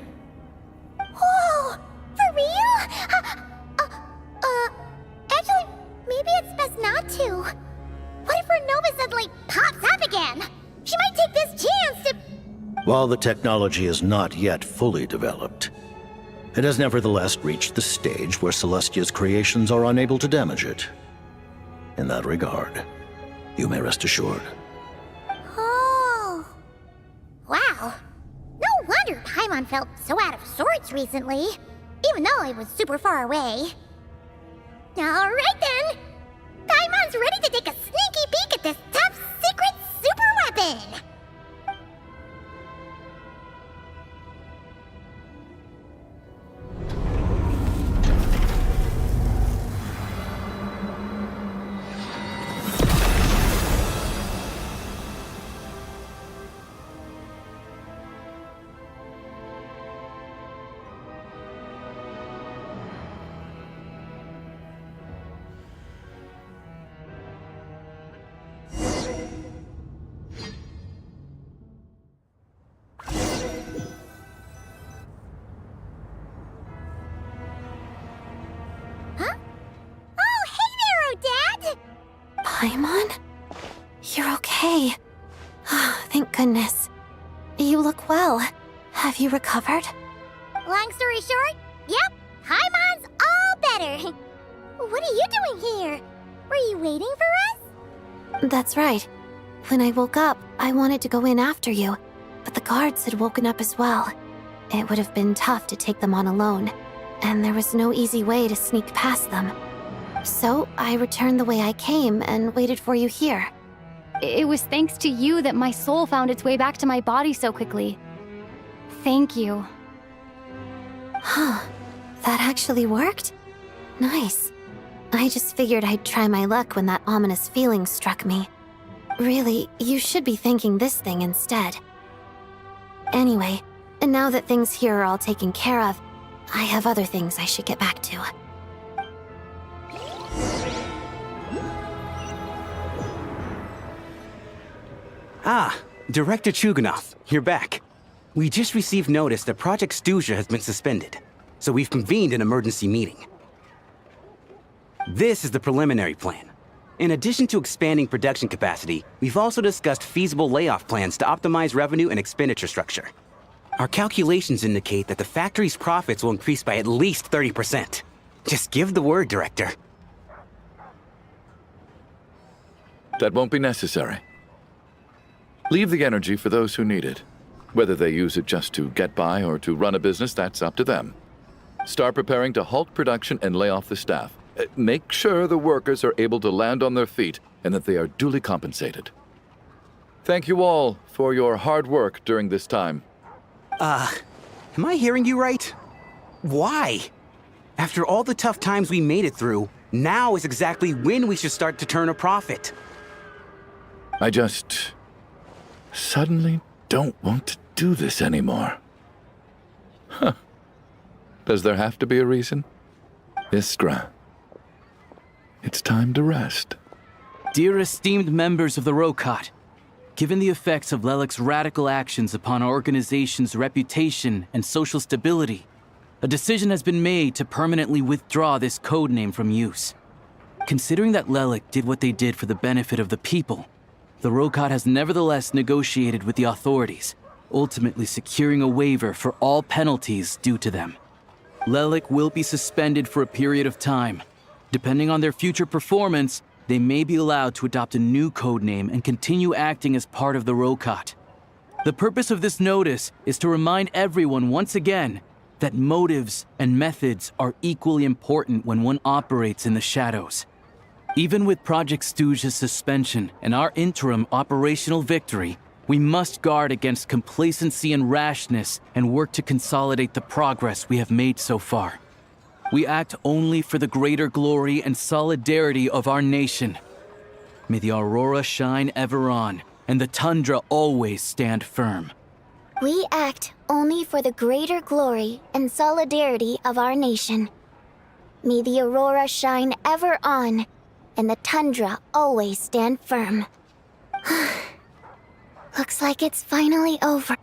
Whoa! For real? Actually, maybe it's best not to. What if her Nova suddenly pops up again? She might take this chance to... While the technology is not yet fully developed, it has nevertheless reached the stage where Celestia's creations are unable to damage it. In that regard, you may rest assured. Oh. Wow. No wonder Paimon felt so out of sorts recently, even though it was super far away. Alright then! Paimon's ready to take a sneaky peek at this top secret super weapon! Paimon? You're okay. Thank goodness. You look well. Have you recovered? Long story short, yep, Paimon's all better. What are you doing here? Were you waiting for us? That's right. When I woke up, I wanted to go in after you, but the guards had woken up as well. It would have been tough to take them on alone, and there was no easy way to sneak past them. So I returned the way I came and waited for you here. It was thanks to you that my soul found its way back to my body so quickly. Thank you. Huh. That actually worked? Nice. I just figured I'd try my luck when that ominous feeling struck me. Really, you should be thanking this thing instead. Anyway, and now that things here are all taken care of, I have other things I should get back to. Ah, Director Chuganov, you're back. We just received notice that Project Stuja has been suspended, so we've convened an emergency meeting. This is the preliminary plan. In addition to expanding production capacity, we've also discussed feasible layoff plans to optimize revenue and expenditure structure. Our calculations indicate that the factory's profits will increase by at least 30%. Just give the word, Director. That won't be necessary. Leave the energy for those who need it. Whether they use it just to get by or to run a business, that's up to them. Start preparing to halt production and lay off the staff. Make sure the workers are able to land on their feet and that they are duly compensated. Thank you all for your hard work during this time. Am I hearing you right? Why? After all the tough times we made it through, now is exactly when we should start to turn a profit. I just suddenly don't want to do this anymore. Huh. Does there have to be a reason? Iskra, it's time to rest. Dear esteemed members of the Rokot, given the effects of Lelik's radical actions upon our organization's reputation and social stability, a decision has been made to permanently withdraw this codename from use. Considering that Lelik did what they did for the benefit of the people, the Rokot has nevertheless negotiated with the authorities, ultimately securing a waiver for all penalties due to them. Lelik will be suspended for a period of time. Depending on their future performance, they may be allowed to adopt a new codename and continue acting as part of the Rokot. The purpose of this notice is to remind everyone once again that motives and methods are equally important when one operates in the shadows. Even with Project Stuja's suspension and our interim operational victory, we must guard against complacency and rashness and work to consolidate the progress we have made so far. We act only for the greater glory and solidarity of our nation. May the aurora shine ever on, and the tundra always stand firm. We act only for the greater glory and solidarity of our nation. May the aurora shine ever on, and the tundra always stand firm. Looks like it's finally over.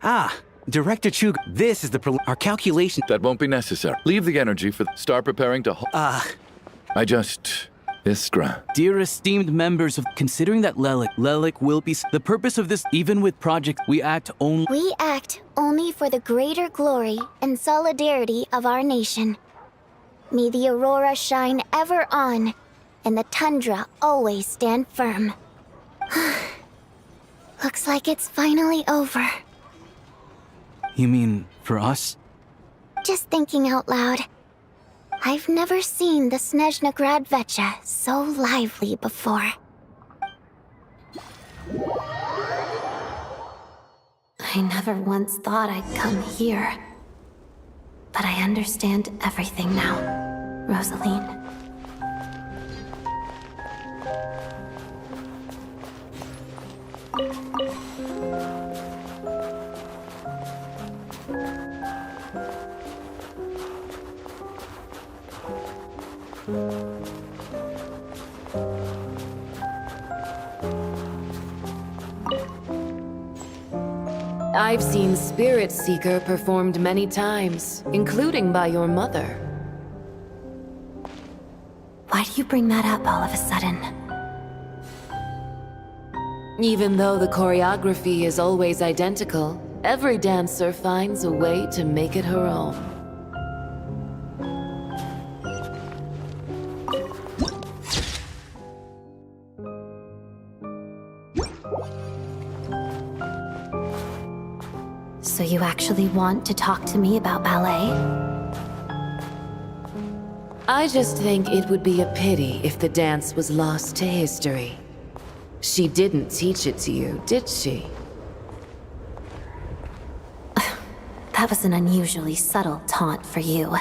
Ah, Director Chug, this is our calculation. That won't be necessary. Leave the energy for... Start preparing to... I just... Iskra. Dear esteemed members of... Considering that Lelik will be... The purpose of this, even with Project, we act only... We act only for the greater glory and solidarity of our nation. May the aurora shine ever on, and the tundra always stand firm. Looks like it's finally over. You mean, for us? Just thinking out loud. I've never seen the Snezhna Grad Vecha so lively before. I never once thought I'd come here. But I understand everything now, Rosaline. I've seen Spirit Seeker performed many times, including by your mother. Why do you bring that up all of a sudden? Even though the choreography is always identical, every dancer finds a way to make it her own. So you actually want to talk to me about ballet? I just think it would be a pity if the dance was lost to history. She didn't teach it to you, did she? That was an unusually subtle taunt for you.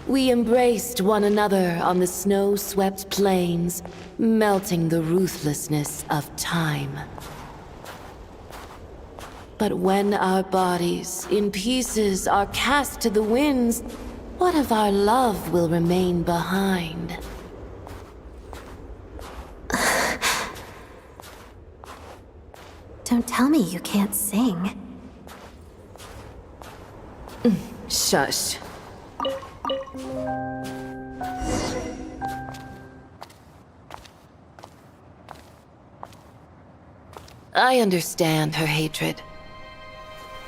We embraced one another on the snow-swept plains, melting the ruthlessness of time. But when our bodies, in pieces, are cast to the winds, what of our love will remain behind? Don't tell me you can't sing. Shush. I understand her hatred.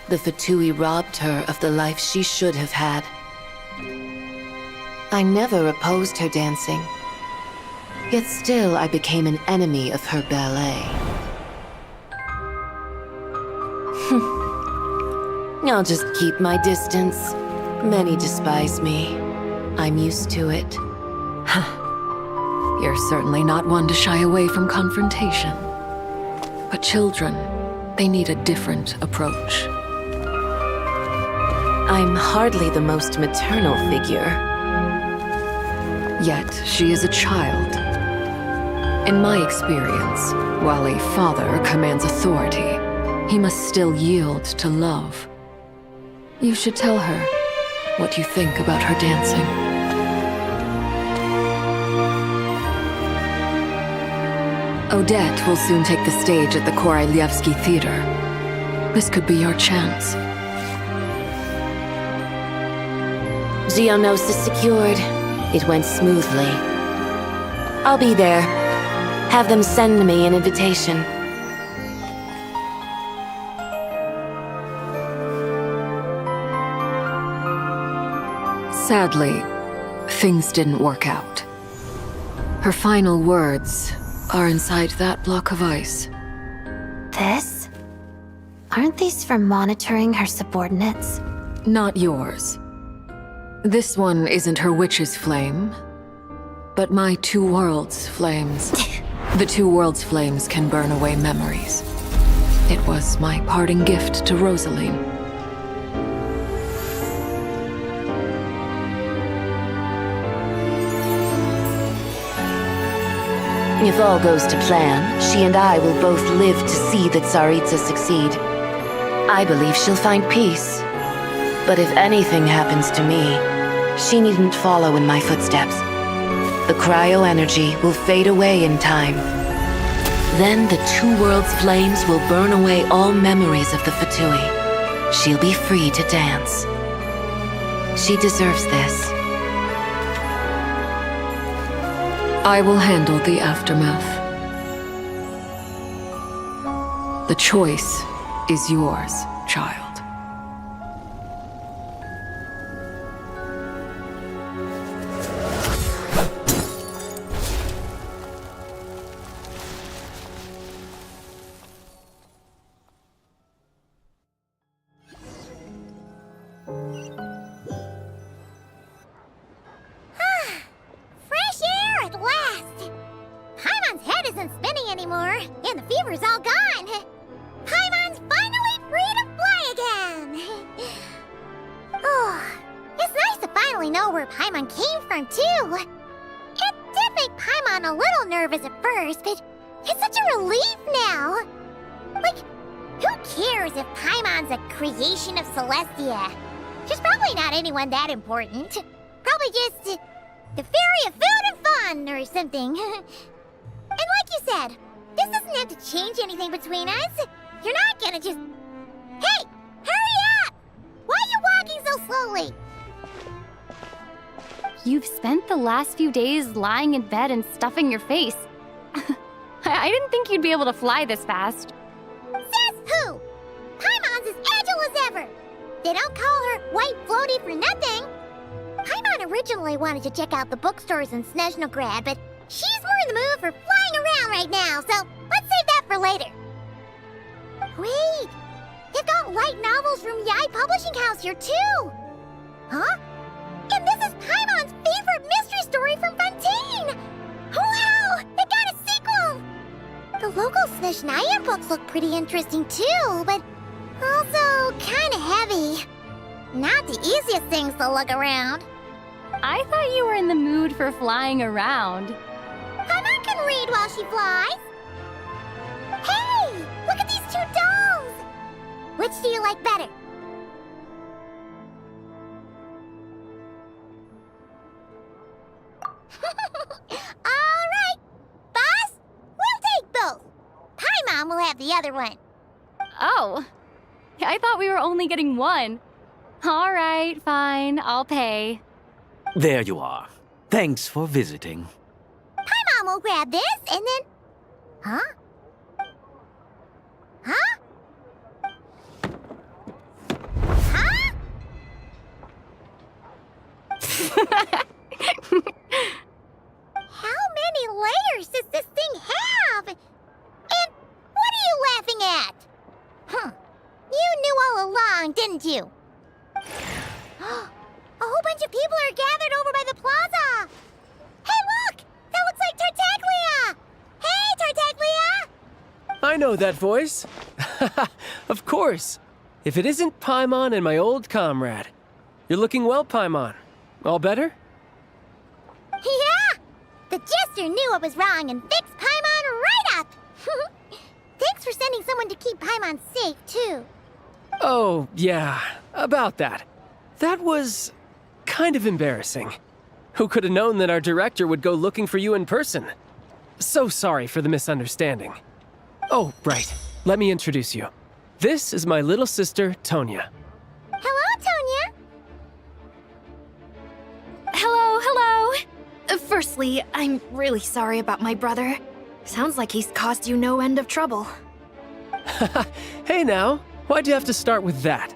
The Fatui robbed her of the life she should have had. I never opposed her dancing. Yet still I became an enemy of her ballet. I'll just keep my distance. Many despise me. I'm used to it. You're certainly not one to shy away from confrontation. But children, they need a different approach. I'm hardly the most maternal figure. Yet, she is a child. In my experience, while a father commands authority, he must still yield to love. You should tell her what you think about her dancing. Odette will soon take the stage at the Koralyevsky Theater. This could be your chance. Geonosis secured. It went smoothly. I'll be there. Have them send me an invitation. Sadly, things didn't work out. Her final words are inside that block of ice. This? Aren't these for monitoring her subordinates? Not yours. This one isn't her witch's flame, but my two worlds' flames. The two worlds' flames can burn away memories. It was my parting gift to Rosaline. If all goes to plan, she and I will both live to see the Tsaritsa succeed. I believe she'll find peace. But if anything happens to me, She needn't follow in my footsteps. The cryo energy will fade away in time. Then the two worlds' flames will burn away all memories of the Fatui. She'll be free to dance. She deserves this. I will handle the aftermath. The choice is yours, child. Fresh air at last! Paimon's head isn't spinning anymore, and the fever's all gone. Paimon's finally free to fly again! Oh, it's nice to finally know where Paimon came from, too. It did make Paimon a little nervous at first, but it's such a relief now. Like, who cares if Paimon's a creation of Celestia? She's probably not anyone that important. Probably just the fairy of food and fun or something. And like you said, this doesn't have to change anything between us. You're not gonna just... Hey! Hurry up! Why are you walking so slowly? You've spent the last few days lying in bed and stuffing your face. I didn't think you'd be able to fly this fast. Says who? Paimon's as agile as ever. They don't call her White Floaty for nothing. Paimon originally wanted to check out the bookstores in Snezhnograd, but she's more in the mood for flying around right now, so let's save that for later. Wait, they've got light novels from Yai Publishing House here too. Huh? And this is Paimon's favorite mystery story from Fontaine. Wow, they got a sequel. The local Snezhnaya books look pretty interesting too, but also kinda heavy. Not the easiest things to look around. I thought you were in the mood for flying around. Paimon can read while she flies. Hey, look at these two dolls. Which do you like better? All right, boss, we'll take both. Paimon will have the other one. Oh, I thought we were only getting one. All right, fine, I'll pay. There you are. Thanks for visiting. Paimon will grab this and then... Huh? Huh? Huh? How many layers does this thing have? And what are you laughing at? Huh. You knew all along, didn't you? A whole bunch of people are gathered over by the plaza! Hey, look! That looks like Tartaglia! Hey, Tartaglia! I know that voice. Of course. If it isn't Paimon and my old comrade. You're looking well, Paimon. All better? Yeah! The jester knew I was wrong and fixed Paimon right up! Thanks for sending someone to keep Paimon safe, too. Oh, yeah. About that. That was kind of embarrassing. Who could have known that our director would go looking for you in person? So sorry for the misunderstanding. Oh, right. Let me introduce you. This is my little sister, Tonya. Hello, Tonya! Hello. Firstly, I'm really sorry about my brother. Sounds like he's caused you no end of trouble. Hey now, why'd you have to start with that?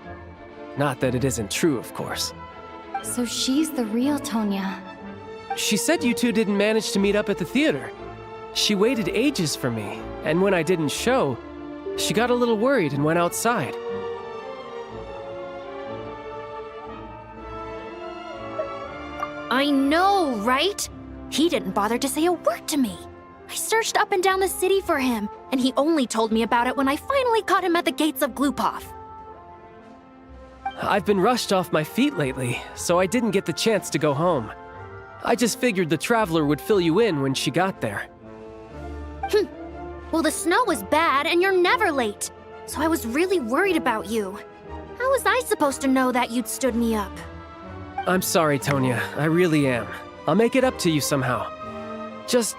Not that it isn't true, of course. So she's the real Tonya. She said you two didn't manage to meet up at the theater. She waited ages for me, and when I didn't show, she got a little worried and went outside. I know, right? He didn't bother to say a word to me. I searched up and down the city for him, and he only told me about it when I finally caught him at the gates of Glupov. I've been rushed off my feet lately, so I didn't get the chance to go home. I just figured the Traveler would fill you in when she got there. Well, the snow was bad, and you're never late. So I was really worried about you. How was I supposed to know that you'd stood me up? I'm sorry, Tonya. I really am. I'll make it up to you somehow. Just...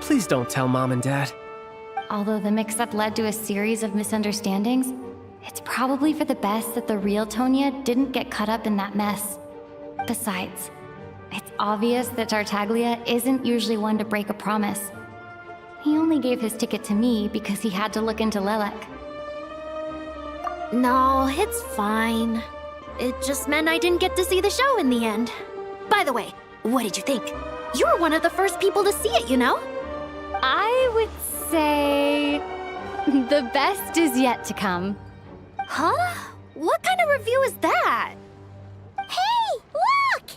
please don't tell Mom and Dad. Although the mix-up led to a series of misunderstandings, it's probably for the best that the real Tonya didn't get caught up in that mess. Besides, it's obvious that Tartaglia isn't usually one to break a promise. He only gave his ticket to me because he had to look into Lelek. No, it's fine. It just meant I didn't get to see the show in the end. By the way, what did you think? You were one of the first people to see it, you know? I would say... the best is yet to come. Huh? What kind of review is that? Hey, look!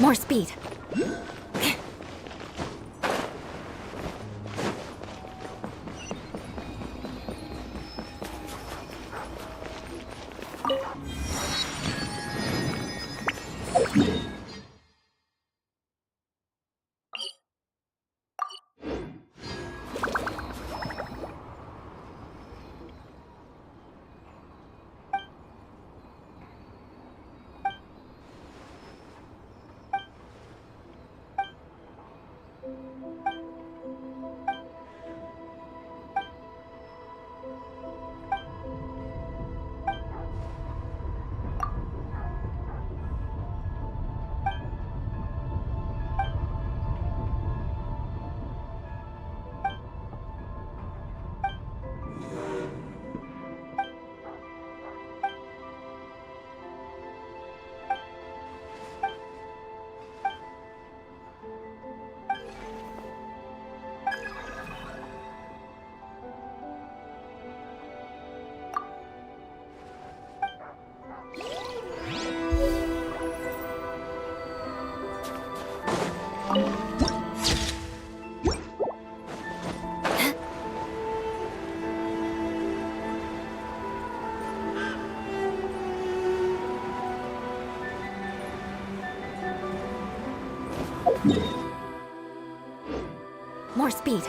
More speed. More speed.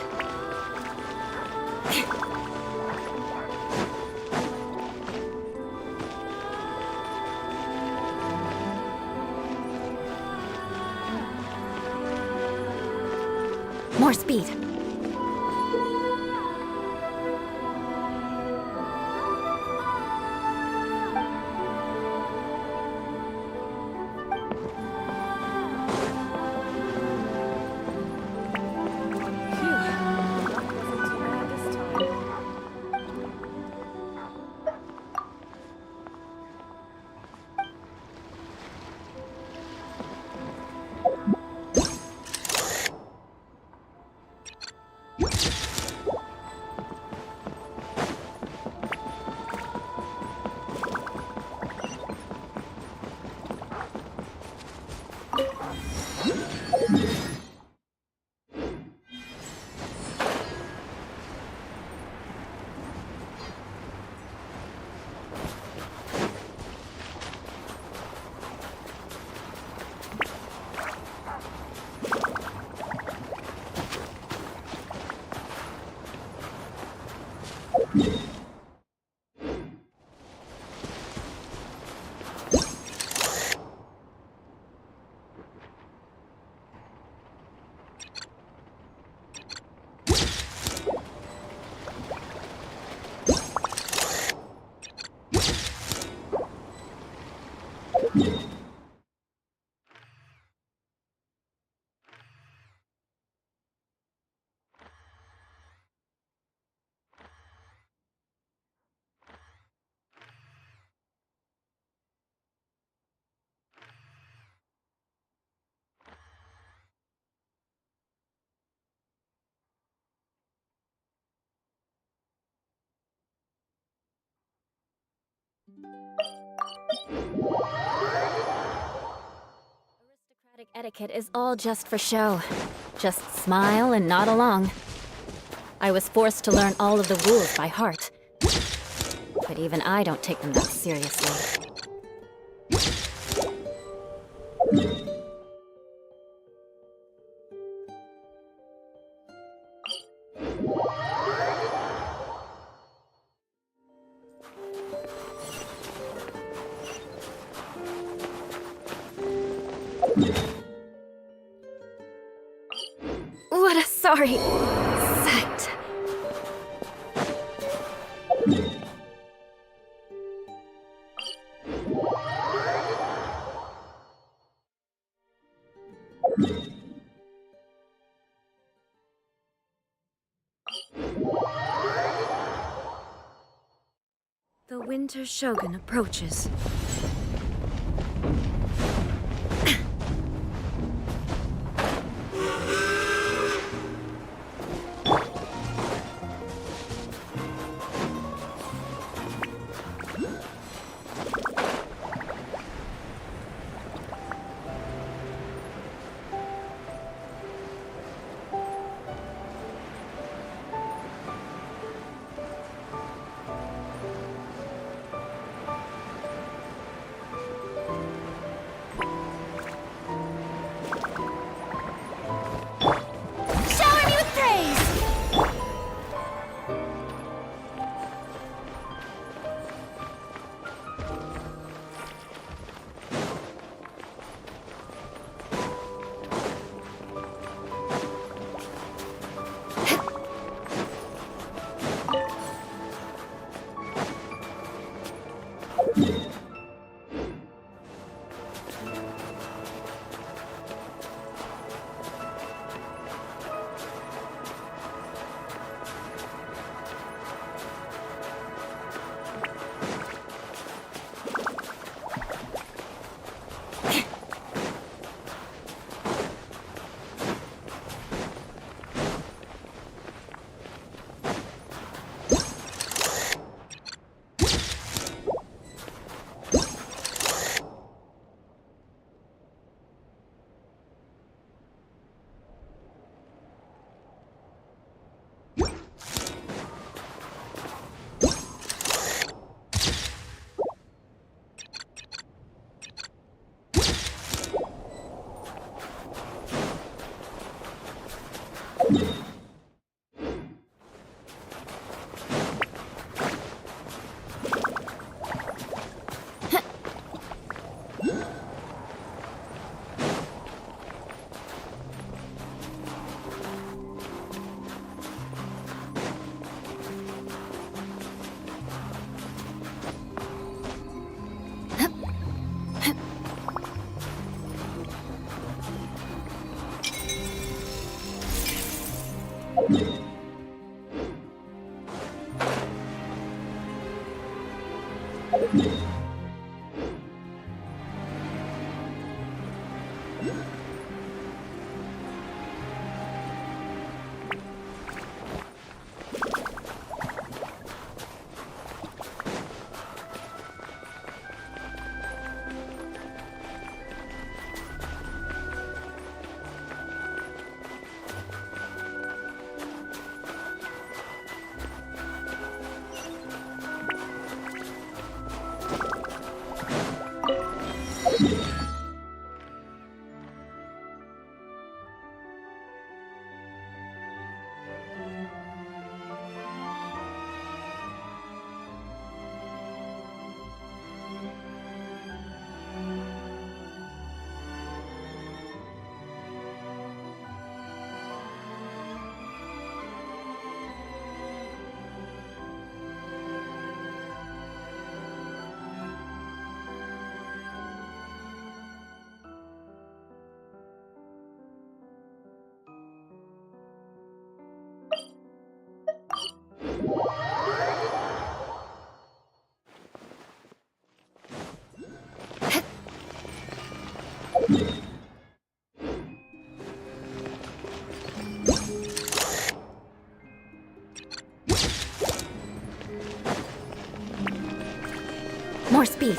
More speed. Etiquette is all just for show. Just smile and nod along. I was forced to learn all of the rules by heart. But even I don't take them that seriously. What a sorry sight. The Winter Shogun approaches. More speed.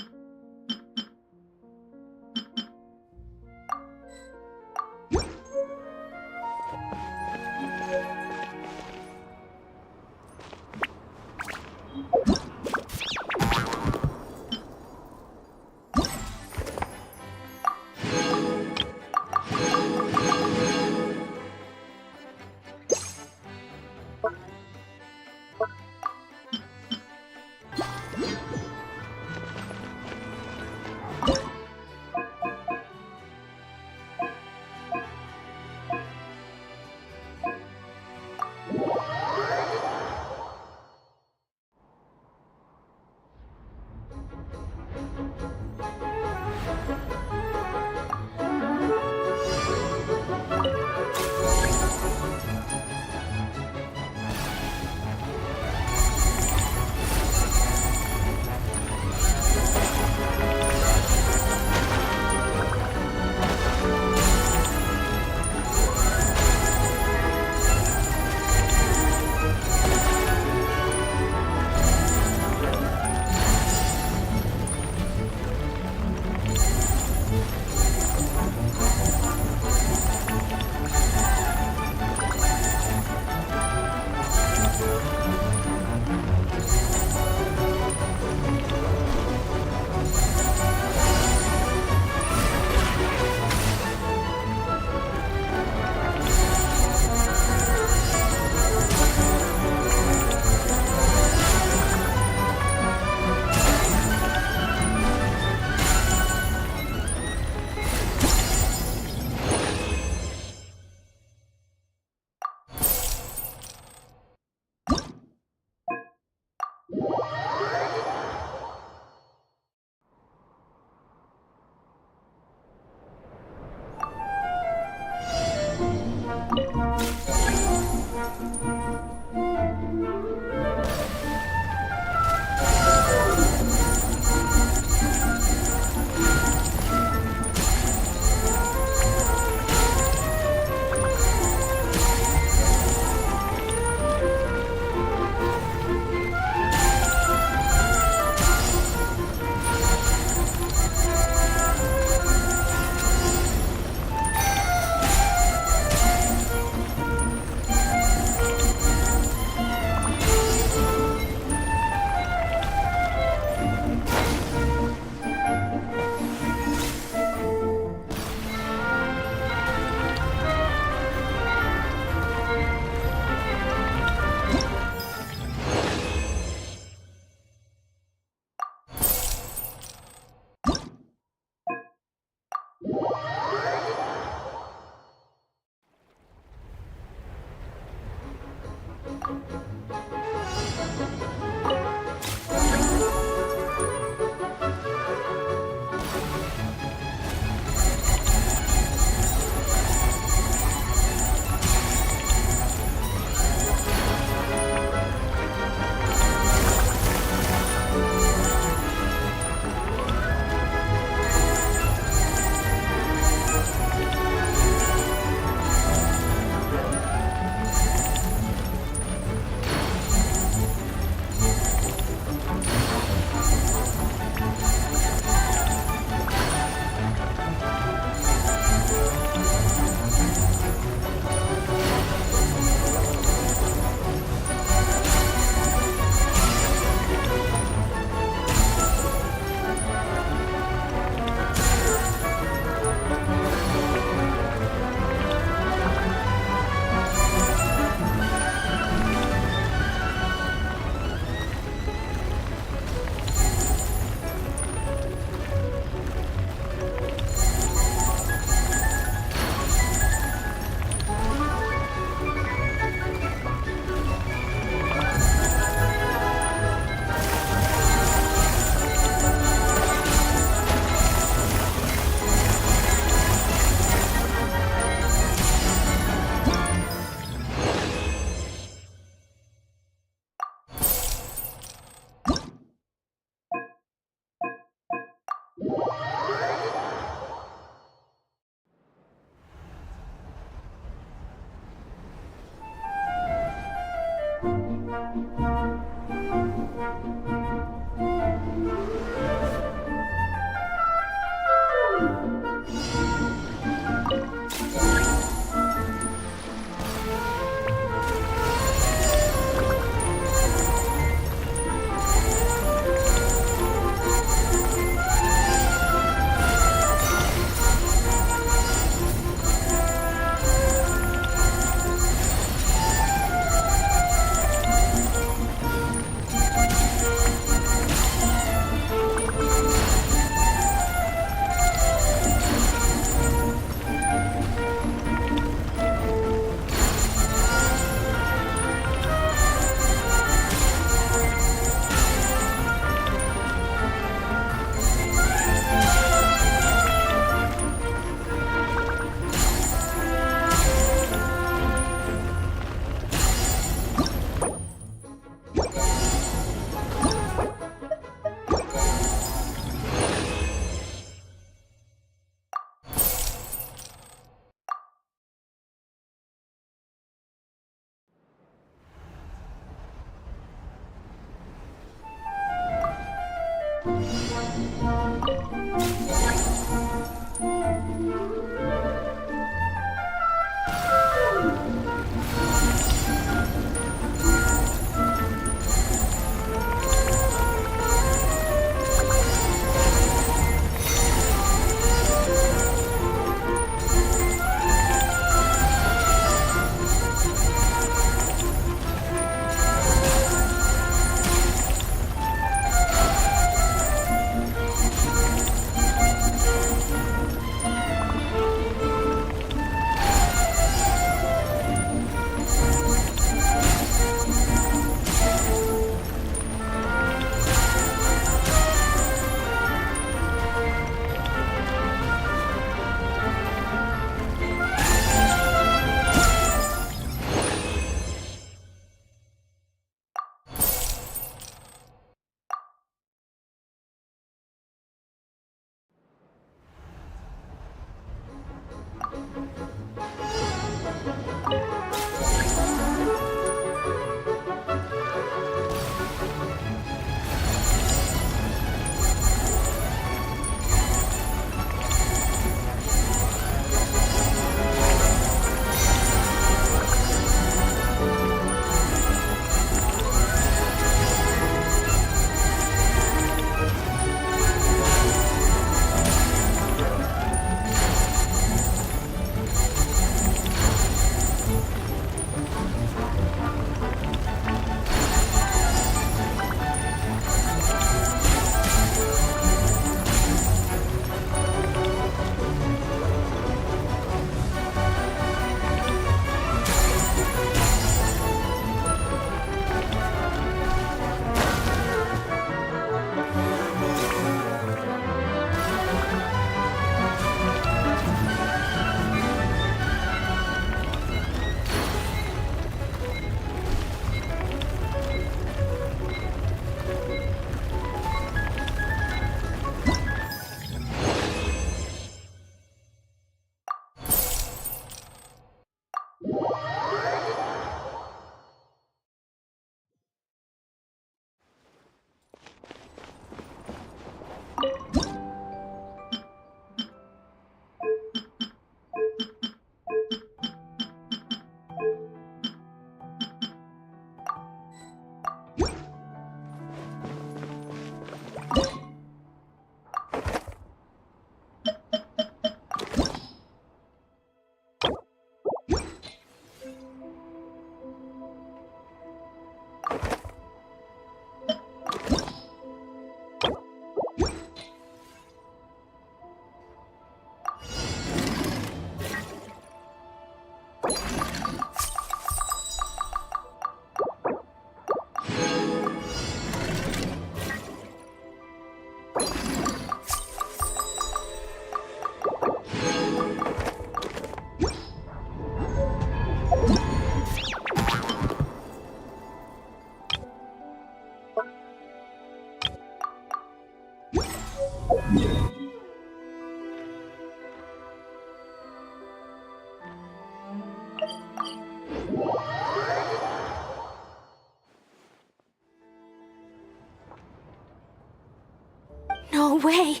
No way!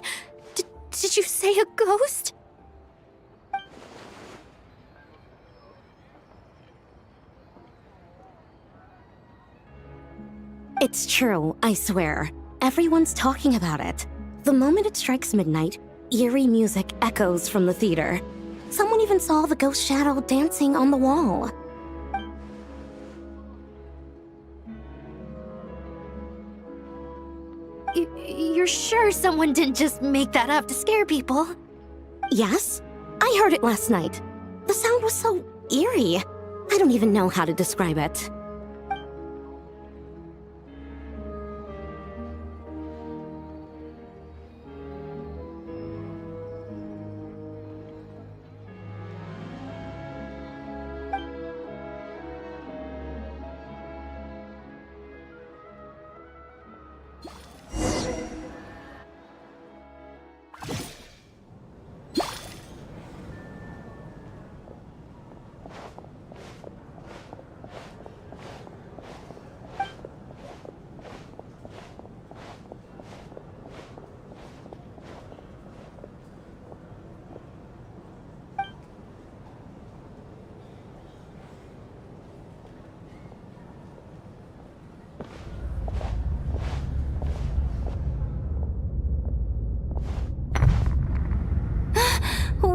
Did you say a ghost? It's true, I swear. Everyone's talking about it. The moment it strikes midnight, eerie music echoes from the theater. Someone even saw the ghost shadow dancing on the wall. You're sure someone didn't just make that up to scare people? Yes, I heard it last night. The sound was so eerie. I don't even know how to describe it.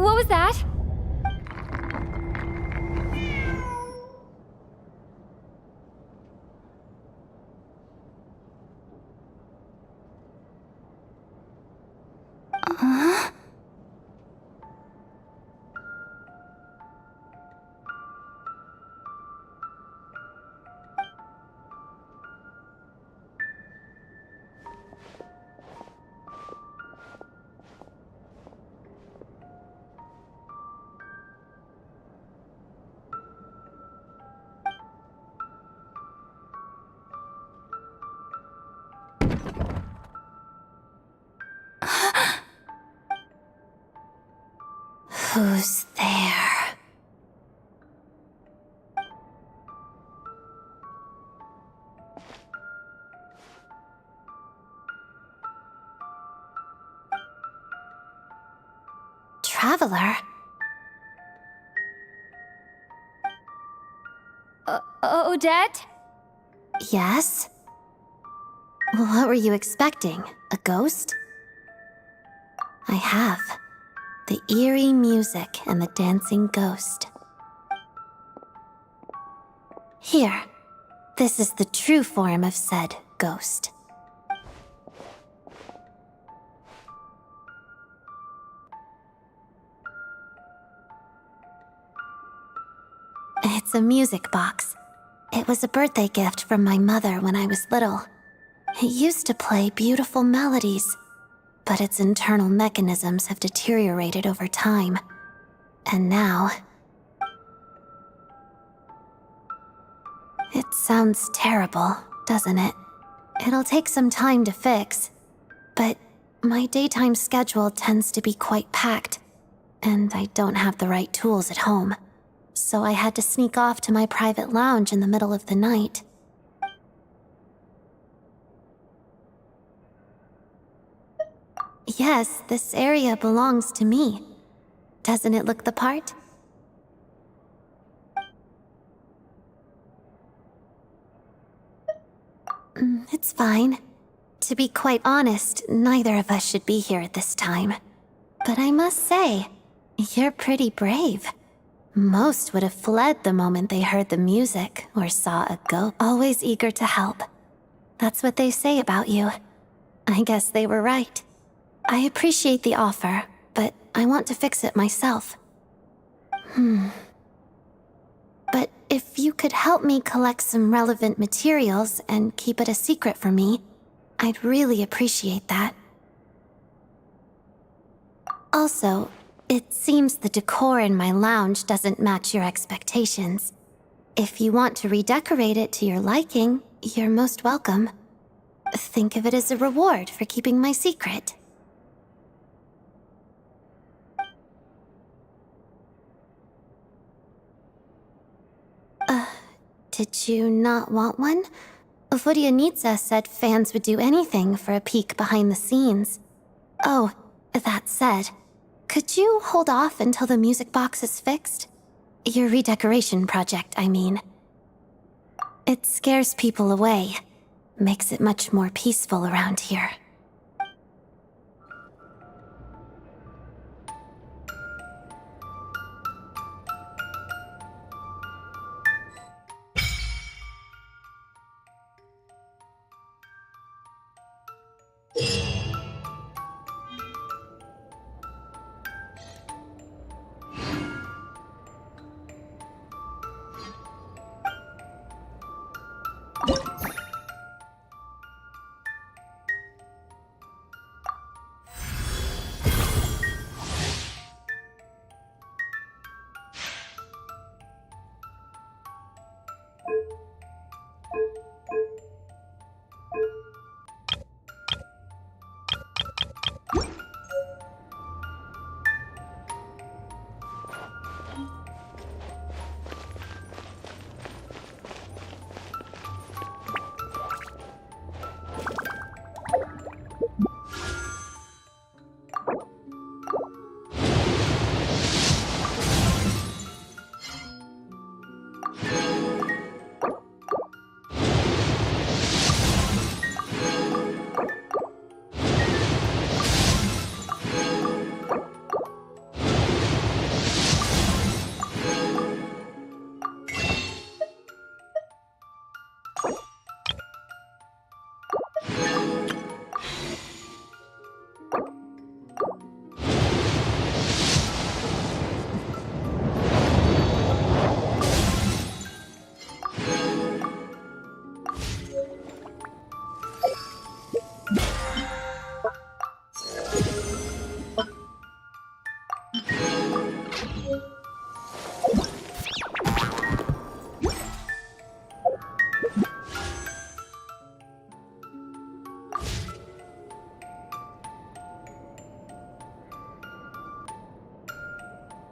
What was that? Who's there? Traveler? Odette? Yes? What were you expecting? A ghost? I have. The eerie music and the dancing ghost. Here. This is the true form of said ghost. It's a music box. It was a birthday gift from my mother when I was little. It used to play beautiful melodies, but its internal mechanisms have deteriorated over time. And now... It sounds terrible, doesn't it? It'll take some time to fix, but my daytime schedule tends to be quite packed, and I don't have the right tools at home. So I had to sneak off to my private lounge in the middle of the night. Yes, this area belongs to me. Doesn't it look the part? It's fine. To be quite honest, neither of us should be here at this time. But I must say, you're pretty brave. Most would have fled the moment they heard the music or saw a ghost. Always eager to help. That's what they say about you. I guess they were right. I appreciate the offer, but I want to fix it myself. But if you could help me collect some relevant materials and keep it a secret from me, I'd really appreciate that. Also, it seems the decor in my lounge doesn't match your expectations. If you want to redecorate it to your liking, you're most welcome. Think of it as a reward for keeping my secret. Did you not want one? Vodyanitsa said fans would do anything for a peek behind the scenes. Oh, that said, could you hold off until the music box is fixed? Your redecoration project, I mean. It scares people away. Makes it much more peaceful around here.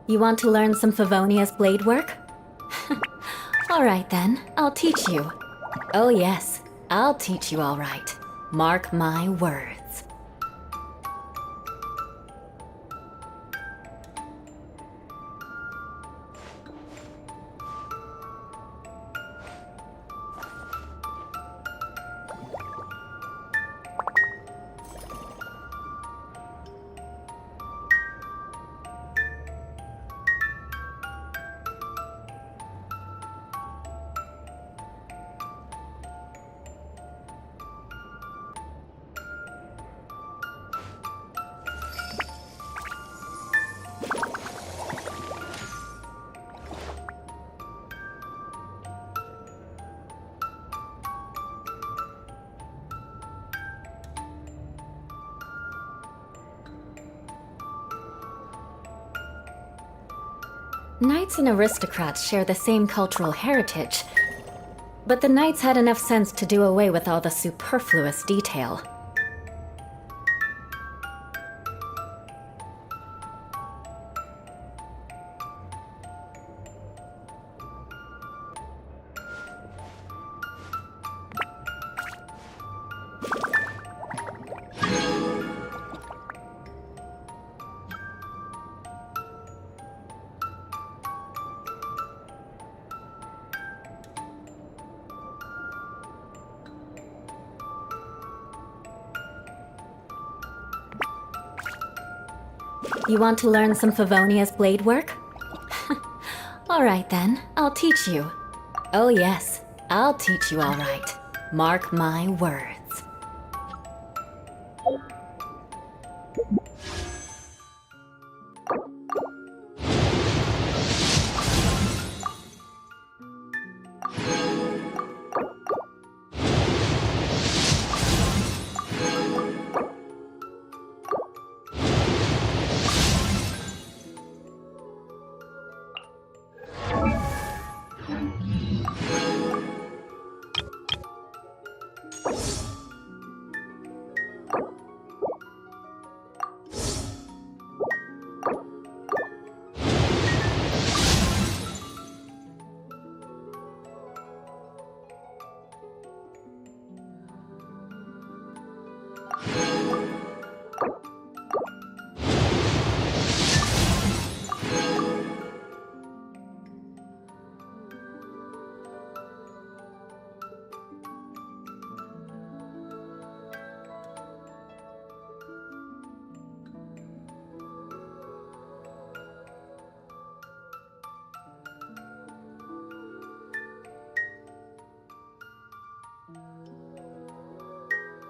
You want to learn some Favonia's blade work? All right then, I'll teach you. Oh yes, I'll teach you all right. Mark my words. Knights and aristocrats share the same cultural heritage, but the knights had enough sense to do away with all the superfluous detail. You want to learn some Favonia's blade work? All right then, I'll teach you. Oh yes, I'll teach you all right. Mark my words.